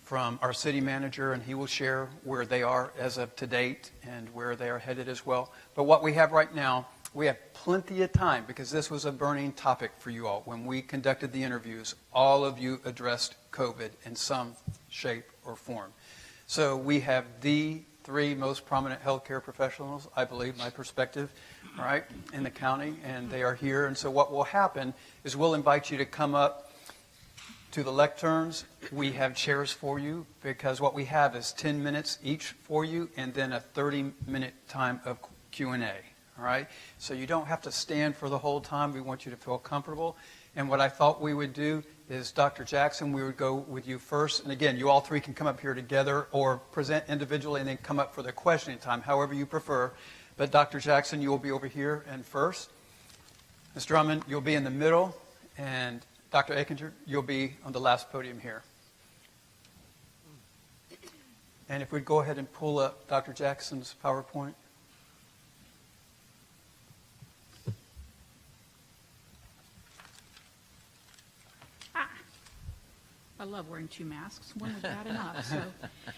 from our city manager, and he will share where they are as of to date and where they are headed as well. But what we have right now, We have plenty of time because this was a burning topic for you all. When we conducted the interviews, all of you addressed COVID in some shape or form. So we have the 3 most prominent healthcare professionals, I believe, my perspective, all right, in the county, and they are here. And so what will happen is we'll invite you to come up to the lecterns. We have chairs for you because what we have is 10 minutes each for you and then a 30-minute time of Q&A. All right? So you don't have to stand for the whole time. We want you to feel comfortable. And what I thought we would do is, Dr. Jackson, we would go with you first. And again, you all 3 can come up here together or present individually and then come up for the questioning time, however you prefer. But Dr. Jackson, you will be over here and first. Ms. Drummond, you'll be in the middle. And Dr. Aikinger, you'll be on the last podium here. And if we'd go ahead and pull up Dr. Jackson's PowerPoint. I love wearing 2 masks. One was bad enough. So,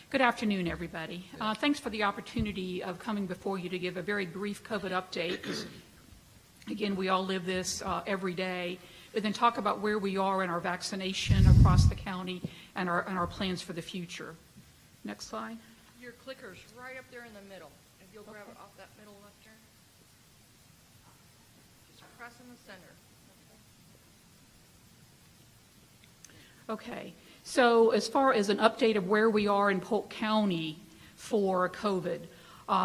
good afternoon, everybody. Thanks for the opportunity of coming before you to give a very brief COVID update. Again, we all live this every day, but then talk about where we are in our vaccination across the county and our plans for the future. Next slide. Your clicker's right up there in the middle. If you'll grab it off that middle left turn. Just press in the center. Okay, so as far as an update of where we are in Polk County for COVID,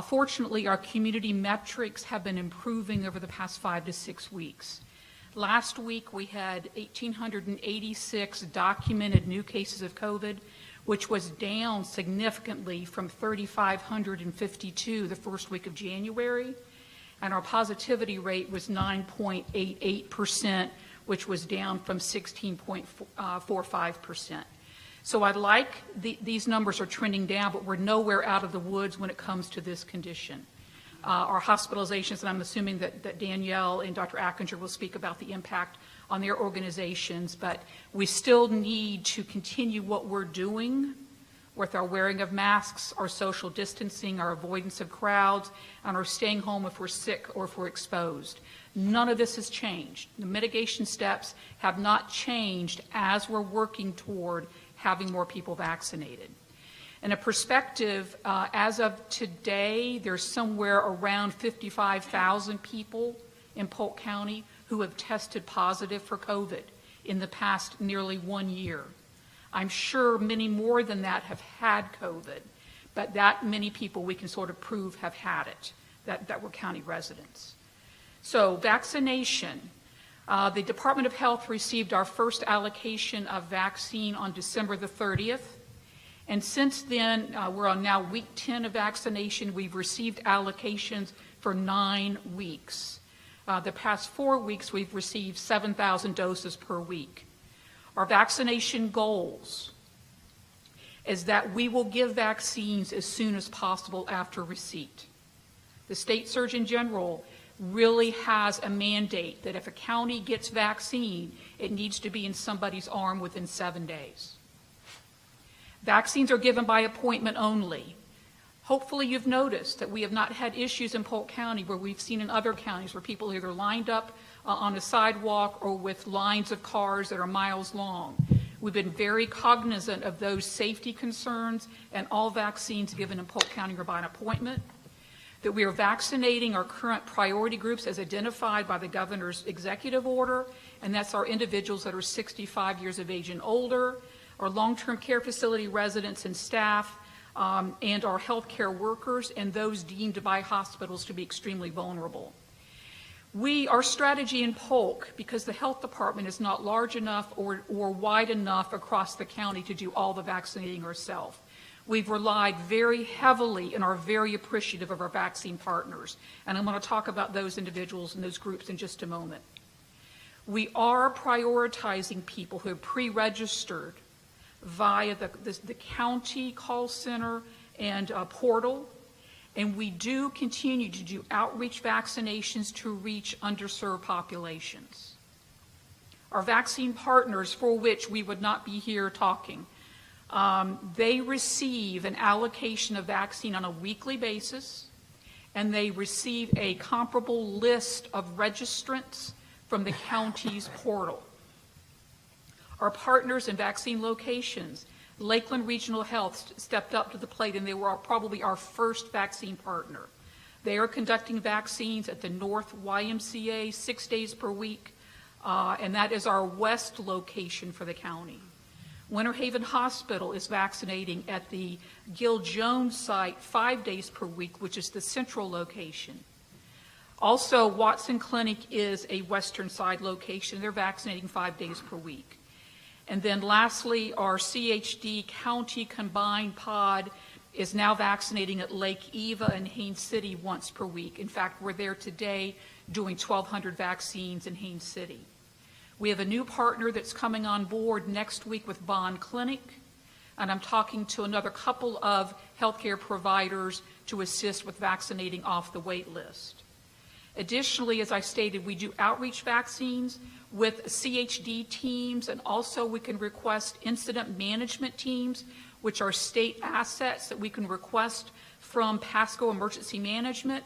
fortunately our community metrics have been improving over the past 5 to 6 weeks. Last week we had 1,886 documented new cases of COVID, which was down significantly from 3,552 the first week of January, and our positivity rate was 9.88%, which was down from 16.45%. So I'd like these numbers are trending down, but we're nowhere out of the woods when it comes to this condition. Our hospitalizations, and I'm assuming that Danielle and Dr. Ackinger will speak about the impact on their organizations, but we still need to continue what we're doing with our wearing of masks, our social distancing, our avoidance of crowds, and our staying home if we're sick or if we're exposed. None of this has changed. The mitigation steps have not changed as we're working toward having more people vaccinated. In a perspective, as of today, there's somewhere around 55,000 people in Polk County who have tested positive for COVID in the past nearly 1 year. I'm sure many more than that have had COVID, but that many people we can sort of prove have had it, that were county residents. So vaccination. The Department of Health received our first allocation of vaccine on December the 30th. And since then, we're on now week 10 of vaccination. We've received allocations for 9 weeks. The past 4 weeks, we've received 7,000 doses per week. Our vaccination goals is that we will give vaccines as soon as possible after receipt. The State Surgeon General really has a mandate that if a county gets vaccine, it needs to be in somebody's arm within 7 days. Vaccines are given by appointment only. Hopefully you've noticed that we have not had issues in Polk County where we've seen in other counties where people are either lined up on a sidewalk or with lines of cars that are miles long. We've been very cognizant of those safety concerns, and all vaccines given in Polk County are by an appointment. That we are vaccinating our current priority groups as identified by the governor's executive order, and that's our individuals that are 65 years of age and older, our long-term care facility residents and staff, and our healthcare workers, and those deemed by hospitals to be extremely vulnerable. Our strategy in Polk, because the health department is not large enough or wide enough across the county to do all the vaccinating ourselves, we've relied very heavily and are very appreciative of our vaccine partners. And I'm going to talk about those individuals and those groups in just a moment. We are prioritizing people who have pre-registered via the county call center and portal. And we do continue to do outreach vaccinations to reach underserved populations. Our vaccine partners, for which we would not be here talking, they receive an allocation of vaccine on a weekly basis, and they receive a comparable list of registrants from the county's portal. Our partners in vaccine locations, Lakeland Regional Health stepped up to the plate, and they were probably our first vaccine partner. They are conducting vaccines at the North YMCA 6 days per week, and that is our west location for the county. Winter Haven Hospital is vaccinating at the Gil Jones site 5 days per week, which is the central location. Also, Watson Clinic is a western side location. They're vaccinating 5 days per week. And then lastly, our CHD County Combined Pod is now vaccinating at Lake Eva and Haines City once per week. In fact, we're there today doing 1,200 vaccines in Haines City. We have a new partner that's coming on board next week with Bond Clinic, and I'm talking to another couple of healthcare providers to assist with vaccinating off the wait list. Additionally, as I stated, we do outreach vaccines with CHD teams, and also we can request incident management teams, which are state assets that we can request from Pasco Emergency Management.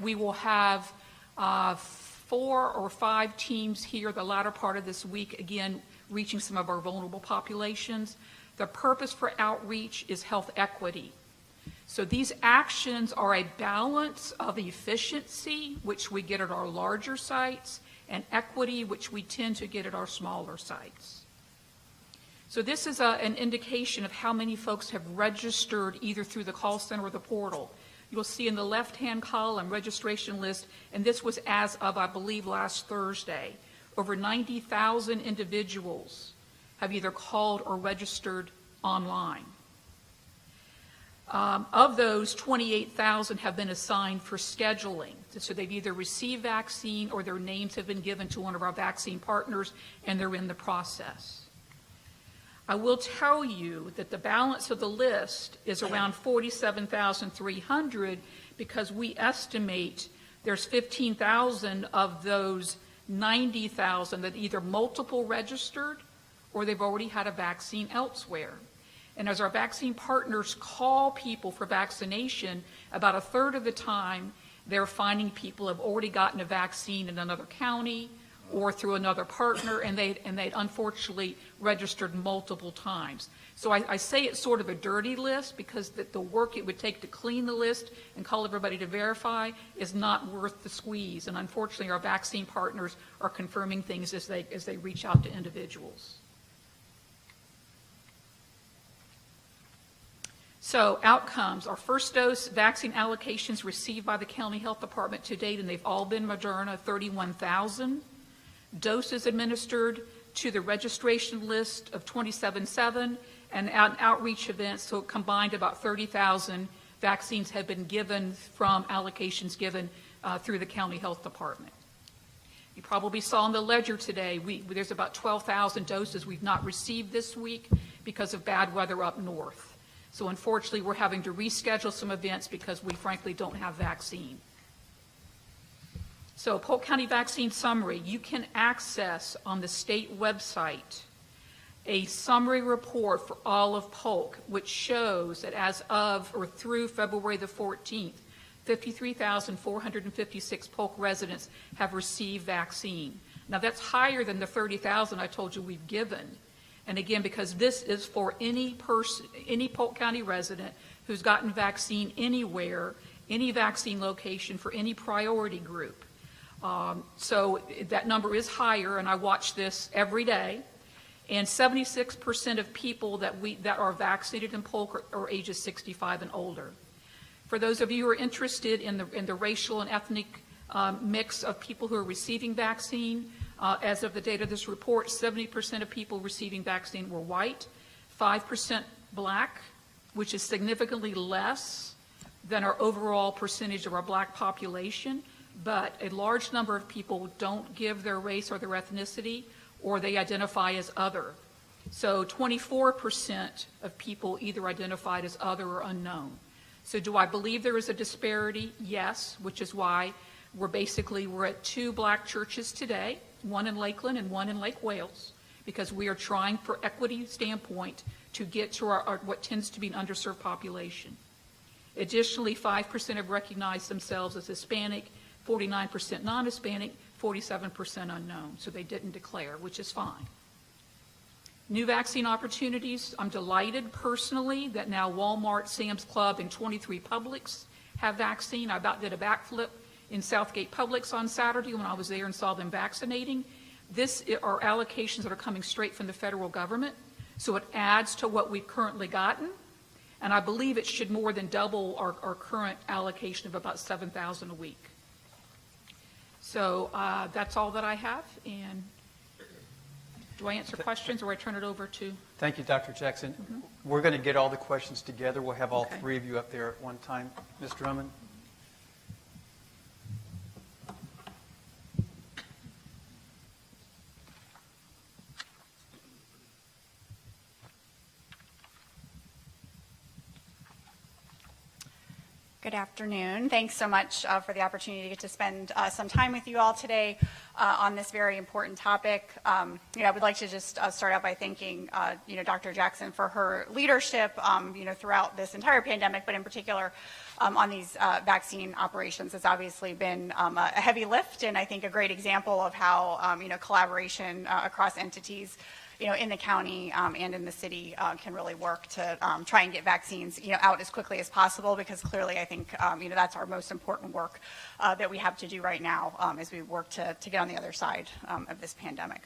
We will have 4 or 5 teams here the latter part of this week, again, reaching some of our vulnerable populations. The purpose for outreach is health equity. So these actions are a balance of efficiency, which we get at our larger sites, and equity, which we tend to get at our smaller sites. So this is an indication of how many folks have registered either through the call center or the portal. You'll see in the left-hand column registration list, and this was as of, I believe, last Thursday. Over 90,000 individuals have either called or registered online. Of those, 28,000 have been assigned for scheduling. So they've either received vaccine or their names have been given to one of our vaccine partners, and they're in the process. I will tell you that the balance of the list is around 47,300 because we estimate there's 15,000 of those 90,000 that either multiple registered or they've already had a vaccine elsewhere. And as our vaccine partners call people for vaccination, about a third of the time they're finding people have already gotten a vaccine in another county or through another partner, and they'd unfortunately registered multiple times. So I say it's sort of a dirty list because the work it would take to clean the list and call everybody to verify is not worth the squeeze. And unfortunately, our vaccine partners are confirming things as they reach out to individuals. So outcomes, our first dose vaccine allocations received by the County Health Department to date, and they've all been Moderna, 31,000. Doses administered to the registration list of 27,700, and outreach events, so combined about 30,000 vaccines have been given from allocations given through the County Health Department. You probably saw in the ledger today, there's about 12,000 doses we've not received this week because of bad weather up north. So unfortunately, we're having to reschedule some events because we frankly don't have vaccine. So Polk County Vaccine Summary, you can access on the state website a summary report for all of Polk, which shows that as of or through February the 14th, 53,456 Polk residents have received vaccine. Now that's higher than the 30,000 I told you we've given. And again, because this is for any person, any Polk County resident who's gotten vaccine anywhere, any vaccine location for any priority group. So that number is higher, and I watch this every day. And 76% of people that are vaccinated in Polk are ages 65 and older. For those of you who are interested in the racial and ethnic mix of people who are receiving vaccine, as of the date of this report, 70% of people receiving vaccine were white, 5% black, which is significantly less than our overall percentage of our black population, but a large number of people don't give their race or their ethnicity, or they identify as other. So 24% of people either identified as other or unknown. So do I believe there is a disparity? Yes, which is why we're at 2 black churches today, one in Lakeland and one in Lake Wales, because we are trying for equity standpoint to get to our what tends to be an underserved population. Additionally, 5% have recognized themselves as Hispanic, 49% non-Hispanic, 47% unknown. So they didn't declare, which is fine. New vaccine opportunities. I'm delighted personally that now Walmart, Sam's Club, and 23 Publix have vaccine. I about did a backflip in Southgate Publix on Saturday when I was there and saw them vaccinating. This are allocations that are coming straight from the federal government, so it adds to what we've currently gotten, and I believe it should more than double our current allocation of about 7,000 a week. So that's all that I have, and do I answer questions or I turn it over to? Thank you, Dr. Jackson. We're going to get all the questions together. We'll have all three of you up there at one time. Ms. Drummond? Good afternoon. Thanks so much for the opportunity to get to spend some time with you all today on this very important topic. I would like to just start out by thanking, Dr. Jackson for her leadership, throughout this entire pandemic, but in particular on these vaccine operations. It's obviously been a heavy lift, and I think a great example of how, collaboration across entities in the county and in the city can really work to try and get vaccines, out as quickly as possible, because clearly I think, that's our most important work that we have to do right now as we work to get on the other side of this pandemic.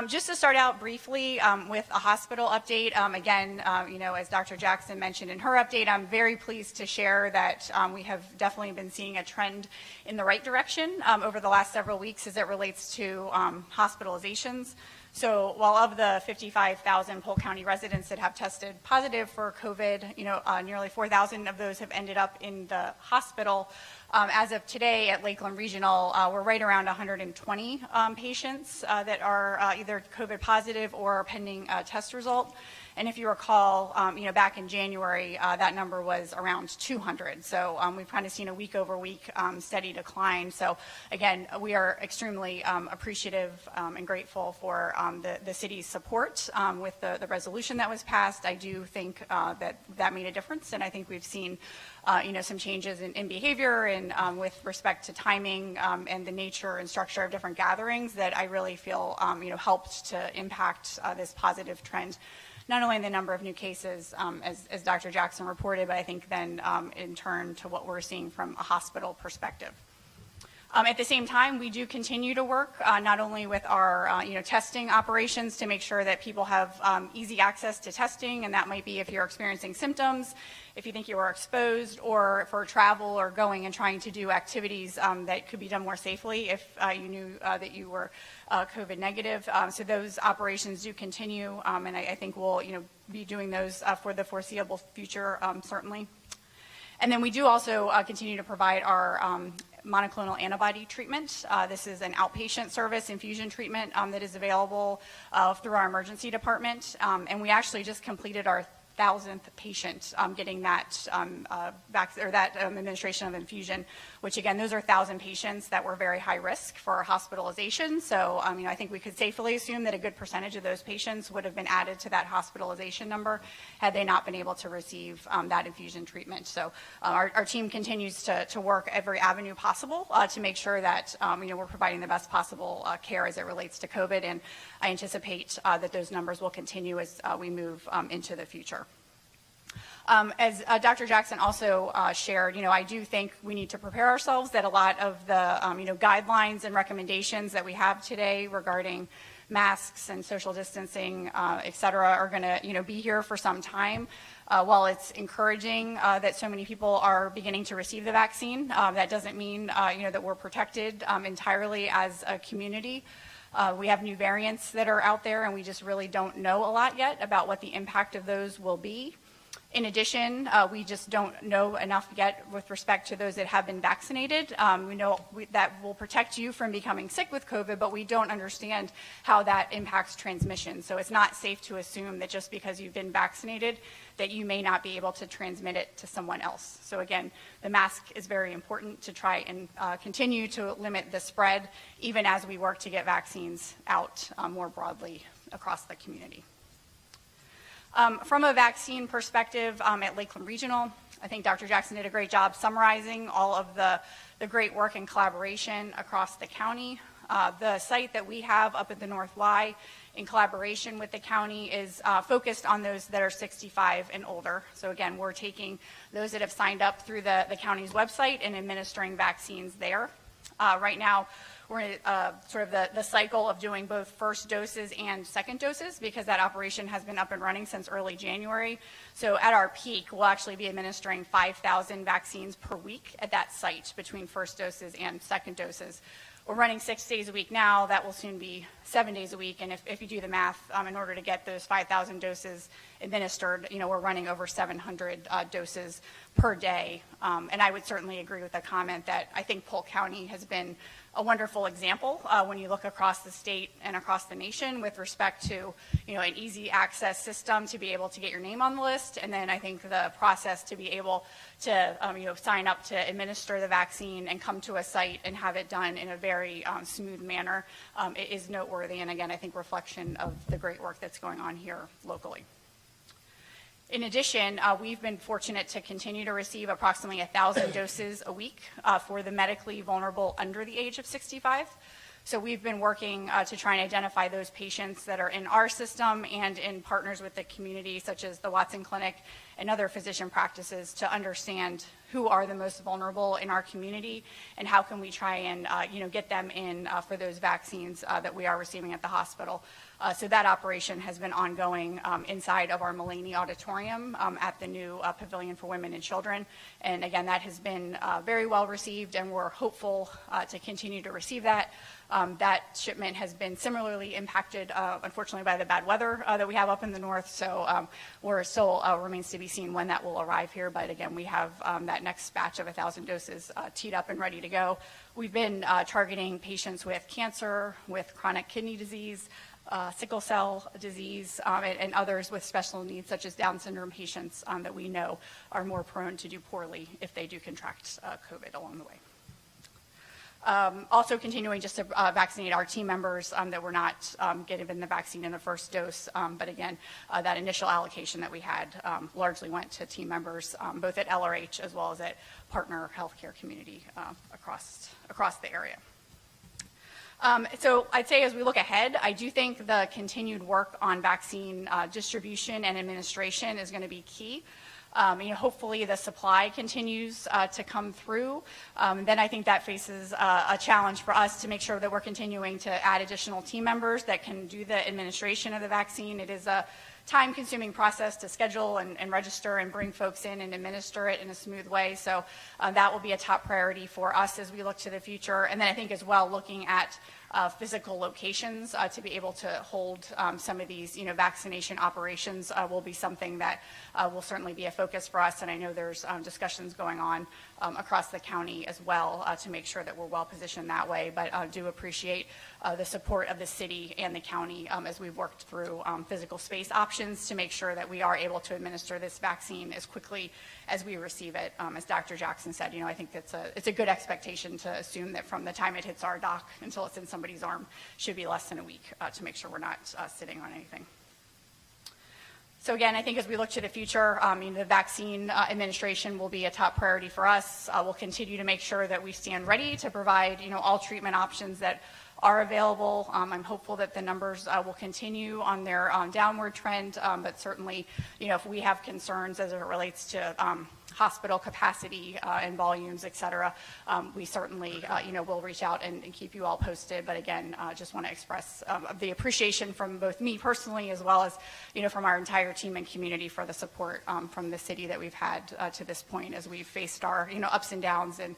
Just to start out briefly with a hospital update, again, as Dr. Jackson mentioned in her update, I'm very pleased to share that we have definitely been seeing a trend in the right direction over the last several weeks as it relates to hospitalizations. So while of the 55,000 Polk County residents that have tested positive for COVID, nearly 4,000 of those have ended up in the hospital. As of today at Lakeland Regional, we're right around 120 patients that are either COVID positive or pending a test result. And if you recall, back in January, that number was around 200. So we've kind of seen a week over week steady decline. So again, we are extremely appreciative and grateful for the city's support with the resolution that was passed. I do think that made a difference, and I think we've seen some changes in behavior and with respect to timing and the nature and structure of different gatherings that I really feel helped to impact this positive trend. Not only in the number of new cases, as Dr. Jackson reported, but I think then in turn to what we're seeing from a hospital perspective. At the same time, we do continue to work not only with our testing operations to make sure that people have easy access to testing, and that might be if you're experiencing symptoms, if you think you are exposed, or for travel or going and trying to do activities that could be done more safely if you knew that you were COVID negative. So those operations do continue, and I think we'll be doing those for the foreseeable future, certainly. And then we do also continue to provide our monoclonal antibody treatment. This is an outpatient service, infusion treatment that is available through our emergency department. And we actually just completed our 1,000th patient getting that administration of infusion, which again, those are 1,000 patients that were very high risk for hospitalization. So, I think we could safely assume that a good percentage of those patients would have been added to that hospitalization number had they not been able to receive that infusion treatment. So, our team continues to work every avenue possible to make sure that we're providing the best possible care as it relates to COVID, and I anticipate that those numbers will continue as we move into the future. As Dr. Jackson also shared, I do think we need to prepare ourselves that a lot of the, guidelines and recommendations that we have today regarding masks and social distancing, et cetera, are going to, be here for some time. While it's encouraging that so many people are beginning to receive the vaccine, that doesn't mean, that we're protected entirely as a community. We have new variants that are out there, and we just really don't know a lot yet about what the impact of those will be. In addition, we just don't know enough yet with respect to those that have been vaccinated. We know that will protect you from becoming sick with COVID, but we don't understand how that impacts transmission. So it's not safe to assume that just because you've been vaccinated that you may not be able to transmit it to someone else. So again, the mask is very important to try and continue to limit the spread, even as we work to get vaccines out more broadly across the community. From a vaccine perspective at Lakeland Regional, I think Dr. Jackson did a great job summarizing all of the great work and collaboration across the county. The site that we have up at the North Y in collaboration with the county is focused on those that are 65 and older. So again, we're taking those that have signed up through the county's website and administering vaccines there. Right now, we're in sort of the cycle of doing both first doses and second doses because that operation has been up and running since early January. So at our peak, we'll actually be administering 5,000 vaccines per week at that site between first doses and second doses. We're running 6 days a week now. That will soon be 7 days a week. And if you do the math, in order to get those 5,000 doses administered, we're running over 700 doses per day. And I would certainly agree with the comment that I think Polk County has been a wonderful example when you look across the state and across the nation with respect to, an easy access system to be able to get your name on the list. And then I think the process to be able to, sign up to administer the vaccine and come to a site and have it done in a very smooth manner is noteworthy. And again, I think reflection of the great work that's going on here locally. In addition, we've been fortunate to continue to receive approximately 1,000 doses a week for the medically vulnerable under the age of 65. So we've been working to try and identify those patients that are in our system and in partners with the community, such as the Watson Clinic and other physician practices, to understand who are the most vulnerable in our community and how can we try and get them in for those vaccines that we are receiving at the hospital. So that operation has been ongoing inside of our Mulaney Auditorium at the new Pavilion for Women and Children. And again, that has been very well received, and we're hopeful to continue to receive that. That shipment has been similarly impacted, unfortunately, by the bad weather that we have up in the north. So we're still remains to be seen when that will arrive here. But again, we have that next batch of 1,000 doses teed up and ready to go. We've been targeting patients with cancer, with chronic kidney disease, sickle cell disease, and others with special needs, such as Down syndrome patients that we know are more prone to do poorly if they do contract COVID along the way. Also continuing just to vaccinate our team members that were not given the vaccine in the first dose. But again, that initial allocation that we had largely went to team members, both at LRH as well as at partner healthcare community across the area. So I'd say as we look ahead, I do think the continued work on vaccine distribution and administration is going to be key. Hopefully the supply continues to come through. Then I think that faces a challenge for us to make sure that we're continuing to add additional team members that can do the administration of the vaccine. It is a time-consuming process to schedule and register and bring folks in and administer it in a smooth way. So that will be a top priority for us as we look to the future. And then I think as well looking at physical locations to be able to hold some of these, vaccination operations will be something that will certainly be a focus for us. And I know there's discussions going on across the county as well to make sure that we're well positioned that way. But I do appreciate the support of the city and the county as we've worked through physical space options to make sure that we are able to administer this vaccine as quickly as we receive it. As Dr. Jackson said, I think it's a good expectation to assume that from the time it hits our dock until it's in somebody's arm should be less than a week to make sure we're not sitting on anything. So again, I think as we look to the future, the vaccine administration will be a top priority for us. We'll continue to make sure that we stand ready to provide, all treatment options that are available. I'm hopeful that the numbers will continue on their downward trend, but certainly, if we have concerns as it relates to hospital capacity and volumes, et cetera, we certainly, will reach out and keep you all posted. But again, just want to express the appreciation from both me personally as well as, from our entire team and community for the support from the city that we've had to this point as we've faced our, ups and downs and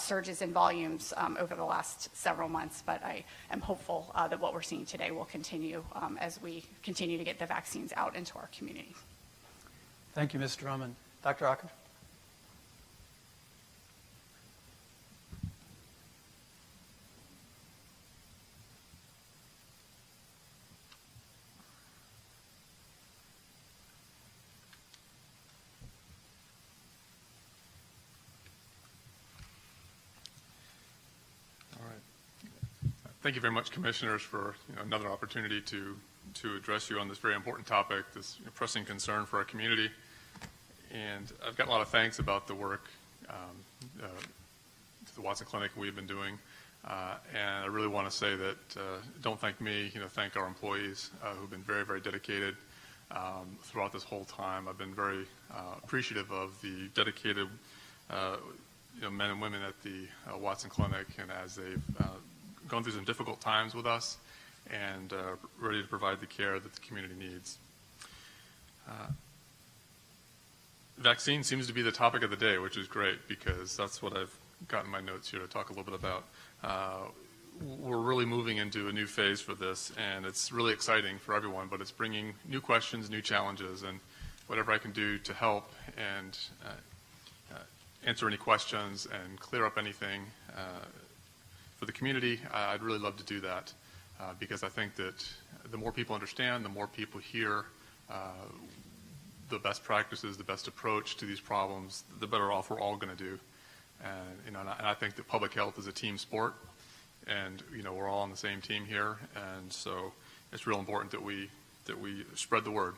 surges in volumes over the last several months. But I am hopeful that what we're seeing today will continue as we continue to get the vaccines out into our community. Thank you, Ms. Drummond. Dr. Ocker? Thank you very much, Commissioners, for another opportunity to address you on this very important topic, this pressing concern for our community. And I've got a lot of thanks about the work the Watson Clinic we've been doing. And I really want to say that don't thank me, thank our employees who've been very, very dedicated throughout this whole time. I've been very appreciative of the dedicated men and women at the Watson Clinic, and as they've gone through some difficult times with us and ready to provide the care that the community needs. Vaccine seems to be the topic of the day, which is great because that's what I've got in my notes here to talk a little bit about. We're really moving into a new phase for this, and it's really exciting for everyone, but it's bringing new questions, new challenges, and whatever I can do to help and answer any questions and clear up anything for the community, I'd really love to do that because I think that the more people understand, the more people hear the best practices, the best approach to these problems, the better off we're all going to do. And I think that public health is a team sport, and we're all on the same team here, and so it's real important that we spread the word.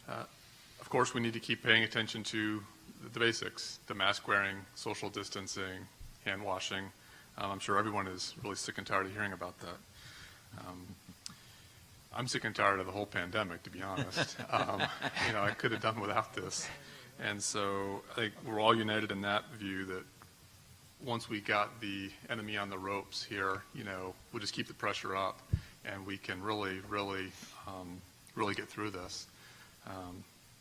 Of course, we need to keep paying attention to the basics: the mask wearing, social distancing, hand washing. I'm sure everyone is really sick and tired of hearing about that. I'm sick and tired of the whole pandemic, to be honest. I could have done without this. And so I think we're all united in that view that once we got the enemy on the ropes here, we'll just keep the pressure up and we can really get through this.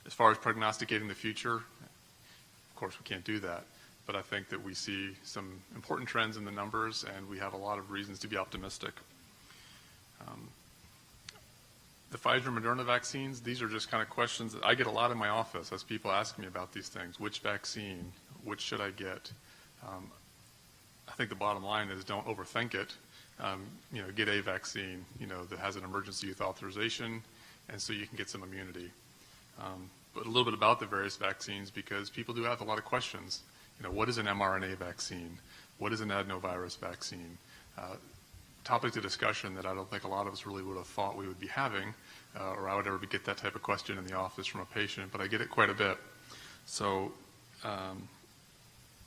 As far as prognosticating the future, of course we can't do that. But I think that we see some important trends in the numbers and we have a lot of reasons to be optimistic. The Pfizer and Moderna vaccines, these are just kind of questions that I get a lot in my office as people ask me about these things. Which vaccine? Which should I get? I think the bottom line is don't overthink it. Get a vaccine, that has an emergency use authorization, and so you can get some immunity. But a little bit about the various vaccines, because people do have a lot of questions. What is an mRNA vaccine? What is an adenovirus vaccine? Topics of discussion that I don't think a lot of us really would have thought we would be having, or I would ever get that type of question in the office from a patient, but I get it quite a bit. So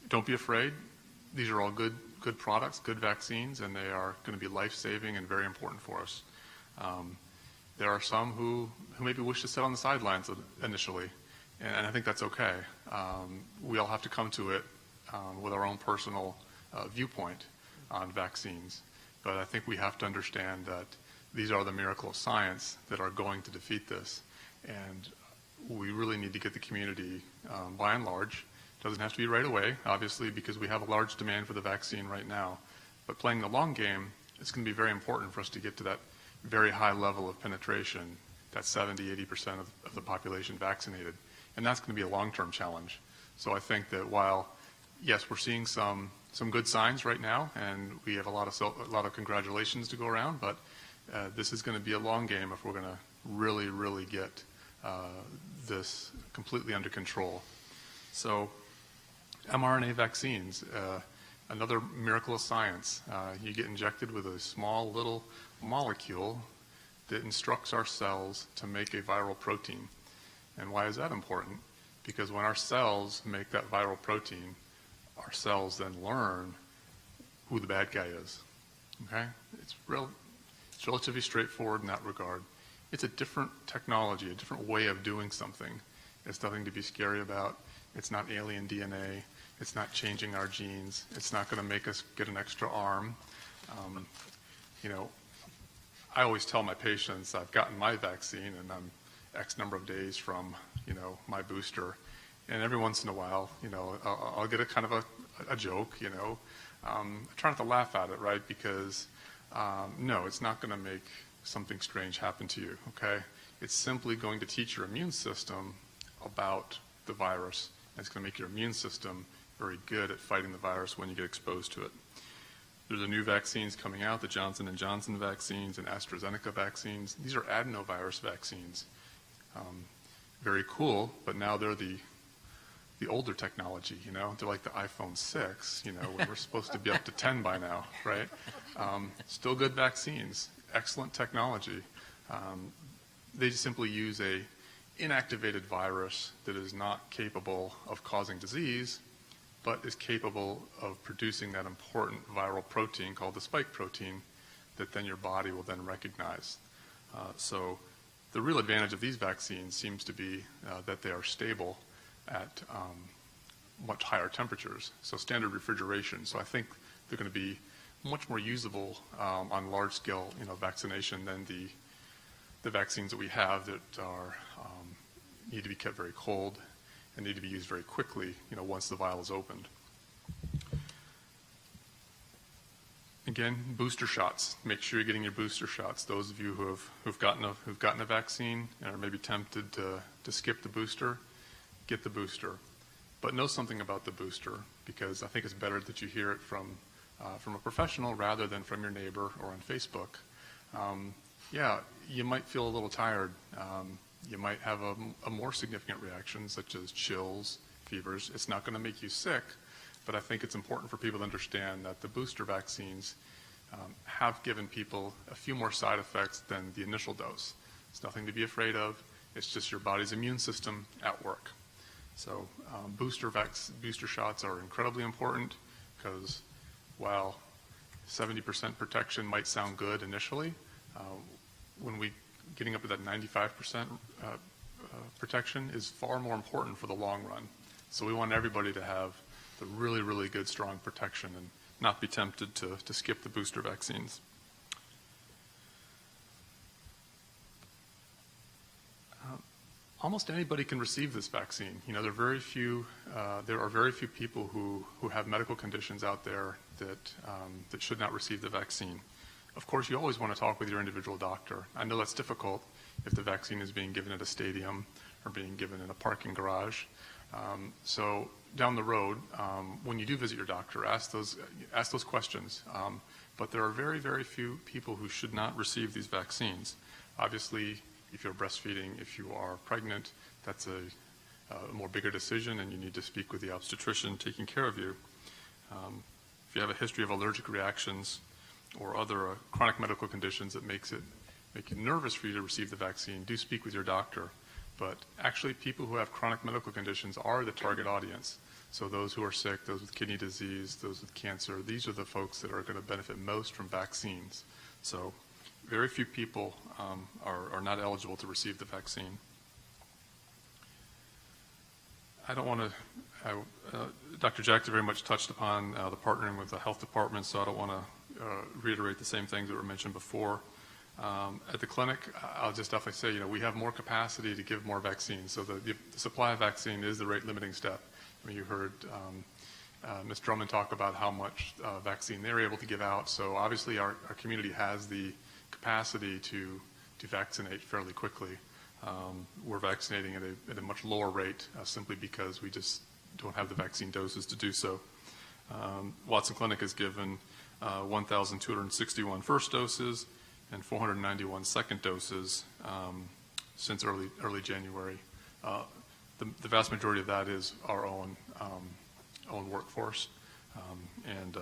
don't be afraid. These are all good products, good vaccines, and they are going to be life-saving and very important for us. There are some who maybe wish to sit on the sidelines initially, and I think that's okay. We all have to come to it with our own personal viewpoint on vaccines. But I think we have to understand that these are the miracle of science that are going to defeat this. And we really need to get the community, by and large, doesn't have to be right away, obviously, because we have a large demand for the vaccine right now. But playing the long game, it's going to be very important for us to get to that very high level of penetration, that 70-80% of the population vaccinated. And that's going to be a long-term challenge. So I think that while, yes, we're seeing some good signs right now, and we have a lot of congratulations to go around, but this is going to be a long game if we're going to really, really get this completely under control. So mRNA vaccines, another miracle of science. You get injected with a small little molecule that instructs our cells to make a viral protein. And why is that important? Because when our cells make that viral protein, our cells then learn who the bad guy is. Okay? It's relatively straightforward in that regard. It's a different technology, a different way of doing something. It's nothing to be scary about. It's not alien DNA. It's not changing our genes. It's not going to make us get an extra arm. I always tell my patients I've gotten my vaccine and I'm X number of days from, my booster. And every once in a while, I'll get a kind of a joke, I try not to laugh at it, right? Because, no, it's not going to make something strange happen to you, okay? It's simply going to teach your immune system about the virus. And it's going to make your immune system very good at fighting the virus when you get exposed to it. There's a new vaccines coming out, the Johnson & Johnson vaccines and AstraZeneca vaccines. These are adenovirus vaccines. Very cool, but now they're the older technology, They're like the iPhone 6, when we're supposed to be up to 10 by now, right? Still good vaccines, excellent technology. They just simply use a inactivated virus that is not capable of causing disease, but is capable of producing that important viral protein called the spike protein that then your body will then recognize. So the real advantage of these vaccines seems to be that they are stable at much higher temperatures, so standard refrigeration. So I think they're going to be much more usable on large-scale, vaccination than the vaccines that we have that are need to be kept very cold and need to be used very quickly, once the vial is opened. Again, booster shots. Make sure you're getting your booster shots. Those of you who've gotten a vaccine and are maybe tempted to skip the booster, get the booster. But know something about the booster, because I think it's better that you hear it from a professional rather than from your neighbor or on Facebook. Yeah, you might feel a little tired. You might have a more significant reaction, such as chills, fevers. It's not going to make you sick, but I think it's important for people to understand that the booster vaccines have given people a few more side effects than the initial dose. It's nothing to be afraid of. It's just your body's immune system at work. So booster shots are incredibly important, because while 70% protection might sound good initially, when we getting up to that 95% protection is far more important for the long run. So we want everybody to have the really, really good, strong protection and not be tempted to skip the booster vaccines. Almost anybody can receive this vaccine. There are very few people who have medical conditions out there that should not receive the vaccine. Of course, you always want to talk with your individual doctor. I know that's difficult if the vaccine is being given at a stadium or being given in a parking garage. So down the road, when you do visit your doctor, ask those questions. But there are very, very few people who should not receive these vaccines. Obviously, if you're breastfeeding, if you are pregnant, that's a more bigger decision, and you need to speak with the obstetrician taking care of you. If you have a history of allergic reactions or other chronic medical conditions that make you nervous for you to receive the vaccine, do speak with your doctor. But actually, people who have chronic medical conditions are the target audience. So those who are sick, those with kidney disease, those with cancer, these are the folks that are going to benefit most from vaccines. So very few people are not eligible to receive the vaccine. I don't want to, Dr. Jackson very much touched upon the partnering with the health department, so I don't want to reiterate the same things that were mentioned before. At the clinic, I'll just definitely say, we have more capacity to give more vaccines. So the supply of vaccine is the rate limiting step. I mean, you heard Ms. Drummond talk about how much vaccine they're able to give out. So obviously our community has the capacity to vaccinate fairly quickly. We're vaccinating at a much lower rate simply because we just don't have the vaccine doses to do so. Watson Clinic has given 1,261 first doses and 491 second doses since early January. The vast majority of that is our own workforce, and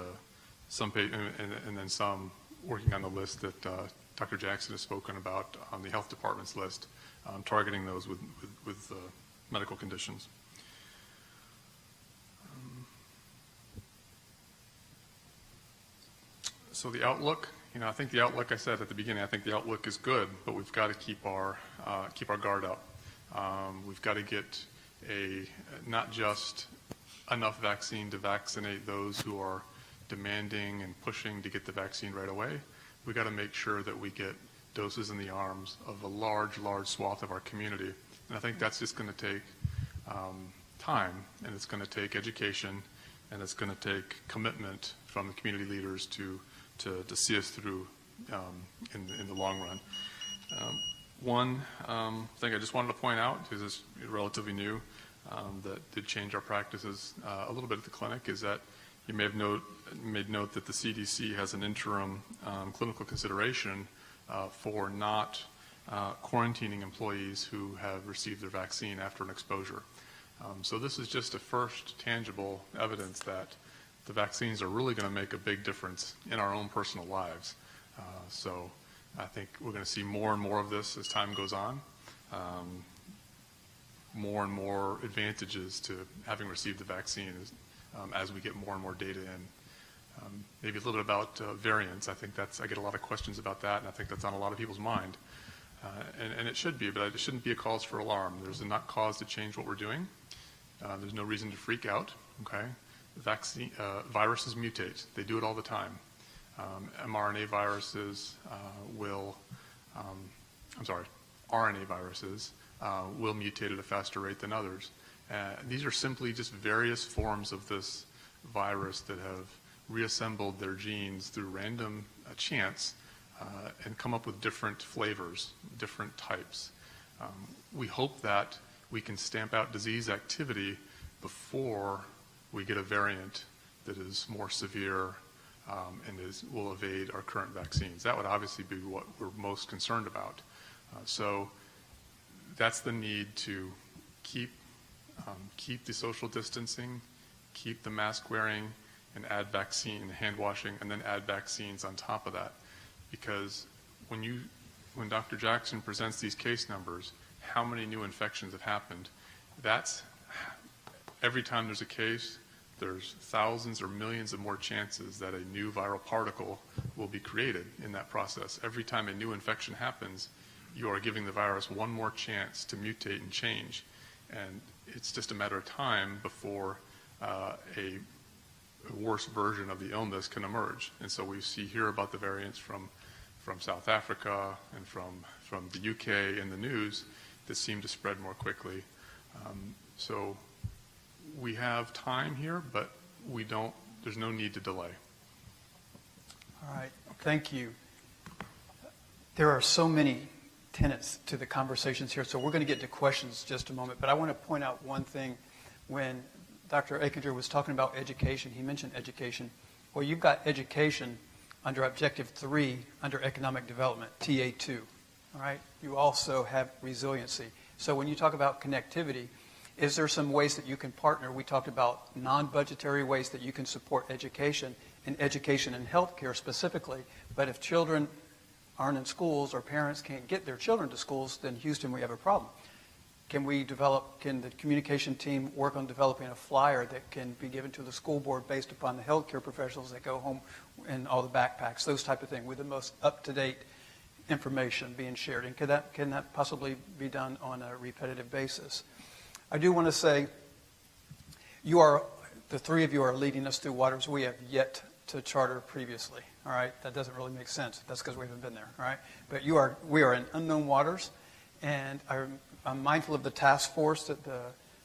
then some working on the list that Dr. Jackson has spoken about on the health department's list, targeting those with medical conditions. So the outlook, I think the outlook, I said at the beginning, I think the outlook is good, but we've got to keep our guard up. We've got to get not just enough vaccine to vaccinate those who are demanding and pushing to get the vaccine right away. We've got to make sure that we get doses in the arms of a large swath of our community. And I think that's just going to take time, and it's going to take education, and it's going to take commitment from the community leaders to see us through in the long run. One thing I just wanted to point out, because it's relatively new, that did change our practices a little bit at the clinic, is that you may have made note that the CDC has an interim clinical consideration for not quarantining employees who have received their vaccine after an exposure. So this is just a first tangible evidence that the vaccines are really going to make a big difference in our own personal lives. So I think we're going to see more and more of this as time goes on. more and more advantages to having received the vaccine as we get more and more data in. Maybe a little bit about variants. I get a lot of questions about that, and I think that's on a lot of people's mind. And it should be, but it shouldn't be a cause for alarm. There's not cause to change what we're doing. There's no reason to freak out, okay? Viruses mutate. They do it all the time. mRNA viruses RNA viruses will mutate at a faster rate than others. These are simply just various forms of this virus that have reassembled their genes through random chance and come up with different flavors, different types. We hope that we can stamp out disease activity before we get a variant that is more severe and will evade our current vaccines. That would obviously be what we're most concerned about. So that's the need to keep the social distancing, keep the mask wearing, and add hand washing, and then add vaccines on top of that. Because when Dr. Jackson presents these case numbers, how many new infections have happened, that's every time there's a case, there's thousands or millions of more chances that a new viral particle will be created in that process. Every time a new infection happens, you are giving the virus one more chance to mutate and change. And it's just a matter of time before a worse version of the illness can emerge. And so we see here about the variants from South Africa and from the UK in the news that seem to spread more quickly. So we have time here, but there's no need to delay. All right, thank you. There are so many tenets to the conversations here, so we're going to get to questions in just a moment, but I want to point out one thing. When Dr. Akinger was talking about education, he mentioned education. Well, you've got education under Objective 3 under Economic Development, TA2, all right? You also have resiliency. So when you talk about connectivity, is there some ways that you can partner? We talked about non-budgetary ways that you can support education and healthcare specifically, but if children aren't in schools or parents can't get their children to schools, then Houston, we have a problem. Can the communication team work on developing a flyer that can be given to the school board based upon the healthcare professionals that go home and all the backpacks, those type of things, with the most up-to-date information being shared? And can that possibly be done on a repetitive basis? I do want to say, the three of you are leading us through waters we have yet to charter previously. All right, that doesn't really make sense. That's because we haven't been there. All right, but we are in unknown waters, and I'm mindful of the task force that the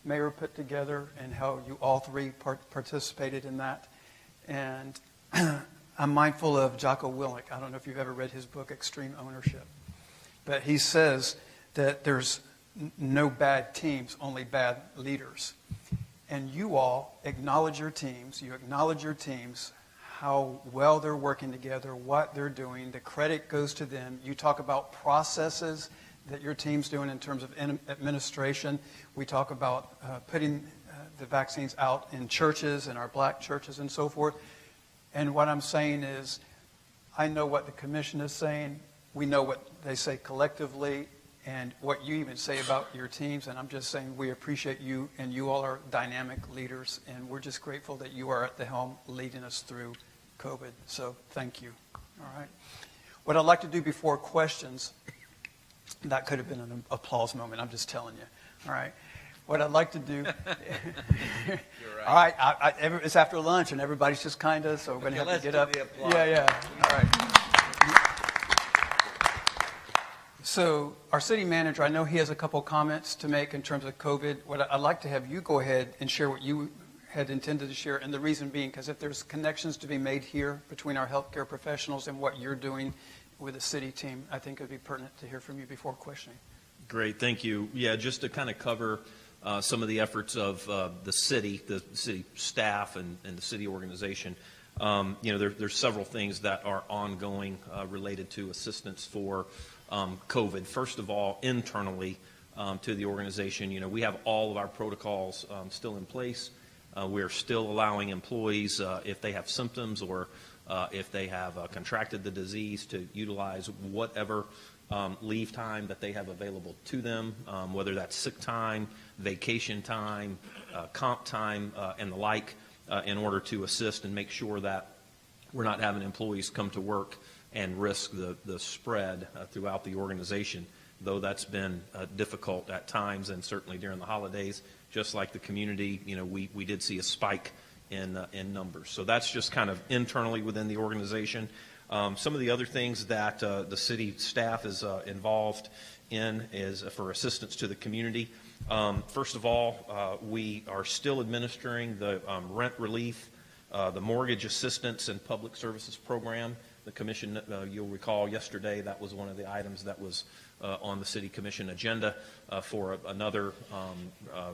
mayor put together and how you all three participated in that. And I'm mindful of Jocko Willink. I don't know if you've ever read his book, Extreme Ownership. But he says that there's no bad teams, only bad leaders. And you all acknowledge your teams. You acknowledge your teams, how well they're working together, what they're doing. The credit goes to them. You talk about processes that your team's doing in terms of administration. We talk about putting the vaccines out in churches, in our black churches and so forth. And what I'm saying is, I know what the commission is saying. We know what they say collectively and what you even say about your teams. And I'm just saying we appreciate you, and you all are dynamic leaders. And we're just grateful that you are at the helm leading us through COVID. So thank you. All right. What I'd like to do before questions, that could have been an applause moment. I'm just telling you. All right. What I'd like to do. You're right. All right. It's after lunch, and everybody's just kind of, so we're going to have to get up. Yeah. All right. So our city manager, I know he has a couple comments to make in terms of COVID. What I'd like to have you go ahead and share what you had intended to share, and the reason being, because if there's connections to be made here between our healthcare professionals and what you're doing with the city team, I think it would be pertinent to hear from you before questioning. Great, thank you. Yeah, just to kind of cover some of the efforts of the city staff and the city organization. There's several things that are ongoing related to assistance for COVID. First of all, internally to the organization, we have all of our protocols still in place. We're still allowing employees, if they have symptoms or if they have contracted the disease, to utilize whatever leave time that they have available to them, whether that's sick time, vacation time, comp time, and the like, in order to assist and make sure that we're not having employees come to work and risk the spread throughout the organization, though that's been difficult at times, and certainly during the holidays, just like the community, we did see a spike in numbers. So that's just kind of internally within the organization. Some of the other things that the city staff is involved in is for assistance to the community. First of all, we are still administering the rent relief, the mortgage assistance and public services program. The commission, you'll recall yesterday, that was one of the items that was on the city commission agenda for another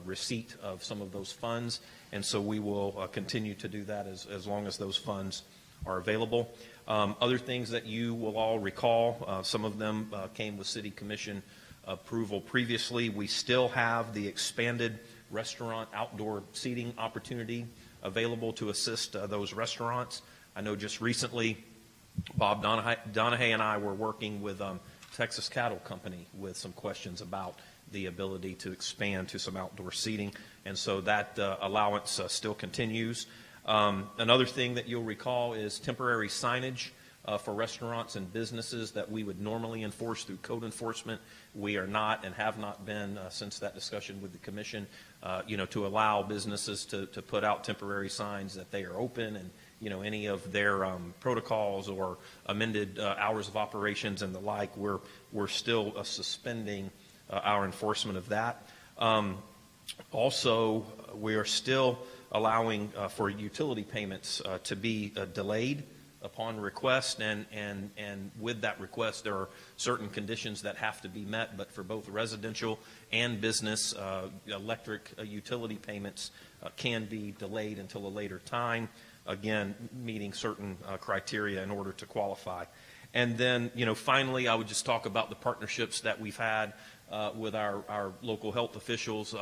receipt of some of those funds. And so we will continue to do that as long as those funds are available. Other things that you will all recall, some of them came with city commission approval previously. We still have the expanded restaurant outdoor seating opportunity available to assist those restaurants. I know just recently Bob Donahue and I were working with Texas Cattle Company with some questions about the ability to expand to some outdoor seating, and so that allowance still continues. Another thing that you'll recall is temporary signage for restaurants and businesses that we would normally enforce through code enforcement. We are not and have not been since that discussion with the commission, to allow businesses to put out temporary signs that they are open, and any of their protocols or amended hours of operations and the like, we're still suspending our enforcement of that. Also, we are still allowing for utility payments to be delayed upon request, and with that request there are certain conditions that have to be met, but for both residential and business, electric utility payments can be delayed until a later time, again meeting certain criteria in order to qualify. And then finally, I would just talk about the partnerships that we've had with our local health officials.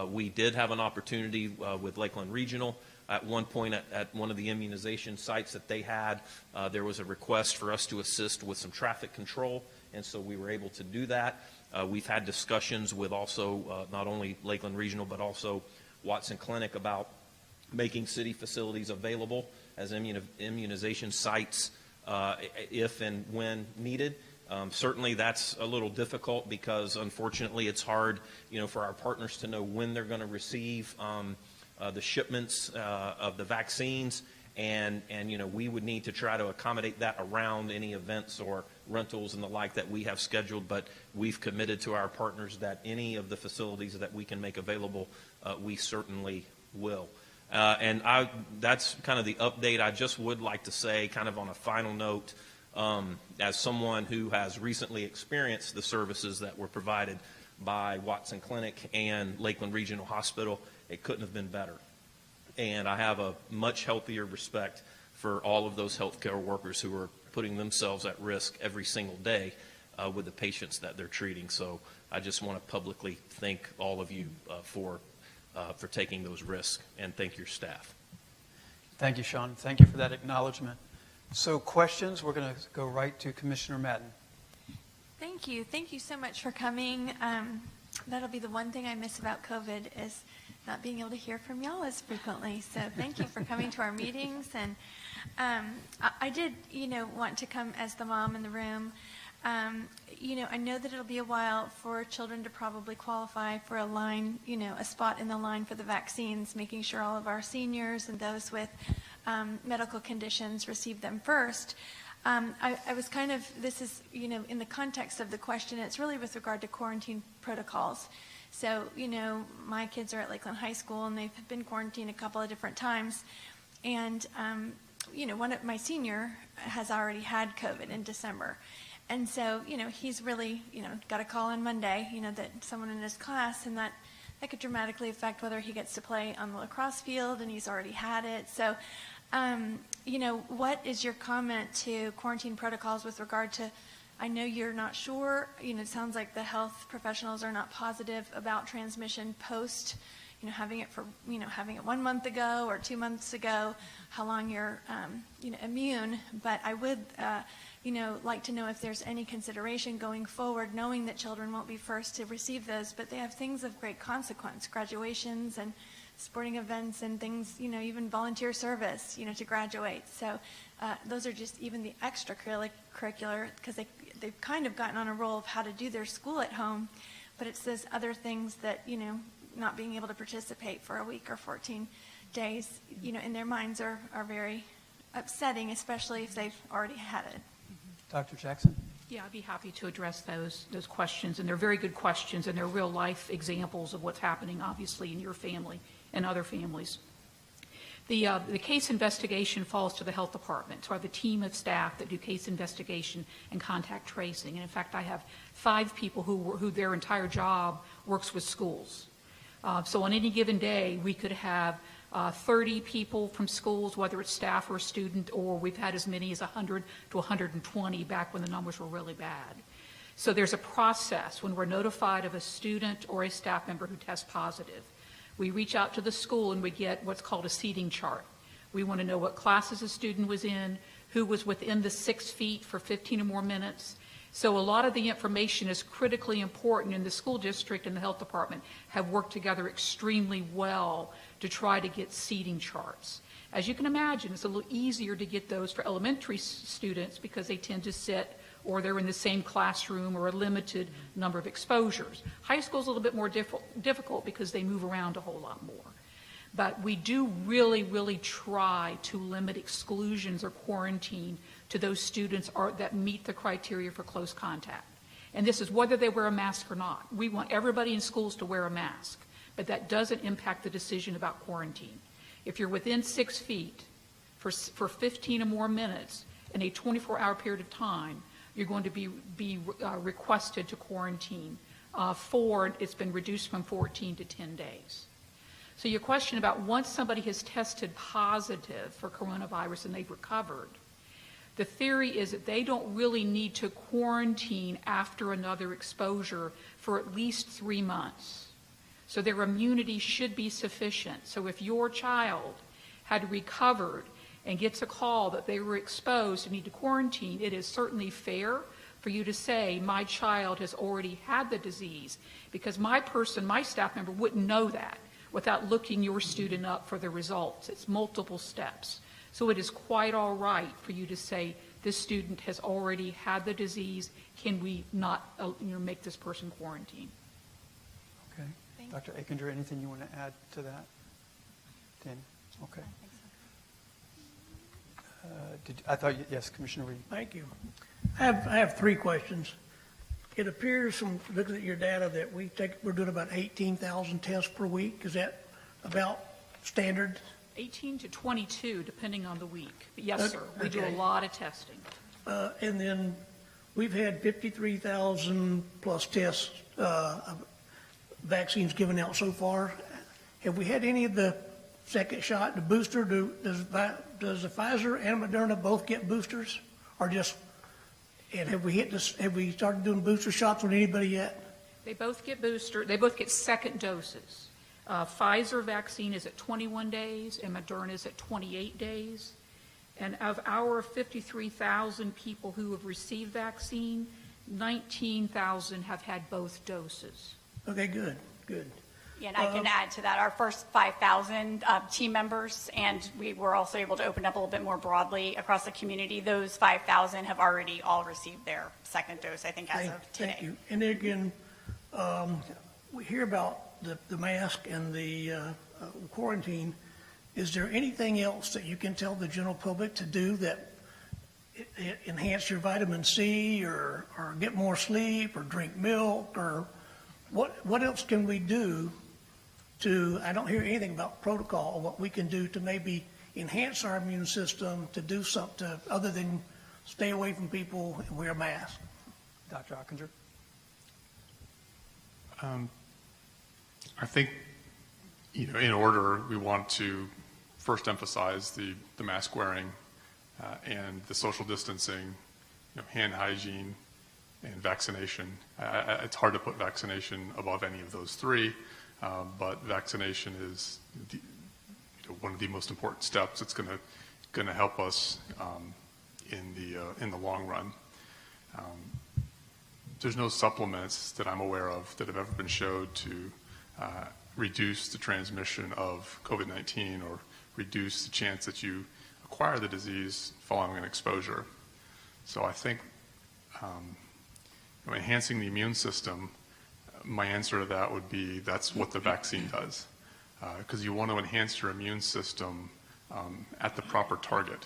We did have an opportunity with Lakeland Regional. At one point at one of the immunization sites that they had, there was a request for us to assist with some traffic control, and so we were able to do that. We've had discussions with also not only Lakeland Regional but also Watson Clinic about making city facilities available as immunization sites if and when needed. Certainly that's a little difficult because unfortunately it's hard for our partners to know when they're going to receive the shipments of the vaccines, and we would need to try to accommodate that around any events or rentals and the like that we have scheduled, but we've committed to our partners that any of the facilities that we can make available, we certainly will. And that's kind of the update. I just would like to say, kind of on a final note, as someone who has recently experienced the services that were provided by Watson Clinic and Lakeland Regional Hospital, it couldn't have been better. And I have a much healthier respect for all of those healthcare workers who are putting themselves at risk every single day with the patients that they're treating. So I just want to publicly thank all of you for taking those risks, and thank your staff. Thank you, Sean. Thank you for that acknowledgement. So questions, we're going to go right to Commissioner Madden. Thank you. Thank you so much for coming. That'll be the one thing I miss about COVID is not being able to hear from y'all as frequently. So thank you for coming to our meetings. And I did, want to come as the mom in the room. I know that it'll be a while for children to probably qualify for a line, a spot in the line for the vaccines, making sure all of our seniors and those with medical conditions receive them first. I was kind of, this is, in the context of the question, it's really with regard to quarantine protocols. So, my kids are at Lakeland High School and they've been quarantined a couple of different times. And, my senior has already had COVID in December. And so, he's really, got a call on Monday, that someone in his class, and that could dramatically affect whether he gets to play on the lacrosse field, and he's already had it. So, what is your comment to quarantine protocols with regard to, I know you're not sure, it sounds like the health professionals are not positive about transmission post, having it for, having it 1 month ago or 2 months ago, how long you're, immune. But I would, like to know if there's any consideration going forward, knowing that children won't be first to receive those, but they have things of great consequence, graduations and sporting events and things, even volunteer service, to graduate. So those are just even the extracurricular, because they've kind of gotten on a roll of how to do their school at home, but it's those other things that, not being able to participate for a week or 14 days, in their minds are very upsetting, especially if they've already had it. Dr. Jackson? Yeah, I'd be happy to address those questions, and they're very good questions, and they're real life examples of what's happening, obviously, in your family and other families. The case investigation falls to the health department, so I have a team of staff that do case investigation and contact tracing. And in fact, I have 5 people who their entire job works with schools. So on any given day, we could have 30 people from schools, whether it's staff or a student, or we've had as many as 100 to 120 back when the numbers were really bad. So there's a process when we're notified of a student or a staff member who tests positive. We reach out to the school and we get what's called a seating chart. We want to know what classes a student was in, who was within the 6 feet for 15 or more minutes. So a lot of the information is critically important, and the school district and the health department have worked together extremely well to try to get seating charts. As you can imagine, it's a little easier to get those for elementary students because they tend to sit or they're in the same classroom or a limited number of exposures. High school is a little bit more difficult because they move around a whole lot more. But we do really, really try to limit exclusions or quarantine to those students that meet the criteria for close contact. And this is whether they wear a mask or not. We want everybody in schools to wear a mask, but that doesn't impact the decision about quarantine. If you're within 6 feet for 15 or more minutes in a 24-hour period of time, you're going to be requested to quarantine it's been reduced from 14 to 10 days. So your question about once somebody has tested positive for coronavirus and they've recovered, the theory is that they don't really need to quarantine after another exposure for at least 3 months. So their immunity should be sufficient. So if your child had recovered and gets a call that they were exposed and need to quarantine, it is certainly fair for you to say, my child has already had the disease, because my staff member wouldn't know that without looking your student up for the results. It's multiple steps. So it is quite all right for you to say, this student has already had the disease. Can we not make this person quarantine? Okay. Dr. Akinger, anything you want to add to that? Danny? Okay. Yes, Commissioner Reed. Thank you. I have 3 questions. It appears from looking at your data that we're doing about 18,000 tests per week. Is that about standard? 18 to 22, depending on the week. But yes, sir, we do a lot of testing. And then we've had 53,000 plus tests, vaccines given out so far. Have we had any of the second shot, the booster? Does the Pfizer and Moderna both get boosters, or just? And have we started doing booster shots on anybody yet? They both get They both get second doses. Pfizer vaccine is at 21 days, and Moderna is at 28 days. And of our 53,000 people who have received vaccine, 19,000 have had both doses. Okay, good. Yeah, and I can add to that, our first 5,000 team members, and we were also able to open up a little bit more broadly across the community. Those 5,000 have already all received their second dose, I think, as of today. Thank you. And then again, we hear about the mask and the quarantine. Is there anything else that you can tell the general public to do that enhance your vitamin C or get more sleep or drink milk, or what else can we do to, I don't hear anything about protocol, what we can do to maybe enhance our immune system to do something other than stay away from people and wear a mask? Dr. Akinger? I think, in order, we want to first emphasize the mask wearing and the social distancing, hand hygiene, and vaccination. It's hard to put vaccination above any of those 3. But vaccination is one of the most important steps. It's going to help us in the long run. There's no supplements that I'm aware of that have ever been showed to reduce the transmission of COVID-19 or reduce the chance that you acquire the disease following an exposure. So I think enhancing the immune system, my answer to that would be that's what the vaccine does. Because you want to enhance your immune system at the proper target.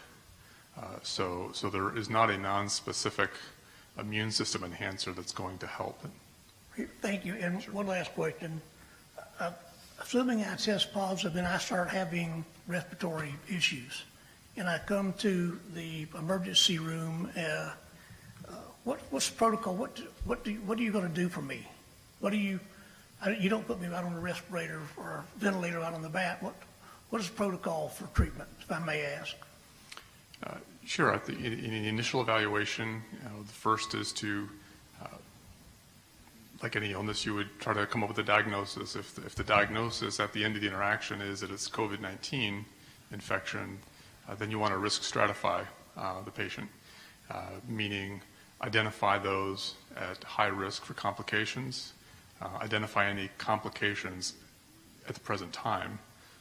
So there is not a non-specific immune system enhancer that's going to help. Thank you. And one last question. Assuming I test positive and I start having respiratory issues, and I come to the emergency room, what's the protocol? What are you going to do for me? You don't put me out on a respirator or a ventilator out on the vat. What is the protocol for treatment, if I may ask? Sure. In the initial evaluation, the first is to, like any illness, you would try to come up with a diagnosis. If the diagnosis at the end of the interaction is that it's COVID-19 infection, then you want to risk stratify the patient, meaning identify those at high risk for complications, identify any complications at the present time.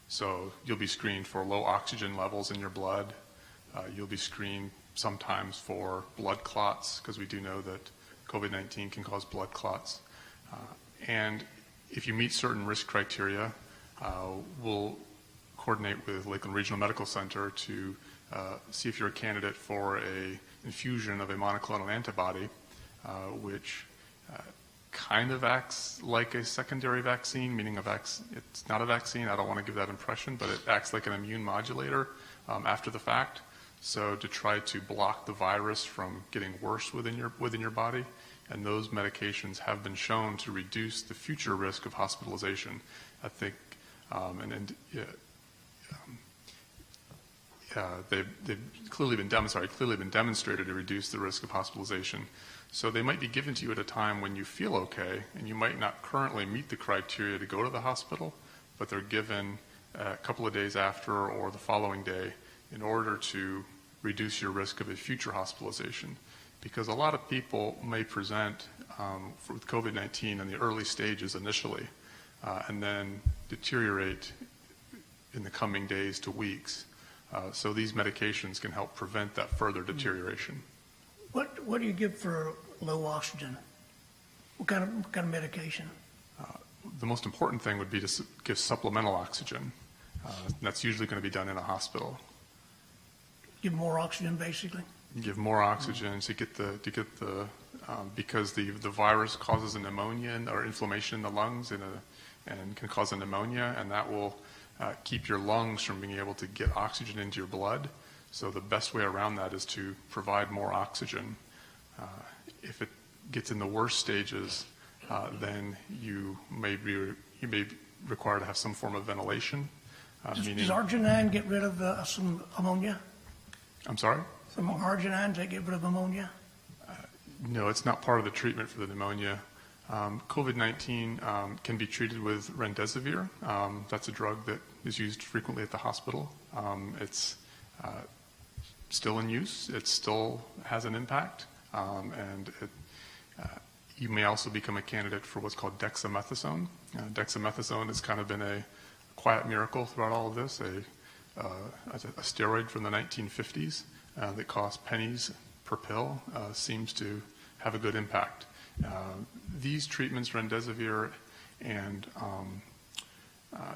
So you'll be screened for low oxygen levels in your blood. You'll be screened sometimes for blood clots, because we do know that COVID-19 can cause blood clots. And if you meet certain risk criteria, we'll coordinate with Lakeland Regional Medical Center to see if you're a candidate for an infusion of a monoclonal antibody, which kind of acts like a secondary vaccine, meaning it's not a vaccine. I don't want to give that impression, but it acts like an immune modulator after the fact. So to try to block the virus from getting worse within your body, and those medications have been shown to reduce the future risk of hospitalization. I think, they've clearly been demonstrated to reduce the risk of hospitalization. So they might be given to you at a time when you feel okay, and you might not currently meet the criteria to go to the hospital, but they're given a couple of days after or the following day in order to reduce your risk of a future hospitalization. Because a lot of people may present with COVID-19 in the early stages initially, and then deteriorate in the coming days to weeks. So these medications can help prevent that further deterioration. What do you give for low oxygen? What kind of medication? The most important thing would be to give supplemental oxygen. That's usually going to be done in a hospital. Give more oxygen, basically? Give more oxygen to get the because the virus causes a pneumonia or inflammation in the lungs and can cause a pneumonia, and that will keep your lungs from being able to get oxygen into your blood. So the best way around that is to provide more oxygen. If it gets in the worst stages, then you may be required to have some form of ventilation. Does arginine get rid of some ammonia? I'm sorry? Some arginine, they get rid of ammonia? No, it's not part of the treatment for the pneumonia. COVID-19 can be treated with remdesivir. That's a drug that is used frequently at the hospital. It's still in use. It still has an impact. And you may also become a candidate for what's called dexamethasone. Dexamethasone has kind of been a quiet miracle throughout all of this, a steroid from the 1950s that cost pennies per pill, seems to have a good impact. These treatments, remdesivir and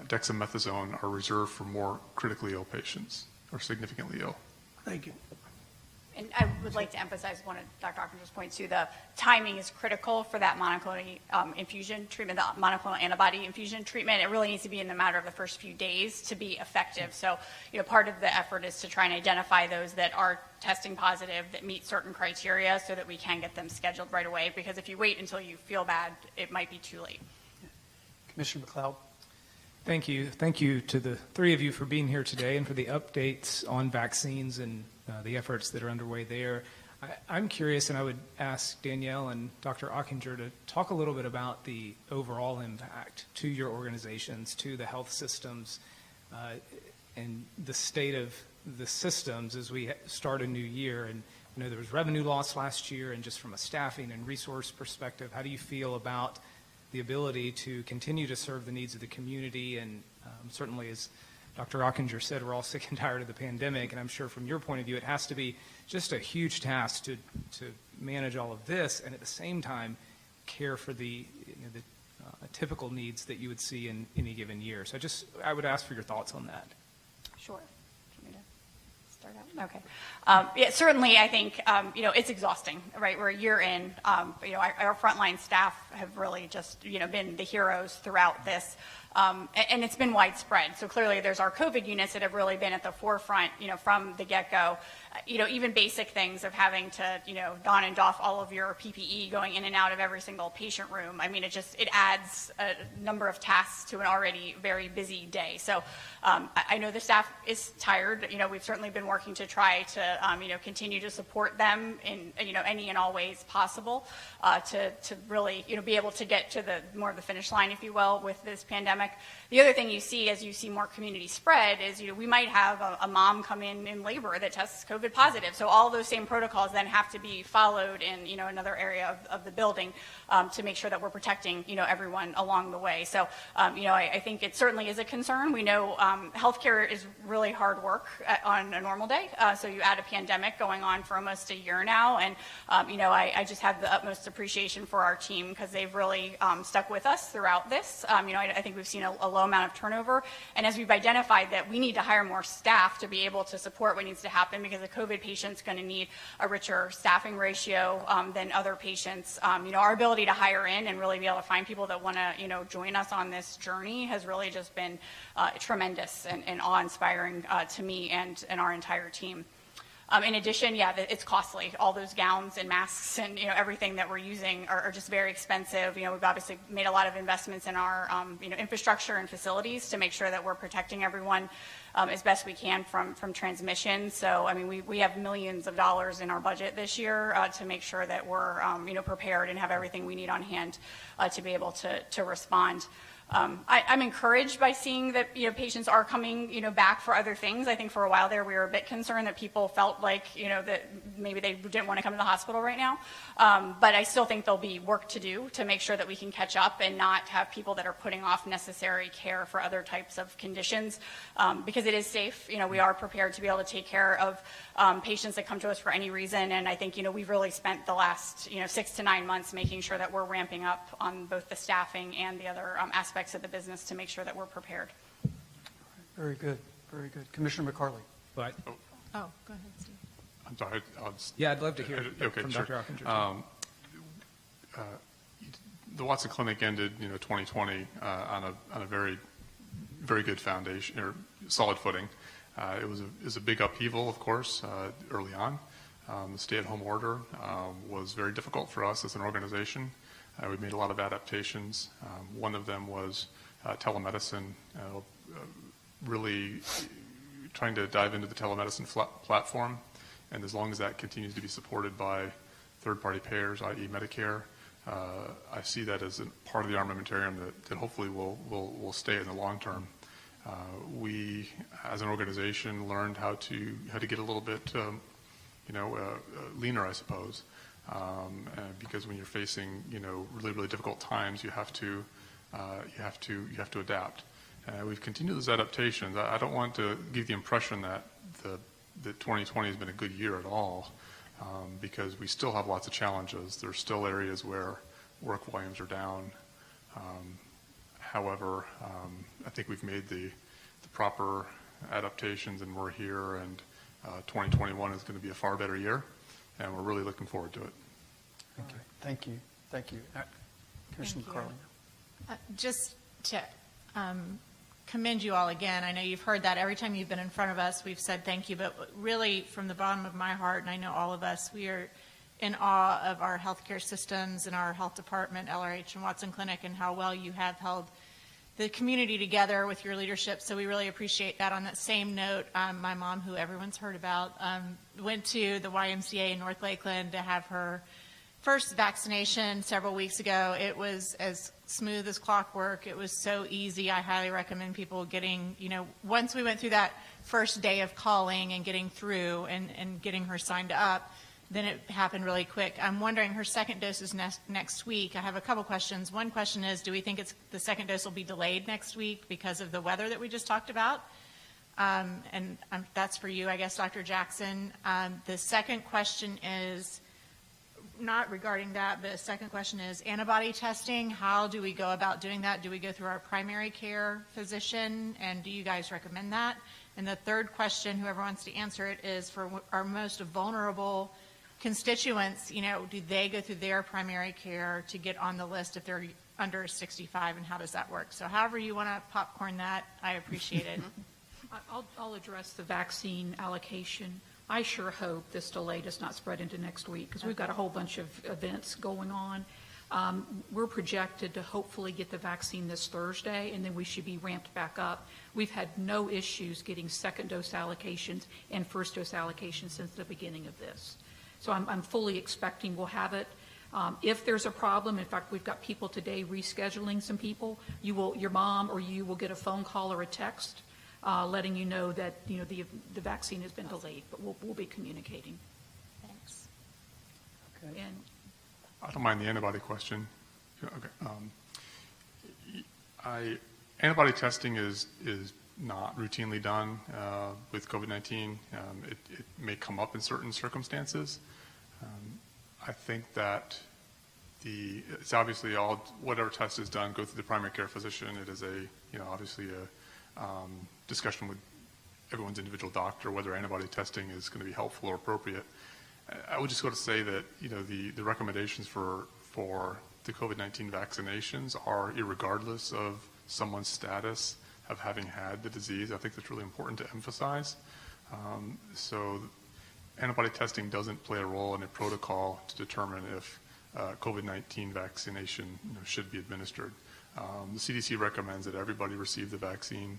dexamethasone, are reserved for more critically ill patients or significantly ill. Thank you. And I would like to emphasize one of Dr. Ockenger's points too. The timing is critical for that monoclonal infusion treatment, the monoclonal antibody infusion treatment. It really needs to be in the matter of the first few days to be effective. So, part of the effort is to try and identify those that are testing positive, that meet certain criteria, so that we can get them scheduled right away. Because if you wait until you feel bad, it might be too late. Commissioner McLeod. Thank you. Thank you to the three of you for being here today and for the updates on vaccines and the efforts that are underway there. I'm curious, and I would ask Danielle and Dr. Ockinger to talk a little bit about the overall impact to your organizations, to the health systems, and the state of the systems as we start a new year. And I know there was revenue loss last year, and just from a staffing and resource perspective, how do you feel about the ability to continue to serve the needs of the community? And certainly, as Dr. Ockinger said, we're all sick and tired of the pandemic, and I'm sure from your point of view, it has to be just a huge task to manage all of this, and at the same time, care for the typical needs that you would see in any given year. So I would ask for your thoughts on that. Sure. Do you want me to start out? Okay. Yeah, certainly, I think, it's exhausting, right? We're a year in. Our frontline staff have really just, been the heroes throughout this. And it's been widespread. So clearly there's our COVID units that have really been at the forefront, from the get-go. Even basic things of having to, don and doff all of your PPE going in and out of every single patient room. I mean, it adds a number of tasks to an already very busy day. So I know the staff is tired. We've certainly been working to try to, continue to support them in, any and all ways possible to really, be able to get to more of the finish line, if you will, with this pandemic. The other thing you see as you see more community spread is, we might have a mom come in labor that tests COVID positive. So all of those same protocols then have to be followed in, another area of the building to make sure that we're protecting, everyone along the way. So, I think it certainly is a concern. We know healthcare is really hard work on a normal day. So you add a pandemic going on for almost a year now. And, I just have the utmost appreciation for our team because they've really stuck with us throughout this. I think we've seen a low amount of turnover. And as we've identified that we need to hire more staff to be able to support what needs to happen because a COVID patient's going to need a richer staffing ratio than other patients. Our ability to hire in and really be able to find people that want to, join us on this journey has really just been tremendous and awe-inspiring to me and our entire team. In addition, it's costly. All those gowns and masks and everything that we're using are just very expensive. We've obviously made a lot of investments in our infrastructure and facilities to make sure that we're protecting everyone as best we can from transmission. So we have millions of dollars in our budget this year to make sure that we're prepared and have everything we need on hand to be able to respond. I'm encouraged by seeing that patients are coming back for other things. I think for a while there we were a bit concerned that people felt like that maybe they didn't want to come to the hospital right now. But I still think there'll be work to do to make sure that we can catch up and not have people that are putting off necessary care for other types of conditions because it is safe. We are prepared to be able to take care of patients that come to us for any reason. And I think we've really spent the last 6 to 9 months making sure that we're ramping up on both the staffing and the other aspects of the business to make sure that we're prepared. Very good. Very good. Commissioner McCarley. But, Oh, go ahead, Steve. I'm sorry. I'd love to hear from sure. Dr. Ockinger. The Watson Clinic ended, 2020 on a very, very good foundation or solid footing. It was a big upheaval, of course, early on. The stay-at-home order was very difficult for us as an organization. We made a lot of adaptations. One of them was telemedicine, really trying to dive into the telemedicine platform. And as long as that continues to be supported by third-party payers, i.e. Medicare, I see that as a part of the armamentarium that hopefully will stay in the long term. We, as an organization, learned how to get a little bit, leaner, I suppose. Because when you're facing, really, really difficult times, you have to adapt. We've continued those adaptations. I don't want to give the impression that 2020 has been a good year at all, because we still have lots of challenges. There's still areas where work volumes are down. However, I think we've made the proper adaptations, and we're here, and 2021 is going to be a far better year, and we're really looking forward to it. Thank you. Thank you. Thank you. Commissioner McCarley. Just to commend you all again. I know you've heard that every time you've been in front of us, we've said thank you, but really from the bottom of my heart, and I know all of us, we are in awe of our healthcare systems and our health department, LRH and Watson Clinic, and how well you have held the community together with your leadership, so we really appreciate that. On that same note, my mom, who everyone's heard about, went to the YMCA in North Lakeland to have her first vaccination several weeks ago. It was as smooth as clockwork. It was so easy. I highly recommend people getting, once we went through that first day of calling and getting through and getting her signed up, then it happened really quick. I'm wondering, her second dose is next week. I have a couple questions. One question is, do we think the second dose will be delayed next week because of the weather that we just talked about? That's for you, I guess, Dr. Jackson. The second question is not regarding that. The second question is antibody testing. How do we go about doing that? Do we go through our primary care physician, and do you guys recommend that? And the third question, whoever wants to answer it, is for our most vulnerable constituents, do they go through their primary care to get on the list if they're under 65, and how does that work? So however you want to popcorn that, I appreciate it. I'll address the vaccine allocation. I sure hope this delay does not spread into next week, because we've got a whole bunch of events going on. We're projected to hopefully get the vaccine this Thursday, and then we should be ramped back up. We've had no issues getting second dose allocations and first dose allocations since the beginning of this. So I'm fully expecting we'll have it. If there's a problem, in fact, we've got people today rescheduling some people. Your mom or you will get a phone call or a text letting you know that the vaccine has been delayed, but we'll be communicating. Thanks. Okay. And I don't mind the antibody question. Okay. Antibody testing is not routinely done with COVID-19. It may come up in certain circumstances. I think that it's obviously whatever test is done, go through the primary care physician. It is obviously a discussion with everyone's individual doctor whether antibody testing is going to be helpful or appropriate. I would just go to say that the recommendations for the COVID-19 vaccinations are irregardless of someone's status of having had the disease. I think that's really important to emphasize. So antibody testing doesn't play a role in a protocol to determine if COVID-19 vaccination should be administered. The CDC recommends that everybody receive the vaccine,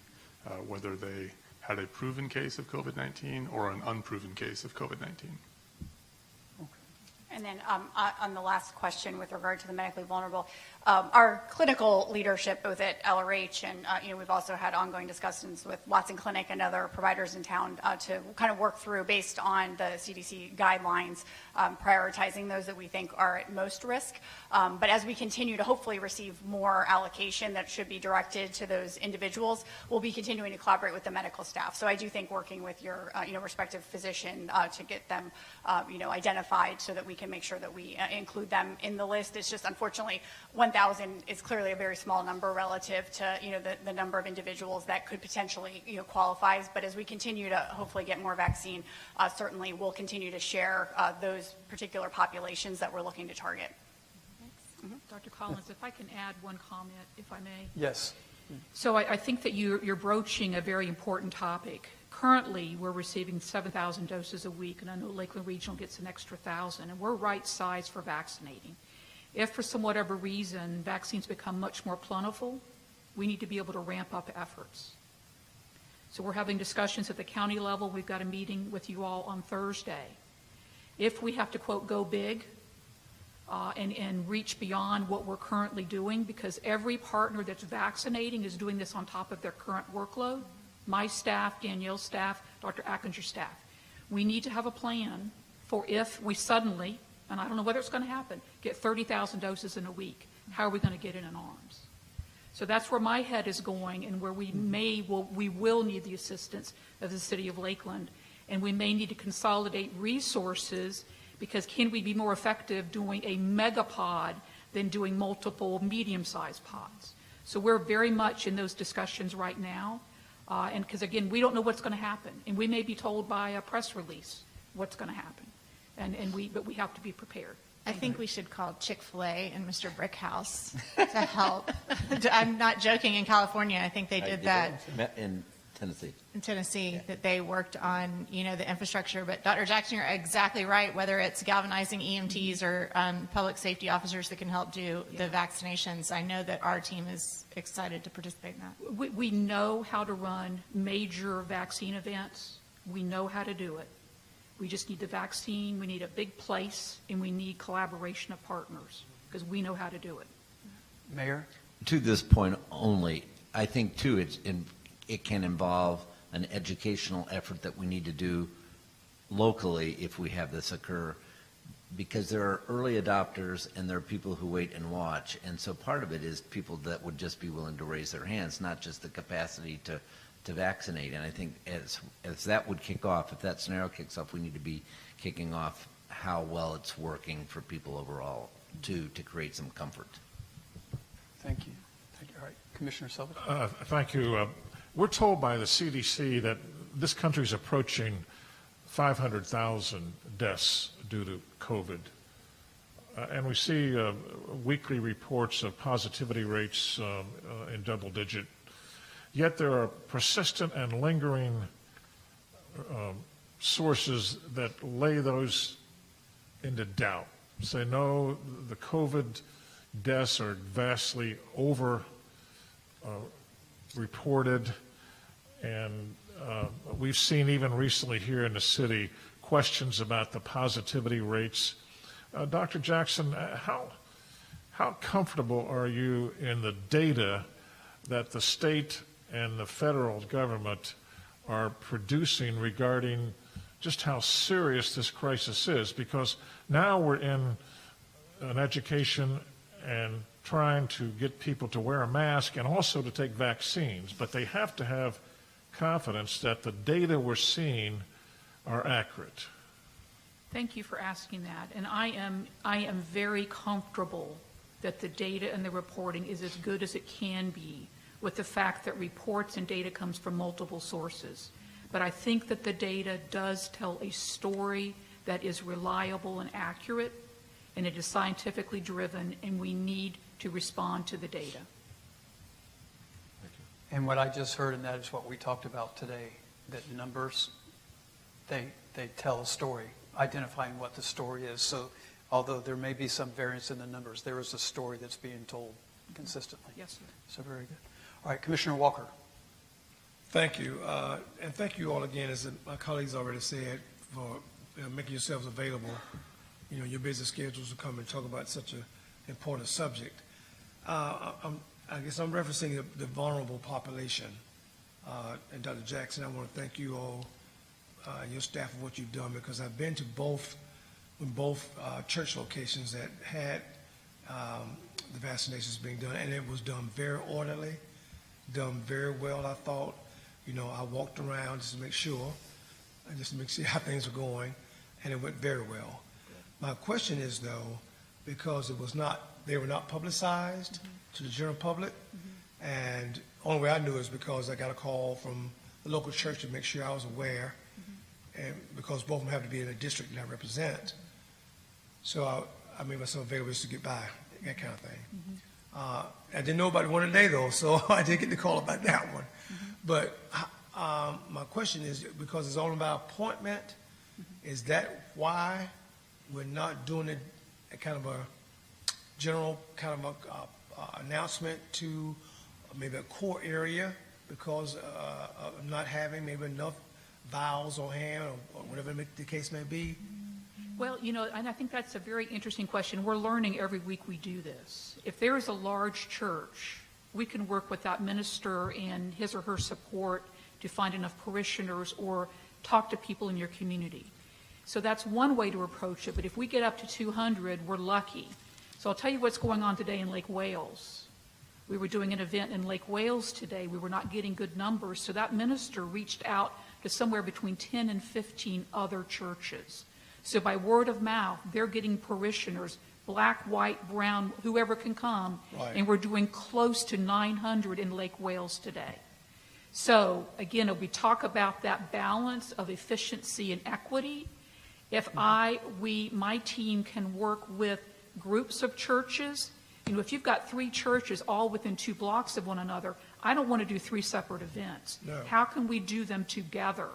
whether they had a proven case of COVID-19 or an unproven case of COVID-19. And then on the last question with regard to the medically vulnerable, our clinical leadership, both at LRH and we've also had ongoing discussions with Watson Clinic and other providers in town to kind of work through, based on the CDC guidelines, prioritizing those that we think are at most risk. But as we continue to hopefully receive more allocation that should be directed to those individuals, we'll be continuing to collaborate with the medical staff. So I do think working with your respective physician to get them identified so that we can make sure that we include them in the list. It's just, unfortunately, 1,000 is clearly a very small number relative to the number of individuals that could potentially qualify. But as we continue to hopefully get more vaccine, certainly we'll continue to share those particular populations that we're looking to target. Dr. Collins, if I can add one comment, if I may. Yes. So I think that you're broaching a very important topic. Currently, we're receiving 7,000 doses a week, and I know Lakeland Regional gets an extra 1,000, and we're right size for vaccinating. If for some whatever reason vaccines become much more plentiful, we need to be able to ramp up efforts. So we're having discussions at the county level. We've got a meeting with you all on Thursday. If we have to, quote, go big and reach beyond what we're currently doing, because every partner that's vaccinating is doing this on top of their current workload, my staff, Danielle's staff, Dr. Ackenger's staff. We need to have a plan for if we suddenly, and I don't know whether it's going to happen, get 30,000 doses in a week. How are we going to get it in arms? So that's where my head is going, and where we will need the assistance of the city of Lakeland, and we may need to consolidate resources, because can we be more effective doing a megapod than doing multiple medium-sized pods? So we're very much in those discussions right now. And because, again, we don't know what's going to happen. And we may be told by a press release what's going to happen. But we have to be prepared. I think we should call Chick-fil-A and Mr. Brickhouse to help. I'm not joking. In California, I think they did that. In Tennessee, that they worked on, the infrastructure. But Dr. Jackson, you're exactly right, whether it's galvanizing EMTs or public safety officers that can help do the vaccinations. I know that our team is excited to participate in that. We know how to run major vaccine events. We know how to do it. We just need the vaccine, we need a big place, and we need collaboration of partners, because we know how to do it. Mayor? To this point only, I think too, it can involve an educational effort that we need to do locally if we have this occur, because there are early adopters and there are people who wait and watch. And so part of it is people that would just be willing to raise their hands, not just the capacity to vaccinate. And I think as that would kick off, if that scenario kicks off, we need to be kicking off how well it's working for people overall to create some comfort. Thank you. All right, Commissioner Sullivan. Thank you. We're told by the CDC that this country is approaching 500,000 deaths due to COVID. And we see weekly reports of positivity rates in double digit. Yet there are persistent and lingering sources that lay those into doubt. Say, no, the COVID deaths are vastly over reported, and we've seen even recently here in the city questions about the positivity rates. Dr. Jackson, how comfortable are you in the data that the state and the federal government are producing regarding just how serious this crisis is? Because now we're in an education and trying to get people to wear a mask and also to take vaccines, but they have to have confidence that the data we're seeing are accurate. Thank you for asking that. And I am very comfortable that the data and the reporting is as good as it can be, with the fact that reports and data comes from multiple sources. But I think that the data does tell a story that is reliable and accurate, and it is scientifically driven, and we need to respond to the data. And what I just heard, and that is what we talked about today, that numbers, they tell a story, identifying what the story is. So although there may be some variance in the numbers, there is a story that's being told consistently. Yes, sir. So very good. All right, Commissioner Walker. Thank you. And thank you all again, as my colleagues already said, for making yourselves available. Your busy schedules to come and talk about such an important subject. I guess I'm referencing the vulnerable population. And Dr. Jackson, I want to thank you all, your staff, for what you've done, because I've been to both church locations that had the vaccinations being done, and it was done very orderly, done very well, I thought. I walked around just to make sure, how things were going, and it went very well. My question is, though, because they were not publicized to the general public, and the only way I knew is because I got a call from the local church to make sure I was aware, and because both of them have to be in a district that I represent. So I made myself available just to get by, that kind of thing. I didn't know about the one today, though, so I did get the call about that one. But my question is, because it's all about appointment, is that why we're not doing a kind of a general kind of a announcement to maybe a core area because of not having maybe enough vials on hand or whatever the case may be? Well, and I think that's a very interesting question. We're learning every week we do this. If there is a large church, we can work with that minister and his or her support to find enough parishioners or talk to people in your community. So that's one way to approach it. But if we get up to 200, we're lucky. So I'll tell you what's going on today in Lake Wales. We were doing an event in Lake Wales today. We were not getting good numbers. So that minister reached out to somewhere between 10 and 15 other churches. So by word of mouth, they're getting parishioners, black, white, brown, whoever can come. Right. And we're doing close to 900 in Lake Wales today. So again, if we talk about that balance of efficiency and equity, if my team can work with groups of churches, if you've got 3 churches all within 2 blocks of one another, I don't want to do 3 separate events. No. How can we do them together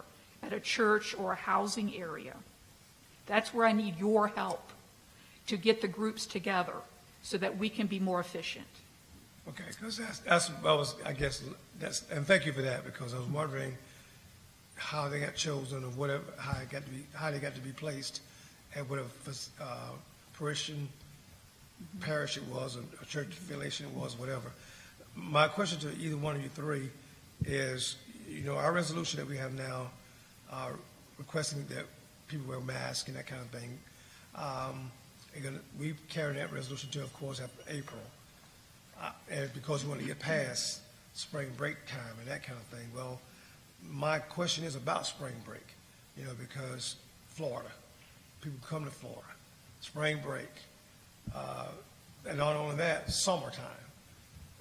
at a church or a housing area? That's where I need your help to get the groups together so that we can be more efficient. Okay, because that's I was, I guess, and thank you for that, because I was wondering how they got chosen or whatever, how they got to be placed at whatever parish it was, or church affiliation it was, whatever. My question to either one of you three is, our resolution that we have now, requesting that people wear masks and that kind of thing, we carry that resolution to, of course, after April. And because we want to get past spring break time and that kind of thing. Well, my question is about spring break, because Florida, people come to Florida, spring break, and not only that, summertime,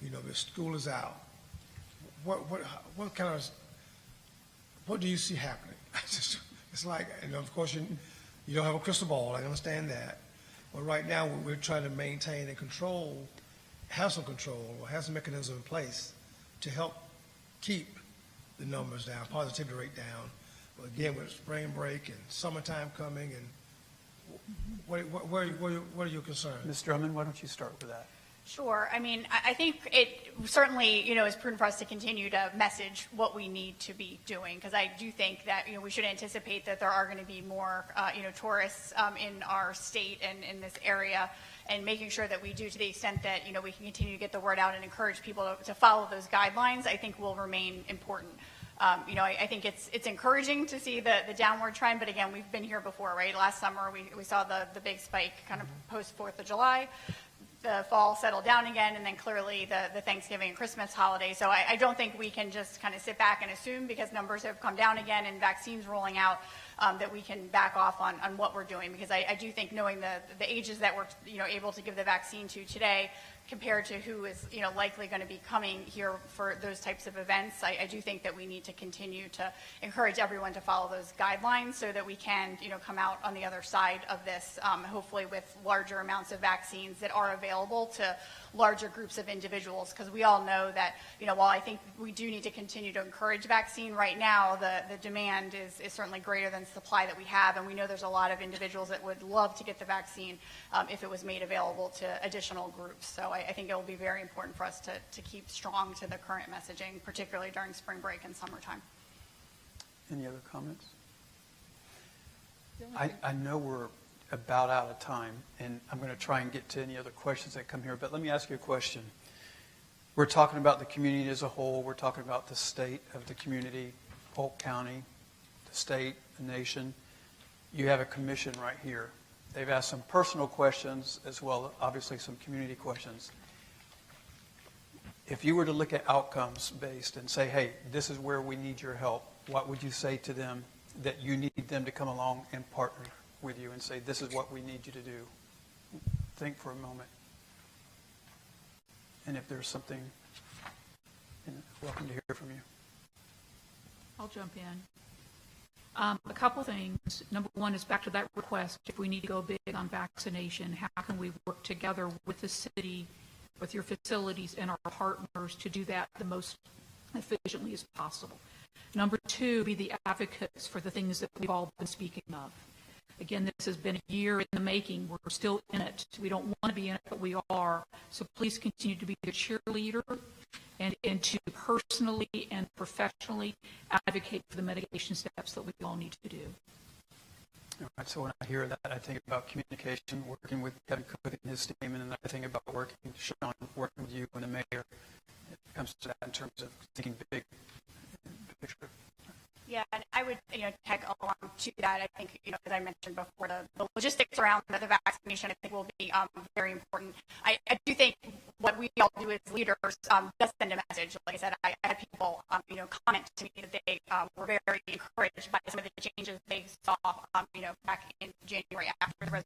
the school is out. What do you see happening? It's like, and of course you don't have a crystal ball, I understand that. But right now we're trying to maintain and have some control, or have some mechanism in place to help keep the numbers down, positivity rate down. But again, with spring break and summertime coming, and what are your concerns? Ms. Drummond, why don't you start with that? Sure. I mean, I think it certainly, is prudent for us to continue to message what we need to be doing, because I do think that, we should anticipate that there are going to be more, tourists in our state and in this area, and making sure that we do, to the extent that, we can continue to get the word out and encourage people to follow those guidelines, I think will remain important. I think it's encouraging to see the downward trend, but again, we've been here before, right? Last summer, we saw the big spike kind of post 4th of July. The fall settled down again, and then clearly the Thanksgiving and Christmas holiday. So I don't think we can just kind of sit back and assume, because numbers have come down again and vaccines rolling out, that we can back off on what we're doing. Because I do think, knowing the ages that we're able to give the vaccine to today, compared to who is likely going to be coming here for those types of events, I do think that we need to continue to encourage everyone to follow those guidelines so that we can come out on the other side of this, hopefully with larger amounts of vaccines that are available to larger groups of individuals. Because we all know that while I think we do need to continue to encourage vaccine, right now the demand is certainly greater than the supply that we have, and we know there's a lot of individuals that would love to get the vaccine if it was made available to additional groups. So I think it will be very important for us to keep strong to the current messaging, particularly during spring break and summertime. Any other comments? I know we're about out of time, and I'm going to try and get to any other questions that come here, but let me ask you a question. We're talking about the community as a whole. We're talking about the state of the community, Polk County, the state, the nation. You have a commission right here. They've asked some personal questions as well, obviously some community questions. If you were to look at outcomes based and say, hey, this is where we need your help, what would you say to them that you need them to come along and partner with you and say, this is what we need you to do? Think for a moment. And if there's something, welcome to hear from you. I'll jump in. A couple things. Number one is back to that request. If we need to go big on vaccination, how can we work together with the city, with your facilities and our partners to do that the most efficiently as possible? Number two, be the advocates for the things that we've all been speaking of. Again, this has been a year in the making. We're still in it. We don't want to be in it, but we are. So please continue to be the cheerleader and to personally and professionally advocate for the mitigation steps that we all need to do. All right, so when I hear that, I think about communication, working with Kevin Cook and his team, and then I think about Sean, working with you and the mayor. It comes to that in terms of thinking big picture. Yeah, and I would, tag along to that. I think, as I mentioned before, the logistics around the vaccination, I think, will be very important. I do think what we all do as leaders does send a message. Like I said, I had people, comment to me that they were very encouraged by some of the changes they saw, back in January after the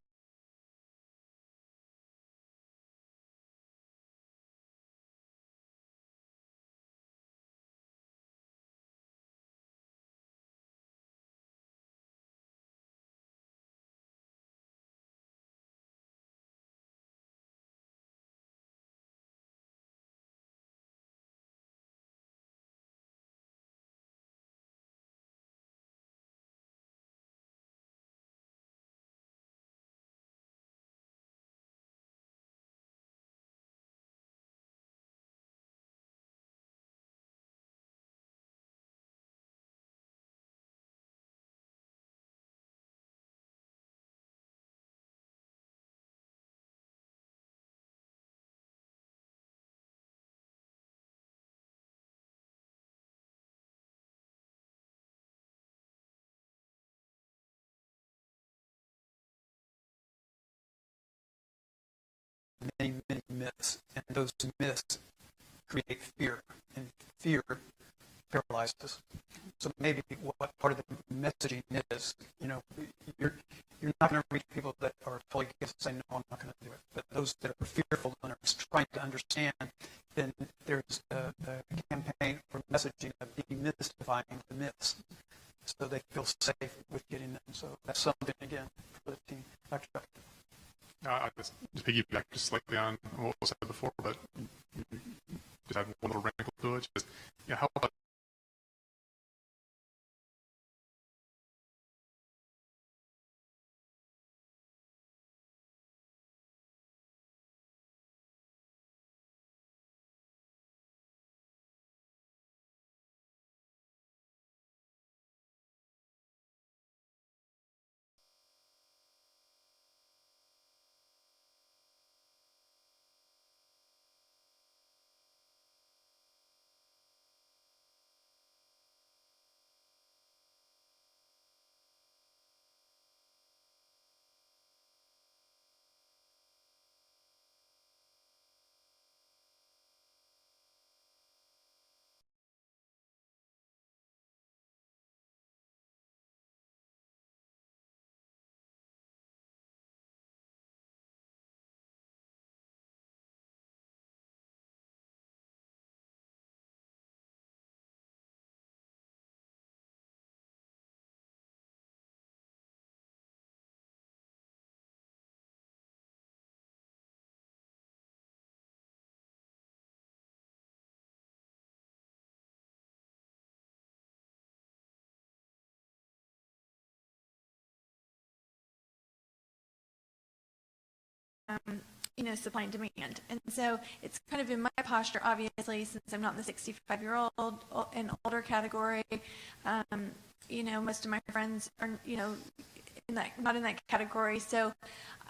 many, many myths, and those myths create fear, and fear paralyzes. So maybe what part of the messaging is, you're not going to reach people that are totally against saying, no, I'm not going to do it. But those that are fearful and are trying to understand, then there's a campaign for messaging of demystifying the myths so they feel safe with getting them. So that's something, again, for the team. Dr. Chuck. I just piggyback just slightly on what was said before, but just add one little wrinkle to it. Just, how about Supply and demand. And so it's kind of in my posture, obviously, since I'm not in the 65-year-old and older category. Most of my friends are, not in that category. So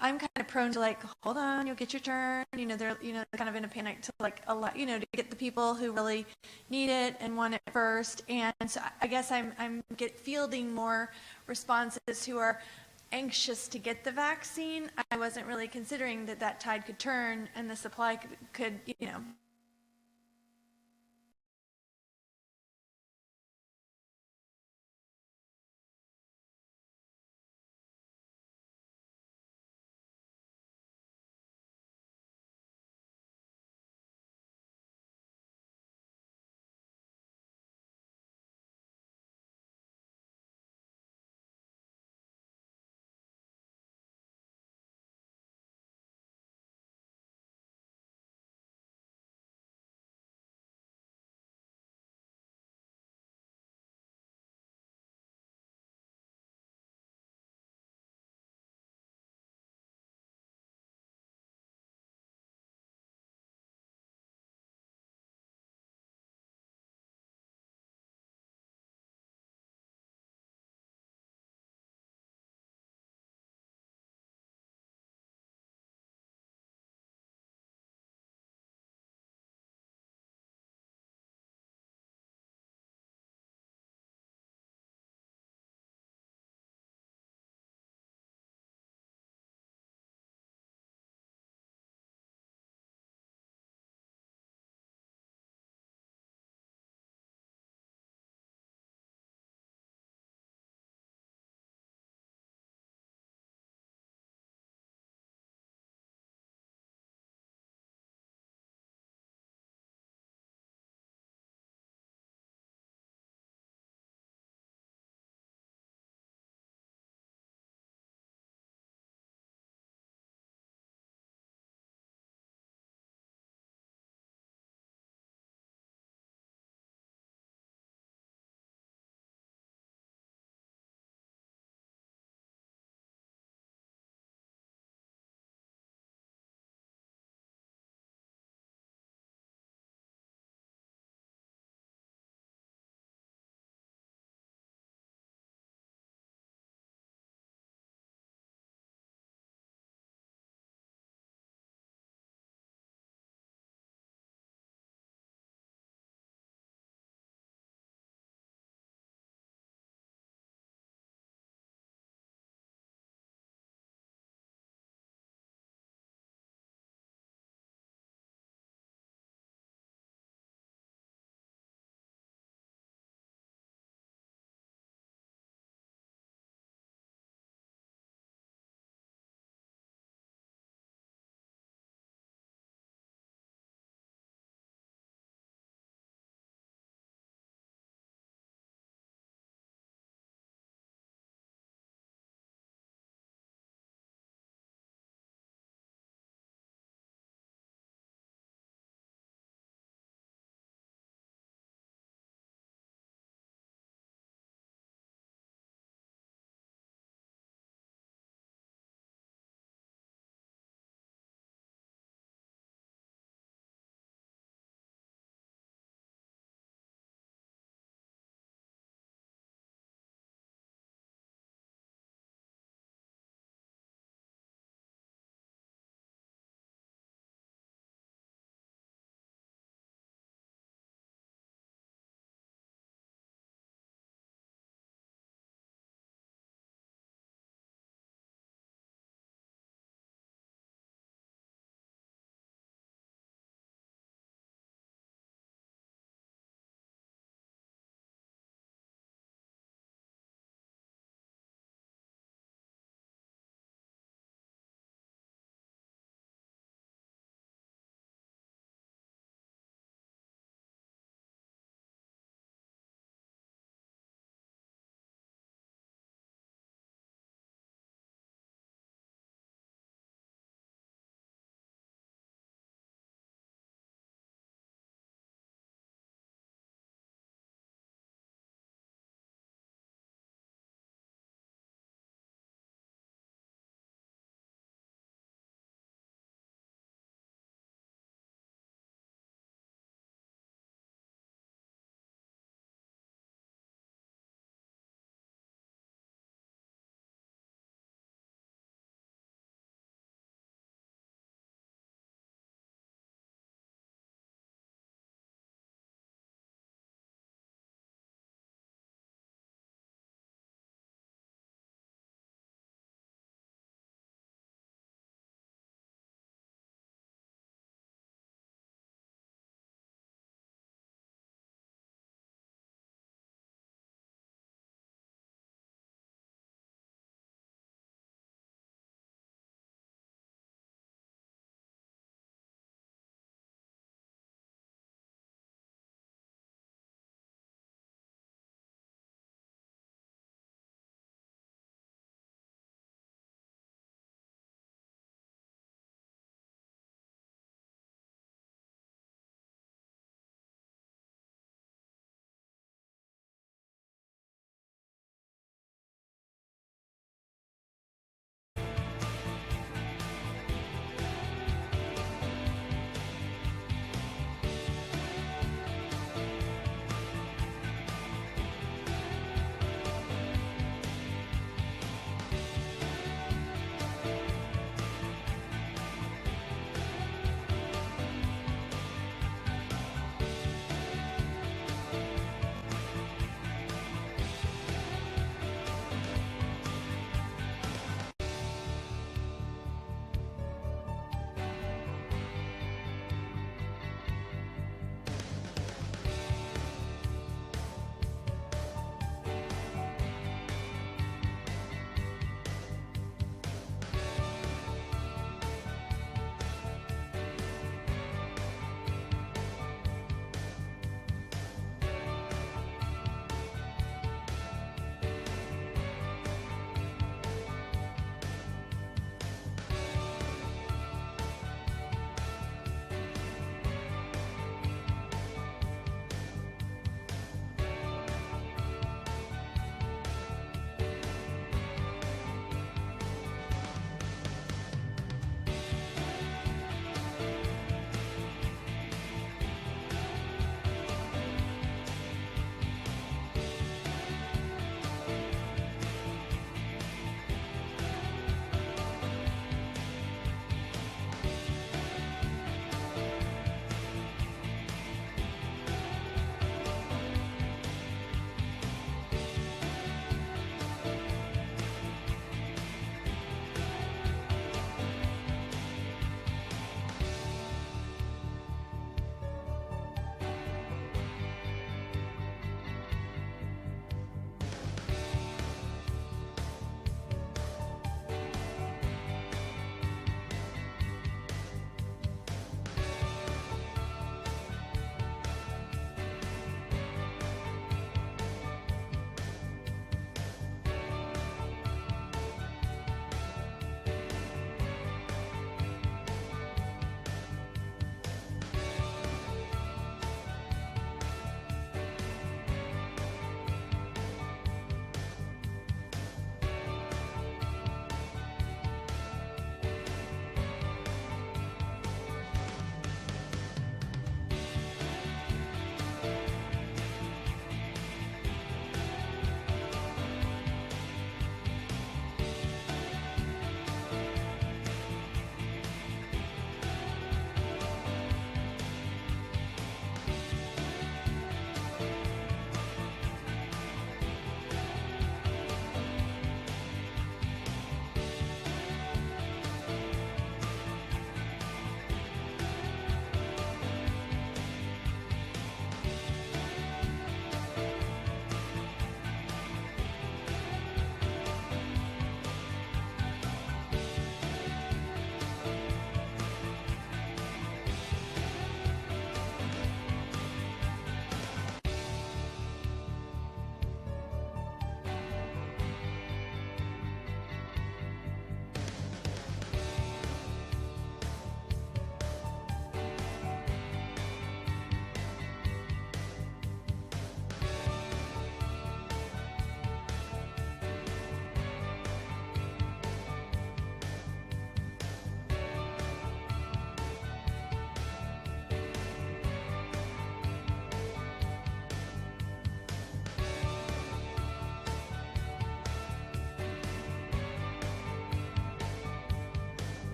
I'm kind of prone to hold on, you'll get your turn. They're, kind of in a panic to to get the people who really need it and want it first. And so I guess I'm fielding more responses who are anxious to get the vaccine. I wasn't really considering that tide could turn and the supply could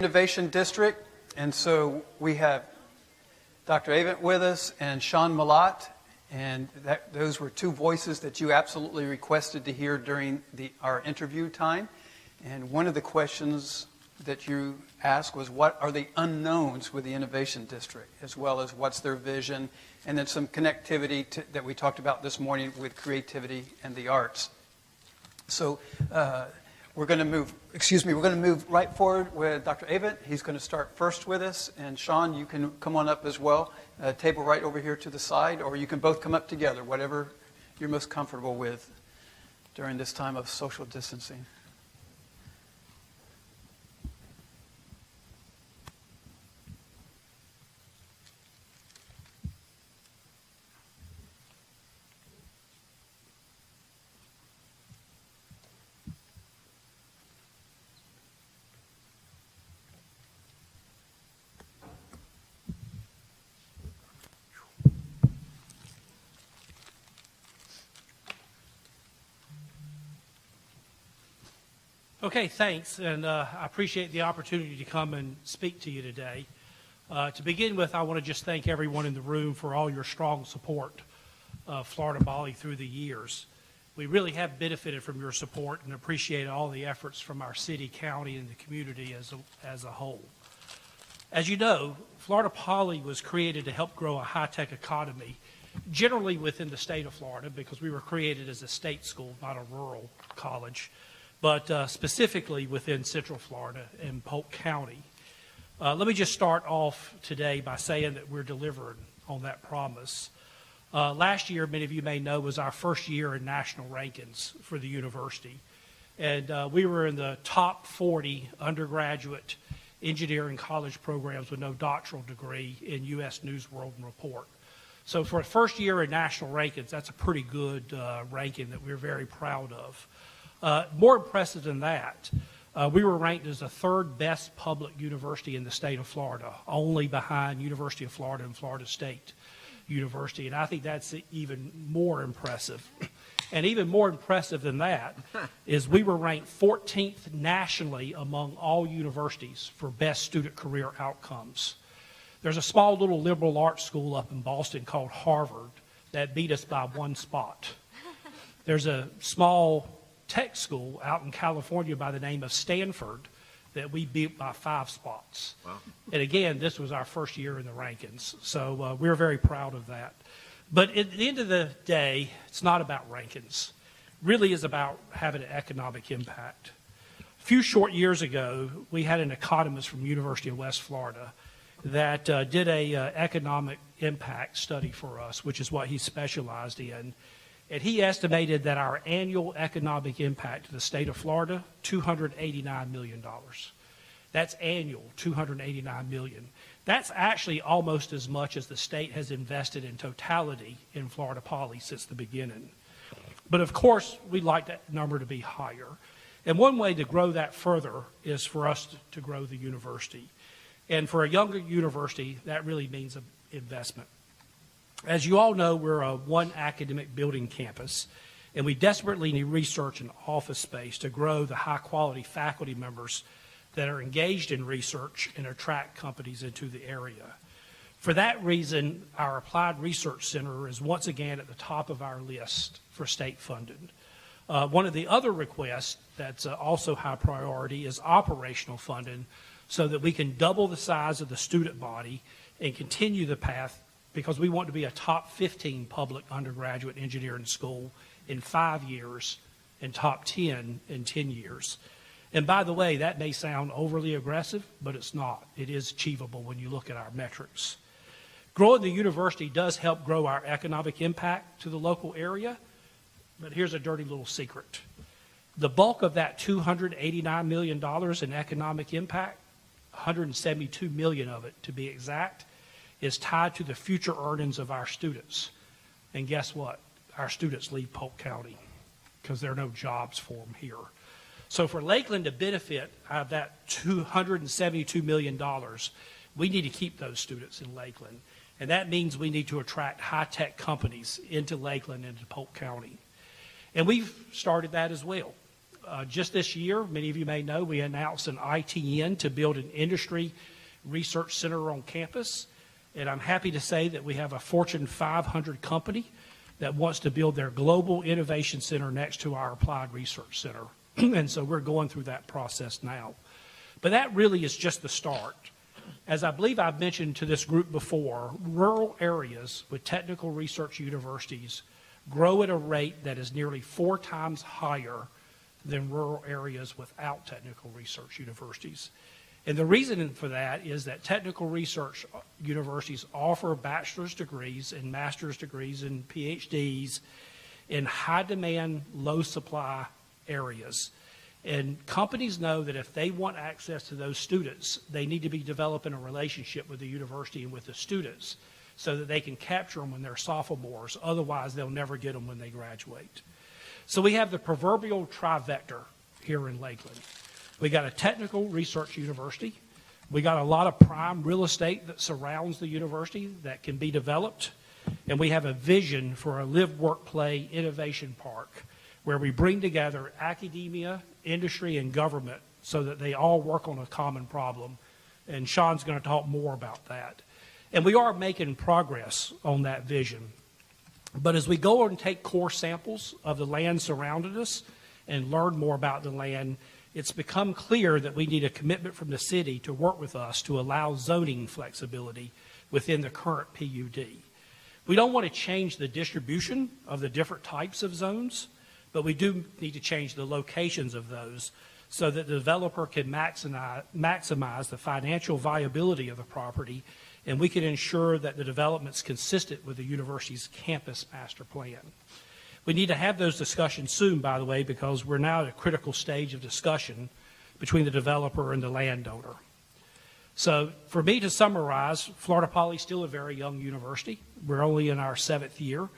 Innovation District, and so we have Dr. Avent with us and Sean Malat, and those were two voices that you absolutely requested to hear during our interview time. And one of the questions that you asked was, what are the unknowns with the Innovation District, as well as what's their vision, and then some connectivity that we talked about this morning with creativity and the arts. So we're going to move right forward with Dr. Avent. He's going to start first with us, and Sean, you can come on up as well. Table right over here to the side, or you can both come up together, whatever you're most comfortable with during this time of social distancing. Okay, thanks, and I appreciate the opportunity to come and speak to you today. To begin with, I want to just thank everyone in the room for all your strong support of Florida Poly through the years. We really have benefited from your support and appreciate all the efforts from our city, county, and the community as a whole. As you know, Florida Poly was created to help grow a high-tech economy, generally within the state of Florida, because we were created as a state school, not a rural college, but specifically within Central Florida and Polk County. Let me just start off today by saying that we're delivering on that promise. Last year, many of you may know, was our first year in national rankings for the university. And we were in the top 40 undergraduate engineering college programs with no doctoral degree in U.S. News, World and Report. So for a first year in national rankings, that's a pretty good ranking that we're very proud of. More impressive than that, we were ranked as the third best public university in the state of Florida, only behind University of Florida and Florida State University. And I think that's even more impressive. And even more impressive than that is we were ranked 14th nationally among all universities for best student career outcomes. There's a small little liberal arts school up in Boston called Harvard that beat us by one spot. There's a small tech school out in California by the name of Stanford that we beat by 5 spots. Wow. And again, this was our first year in the rankings, so we're very proud of that. But at the end of the day, it's not about rankings. It really is about having an economic impact. A few short years ago, we had an economist from University of West Florida that did a economic impact study for us, which is what he specialized in. And he estimated that our annual economic impact to the state of Florida, $289 million. That's annual, $289 million. That's actually almost as much as the state has invested in totality in Florida Poly since the beginning. But of course, we'd like that number to be higher. And one way to grow that further is for us to grow the university. And for a younger university, that really means an investment. As you all know, we're a one academic building campus, and we desperately need research and office space to grow the high-quality faculty members that are engaged in research and attract companies into the area. For that reason, our Applied Research Center is once again at the top of our list for state funding. One of the other requests that's also high priority is operational funding so that we can double the size of the student body and continue the path, because we want to be a top 15 public undergraduate engineering school in 5 years and top 10 in 10 years. And by the way, that may sound overly aggressive, but it's not. It is achievable when you look at our metrics. Growing the university does help grow our economic impact to the local area, but here's a dirty little secret. The bulk of that $289 million in economic impact, $172 million of it to be exact, is tied to the future earnings of our students. And guess what? Our students leave Polk County because there are no jobs for them here. So for Lakeland to benefit out of that $272 million, we need to keep those students in Lakeland. And that means we need to attract high-tech companies into Lakeland and into Polk County. And we've started that as well. just this year, many of you may know, we announced an ITN to build an industry research center on campus. And I'm happy to say that we have a Fortune 500 company that wants to build their global innovation center next to our applied research center. And so we're going through that process now. But that really is just the start. As I believe I've mentioned to this group before, rural areas with technical research universities grow at a rate that is nearly 4 times higher than rural areas without technical research universities. And the reason for that is that technical research universities offer bachelor's degrees and master's degrees and PhDs in high demand, low supply areas. And companies know that if they want access to those students, they need to be developing a relationship with the university and with the students so that they can capture them when they're sophomores. Otherwise, they'll never get them when they graduate. So we have the proverbial trivector here in Lakeland. We got a technical research university. We got a lot of prime real estate that surrounds the university that can be developed. And we have a vision for a live, work, play innovation park where we bring together academia, industry, and government so that they all work on a common problem. And Sean's going to talk more about that. And we are making progress on that vision. But as we go and take core samples of the land surrounding us and learn more about the land, it's become clear that we need a commitment from the city to work with us to allow zoning flexibility within the current PUD. We don't want to change the distribution of the different types of zones, but we do need to change the locations of those so that the developer can maximize the financial viability of the property, and we can ensure that the development's consistent with the university's campus master plan. We need to have those discussions soon, by the way, because we're now at a critical stage of discussion between the developer and the landowner. So for me to summarize, Florida Poly is still a very young university. We're only in our 7th year,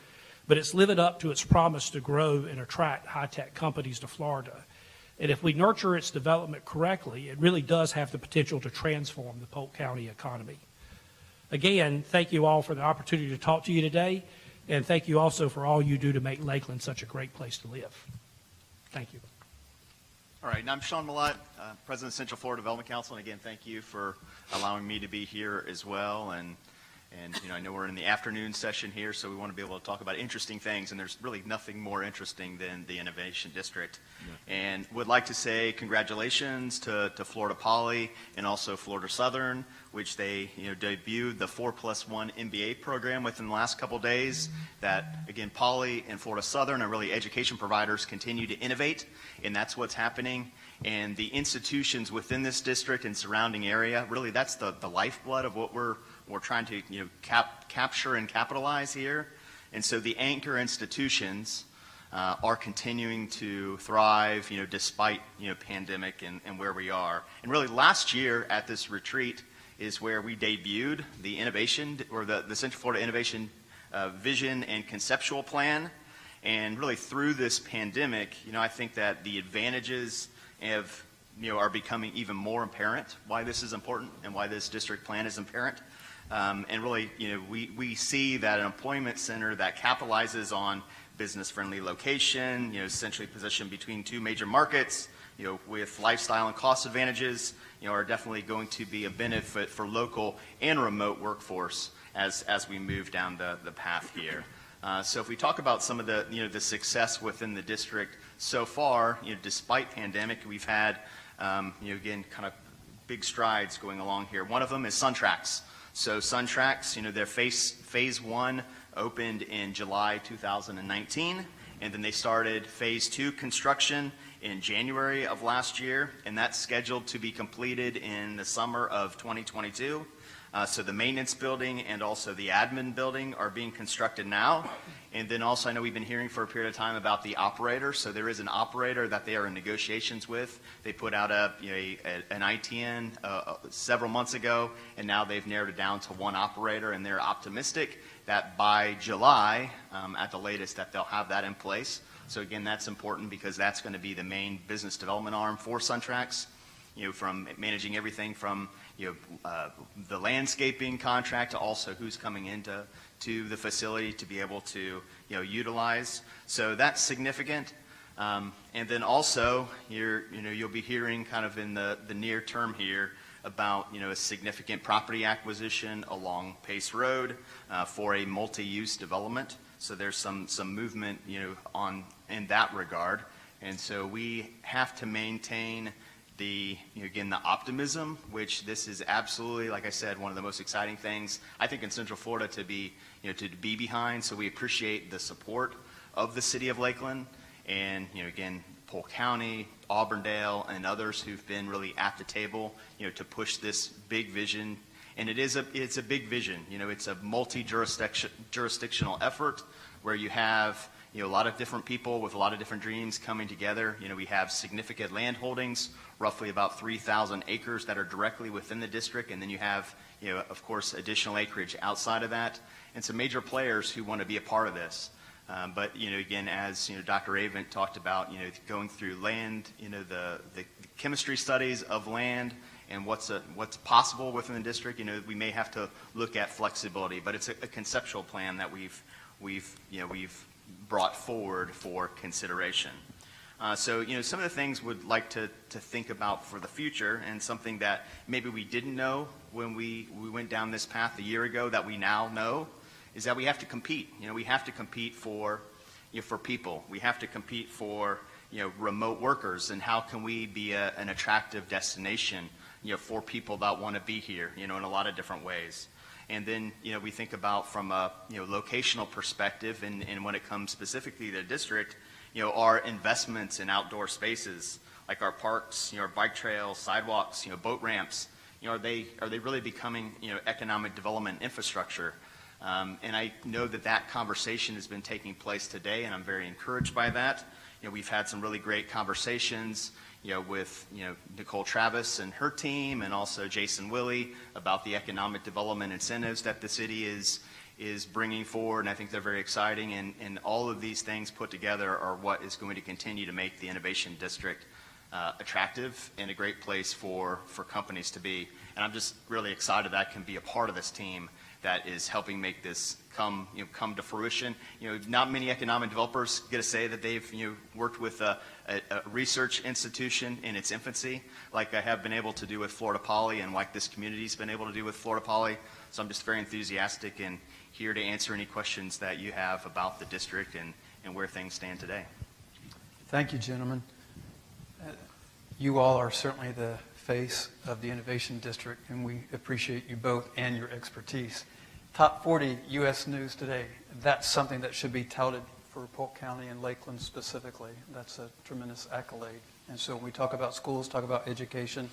but it's living up to its promise to grow and attract high-tech companies to Florida. And if we nurture its development correctly, it really does have the potential to transform the Polk County economy. Again, thank you all for the opportunity to talk to you today. And thank you also for all you do to make Lakeland such a great place to live. Thank you. All right, and I'm Sean Millett, President of Central Florida Development Council, and again, thank you for allowing me to be here as well. And you know, I know we're in the afternoon session here, so we want to be able to talk about interesting things, and there's really nothing more interesting than the Innovation District. Yeah. And would like to say congratulations to Florida Poly and also Florida Southern, which they debuted the 4+1 MBA program within the last couple of days. That again, Poly and Florida Southern are really education providers continue to innovate, and that's what's happening. And the institutions within this district and surrounding area, really that's the lifeblood of what we're trying to capture and capitalize here. And so the anchor institutions are continuing to thrive, despite pandemic and where we are. And really last year at this retreat is where we debuted the innovation, or the Central Florida Innovation Vision and Conceptual Plan. And really through this pandemic, I think that the advantages are becoming even more apparent why this is important and why this district plan is apparent. And really, we see that an employment center that capitalizes on business-friendly location, essentially positioned between 2 major markets, with lifestyle and cost advantages, are definitely going to be a benefit for local and remote workforce as we move down the path here. So if we talk about some of the, the success within the district so far, despite pandemic, we've had, again, kind of big strides going along here. One of them is SunTrax. So SunTrax, their phase 1 opened in July 2019, and then they started phase 2 construction in January of last year, and that's scheduled to be completed in the summer of 2022. So the maintenance building and also the admin building are being constructed now. And then also I know we've been hearing for a period of time about the operator. So there is an operator that they are in negotiations with. They put out an ITN several months ago, and now they've narrowed it down to one operator, and they're optimistic that by July, at the latest, that they'll have that in place. So again, that's important because that's going to be the main business development arm for SunTrax, from managing everything from the landscaping contract to also who's coming into the facility to be able to utilize. So that's significant. And then also, you'll be hearing kind of in the near term here about, a significant property acquisition along Pace Road for a multi-use development. So there's some movement, in that regard. And so we have to maintain the optimism, which this is absolutely, like I said, one of the most exciting things, I think, in Central Florida to be behind. So we appreciate the support of the city of Lakeland and, again, Polk County, Auburndale, and others who've been really at the table, to push this big vision. And it's a big vision. It's a multi-jurisdictional effort where you have, a lot of different people with a lot of different dreams coming together. We have significant land holdings, roughly about 3,000 acres that are directly within the district. And then you have, of course, additional acreage outside of that. And some major players who want to be a part of this. But, again, as, Dr. Avent talked about, going through land, the chemistry studies of land and what's possible within the district, we may have to look at flexibility, but it's a conceptual plan that we've brought forward for consideration. So, some of the things we'd like to think about for the future, and something that maybe we didn't know when we went down this path a year ago that we now know, is that we have to compete. We have to compete for people. We have to compete for, remote workers, and how can we be an attractive destination, for people that want to be here, in a lot of different ways. And then, we think about from a, locational perspective, and when it comes specifically to the district, our investments in outdoor spaces, like our parks, our bike trails, sidewalks, boat ramps, are they really becoming, economic development infrastructure? And I know that conversation has been taking place today, and I'm very encouraged by that. We've had some really great conversations, with, Nicole Travis and her team, and also Jason Willey, about the economic development incentives that the city is bringing forward, and I think they're very exciting. And all of these things put together are what is going to continue to make the Innovation District attractive and a great place for companies to be. And I'm just really excited that I can be a part of this team that is helping make this come to fruition. Not many economic developers get to say that they've worked with a research institution in its infancy, like I have been able to do with Florida Poly, and like this community's been able to do with Florida Poly. So I'm just very enthusiastic and here to answer any questions that you have about the district and where things stand today. Thank you, gentlemen. You all are certainly the face of the Innovation District, and we appreciate you both and your expertise. Top 40 U.S. News Today, that's something that should be touted for Polk County and Lakeland specifically. That's a tremendous accolade. And so when we talk about schools, talk about education,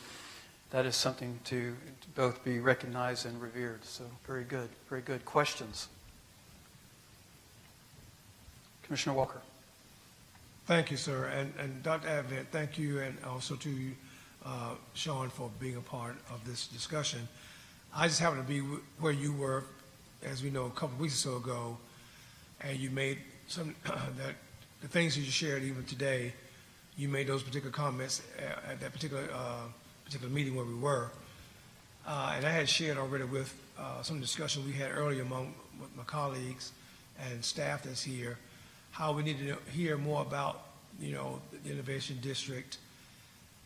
that is something to both be recognized and revered. So very good, very good. Questions? Commissioner Walker. Thank you, sir. And Dr. Avent, thank you, and also to you, Sean, for being a part of this discussion. I just happened to be where you were, as we know, a couple of weeks or so ago, and you made some that the things that you shared even today, you made those particular comments at that particular meeting where we were. And I had shared already with some discussion we had earlier with my colleagues and staff that's here, how we need to hear more about, the Innovation District,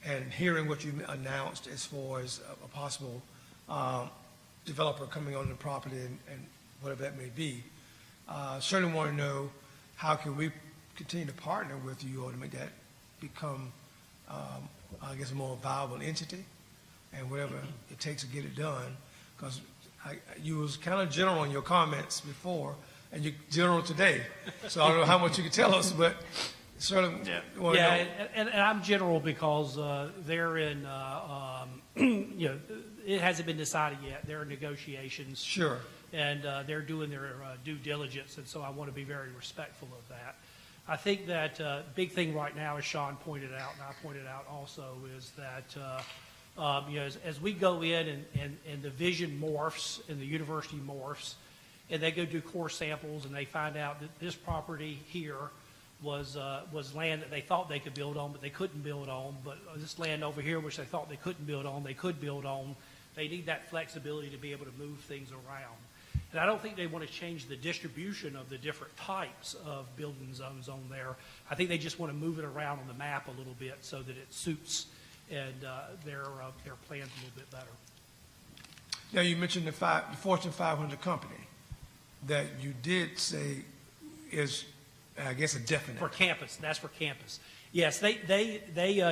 and hearing what you announced as far as a possible developer coming on the property and whatever that may be. Certainly want to know how can we continue to partner with you all to make that become, I guess, a more viable entity, and whatever it takes to get it done. Because you was kind of general in your comments before, and you're general today. So I don't know how much you can tell us, but certainly want to know. And I'm general because they're in, it hasn't been decided yet. They're in negotiations. Sure. And they're doing their due diligence, and so I want to be very respectful of that. I think that big thing right now, as Sean pointed out, and I pointed out also, is that as we go in and the vision morphs and the university morphs, and they go do core samples and they find out that this property here was land that they thought they could build on, but they couldn't build on. But this land over here, which they thought they couldn't build on, they could build on. They need that flexibility to be able to move things around. And I don't think they want to change the distribution of the different types of building zones on there. I think they just want to move it around on the map a little bit so that it suits and their plans a little bit better. Now, you mentioned the Fortune 500 company that you did say is, I guess, a definite. For campus, that's for campus. Yes, they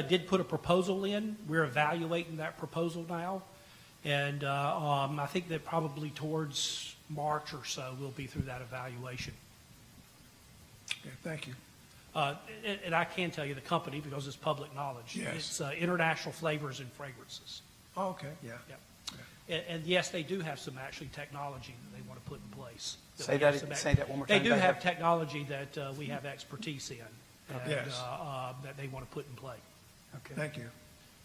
did put a proposal in. We're evaluating that proposal now. And I think that probably towards March or so, we'll be through that evaluation. Okay, thank you. And I can tell you the company because it's public knowledge. Yes. It's International Flavors and Fragrances. Oh, okay, yeah. Yeah. And yes, they do have some actually technology that they want to put in place. Say that one more time. They do have technology that we have expertise in. And, Yes. that they want to put in play. Okay. Thank you.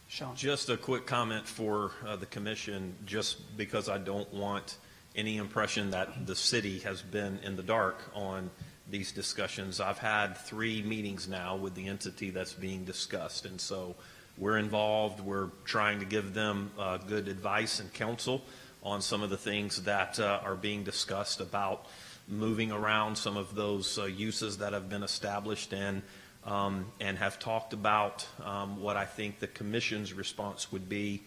Sean? Just a quick comment for the commission, just because I don't want any impression that the city has been in the dark on these discussions. I've had 3 meetings now with the entity that's being discussed, and so we're involved. We're trying to give them good advice and counsel on some of the things that are being discussed about moving around some of those uses that have been established, and have talked about what I think the commission's response would be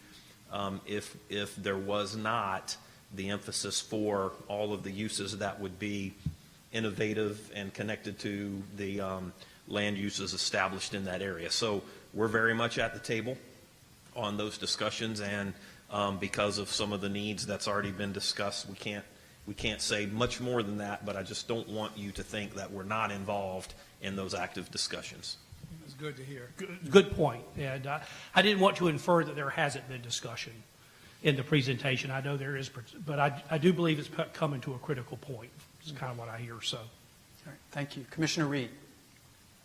if there was not the emphasis for all of the uses that would be innovative and connected to the land uses established in that area. So we're very much at the table on those discussions, and because of some of the needs that's already been discussed, we can't say much more than that, but I just don't want you to think that we're not involved in those active discussions. It's good to hear. Good point. And I didn't want to infer that there hasn't been discussion in the presentation. I know there is, but I do believe it's coming to a critical point. It's kind of what I hear, so. All right, thank you. Commissioner Reed?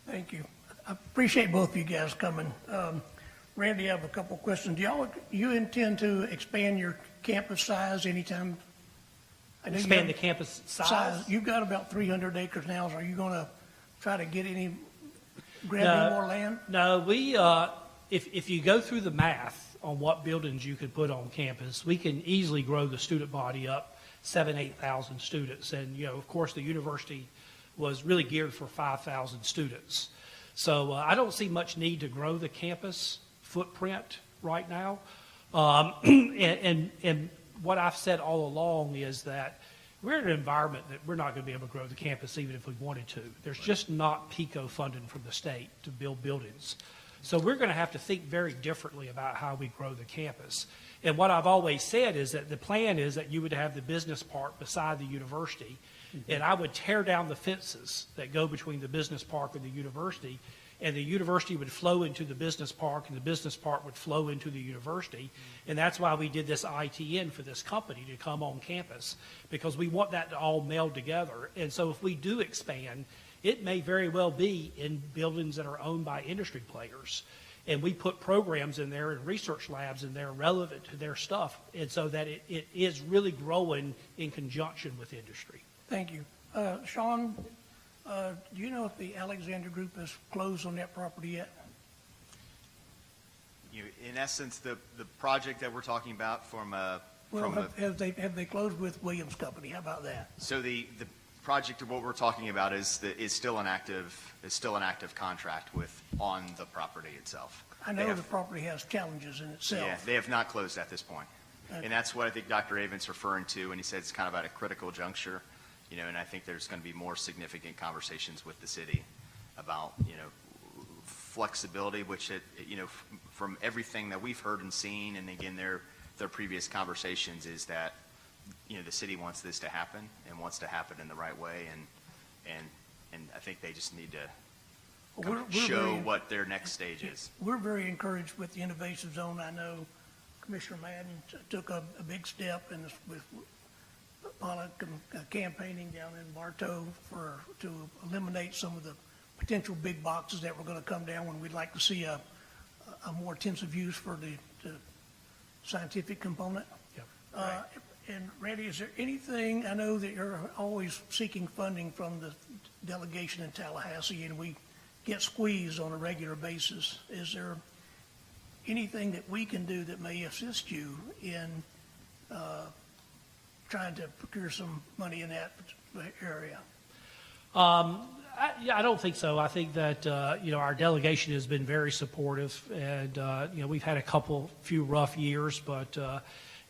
Thank you. I appreciate both of you guys coming. Randy, I have a couple of questions. You intend to expand your campus size anytime? I know you Expand have- the campus size? You've got about 300 acres now. So are you going to try to grab any more land? No, if you go through the math on what buildings you could put on campus, we can easily grow the student body up 8,000 students. And, of course, the university was really geared for 5,000 students. So I don't see much need to grow the campus footprint right now. And what I've said all along is that we're in an environment that we're not going to be able to grow the campus even if we wanted to. There's just not PICO funding from the state to build buildings. So we're going to have to think very differently about how we grow the campus. And what I've always said is that the plan is that you would have the business park beside the university, and I would tear down the fences that go between the business park and the university, and the university would flow into the business park, and the business park would flow into the university. And that's why we did this ITN for this company to come on campus, because we want that to all meld together. And so if we do expand, it may very well be in buildings that are owned by industry players. And we put programs in there and research labs in there relevant to their stuff, and so that it is really growing in conjunction with industry. Thank you. Sean, do you know if the Alexander Group has closed on that property yet? In essence, the project that we're talking about Have they closed with Williams Company? How about that? So the project of what we're talking about is still an active contract on the property itself. I know the property has challenges in itself. Yeah, they have not closed at this point. Okay. And that's what I think Dr. Avent's referring to when he said it's kind of at a critical juncture, and I think there's going to be more significant conversations with the city about, flexibility, which from everything that we've heard and seen, and again, their previous conversations is that, the city wants this to happen and wants to happen in the right way, and I think they just need to kind of show what their next stage is. We're very encouraged with the Innovation Zone. I know Commissioner Madden took a big step with campaigning down in Bartow to eliminate some of the potential big boxes that were going to come down when we'd like to see a more intensive use for the scientific component. Right. And Randy, is there anything, I know that you're always seeking funding from the delegation in Tallahassee, and we get squeezed on a regular basis. Is there anything that we can do that may assist you in trying to procure some money in that area? I don't think so. I think that, our delegation has been very supportive, and, we've had a few rough years, but,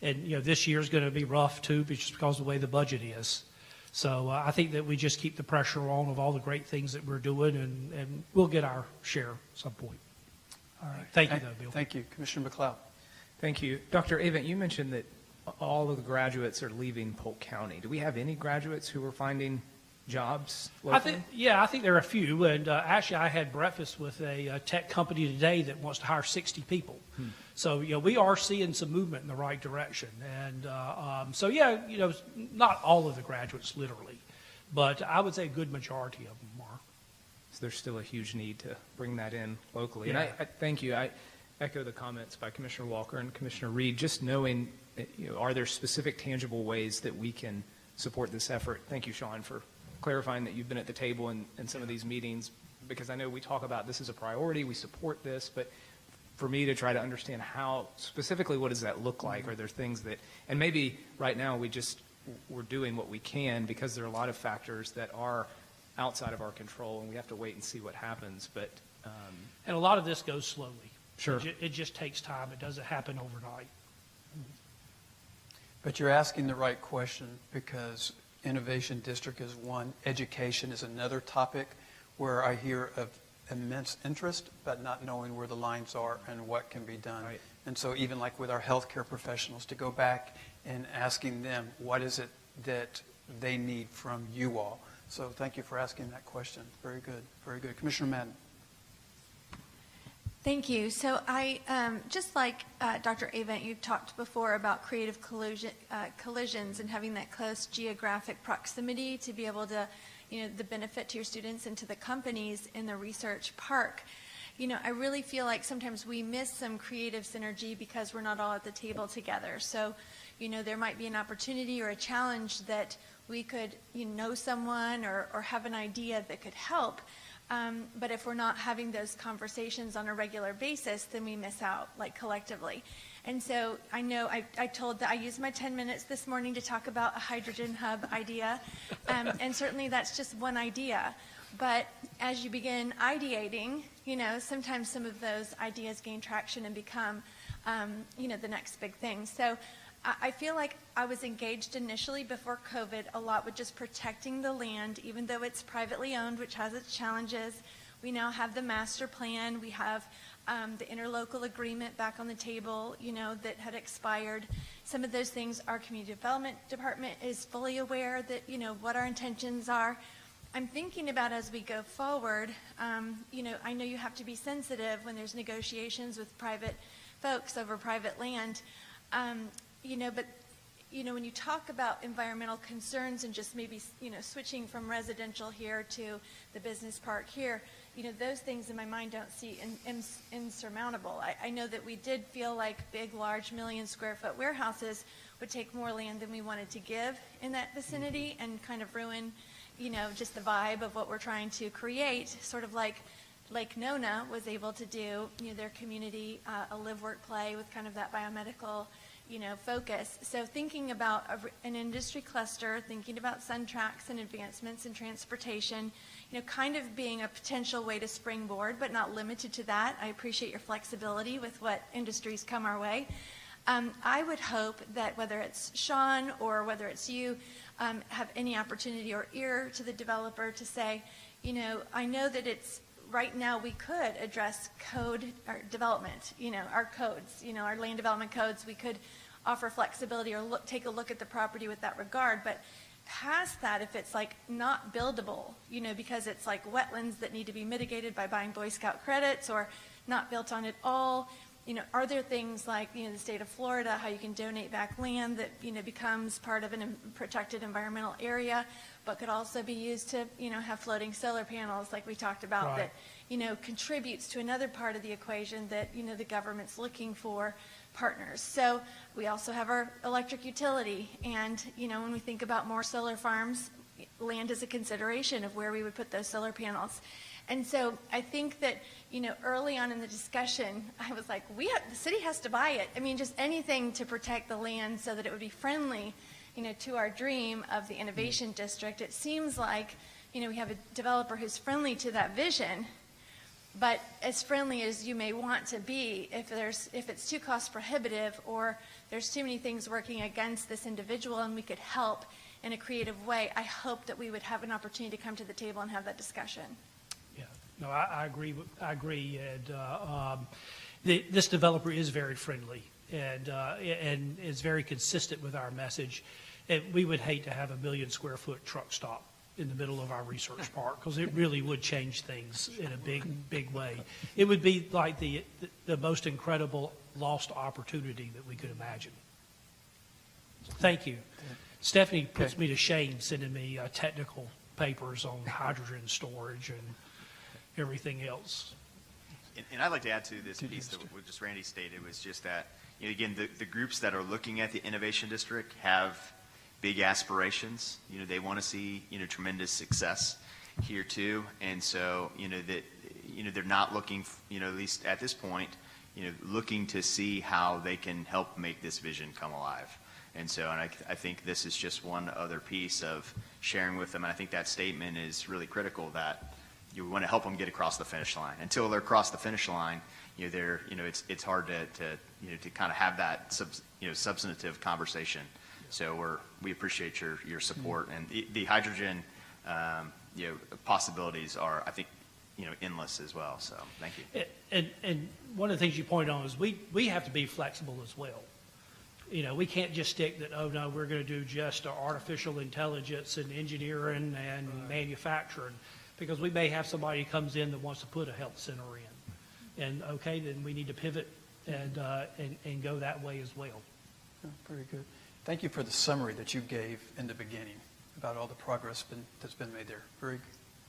this year's going to be rough too, just because of the way the budget is. So I think that we just keep the pressure on of all the great things that we're doing, and we'll get our share at some point. All right. Thank you, though, Bill. Thank you. Commissioner McLeod. Thank you. Dr. Avent, you mentioned that all of the graduates are leaving Polk County. Do we have any graduates who are finding jobs locally? I think there are a few, and actually I had breakfast with a tech company today that wants to hire 60 people. So, we are seeing some movement in the right direction. And not all of the graduates literally, but I would say a good majority of them are. So there's still a huge need to bring that in locally. Yeah. And I thank you. I echo the comments by Commissioner Walker and Commissioner Reed, just knowing, are there specific tangible ways that we can support this effort? Thank you, Sean, for clarifying that you've been at the table in some of these meetings, because I know we talk about this as a priority, we support this, but for me to try to understand how, specifically, what does that look like? Are there things that, and maybe right now we're doing what we can because there are a lot of factors that are outside of our control, and we have to wait and see what happens, but. And a lot of this goes slowly. Sure. It just takes time. It doesn't happen overnight. But you're asking the right question, because Innovation District is one, education is another topic where I hear of immense interest, but not knowing where the lines are and what can be done. Right. And so even like with our healthcare professionals, to go back and asking them, what is it that they need from you all? So thank you for asking that question. Very good. Very good. Commissioner Madden. Thank you. So I, just like Dr. Avent, you've talked before about creative collisions and having that close geographic proximity to be able to, the benefit to your students and to the companies in the research park. I really feel like sometimes we miss some creative synergy because we're not all at the table together. So, there might be an opportunity or a challenge that we could, know someone or have an idea that could help. But if we're not having those conversations on a regular basis, then we miss out, like collectively. And so I know I used my 10 minutes this morning to talk about a hydrogen hub idea. And certainly that's just one idea. But as you begin ideating, sometimes some of those ideas gain traction and become, the next big thing. So I feel like I was engaged initially before COVID a lot with just protecting the land, even though it's privately owned, which has its challenges. We now have the master plan. We have the interlocal agreement back on the table, that had expired. Some of those things our community development department is fully aware that, what our intentions are. I'm thinking about as we go forward, I know you have to be sensitive when there's negotiations with private folks over private land. But when you talk about environmental concerns and just maybe, switching from residential here to the business park here, those things in my mind don't see insurmountable. I know that we did feel like big, large, million-square-foot warehouses would take more land than we wanted to give in that vicinity and kind of ruin, just the vibe of what we're trying to create, sort of like Lake Nona was able to do, their community, a live, work, play with kind of that biomedical focus. So thinking about an industry cluster, thinking about SunTrax and advancements in transportation, kind of being a potential way to springboard, but not limited to that. I appreciate your flexibility with what industries come our way. I would hope that whether it's Sean or whether it's you, have any opportunity or ear to the developer to say, I know that it's right now we could address code or development, our codes, our land development codes. We could offer flexibility or take a look at the property with that regard. But past that, if it's like not buildable, because it's like wetlands that need to be mitigated by buying Boy Scout credits or not built on at all, are there things like, the state of Florida, how you can donate back land that, becomes part of a protected environmental area, but could also be used to, have floating solar panels like we talked about that, contributes to another part of the equation that, the government's looking for partners. So we also have our electric utility. And, when we think about more solar farms, land is a consideration of where we would put those solar panels. And so I think that, early on in the discussion, I was like, the city has to buy it. I mean, just anything to protect the land so that it would be friendly, to our dream of the innovation district, it seems like, we have a developer who's friendly to that vision, but as friendly as you may want to be, if it's too cost prohibitive or there's too many things working against this individual and we could help in a creative way, I hope that we would have an opportunity to come to the table and have that discussion. Yeah, no, I agree. And this developer is very friendly and is very consistent with our message. And we would hate to have a 1 million square foot truck stop in the middle of our research park, because it really would change things in a big way. It would be like the most incredible lost opportunity that we could imagine. Thank you. Stephanie puts me to shame sending me technical papers on hydrogen storage and everything else. And I'd like to add to this piece that what just Randy stated was just that, again, the groups that are looking at the Innovation District have big aspirations. They want to see, tremendous success here too. And so, that, they're not looking, at least at this point, looking to see how they can help make this vision come alive. And so, and I think this is just one other piece of sharing with them. And I think that statement is really critical, that you want to help them get across the finish line. Until they're across the finish line, it's hard to kind of have that substantive conversation. So we appreciate your support, and the hydrogen possibilities are, I think, endless as well. So thank you. And one of the things you point on is we have to be flexible as well. We can't just stick that, oh no, we're going to do just artificial intelligence and engineering and manufacturing, because we may have somebody who comes in that wants to put a health center in, and okay, then we need to pivot and go that way as well. Very good. Thank you for the summary that you gave in the beginning about all the progress that's been made there. Very,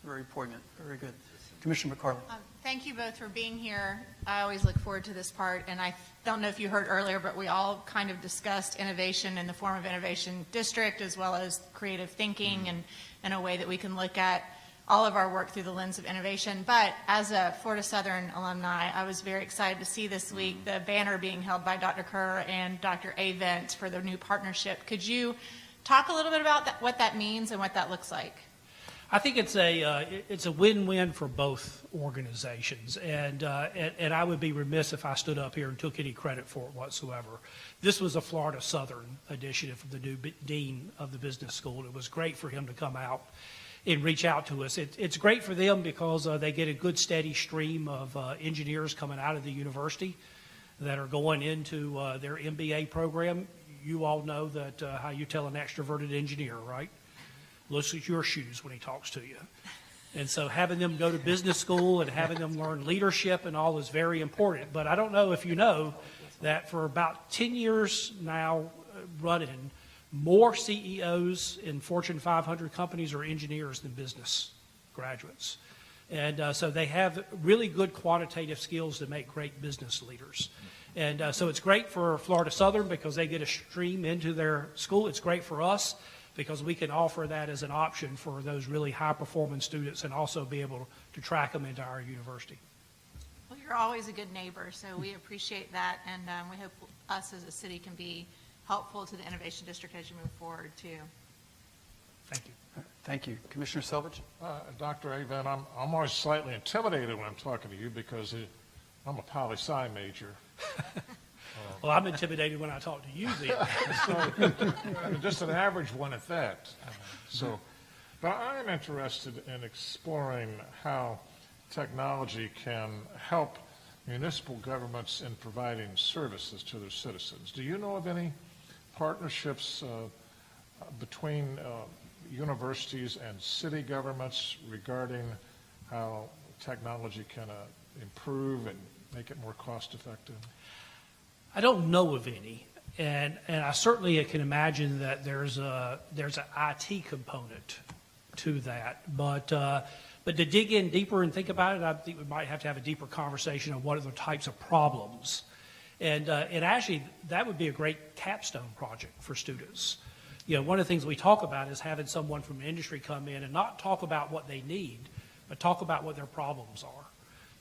very poignant. Very good. Commissioner McCarley. Thank you both for being here. I always look forward to this part, and I don't know if you heard earlier, but we all kind of discussed innovation in the form of Innovation District, as well as creative thinking and in a way that we can look at all of our work through the lens of innovation. But as a Florida Southern alumni, I was very excited to see this week the banner being held by Dr. Kerr and Dr. Avent for the new partnership. Could you talk a little bit about what that means and what that looks like? I think it's a win-win for both organizations, and I would be remiss if I stood up here and took any credit for it whatsoever. This was a Florida Southern initiative from the new dean of the business school. It was great for him to come out and reach out to us. It's great for them because they get a good steady stream of engineers coming out of the university that are going into their MBA program. You all know that how you tell an extroverted engineer, right? Looks at your shoes when he talks to you. And so having them go to business school and having them learn leadership and all is very important. But I don't know if you know that for about 10 years now running, more CEOs in Fortune 500 companies are engineers than business graduates. And so they have really good quantitative skills to make great business leaders. And so it's great for Florida Southern because they get a stream into their school. It's great for us because we can offer that as an option for those really high-performing students and also be able to track them into our university. Well, you're always a good neighbor, so we appreciate that, and we hope us as a city can be helpful to the Innovation District as you move forward, too. Thank you. Thank you. Commissioner Selvage? Dr. Avent, I'm always slightly intimidated when I'm talking to you because I'm a poli-sci major. Well, I'm intimidated when I talk to you then. So, just an average one at that. But I am interested in exploring how technology can help municipal governments in providing services to their citizens. Do you know of any partnerships between universities and city governments regarding how technology can improve and make it more cost effective? I don't know of any, and I certainly can imagine that there's an IT component to that, but to dig in deeper and think about it, I think we might have to have a deeper conversation on what are the types of problems, and actually that would be a great capstone project for students. One of the things we talk about is having someone from industry come in and not talk about what they need, but talk about what their problems are.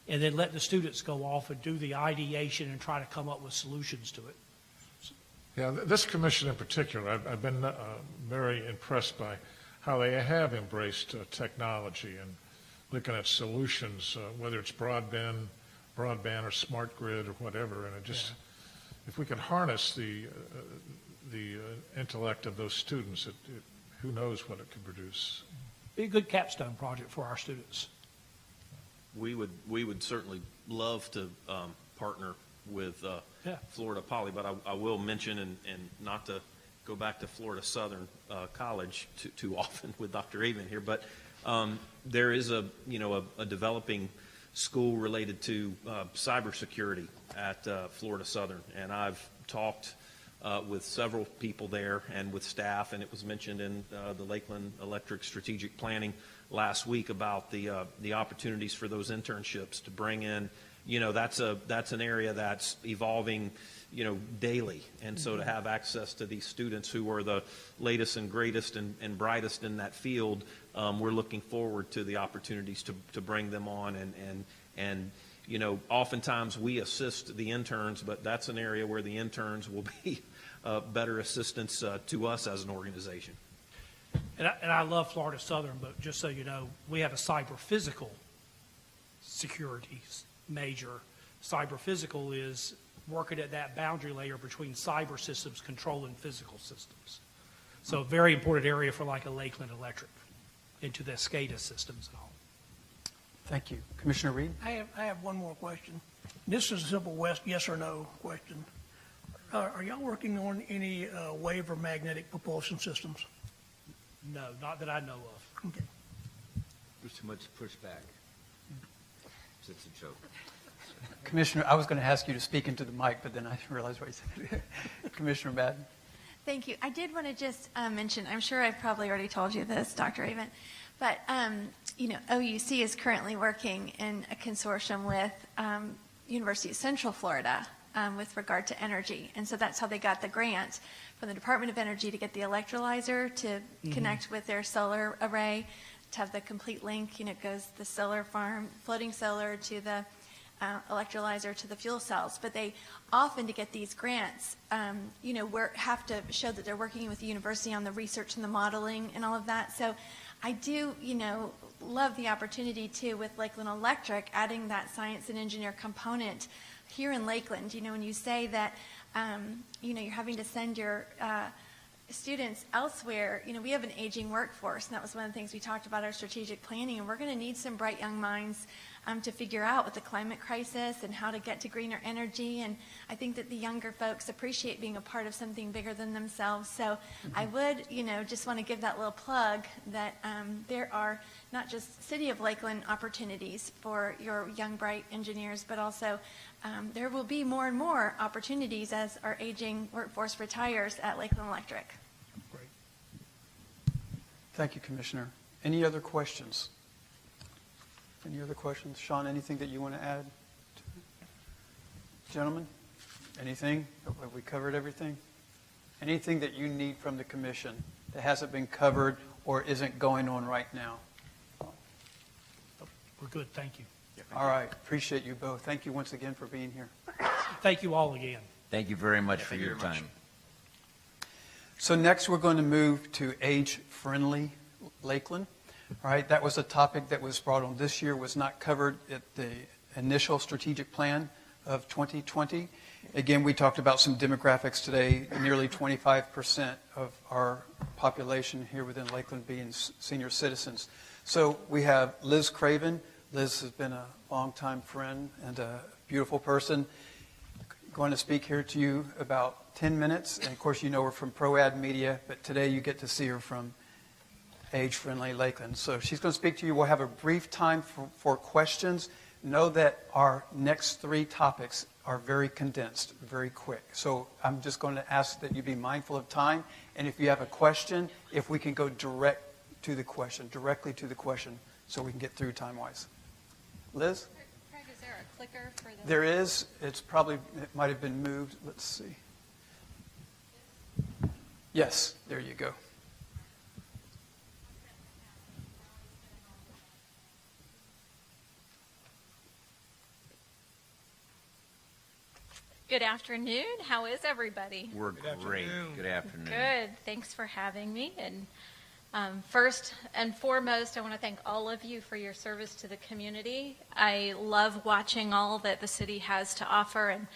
And then let the students go off and do the ideation and try to come up with solutions to it. Yeah, this commission in particular, I've been very impressed by how they have embraced technology and looking at solutions, whether it's broadband or smart grid or whatever. And it just, if we can harness the intellect of those students, who knows what it could produce. Be a good capstone project for our students. We would certainly love to partner with Florida Poly, but I will mention, and not to go back to Florida Southern College too often with Dr. Avon here, but there is a developing school related to cybersecurity at Florida Southern, and I've talked with several people there and with staff, and it was mentioned in the Lakeland Electric strategic planning last week about the opportunities for those internships to bring in. That's an area that's evolving, daily. And so to have access to these students who are the latest and greatest and brightest in that field, we're looking forward to the opportunities to bring them on. And oftentimes we assist the interns, but that's an area where the interns will be better assistance to us as an organization. And I love Florida Southern, but just so you know, we have a cyber physical security major. Cyber physical is working at that boundary layer between cyber systems controlling physical systems. So a very important area for like a Lakeland Electric into the SCADA systems and all. Thank you. Commissioner Reed? I have one more question. This is a simple yes or no question. Are y'all working on any wave or magnetic propulsion systems? No, not that I know of. Okay. There's too much pushback. It's a joke. Commissioner, I was going to ask you to speak into the mic, but then I realized what you said. Commissioner Madden? Thank you. I did want to just mention, I'm sure I've probably already told you this, Dr. Avon, but, OUC is currently working in a consortium with University of Central Florida with regard to energy. And so that's how they got the grant from the Department of Energy to get the electrolyzer to connect with their solar array, to have the complete link. It goes the solar farm, floating solar, to the electrolyzer, to the fuel cells. But they often, to get these grants, have to show that they're working with the university on the research and the modeling and all of that. So I do, love the opportunity too with Lakeland Electric, adding that science and engineer component here in Lakeland. When you say that, you're having to send your students elsewhere, we have an aging workforce, and that was one of the things we talked about our strategic planning, and we're going to need some bright young minds to figure out with the climate crisis and how to get to greener energy. And I think that the younger folks appreciate being a part of something bigger than themselves. So I would, just want to give that little plug that there are not just City of Lakeland opportunities for your young, bright engineers, but also there will be more and more opportunities as our aging workforce retires at Lakeland Electric. Great. Thank you, Commissioner. Any other questions? Any other questions? Sean, anything that you want to add? Gentlemen, anything? Have we covered everything? Anything that you need from the commission that hasn't been covered or isn't going on right now? We're good. Thank you. All right. Appreciate you both. Thank you once again for being here. Thank you all again. Thank you very much for your time. So next we're going to move to age-friendly Lakeland. All right, that was a topic that was brought on this year, was not covered at the initial strategic plan of 2020. Again, we talked about some demographics today, nearly 25% of our population here within Lakeland being senior citizens. So we have Liz Craven. Liz has been a longtime friend and a beautiful person. Going to speak here to you about 10 minutes. And of course, you know her from ProAd Media, but today you get to see her from Age-Friendly Lakeland. So she's going to speak to you. We'll have a brief time for questions. Know that our next three topics are very condensed, very quick. So I'm just going to ask that you be mindful of time. And if you have a question, if we can go directly to the question, so we can get through time-wise. Liz? Craig, is there a clicker for the... There is. It might have been moved. Let's see. Yes, there you go. Good afternoon. How is everybody? We're great. Good afternoon. Good. Thanks for having me. And first and foremost, I want to thank all of you for your service to the community. I love watching all that the city has to offer and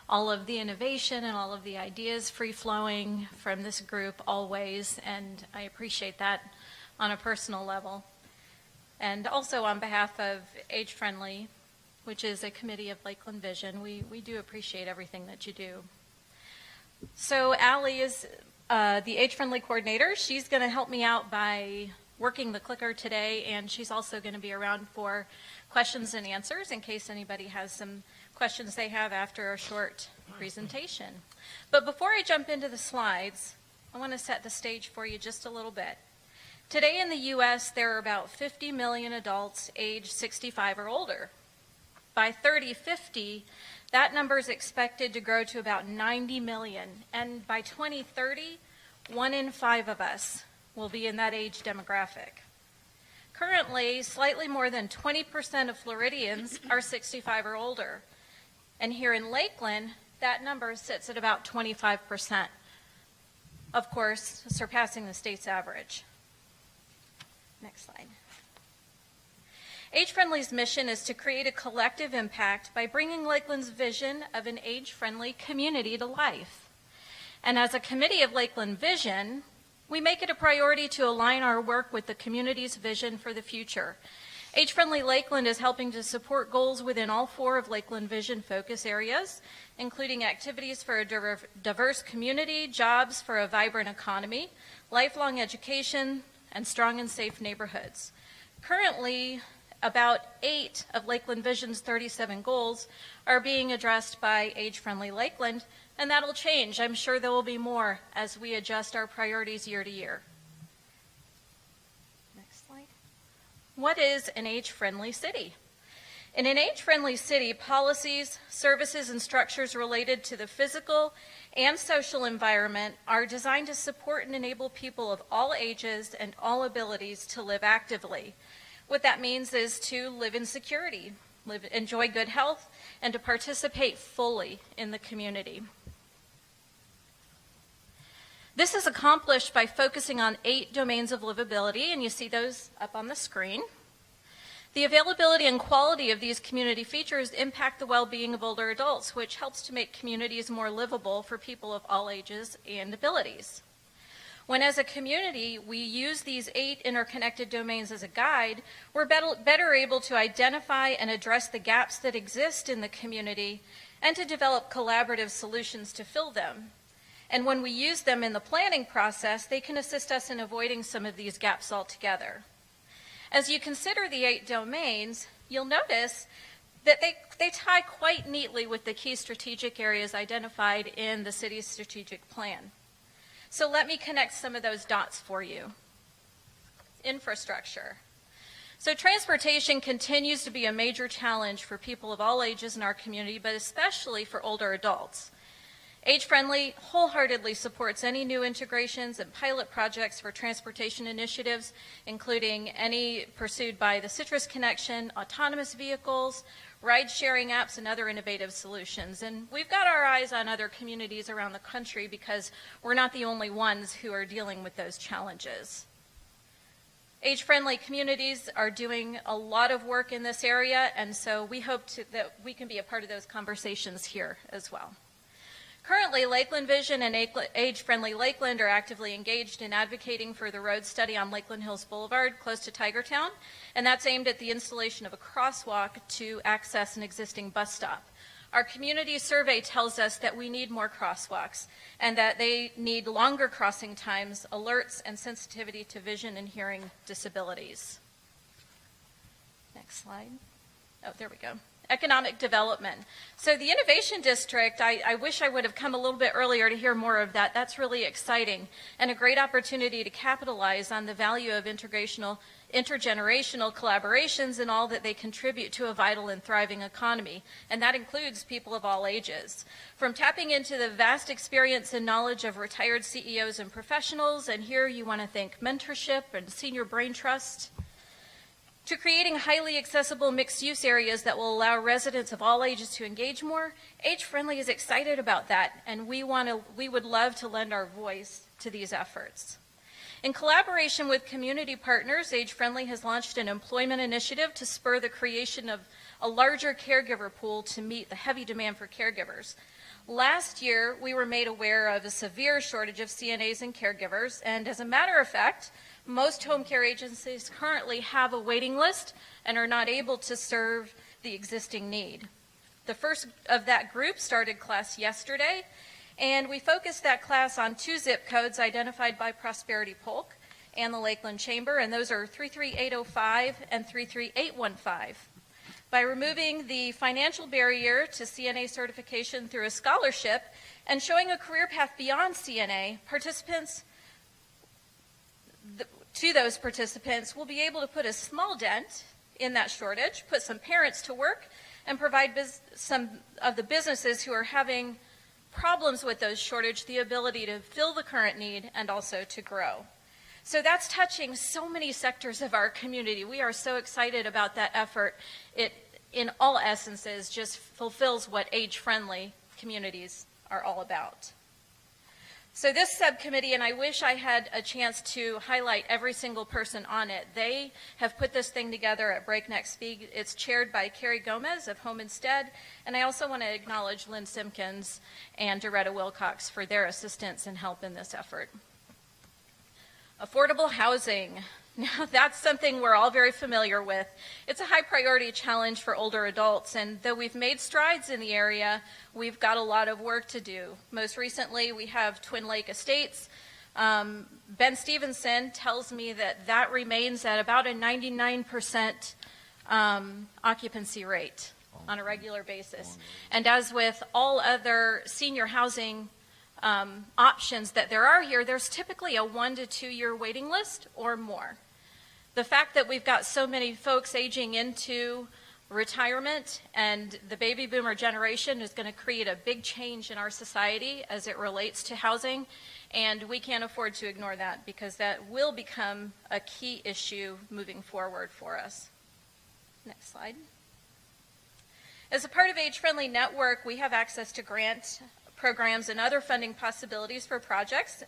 all of the innovation and all of the ideas free-flowing from this group always, and I appreciate that on a personal level. And also on behalf of Age Friendly, which is a committee of Lakeland Vision, we do appreciate everything that you do. So Allie is the Age Friendly coordinator. She's going to help me out by working the clicker today, and she's also going to be around for questions and answers in case anybody has some questions they have after a short presentation. But before I jump into the slides, I want to set the stage for you just a little bit. Today in the U.S., there are about 50 million adults aged 65 or older. By 2050, that number is expected to grow to about 90 million. And by 2030, 1 in 5 of us will be in that age demographic. Currently, slightly more than 20% of Floridians are 65 or older. And here in Lakeland, that number sits at about 25%. Of course, surpassing the state's average. Next slide. Age Friendly's mission is to create a collective impact by bringing Lakeland's vision of an age-friendly community to life. And as a committee of Lakeland Vision, we make it a priority to align our work with the community's vision for the future. Age Friendly Lakeland is helping to support goals within all 4 of Lakeland Vision focus areas, including activities for a diverse community, jobs for a vibrant economy, lifelong education, and strong and safe neighborhoods. Currently, about 8 of Lakeland Vision's 37 goals are being addressed by Age Friendly Lakeland, and that'll change. I'm sure there will be more as we adjust our priorities year to year. Next slide. What is an age-friendly city? In an age-friendly city, policies, services, and structures related to the physical and social environment are designed to support and enable people of all ages and all abilities to live actively. What that means is to live in security, enjoy good health, and to participate fully in the community. This is accomplished by focusing on 8 domains of livability, and you see those up on the screen. The availability and quality of these community features impact the well-being of older adults, which helps to make communities more livable for people of all ages and abilities. When as a community we use these 8 interconnected domains as a guide, we're better able to identify and address the gaps that exist in the community and to develop collaborative solutions to fill them. And when we use them in the planning process, they can assist us in avoiding some of these gaps altogether. As you consider the 8 domains, you'll notice that they tie quite neatly with the key strategic areas identified in the city's strategic plan. So let me connect some of those dots for you. Infrastructure. So transportation continues to be a major challenge for people of all ages in our community, but especially for older adults. Age Friendly wholeheartedly supports any new integrations and pilot projects for transportation initiatives, including any pursued by the Citrus Connection, autonomous vehicles, ride-sharing apps, and other innovative solutions. And we've got our eyes on other communities around the country because we're not the only ones who are dealing with those challenges. Age-friendly communities are doing a lot of work in this area, and so we hope that we can be a part of those conversations here as well. Currently, Lakeland Vision and Age Friendly Lakeland are actively engaged in advocating for the road study on Lakeland Hills Boulevard close to Tigertown, and that's aimed at the installation of a crosswalk to access an existing bus stop. Our community survey tells us that we need more crosswalks and that they need longer crossing times, alerts, and sensitivity to vision and hearing disabilities. Next slide. Oh, there we go. Economic development. So the Innovation District, I wish I would have come a little bit earlier to hear more of that. That's really exciting and a great opportunity to capitalize on the value of intergenerational collaborations and all that they contribute to a vital and thriving economy. And that includes people of all ages. From tapping into the vast experience and knowledge of retired CEOs and professionals, and here you want to thank mentorship and Senior Brain Trust, to creating highly accessible mixed-use areas that will allow residents of all ages to engage more, Age Friendly is excited about that, and we would love to lend our voice to these efforts. In collaboration with community partners, Age Friendly has launched an employment initiative to spur the creation of a larger caregiver pool to meet the heavy demand for caregivers. Last year, we were made aware of a severe shortage of CNAs and caregivers, and as a matter of fact, most home care agencies currently have a waiting list and are not able to serve the existing need. The first of that group started class yesterday, and we focused that class on 2 zip codes identified by Prosperity Polk and the Lakeland Chamber, and those are 33805 and 33815. By removing the financial barrier to CNA certification through a scholarship and showing a career path beyond CNA, those participants will be able to put a small dent in that shortage, put some parents to work, and provide some of the businesses who are having problems with those shortage the ability to fill the current need and also to grow. So that's touching so many sectors of our community. We are so excited about that effort. It, in all essences, just fulfills what age-friendly communities are all about. So this subcommittee, and I wish I had a chance to highlight every single person on it, they have put this thing together at breakneck speed. It's chaired by Carrie Gomez of Home Instead, and I also want to acknowledge Lynn Simpkins and Doretta Wilcox for their assistance and help in this effort. Affordable housing. Now, that's something we're all very familiar with. It's a high priority challenge for older adults, and though we've made strides in the area, we've got a lot of work to do. Most recently, we have Twin Lake Estates. Ben Stevenson tells me that remains at about a 99% occupancy rate on a regular basis. And as with all other senior housing options that there are here, there's typically a 1 to 2 year waiting list or more. The fact that we've got so many folks aging into retirement and the baby boomer generation is going to create a big change in our society as it relates to housing, and we can't afford to ignore that because that will become a key issue moving forward for us. Next slide. As a part of Age Friendly Network, we have access to grant programs and other funding possibilities for projects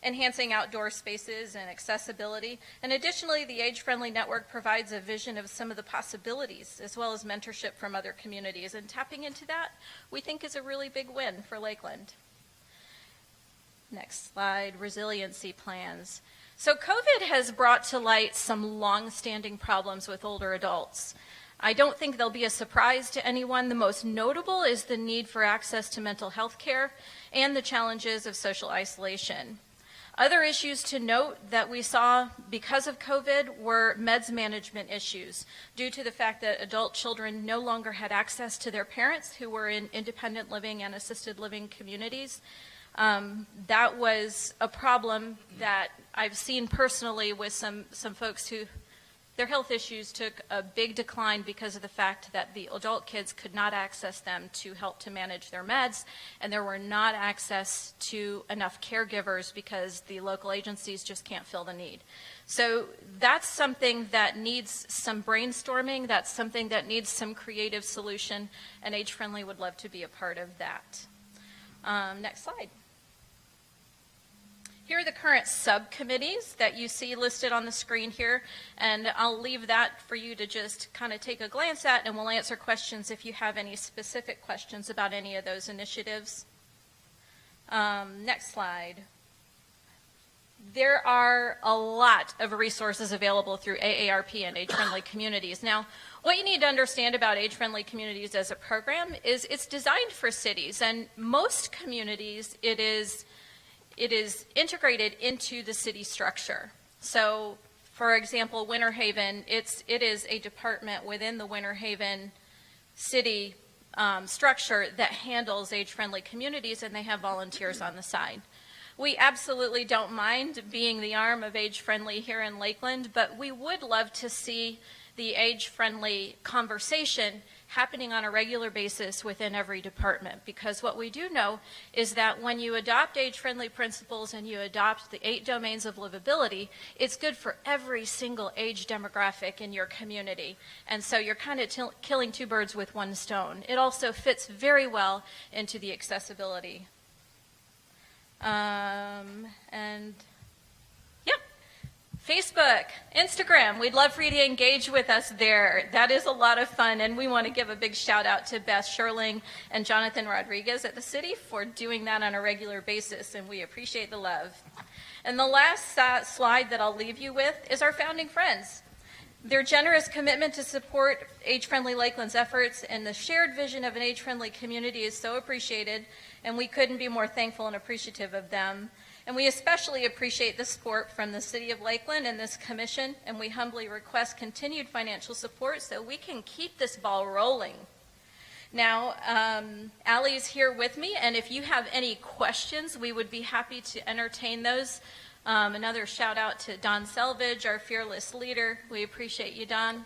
enhancing outdoor spaces and accessibility. And additionally, the Age Friendly Network provides a vision of some of the possibilities as well as mentorship from other communities. And tapping into that, we think is a really big win for Lakeland. Next slide, resiliency plans. So COVID has brought to light some long-standing problems with older adults. I don't think they'll be a surprise to anyone. The most notable is the need for access to mental health care and the challenges of social isolation. Other issues to note that we saw because of COVID were meds management issues due to the fact that adult children no longer had access to their parents who were in independent living and assisted living communities. That was a problem that I've seen personally with some folks who their health issues took a big decline because of the fact that the adult kids could not access them to help to manage their meds, and there were not access to enough caregivers because the local agencies just can't fill the need. So that's something that needs some brainstorming, that's something that needs some creative solution, and Age Friendly would love to be a part of that. Next slide. Here are the current subcommittees that you see listed on the screen here, and I'll leave that for you to just kind of take a glance at, and we'll answer questions if you have any specific questions about any of those initiatives. Next slide. There are a lot of resources available through AARP and Age Friendly Communities. Now, what you need to understand about Age Friendly Communities as a program is it's designed for cities, and most communities it is integrated into the city structure. So, for example, Winter Haven, it is a department within the Winter Haven city structure that handles age-friendly communities, and they have volunteers on the side. We absolutely don't mind being the arm of Age Friendly here in Lakeland, but we would love to see the the age-friendly conversation happening on a regular basis within every department. Because what we do know is that when you adopt age-friendly principles and you adopt the 8 domains of livability, it's good for every single age demographic in your community. And so you're kind of killing 2 birds with 1 stone. It also fits very well into the accessibility. And yep. Facebook, Instagram, we'd love for you to engage with us there. That is a lot of fun, and we want to give a big shout out to Beth Sherling and Jonathan Rodriguez at the city for doing that on a regular basis, and we appreciate the love. And the last slide that I'll leave you with is our founding friends. Their generous commitment to support Age-Friendly Lakeland's efforts and the shared vision of an age-friendly community is so appreciated, and we couldn't be more thankful and appreciative of them. And we especially appreciate the support from the City of Lakeland and this commission, and we humbly request continued financial support so we can keep this ball rolling. Now, Allie is here with me, and if you have any questions, we would be happy to entertain those. Another shout out to Don Selvage, our fearless leader. We appreciate you, Don.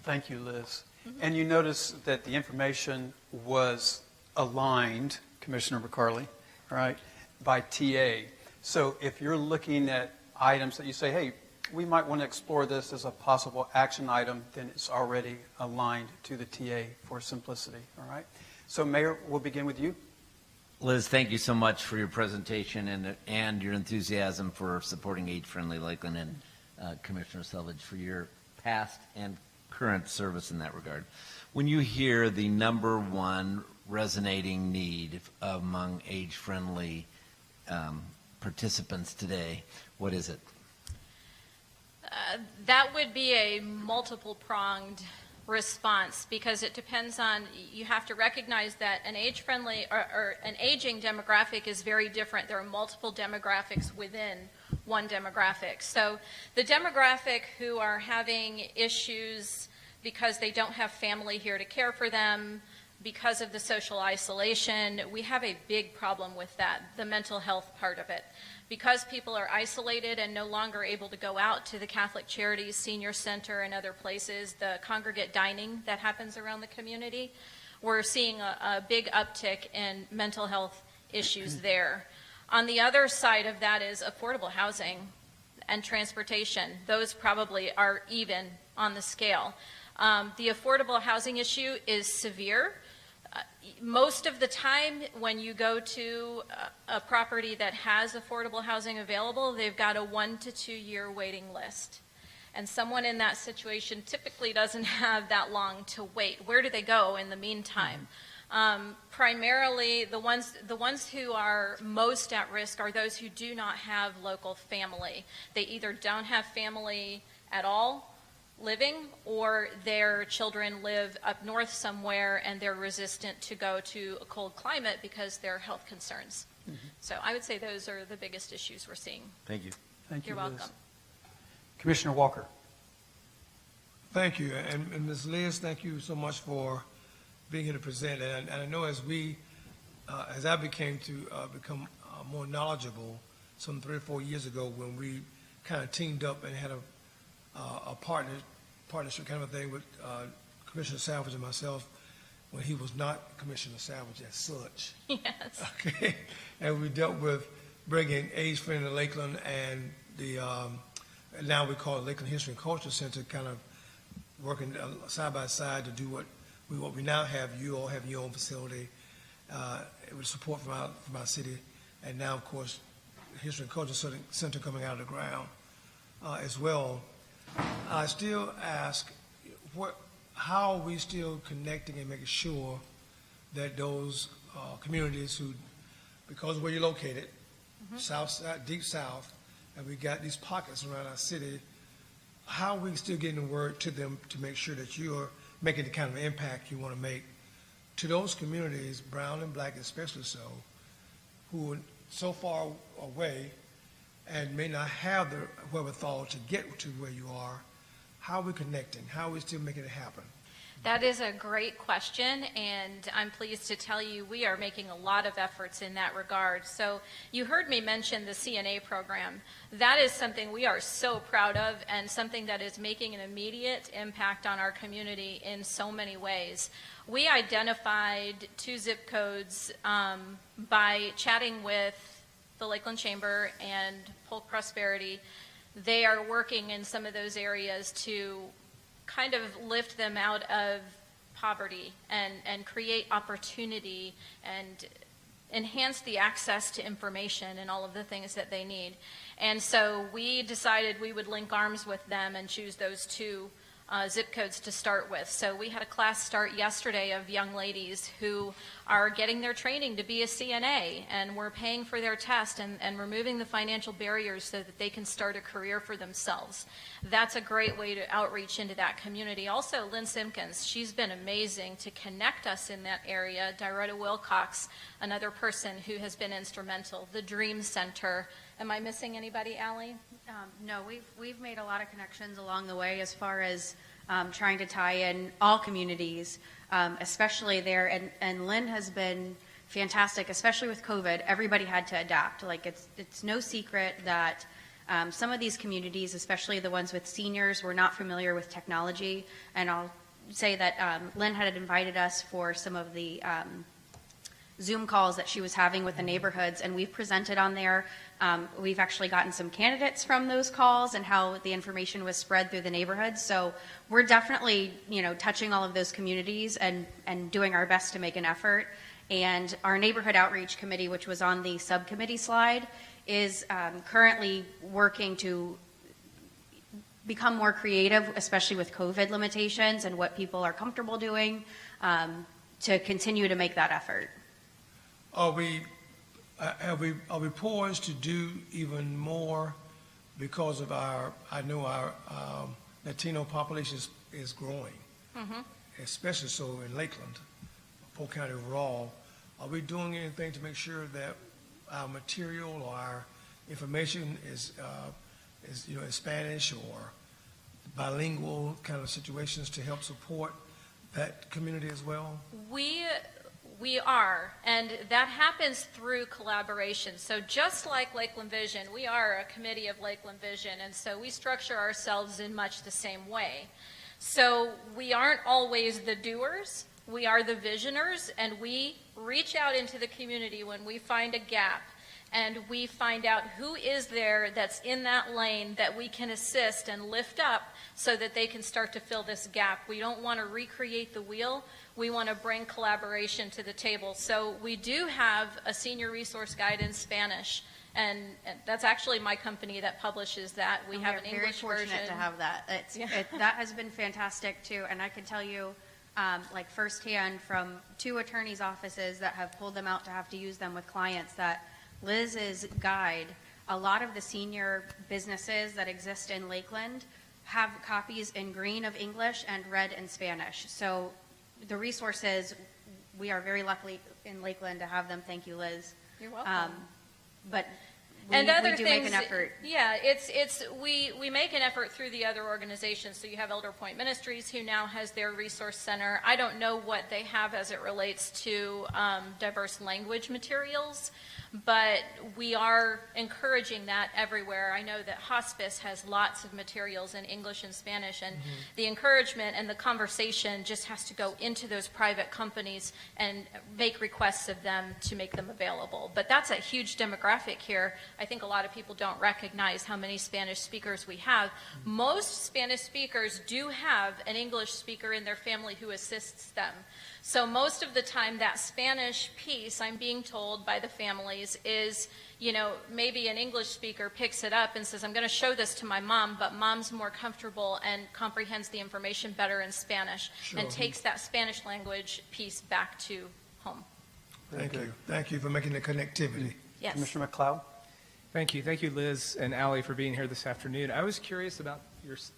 Thank you, Liz. And you notice that the information was aligned, Commissioner McCarley, right, by TA. So if you're looking at items that you say, hey, we might want to explore this as a possible action item, then it's already aligned to the TA for simplicity, all right? So Mayor, we'll begin with you. Liz, thank you so much for your presentation and your enthusiasm for supporting Age-Friendly Lakeland, and Commissioner Selvage for your past and current service in that regard. When you hear the number 1 resonating need among age-friendly participants today, what is it? That would be a multiple-pronged response, because it depends on, you have to recognize that an age-friendly or an aging demographic is very different. There are multiple demographics within one demographic. So the demographic who are having issues because they don't have family here to care for them, because of the social isolation, we have a big problem with that, the mental health part of it. Because people are isolated and no longer able to go out to the Catholic Charities Senior Center and other places, the congregate dining that happens around the community, we're seeing a big uptick in mental health issues there. On the other side of that is affordable housing and transportation. Those probably are even on the scale. The affordable housing issue is severe. Most of the time when you go to a property that has affordable housing available, they've got a 1 to 2 year waiting list. And someone in that situation typically doesn't have that long to wait. Where do they go in the meantime? Primarily, the ones who are most at risk are those who do not have local family. They either don't have family at all living, or their children live up north somewhere and they're resistant to go to a cold climate because there are health concerns. So I would say those are the biggest issues we're seeing. Thank you. Thank you, You're Liz. welcome. Commissioner Walker. Thank you. And Ms. Liz, thank you so much for being here to present. And I know as I became to become more knowledgeable some 3 or 4 years ago, when we kind of teamed up and had a partnership kind of a thing with Commissioner Savage and myself, when he was not Commissioner Savage as such. Yes. Okay. And we dealt with bringing age-friendly Lakeland and the, now we call it Lakeland History and Culture Center, kind of working side by side to do what we now have. You all have your own facility with support from our city. And now, of course, History and Culture Center coming out of the ground as well. I still ask, how are we still connecting and making sure that those communities who, because of where you're located, south side, deep south, and we got these pockets around our city, how are we still getting the word to them to make sure that you're making the kind of impact you want to make to those communities, brown and black especially so, who are so far away and may not have the wherewithal to get to where you are? How are we connecting? How are we still making it happen? That is a great question, and I'm pleased to tell you we are making a lot of efforts in that regard. So you heard me mention the CNA program. That is something we are so proud of and something that is making an immediate impact on our community in so many ways. We identified 2 zip codes by chatting with the Lakeland Chamber and Polk Prosperity. They are working in some of those areas to kind of lift them out of poverty and create opportunity and enhance the access to information and all of the things that they need. And so we decided we would link arms with them and choose those 2 zip codes to start with. So we had a class start yesterday of young ladies who are getting their training to be a CNA, and we're paying for their test and removing the financial barriers so that they can start a career for themselves. That's a great way to outreach into that community. Also, Lynn Simpkins, she's been amazing to connect us in that area. Diretta Wilcox, another person who has been instrumental. The Dream Center. Am I missing anybody, Allie? No, we've made a lot of connections along the way as far as trying to tie in all communities, especially there. And Lynn has been fantastic, especially with COVID. Everybody had to adapt. Like it's no secret that some of these communities, especially the ones with seniors, were not familiar with technology. And I'll say that Lynn had invited us for some of the Zoom calls that she was having with the neighborhoods, and we've presented on there. We've actually gotten some candidates from those calls and how the information was spread through the neighborhoods. So we're definitely, touching all of those communities and doing our best to make an effort. And our neighborhood outreach committee, which was on the subcommittee slide, is currently working to become more creative, especially with COVID limitations and what people are comfortable doing, to continue to make that effort. Are we poised to do even more because of our Latino population is growing, especially so in Lakeland, Polk County overall. Are we doing anything to make sure that our material or our information is in Spanish or bilingual kind of situations to help support that community as well? We are, and that happens through collaboration. So just like Lakeland Vision, we are a committee of Lakeland Vision, and so we structure ourselves in much the same way. So we aren't always the doers, we are the visioners, and we reach out into the community when we find a gap, and we find out who is there that's in that lane that we can assist and lift up so that they can start to fill this gap. We don't want to recreate the wheel. We want to bring collaboration to the table. So we do have a senior resource guide in Spanish, and that's actually my company that publishes that. We have an English version. We're very fortunate to have that. That has been fantastic too, and I can tell you, like firsthand from 2 attorneys' offices that have pulled them out to have to use them with clients, that Liz's guide, a lot of the senior businesses that exist in Lakeland have copies in green of English and red in Spanish. So the resources, we are very lucky in Lakeland to have them. Thank you, Liz. You're welcome. But we do make an effort. Yeah, we make an effort through the other organizations. So you have Elder Point Ministries, who now has their resource center. I don't know what they have as it relates to diverse language materials, but we are encouraging that everywhere. I know that hospice has lots of materials in English and Spanish, and the encouragement and the conversation just has to go into those private companies and make requests of them to make them available. But that's a huge demographic here. I think a lot of people don't recognize how many Spanish speakers we have. Most Spanish speakers do have an English speaker in their family who assists them. So most of the time, that Spanish piece, I'm being told by the families, is, maybe an English speaker picks it up and says, I'm going to show this to my mom, but mom's more comfortable and comprehends the information better in Spanish, and takes that Spanish language piece back to home. Thank you. Thank you for making the connectivity. Yes. Commissioner McLeod? Thank you. Thank you, Liz and Allie, for being here this afternoon. I was curious about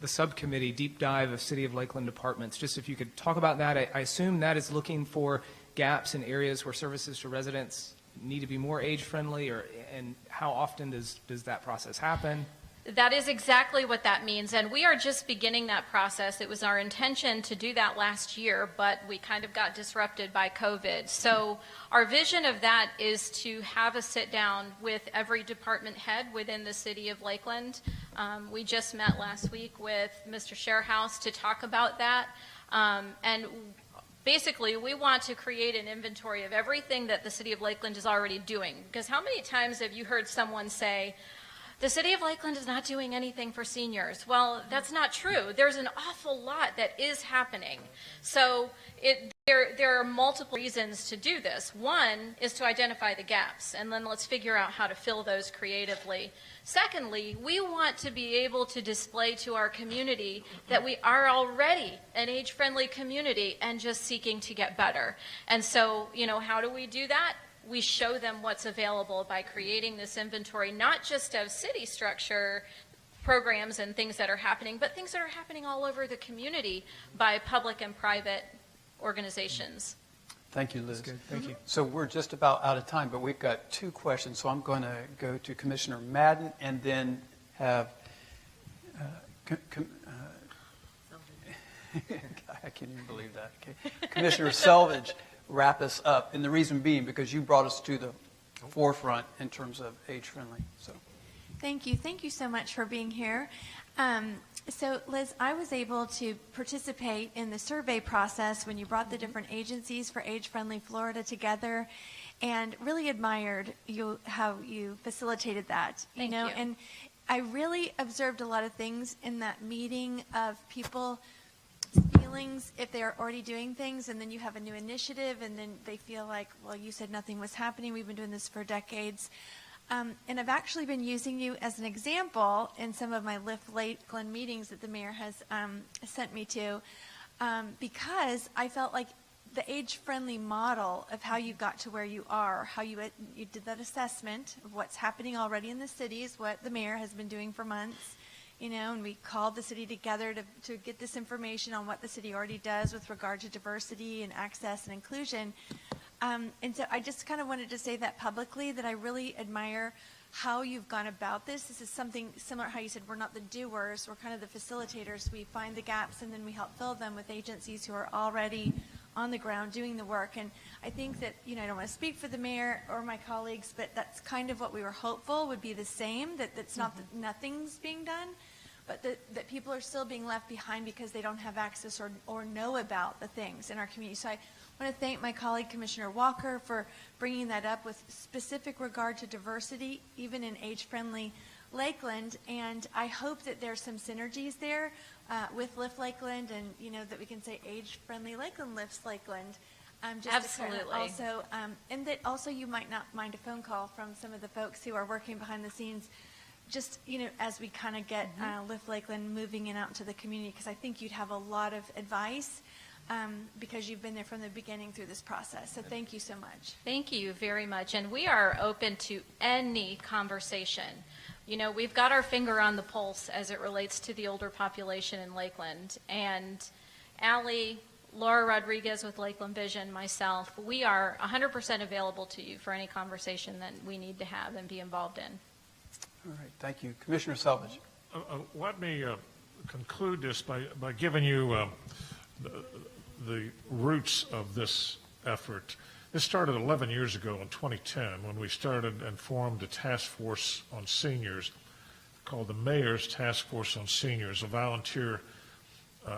the subcommittee deep dive of City of Lakeland departments. Just if you could talk about that. I assume that is looking for gaps in areas where services to residents need to be more age-friendly, and how often does that process happen? That is exactly what that means, and we are just beginning that process. It was our intention to do that last year, but we kind of got disrupted by COVID. So our vision of that is to have a sit-down with every department head within the city of Lakeland. We just met last week with Mr. Sharehouse to talk about that, and basically, we want to create an inventory of everything that the city of Lakeland is already doing. Because how many times have you heard someone say, the city of Lakeland is not doing anything for seniors? Well, that's not true. There's an awful lot that is happening. So there are multiple reasons to do this. One is to identify the gaps, and then let's figure out how to fill those creatively. Secondly, we want to be able to display to our community that we are already an age-friendly community and just seeking to get better. And so, how do we do that? We show them what's available by creating this inventory, not just of city structure programs and things that are happening, but things that are happening all over the community by public and private organizations. Thank you, Liz. Good. Thank you. So we're just about out of time, but we've got 2 questions. So I'm going to go to Commissioner Madden and then have I can't even believe that. Okay. Commissioner Selvage wrap us up, and the reason being because you brought us to the forefront in terms of age-friendly. So, Thank you. Thank you so much for being here. So, Liz, I was able to participate in the survey process when you brought the different agencies for Age-Friendly Florida together, and really admired how you facilitated that. Thank you. And I really observed a lot of things in that meeting of people feelings if they are already doing things, and then you have a new initiative, and then they feel like, well, you said nothing was happening. We've been doing this for decades. And I've actually been using you as an example in some of my Lift Lakeland meetings that the mayor has sent me to, because I felt like the age-friendly model of how you got to where you are, how you did that assessment of what's happening already in the city is what the mayor has been doing for months. And we called the city together to get this information on what the city already does with regard to diversity and access and inclusion. And so I just kind of wanted to say that publicly, that I really admire how you've gone about this. This is something similar to how you said we're not the doers, we're kind of the facilitators. We find the gaps and then we help fill them with agencies who are already on the ground doing the work. And I think that, I don't want to speak for the mayor or my colleagues, but that's kind of what we were hopeful would be the same, that's not that nothing's being done, but that people are still being left behind because they don't have access or know about the things in our community. So I want to thank my colleague, Commissioner Walker, for bringing that up with specific regard to diversity, even in age-friendly Lakeland. And I hope that there's some synergies there with Lift Lakeland, and, that we can say age-friendly Lakeland lifts Lakeland. Just Absolutely. Also, and that also you might not mind a phone call from some of the folks who are working behind the scenes, just, as we kind of get Lift Lakeland moving in out into the community, because I think you'd have a lot of advice because you've been there from the beginning through this process. So thank you so much. Thank you very much. And we are open to any conversation. We've got our finger on the pulse as it relates to the older population in Lakeland. And Allie, Laura Rodriguez with Lakeland Vision, myself, we are 100% available to you for any conversation that we need to have and be involved in. all right, thank you. Commissioner Selvage. Let me conclude this by giving you the roots of this effort. This started 11 years ago in 2010 when we started and formed a task force on seniors called the Mayor's Task Force on Seniors, a volunteer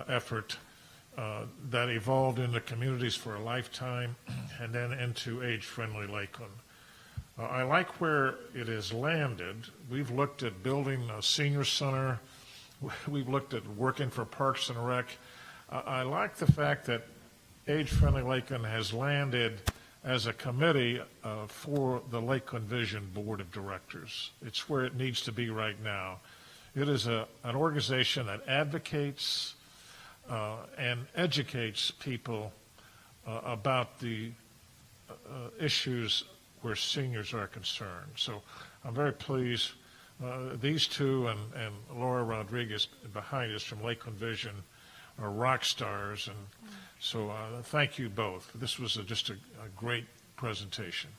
effort that evolved into Communities for a Lifetime and then into Age-Friendly Lakeland. I like where it has landed. We've looked at building a senior center. We've looked at working for Parks and Rec. I like the fact that Age-Friendly Lakeland has landed as a committee for the Lakeland Vision Board of Directors. It's where it needs to be right now. It is an organization that advocates and educates people about the issues where seniors are concerned. So I'm very pleased. These two and Laura Rodriguez behind us from Lakeland Vision are rock stars, and so thank you both. This was just a great presentation.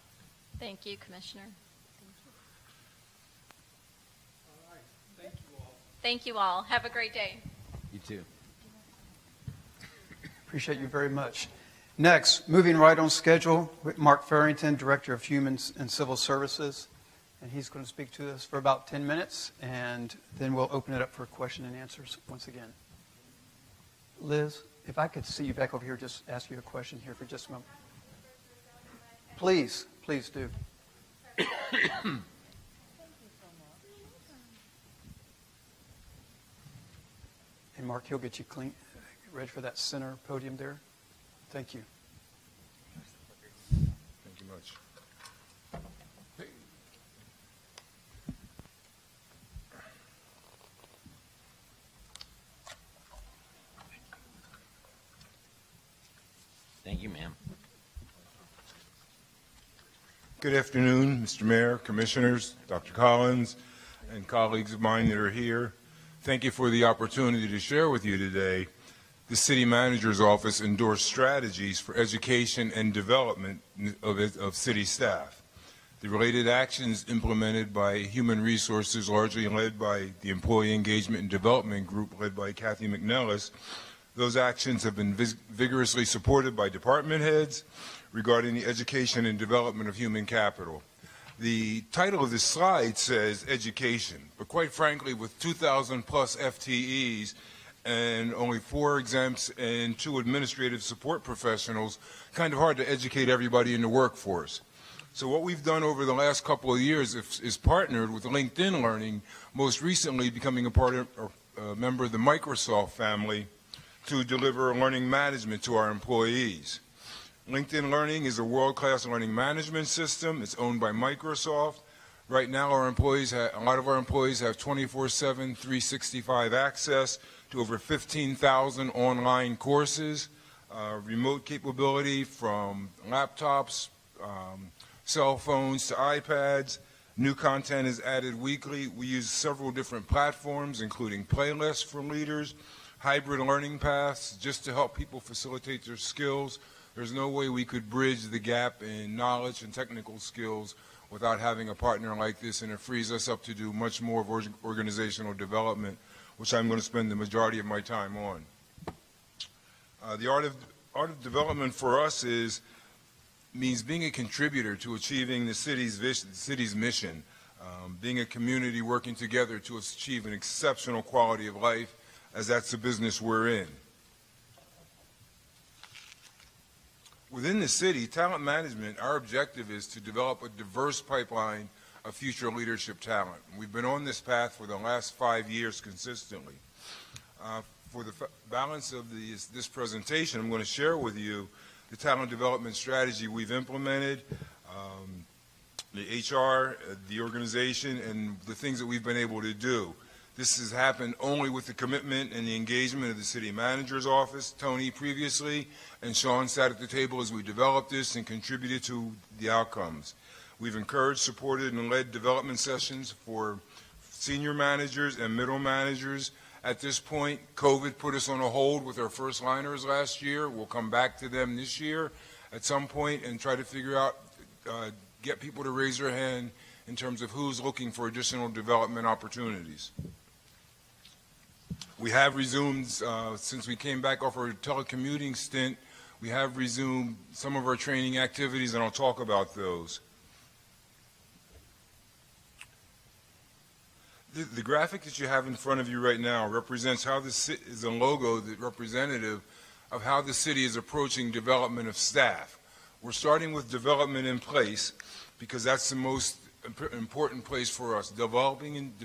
Thank you, Commissioner. All right, thank you. Thank you all. Have a great day. You too. Appreciate you very much. Next, moving right on schedule, with Mark Farrington, Director of Human and Civil Services. And he's going to speak to us for about 10 minutes, and then we'll open it up for question and answers once again. Liz, if I could see you back over here, just ask you a question here for just a moment. Please, please do. And Mark, he'll get you ready for that center podium there. Thank you. Thank you much. Thank you, ma'am. Good afternoon, Mr. Mayor, Commissioners, Dr. Collins, and colleagues of mine that are here. Thank you for the opportunity to share with you today. The City Manager's Office endorsed strategies for education and development of city staff. The related actions implemented by Human Resources, largely led by the Employee Engagement and Development Group led by Kathy McNellis, those actions have been vigorously supported by department heads regarding the education and development of human capital. The title of this slide says education, but quite frankly, with 2,000 plus FTEs and only 4 exempts and 2 administrative support professionals, kind of hard to educate everybody in the workforce. So what we've done over the last couple of years is partnered with LinkedIn Learning, most recently becoming a member of the Microsoft family, to deliver learning management to our employees. LinkedIn Learning is a world-class learning management system. It's owned by Microsoft. Right now, a lot of our employees have 24/7, 365 access to over 15,000 online courses, remote capability from laptops, cell phones to iPads. New content is added weekly. We use several different platforms, including playlists for leaders, hybrid learning paths, just to help people facilitate their skills. There's no way we could bridge the gap in knowledge and technical skills without having a partner like this, and it frees us up to do much more of organizational development, which I'm going to spend the majority of my time on. The art of development for us means being a contributor to achieving the city's mission, being a community working together to achieve an exceptional quality of life, as that's the business we're in. Within the city, talent management, our objective is to develop a diverse pipeline of future leadership talent. We've been on this path for the last 5 years consistently. For the balance of this presentation, I'm going to share with you the talent development strategy we've implemented, the HR, the organization, and the things that we've been able to do. This has happened only with the commitment and the engagement of the City Manager's Office, Tony previously, and Sean sat at the table as we developed this and contributed to the outcomes. We've encouraged, supported, and led development sessions for senior managers and middle managers. At this point, COVID put us on a hold with our first liners last year. We'll come back to them this year at some point and try to figure out, get people to raise their hand in terms of who's looking for additional development opportunities. We have resumed, since we came back off our telecommuting stint, we have resumed some of our training activities, and I'll talk about those. The graphic that you have in front of you right now represents how this is a logo that representative of how the city is approaching development of staff. We're starting with development in place because that's the most important place for us, developing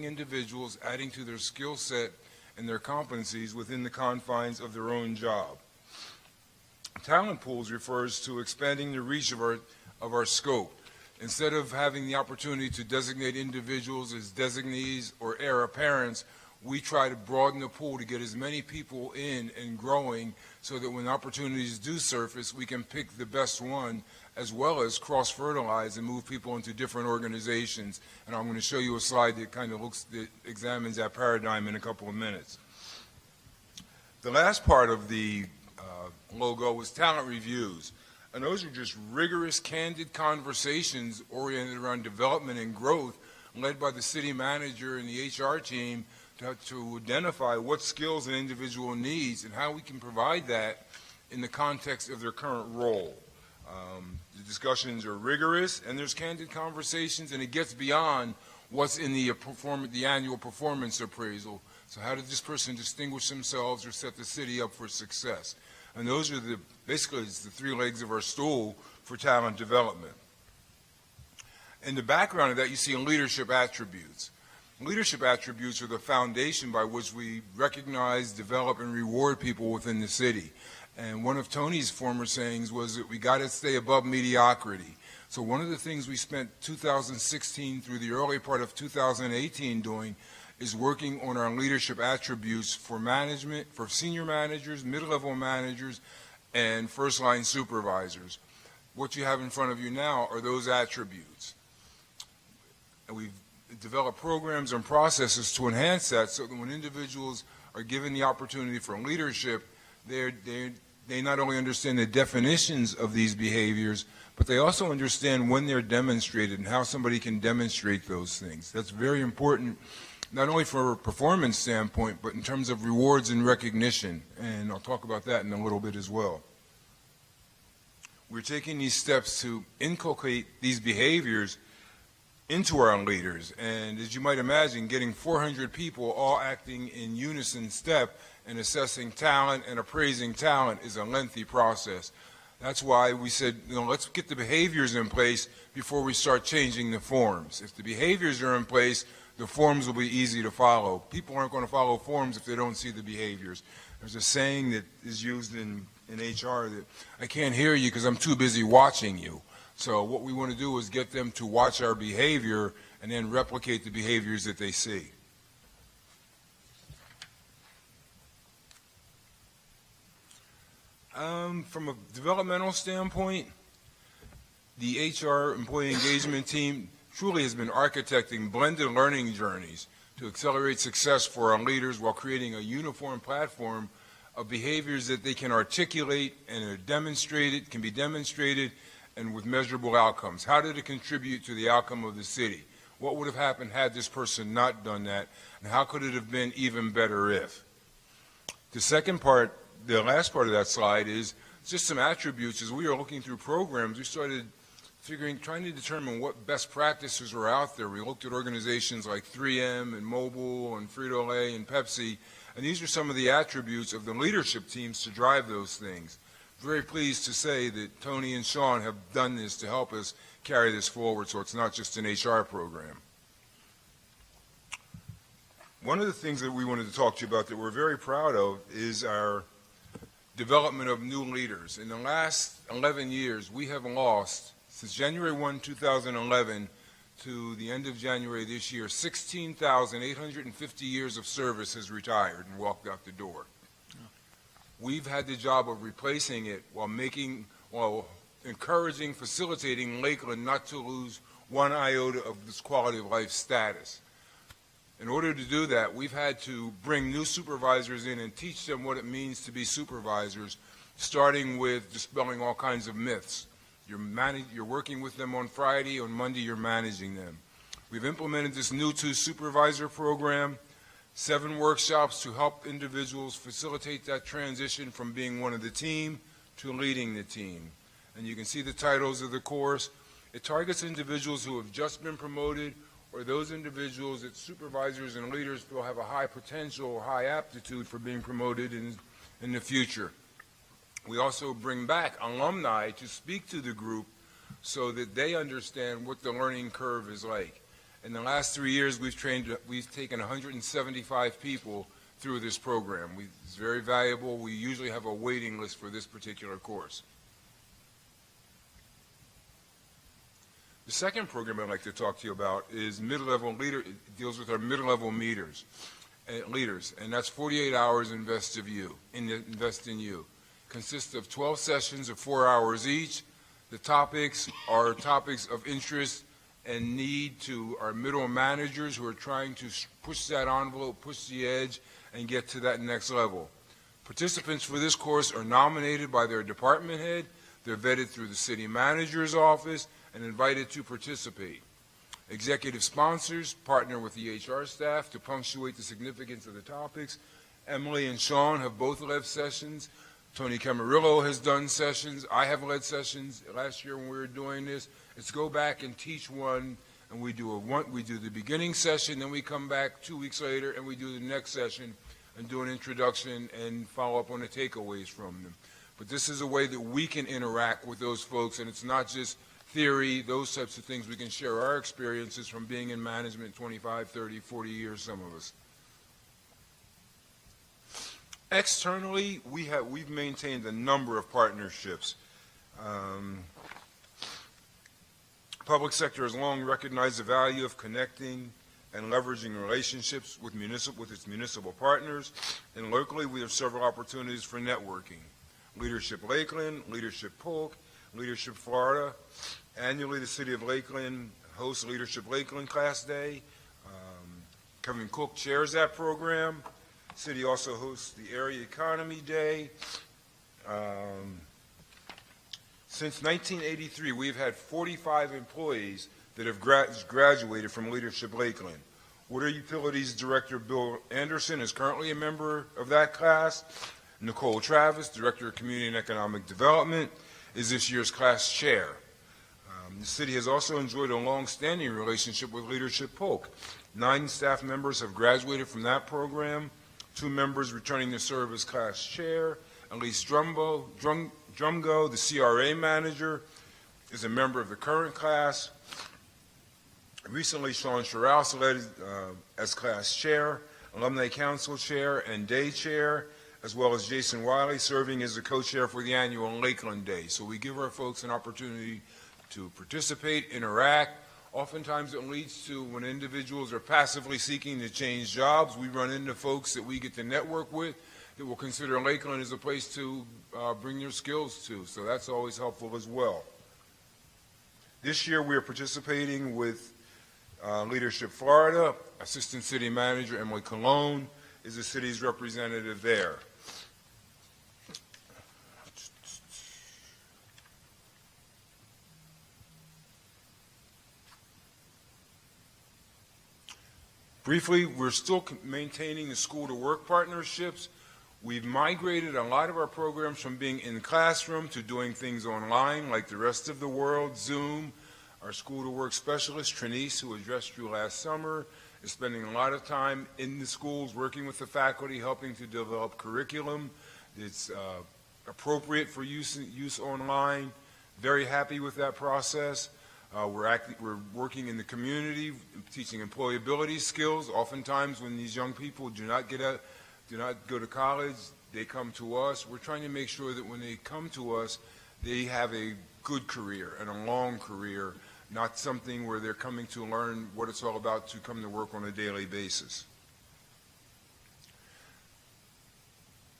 individuals, adding to their skill set and their competencies within the confines of their own job. Talent pools refers to expanding the reach of our scope. Instead of having the opportunity to designate individuals as designees or heir apparents, we try to broaden the pool to get as many people in and growing so that when opportunities do surface, we can pick the best one, as well as cross-fertilize and move people into different organizations. And I'm going to show you a slide that examines that paradigm in a couple of minutes. The last part of the logo was talent reviews. And those are just rigorous, candid conversations oriented around development and growth, led by the city manager and the HR team to identify what skills an individual needs and how we can provide that in the context of their current role. The discussions are rigorous, and there's candid conversations, and it gets beyond what's in the annual performance appraisal. So how did this person distinguish themselves or set the city up for success? And those are basically it's the three legs of our stool for talent development. In the background of that, you see leadership attributes. Leadership attributes are the foundation by which we recognize, develop, and reward people within the city. And one of Tony's former sayings was that we got to stay above mediocrity. So one of the things we spent 2016 through the early part of 2018 doing is working on our leadership attributes for management, for senior managers, mid-level managers, and first-line supervisors. What you have in front of you now are those attributes. And we've developed programs and processes to enhance that so that when individuals are given the opportunity for leadership, they not only understand the definitions of these behaviors, but they also understand when they're demonstrated and how somebody can demonstrate those things. That's very important, not only from a performance standpoint, but in terms of rewards and recognition. And I'll talk about that in a little bit as well. We're taking these steps to inculcate these behaviors into our leaders. And as you might imagine, getting 400 people all acting in unison step and assessing talent and appraising talent is a lengthy process. That's why we said, let's get the behaviors in place before we start changing the forms. If the behaviors are in place, the forms will be easy to follow. People aren't going to follow forms if they don't see the behaviors. There's a saying that is used in HR that I can't hear you because I'm too busy watching you. So what we want to do is get them to watch our behavior and then replicate the behaviors that they see. From a developmental standpoint, the HR employee engagement team truly has been architecting blended learning journeys to accelerate success for our leaders while creating a uniform platform of behaviors that they can articulate and are demonstrated, can be demonstrated, and with measurable outcomes. How did it contribute to the outcome of the city? What would have happened had this person not done that? And how could it have been even better if? The second part, the last part of that slide is just some attributes. As we were looking through programs, we started trying to determine what best practices were out there. We looked at organizations like 3M and Mobil and Frito-Lay and Pepsi, and these are some of the attributes of the leadership teams to drive those things. Very pleased to say that Tony and Sean have done this to help us carry this forward so it's not just an HR program. One of the things that we wanted to talk to you about that we're very proud of is our development of new leaders. In the last 11 years, we have lost, since January 1, 2011 to the end of January this year, 16,850 years of service has retired and walked out the door. We've had the job of replacing it while encouraging, facilitating Lakeland not to lose one iota of this quality of life status. In order to do that, we've had to bring new supervisors in and teach them what it means to be supervisors, starting with dispelling all kinds of myths. You're working with them on Friday, on Monday you're managing them. We've implemented this new two-supervisor program, 7 workshops to help individuals facilitate that transition from being one of the team to leading the team. And you can see the titles of the course. It targets individuals who have just been promoted or those individuals that supervisors and leaders feel have a high potential or high aptitude for being promoted in the future. We also bring back alumni to speak to the group so that they understand what the learning curve is like. In the last 3 years, we've taken 175 people through this program. It's very valuable. We usually have a waiting list for this particular course. The second program I'd like to talk to you about is mid-level leader. It deals with our mid-level leaders, and that's 48 hours invest in you. Consists of 12 sessions of 4 hours each. The topics are topics of interest and need to our middle managers who are trying to push that envelope, push the edge, and get to that next level. Participants for this course are nominated by their department head. They're vetted through the city manager's office and invited to participate. Executive sponsors partner with the HR staff to punctuate the significance of the topics. Emily and Sean have both led sessions. Tony Camarillo has done sessions. I have led sessions last year when we were doing this. It's go back and teach one, and we do the beginning session, then we come back 2 weeks later and we do the next session and do an introduction and follow up on the takeaways from them. But this is a way that we can interact with those folks, and it's not just theory, those types of things. We can share our experiences from being in management 25, 30, 40 years, some of us. Externally, we've maintained a number of partnerships. Public sector has long recognized the value of connecting and leveraging relationships with its municipal partners, and locally we have several opportunities for networking. Leadership Lakeland, Leadership Polk, Leadership Florida. Annually, the City of Lakeland hosts Leadership Lakeland Class Day. Kevin Cook chairs that program. City also hosts the Area Economy Day. Since 1983, we've had 45 employees that have graduated from Leadership Lakeland. Water Utilities Director Bill Anderson is currently a member of that class. Nicole Travis, Director of Community and Economic Development, is this year's class chair. The city has also enjoyed a long-standing relationship with Leadership Polk. 9 staff members have graduated from that program. 2 members returning to serve as class chair. Elise Drumgo, the CRA manager, is a member of the current class. Recently, Sean Sherrouse led as class chair, alumni council chair, and day chair, as well as Jason Wiley serving as the co-chair for the annual Lakeland Day. So we give our folks an opportunity to participate, interact. Oftentimes it leads to, when individuals are passively seeking to change jobs, we run into folks that we get to network with that will consider Lakeland as a place to bring their skills to. So that's always helpful as well. This year we are participating with Leadership Florida. Assistant City Manager Emily Colon is the city's representative there. Briefly, we're still maintaining the school-to-work partnerships. We've migrated a lot of our programs from being in the classroom to doing things online like the rest of the world, Zoom. Our school-to-work specialist, Trinice, who addressed you last summer, is spending a lot of time in the schools working with the faculty, helping to develop curriculum that's appropriate for use online. Very happy with that process. We're working in the community, teaching employability skills. Oftentimes when these young people do not go to college, they come to us. We're trying to make sure that when they come to us, they have a good career and a long career, not something where they're coming to learn what it's all about to come to work on a daily basis.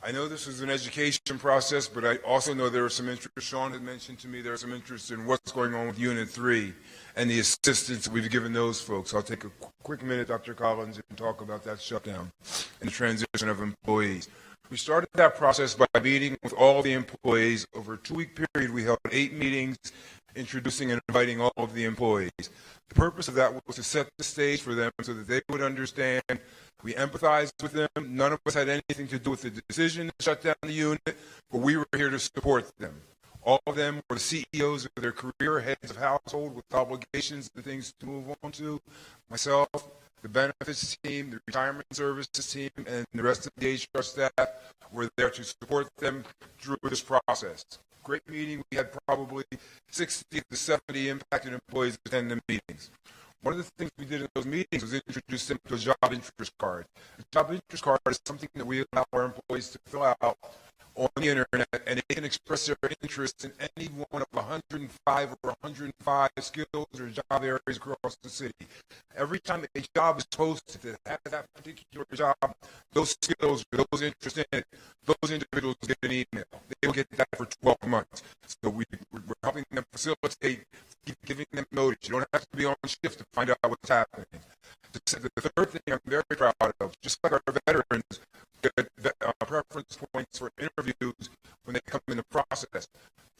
I know this is an education process, but I also know there are some interest. Sean had mentioned to me there's some interest in what's going on with Unit 3 and the assistance that we've given those folks. I'll take a quick minute, Dr. Collins, and talk about that shutdown and the transition of employees. We started that process by meeting with all the employees. Over a 2-week period, we held 8 meetings, introducing and inviting all of the employees. The purpose of that was to set the stage for them so that they would understand. We empathized with them. None of us had anything to do with the decision to shut down the unit, but we were here to support them. All of them were the CEOs of their career, heads of household with obligations and things to move on to. Myself, the benefits team, the retirement services team, and the rest of the HR staff were there to support them through this process. Great meeting. We had probably 60 to 70 impacted employees attend the meetings. One of the things we did in those meetings was introduce them to a job interest card. A job interest card is something that we allow our employees to fill out on the internet, and they can express their interest in any one of 105 or 105 skills or job areas across the city. Every time a job is posted that has that particular job, those skills or those interests in it, those individuals get an email. They will get that for 12 months. So we're helping them facilitate, giving them notice. You don't have to be on shift to find out what's happening. The third thing I'm very proud of, just like our veterans get preference points for interviews when they come in the process.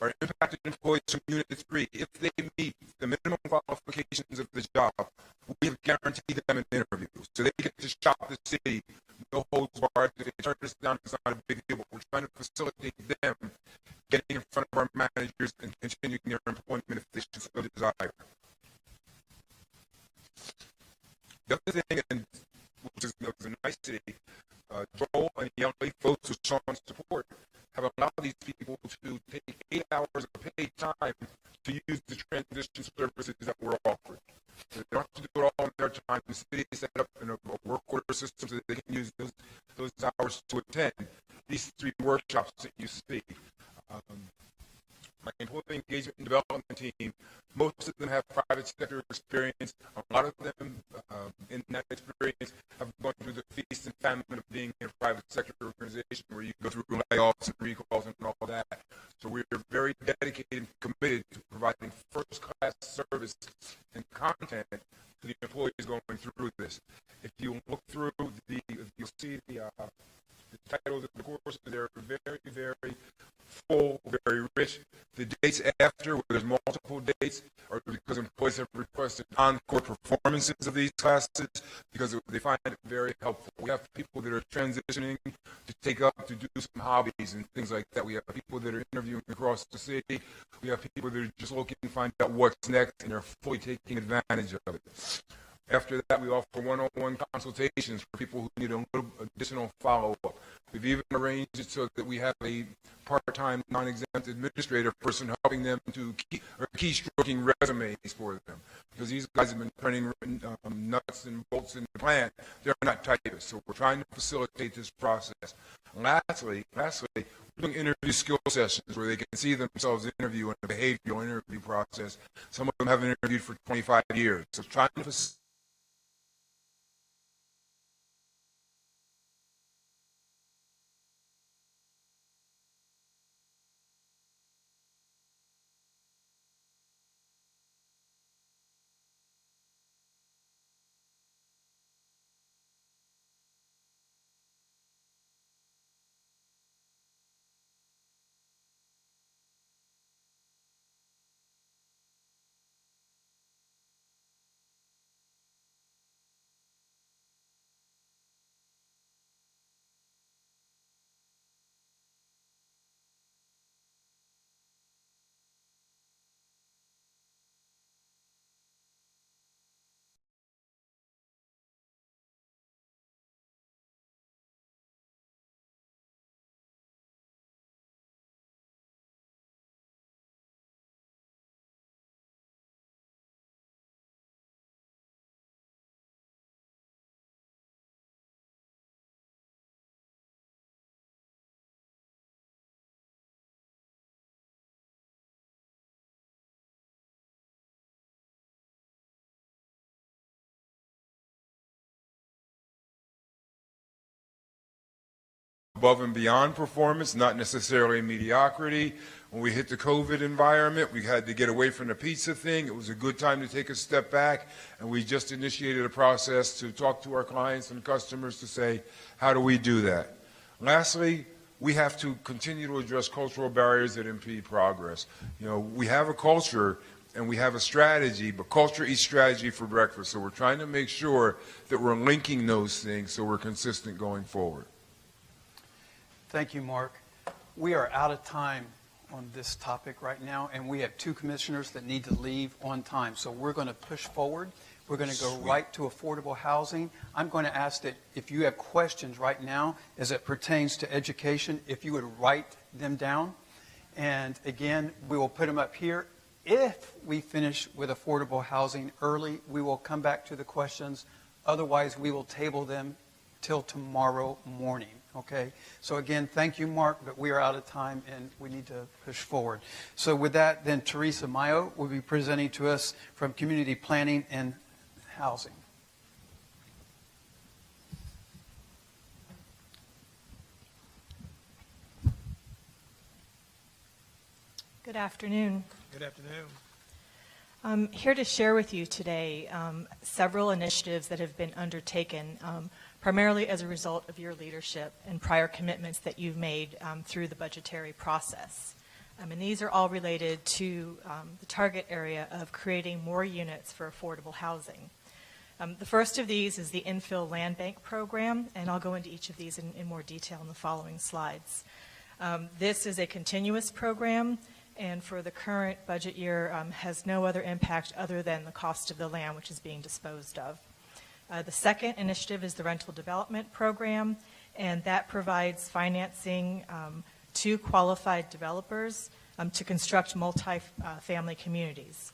Our impacted employees from Unit 3, if they meet the minimum qualifications of the job, have guaranteed them an interview. So they get to shop the city, no holds barred. If they turn this down, it's not a big deal, but we're trying to facilitate them getting in front of our managers and continuing their employment if they so desire. The other thing, and which is a nice city, Joel and the LA folks with Sean's support have allowed these people to take 8 hours of paid time to use the transition services that we're offering. So they don't have to do it all in their time. The city is set up in a work order system so that they can use those hours to attend these 3 workshops that you see. My employee engagement and development team, most of them have private sector experience. A lot of them in that experience have gone through the feast and famine of being in a private sector organization where you go through layoffs and recalls and all that. So we're very dedicated and committed to providing first-class service and content to the employees going through this. If you look through you'll see the titles of the courses. They're very, very full, very rich. The dates after, where there's multiple dates, are because employees have requested encore performances of these classes because they find it very helpful. We have people that are transitioning to take up to do some hobbies and things like that. We have people that are interviewing across the city. We have people that are just looking to find out what's next, and they're fully taking advantage of it. After that, we offer one-on-one consultations for people who need a little additional follow-up. We've even arranged it so that we have a part-time, non-exempt administrator person helping them to keystroking resumes for them. Because these guys have been printing nuts and bolts in the plant. They're not typists, so we're trying to facilitate this process. Lastly, we're doing interview skill sessions where they can see themselves interview in a behavioral interview process. Some of them have interviewed for 25 years. So trying to facilitate above and beyond performance, not necessarily mediocrity. When we hit the COVID environment, we had to get away from the pizza thing. It was a good time to take a step back, and we just initiated a process to talk to our clients and customers to say, how do we do that? Lastly, we have to continue to address cultural barriers that impede progress. You know, we have a culture and we have a strategy, but culture eats strategy for breakfast. So we're trying to make sure that we're linking those things so we're consistent going forward. Thank you, Mark. We are out of time on this topic right now, and we have 2 commissioners that need to leave on time. So we're going to push forward. We're going to go right to affordable housing. I'm going to ask that if you have questions right now as it pertains to education, if you would write them down. And again, we will put them up here. If we finish with affordable housing early, we will come back to the questions. Otherwise, we will table them till tomorrow morning. Okay, so again, thank you, Mark, but we are out of time and we need to push forward. So with that, then Teresa Mayo will be presenting to us from Community Planning and Housing. Good afternoon. Good afternoon. I'm here to share with you today several initiatives that have been undertaken primarily as a result of your leadership and prior commitments that you've made through the budgetary process. And these are all related to the target area of creating more units for affordable housing. The first of these is the Infill Land Bank Program, and I'll go into each of these in more detail in the following slides. This is a continuous program, and for the current budget year has no other impact other than the cost of the land which is being disposed of. The second initiative is the Rental Development Program, and that provides financing to qualified developers to construct multi-family communities.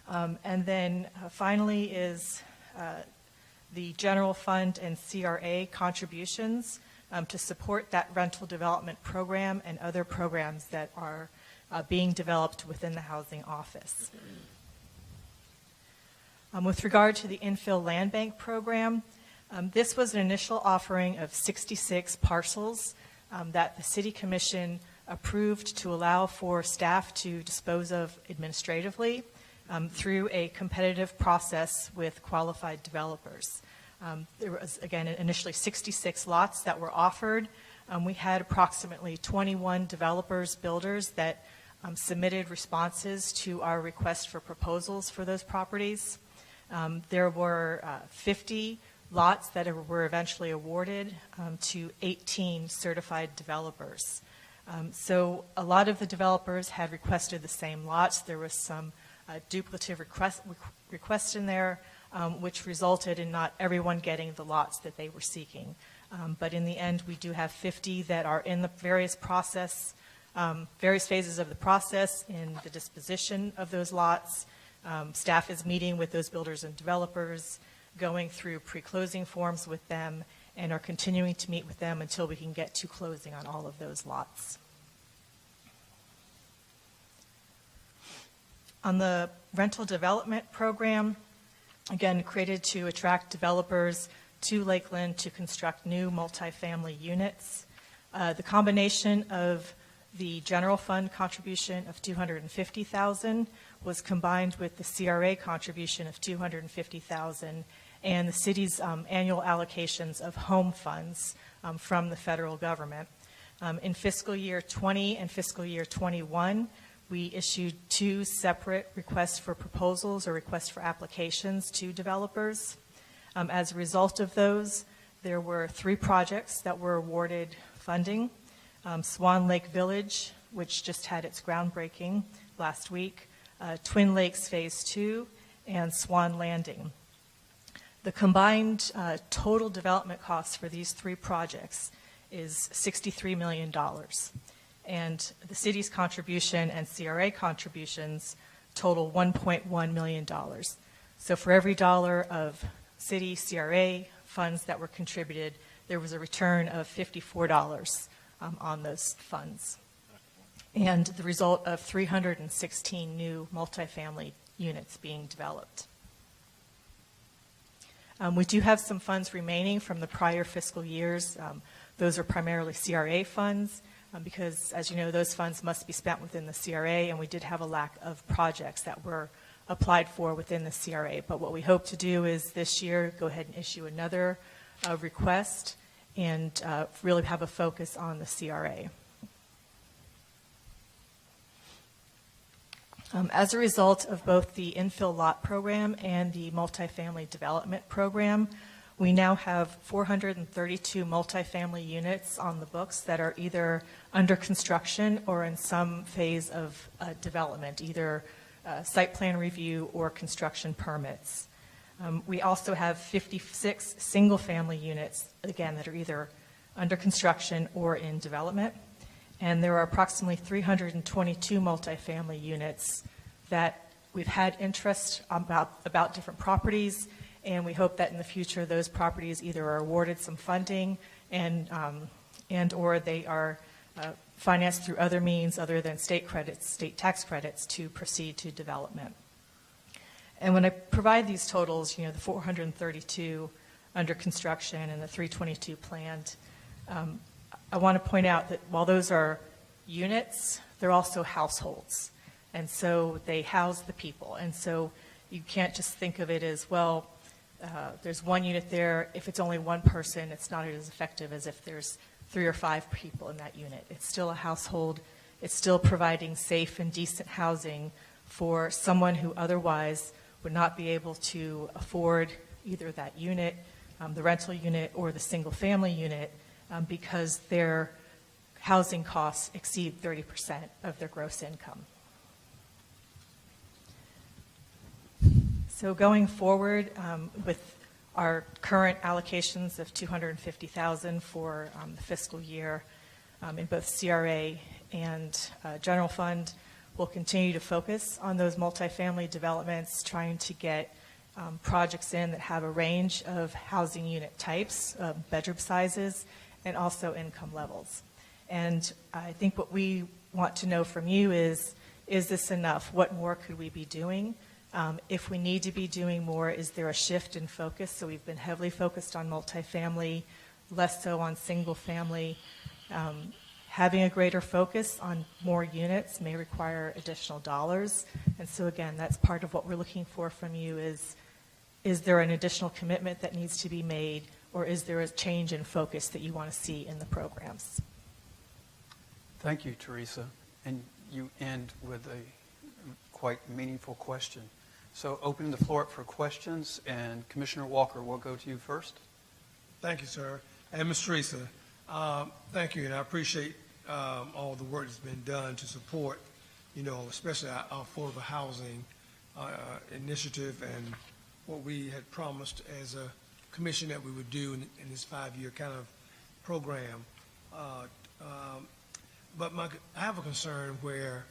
And then finally is the general fund and CRA contributions to support that rental development program and other programs that are being developed within the Housing Office. With regard to the Infill Land Bank Program, this was an initial offering of 66 parcels that the City Commission approved to allow for staff to dispose of administratively through a competitive process with qualified developers. There was, again, initially 66 lots that were offered. We had approximately 21 developers, builders that submitted responses to our request for proposals for those properties. There were 50 lots that were eventually awarded to 18 certified developers. So a lot of the developers had requested the same lots. There was some duplicative requests in there, which resulted in not everyone getting the lots that they were seeking. But in the end, we do have 50 that are in the various phases of the process in the disposition of those lots. Staff is meeting with those builders and developers, going through pre-closing forms with them, and are continuing to meet with them until we can get to closing on all of those lots. On the rental development program, again, created to attract developers to Lakeland to construct new multifamily units. The combination of the general fund contribution of $250,000 was combined with the CRA contribution of $250,000 and the city's annual allocations of home funds from the federal government. In fiscal year 20 and fiscal year 21, we issued 2 separate requests for proposals or requests for applications to developers. As a result of those, there were 3 projects that were awarded funding. Swan Lake Village, which just had its groundbreaking last week, Twin Lakes Phase 2, and Swan Landing. The combined total development costs for these 3 projects is $63 million. And the city's contribution and CRA contributions total $1.1 million. So for every dollar of city CRA funds that were contributed, there was a return of $54 on those funds. And the result of 316 new multifamily units being developed. We do have some funds remaining from the prior fiscal years. Those are primarily CRA funds because, as you know, those funds must be spent within the CRA, and we did have a lack of projects that were applied for within the CRA. But what we hope to do is this year go ahead and issue another request and really have a focus on the CRA. As a result of both the infill lot program and the multifamily development program, we now have 432 multifamily units on the books that are either under construction or in some phase of development, either site plan review or construction permits. We also have 56 single-family units, again, that are either under construction or in development. And there are approximately 322 multifamily units that we've had interest about different properties, and we hope that in the future those properties either are awarded some funding and or they are financed through other means other than state credits, state tax credits, to proceed to development. And when I provide these totals, you know, the 432 under construction and the 322 planned, I want to point out that while those are units, they're also households. And so they house the people. And so you can't just think of it as, well, there's one unit there. If it's only one person, it's not as effective as if there's 3 or 5 people in that unit. It's still a household. It's still providing safe and decent housing for someone who otherwise would not be able to afford either that unit, the rental unit, or the single-family unit because their housing costs exceed 30% of their gross income. So going forward with our current allocations of $250,000 for the fiscal year in both CRA and general fund, we'll continue to focus on those multifamily developments, trying to get projects in that have a range of housing unit types, bedroom sizes, and also income levels. And I think what we want to know from you is this enough? What more could we be doing? If we need to be doing more, is there a shift in focus? So we've been heavily focused on multifamily, less so on single family. Having a greater focus on more units may require additional dollars. And so again, that's part of what we're looking for from you is there an additional commitment that needs to be made, or is there a change in focus that you want to see in the programs? Thank you, Teresa. And you end with a quite meaningful question. So opening the floor up for questions, and Commissioner Walker, we'll go to you first. Thank you, sir. And Ms. Teresa, thank you, and I appreciate all the work that's been done to support, especially our affordable housing initiative and what we had promised as a commission that we would do in this 5-year kind of program. But I have a concern where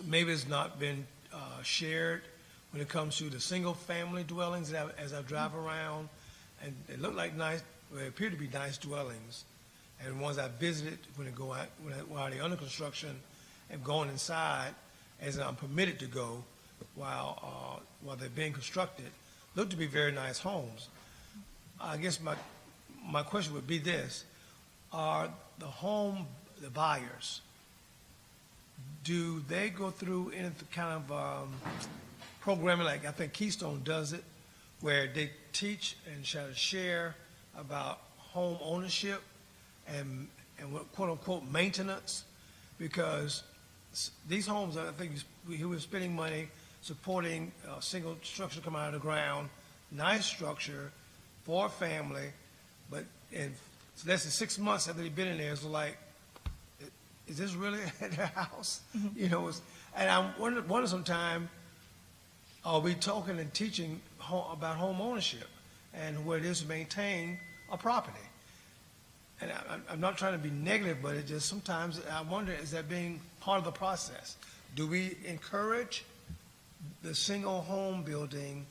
maybe it's not been shared when it comes to the single-family dwellings as I drive around, and they look like nice, they appear to be nice dwellings. And ones I visited when they're under construction and going inside, as I'm permitted to go while they're being constructed, look to be very nice homes. I guess my question would be this: are the buyers, do they go through any kind of programming, like I think Keystone does it, where they teach and try to share about home ownership and what quote unquote maintenance? Because these homes, I think we were spending money supporting a single structure coming out of the ground, nice structure for a family, but in less than 6 months after they've been in there, it's like, is this really their house? Mm-hmm. And I wonder sometimes, are we talking and teaching about home ownership and what it is to maintain a property? And I'm not trying to be negative, but it just sometimes I wonder, is that being part of the process? Do we encourage the single home building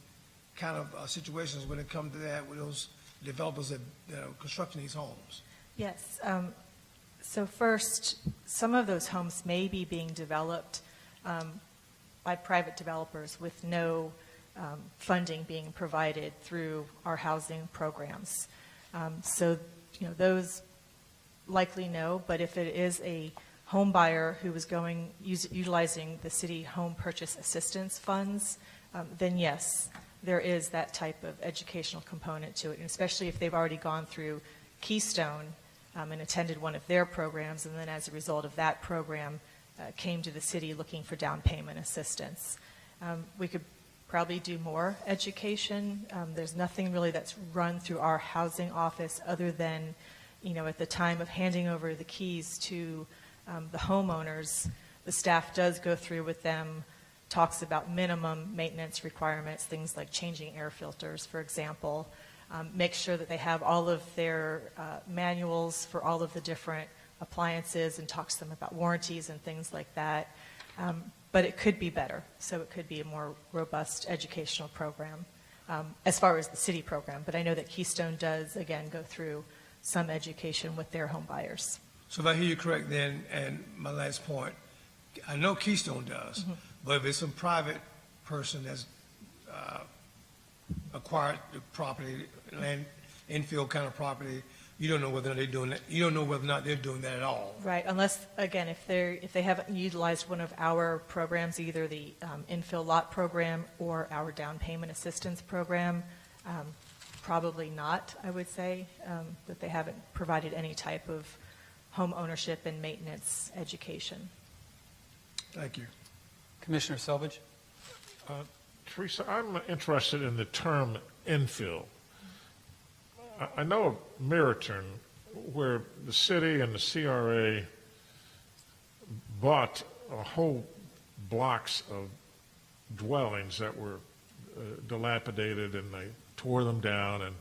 kind of situations when it comes to that with those developers that are constructing these homes? Yes. So first, some of those homes may be being developed by private developers with no funding being provided through our housing programs. So, those likely no, but if it is a home buyer who is utilizing the city home purchase assistance funds, then yes, there is that type of educational component to it, and especially if they've already gone through Keystone and attended one of their programs, and then as a result of that program came to the city looking for down payment assistance. We could probably do more education. There's nothing really that's run through our housing office other than, at the time of handing over the keys to the homeowners, the staff does go through with them, talks about minimum maintenance requirements, things like changing air filters, for example, make sure that they have all of their manuals for all of the different appliances, and talks to them about warranties and things like that. But it could be better, so it could be a more robust educational program as far as the city program. But I know that Keystone does, again, go through some education with their home buyers. So if I hear you correct then, and my last point, I know Keystone does, but if it's some private person that's acquired the property, land, infield kind of property, you don't know whether or not they're doing that. You don't know whether or not they're doing that at all. Right, unless, again, if they haven't utilized one of our programs, either the infill lot program or our down payment assistance program, probably not, I would say, that they haven't provided any type of home ownership and maintenance education. Thank you. Commissioner Selvage? Teresa, I'm interested in the term infill. I know of Meriton, where the city and the CRA bought whole blocks of dwellings that were dilapidated, and they tore them down, and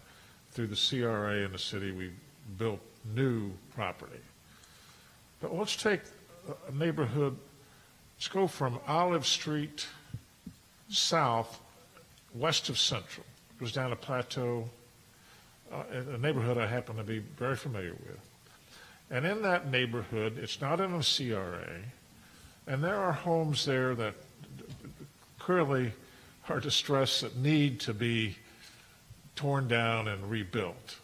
through the CRA and the city, we built new property. But let's take a neighborhood, let's go from Olive Street south, west of Central, goes down to Plateau, a neighborhood I happen to be very familiar with. And in that neighborhood, it's not in a CRA, and there are homes there that clearly are distressed, that need to be torn down and rebuilt.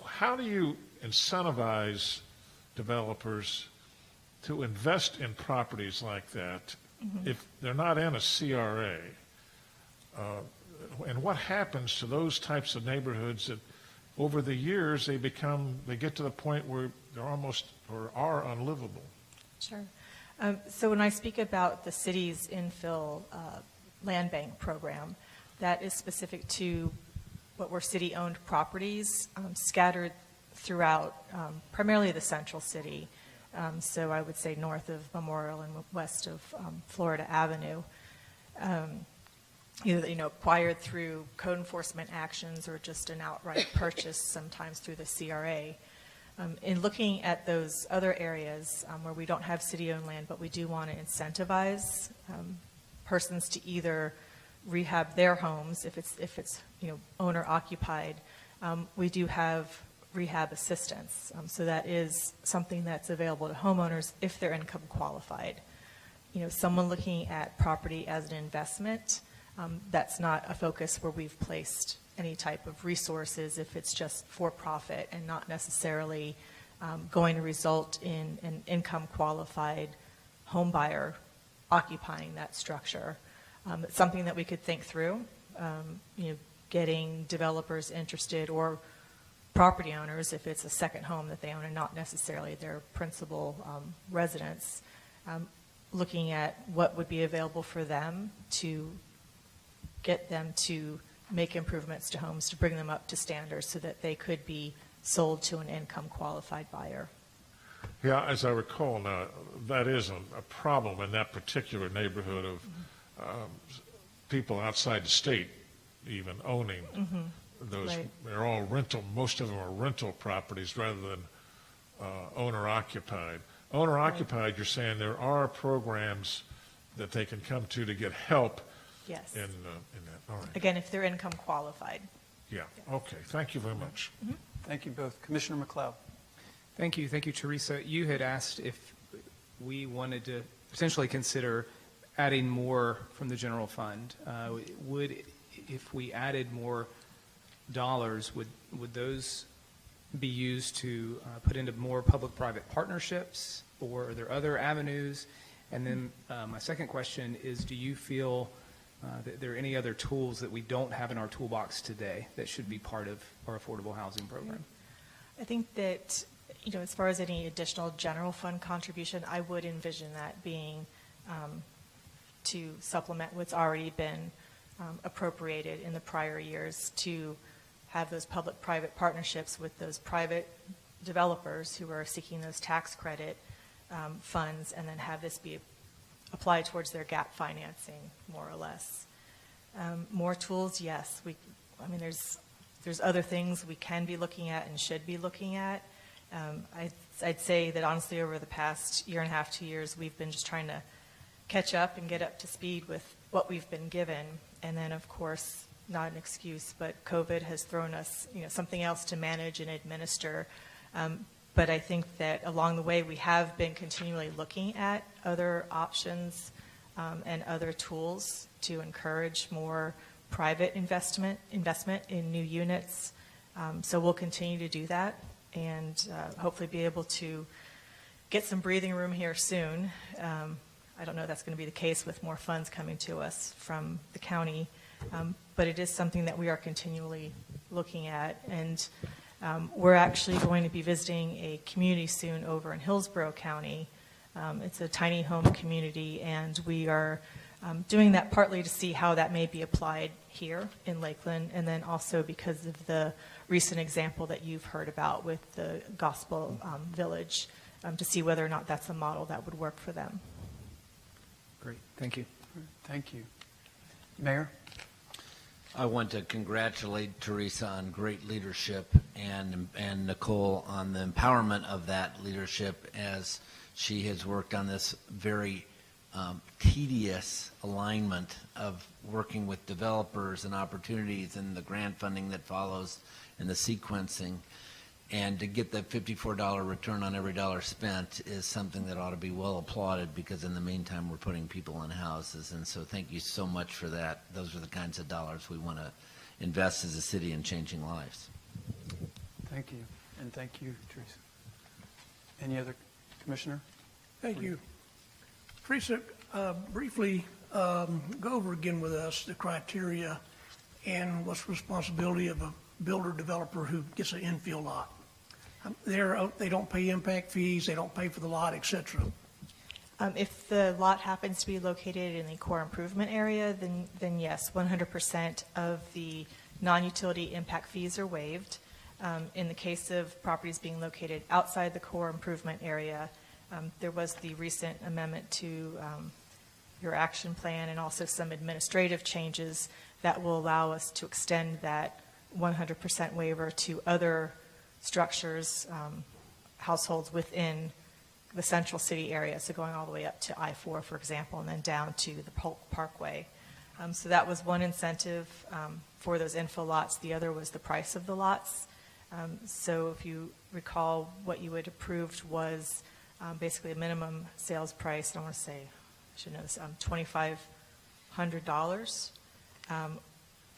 How do you incentivize developers to invest in properties like that if they're not in a CRA? And what happens to those types of neighborhoods that over the years they get to the point where they're almost or are unlivable? Sure. So when I speak about the city's infill land bank program, that is specific to what were city-owned properties scattered throughout primarily the central city. So I would say north of Memorial and west of Florida Avenue. Either acquired through code enforcement actions or just an outright purchase, sometimes through the CRA. In looking at those other areas where we don't have city-owned land, but we do want to incentivize persons to either rehab their homes if it's owner occupied, we do have rehab assistance. So that is something that's available to homeowners if they're income qualified. Someone looking at property as an investment, that's not a focus where we've placed any type of resources if it's just for profit and not necessarily going to result in an income qualified home buyer occupying that structure. It's something that we could think through, getting developers interested or property owners if it's a second home that they own and not necessarily their principal residence, looking at what would be available for them to get them to make improvements to homes to bring them up to standards so that they could be sold to an income qualified buyer. Yeah, as I recall now, that is a problem in that particular neighborhood of people outside the state even owning those. Right. They're all rental, most of them are rental properties rather than owner occupied. Owner occupied, you're saying there are programs that they can come to get help. Yes. In that. All right. Again, if they're income qualified. Yeah. Okay. Thank you very much. Thank you both. Commissioner McLeod. Thank you, Teresa. You had asked if we wanted to potentially consider adding more from the general fund. If we added more dollars, would those be used to put into more public-private partnerships, or are there other avenues? And then my second question is, do you feel that there are any other tools that we don't have in our toolbox today that should be part of our affordable housing program? I think that, as far as any additional general fund contribution, I would envision that being to supplement what's already been appropriated in the prior years to have those public-private partnerships with those private developers who are seeking those tax credit funds, and then have this be applied towards their gap financing, more or less. More tools, yes. There's other things we can be looking at and should be looking at. I'd say that honestly over the past year and a half, 2 years, we've been just trying to catch up and get up to speed with what we've been given. And then, of course, not an excuse, but COVID has thrown us, something else to manage and administer. But I think that along the way, we have been continually looking at other options and other tools to encourage more private investment in new units. So we'll continue to do that and hopefully be able to get some breathing room here soon. I don't know if that's going to be the case with more funds coming to us from the county, but it is something that we are continually looking at. And we're actually going to be visiting a community soon over in Hillsborough County. It's a tiny home community, and we are Doing that partly to see how that may be applied here in Lakeland, and then also because of the recent example that you've heard about with the Gospel Village, to see whether or not that's a model that would work for them. Great, thank you. Thank you. Mayor? I want to congratulate Teresa on great leadership and Nicole on the empowerment of that leadership as she has worked on this very tedious alignment of working with developers and opportunities and the grant funding that follows and the sequencing. And to get that $54 return on every dollar spent is something that ought to be well applauded, because in the meantime, we're putting people in houses. And so thank you so much for that. Those are the kinds of dollars we want to invest as a city in changing lives. Thank you. And thank you, Teresa. Any other commissioner? Thank you. Teresa, briefly go over again with us the criteria and what's the responsibility of a builder developer who gets an infill lot. They don't pay impact fees, they don't pay for the lot, et cetera. If the lot happens to be located in the core improvement area, then yes, 100% of the non-utility impact fees are waived. In the case of properties being located outside the core improvement area, there was the recent amendment to your action plan and also some administrative changes that will allow us to extend that 100% waiver to other structures, households within the central city area, so going all the way up to I-4, for example, and then down to the Polk Parkway. So that was one incentive for those infill lots. The other was the price of the lots. So if you recall, what you had approved was basically a minimum sales price, I want to say, I should know this, $2,500.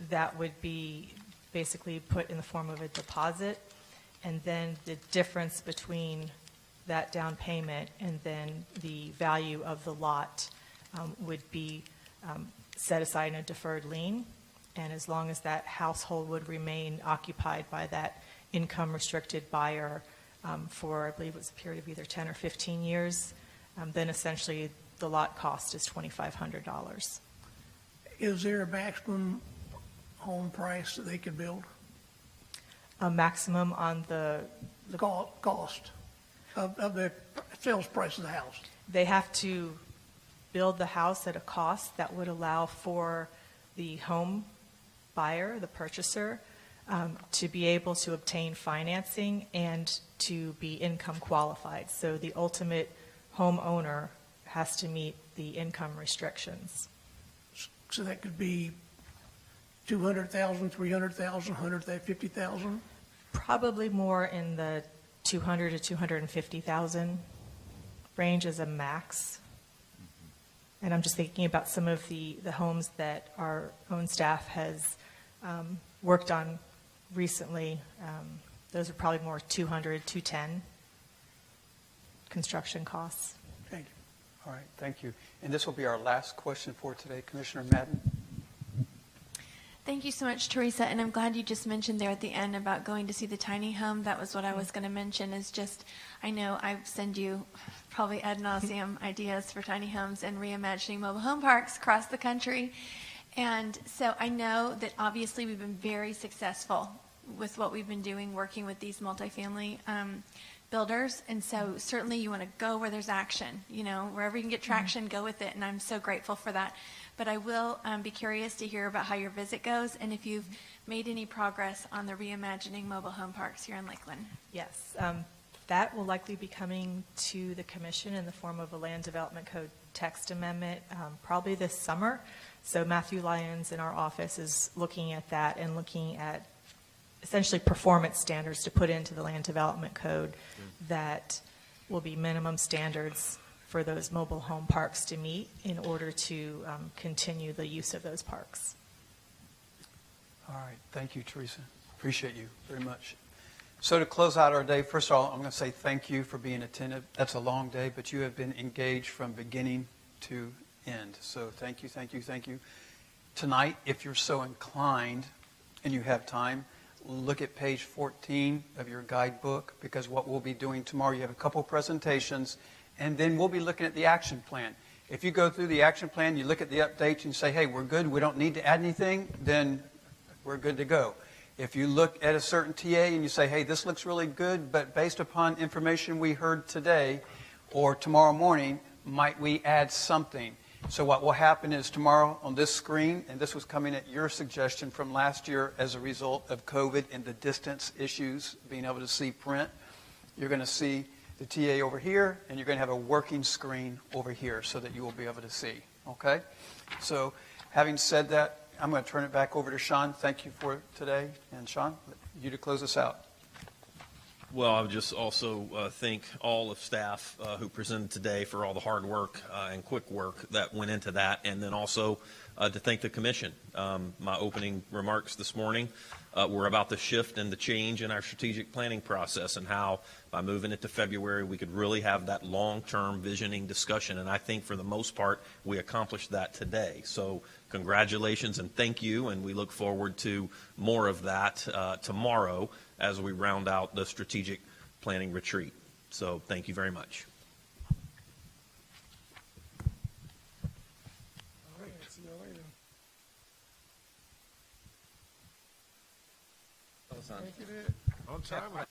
That would be basically put in the form of a deposit, and then the difference between that down payment and then the value of the lot would be set aside in a deferred lien, and as long as that household would remain occupied by that income restricted buyer for, I believe it was a period of either 10 or 15 years, then essentially the lot cost is $2,500. Is there a maximum home price that they could build? A maximum on the Cost of the sales price of the house? They have to build the house at a cost that would allow for the home buyer, the purchaser, to be able to obtain financing and to be income qualified. So the ultimate homeowner has to meet the income restrictions. So that could be 200,000, 300,000, 150,000? Probably more in the 200 to 250,000 range as a max. And I'm just thinking about some of the homes that our own staff has worked on recently. Those are probably more 200, 210 construction costs. Thank you. All right, thank you. And this will be our last question for today. Commissioner Madden? Thank you so much, Teresa, and I'm glad you just mentioned there at the end about going to see the tiny home. That was what I was going to mention, is just, I know I send you probably ad nauseum ideas for tiny homes and reimagining mobile home parks across the country. And so I know that obviously we've been very successful with what we've been doing, working with these multifamily builders. And so certainly you want to go where there's action, you know, wherever you can get traction, go with it. And I'm so grateful for that. But I will be curious to hear about how your visit goes and if you've made any progress on the reimagining mobile home parks here in Lakeland. Yes, that will likely be coming to the commission in the form of a land development code text amendment probably this summer. So Matthew Lyons in our office is looking at that and looking at essentially performance standards to put into the land development code that will be minimum standards for those mobile home parks to meet in order to continue the use of those parks. All right, thank you, Teresa. Appreciate you very much. So to close out our day, first of all, I'm going to say thank you for being attentive. That's a long day, but you have been engaged from beginning to end. So thank you, thank you, thank you. Tonight, if you're so inclined and you have time, look at page 14 of your guidebook, because what we'll be doing tomorrow, you have a couple presentations, and then we'll be looking at the action plan. If you go through the action plan, you look at the updates and say, hey, we're good, we don't need to add anything, then we're good to go. If you look at a certain TA and you say, hey, this looks really good, but based upon information we heard today or tomorrow morning, might we add something? So what will happen is tomorrow on this screen, and this was coming at your suggestion from last year as a result of COVID and the distance issues, being able to see print, you're going to see the TA over here, and you're going to have a working screen over here so that you will be able to see. Okay? So having said that, I'm going to turn it back over to Sean. Thank you for today. And Sean, you to close us out. Well, I would just also thank all of staff who presented today for all the hard work and quick work that went into that, and then also to thank the commission. My opening remarks this morning were about the shift and the change in our strategic planning process and how by moving it to February we could really have that long-term visioning discussion, and I think for the most part we accomplished that today. So congratulations and thank you, and we look forward to more of that tomorrow as we round out the strategic planning retreat. So thank you very much. All right. See you later. That was on. On time.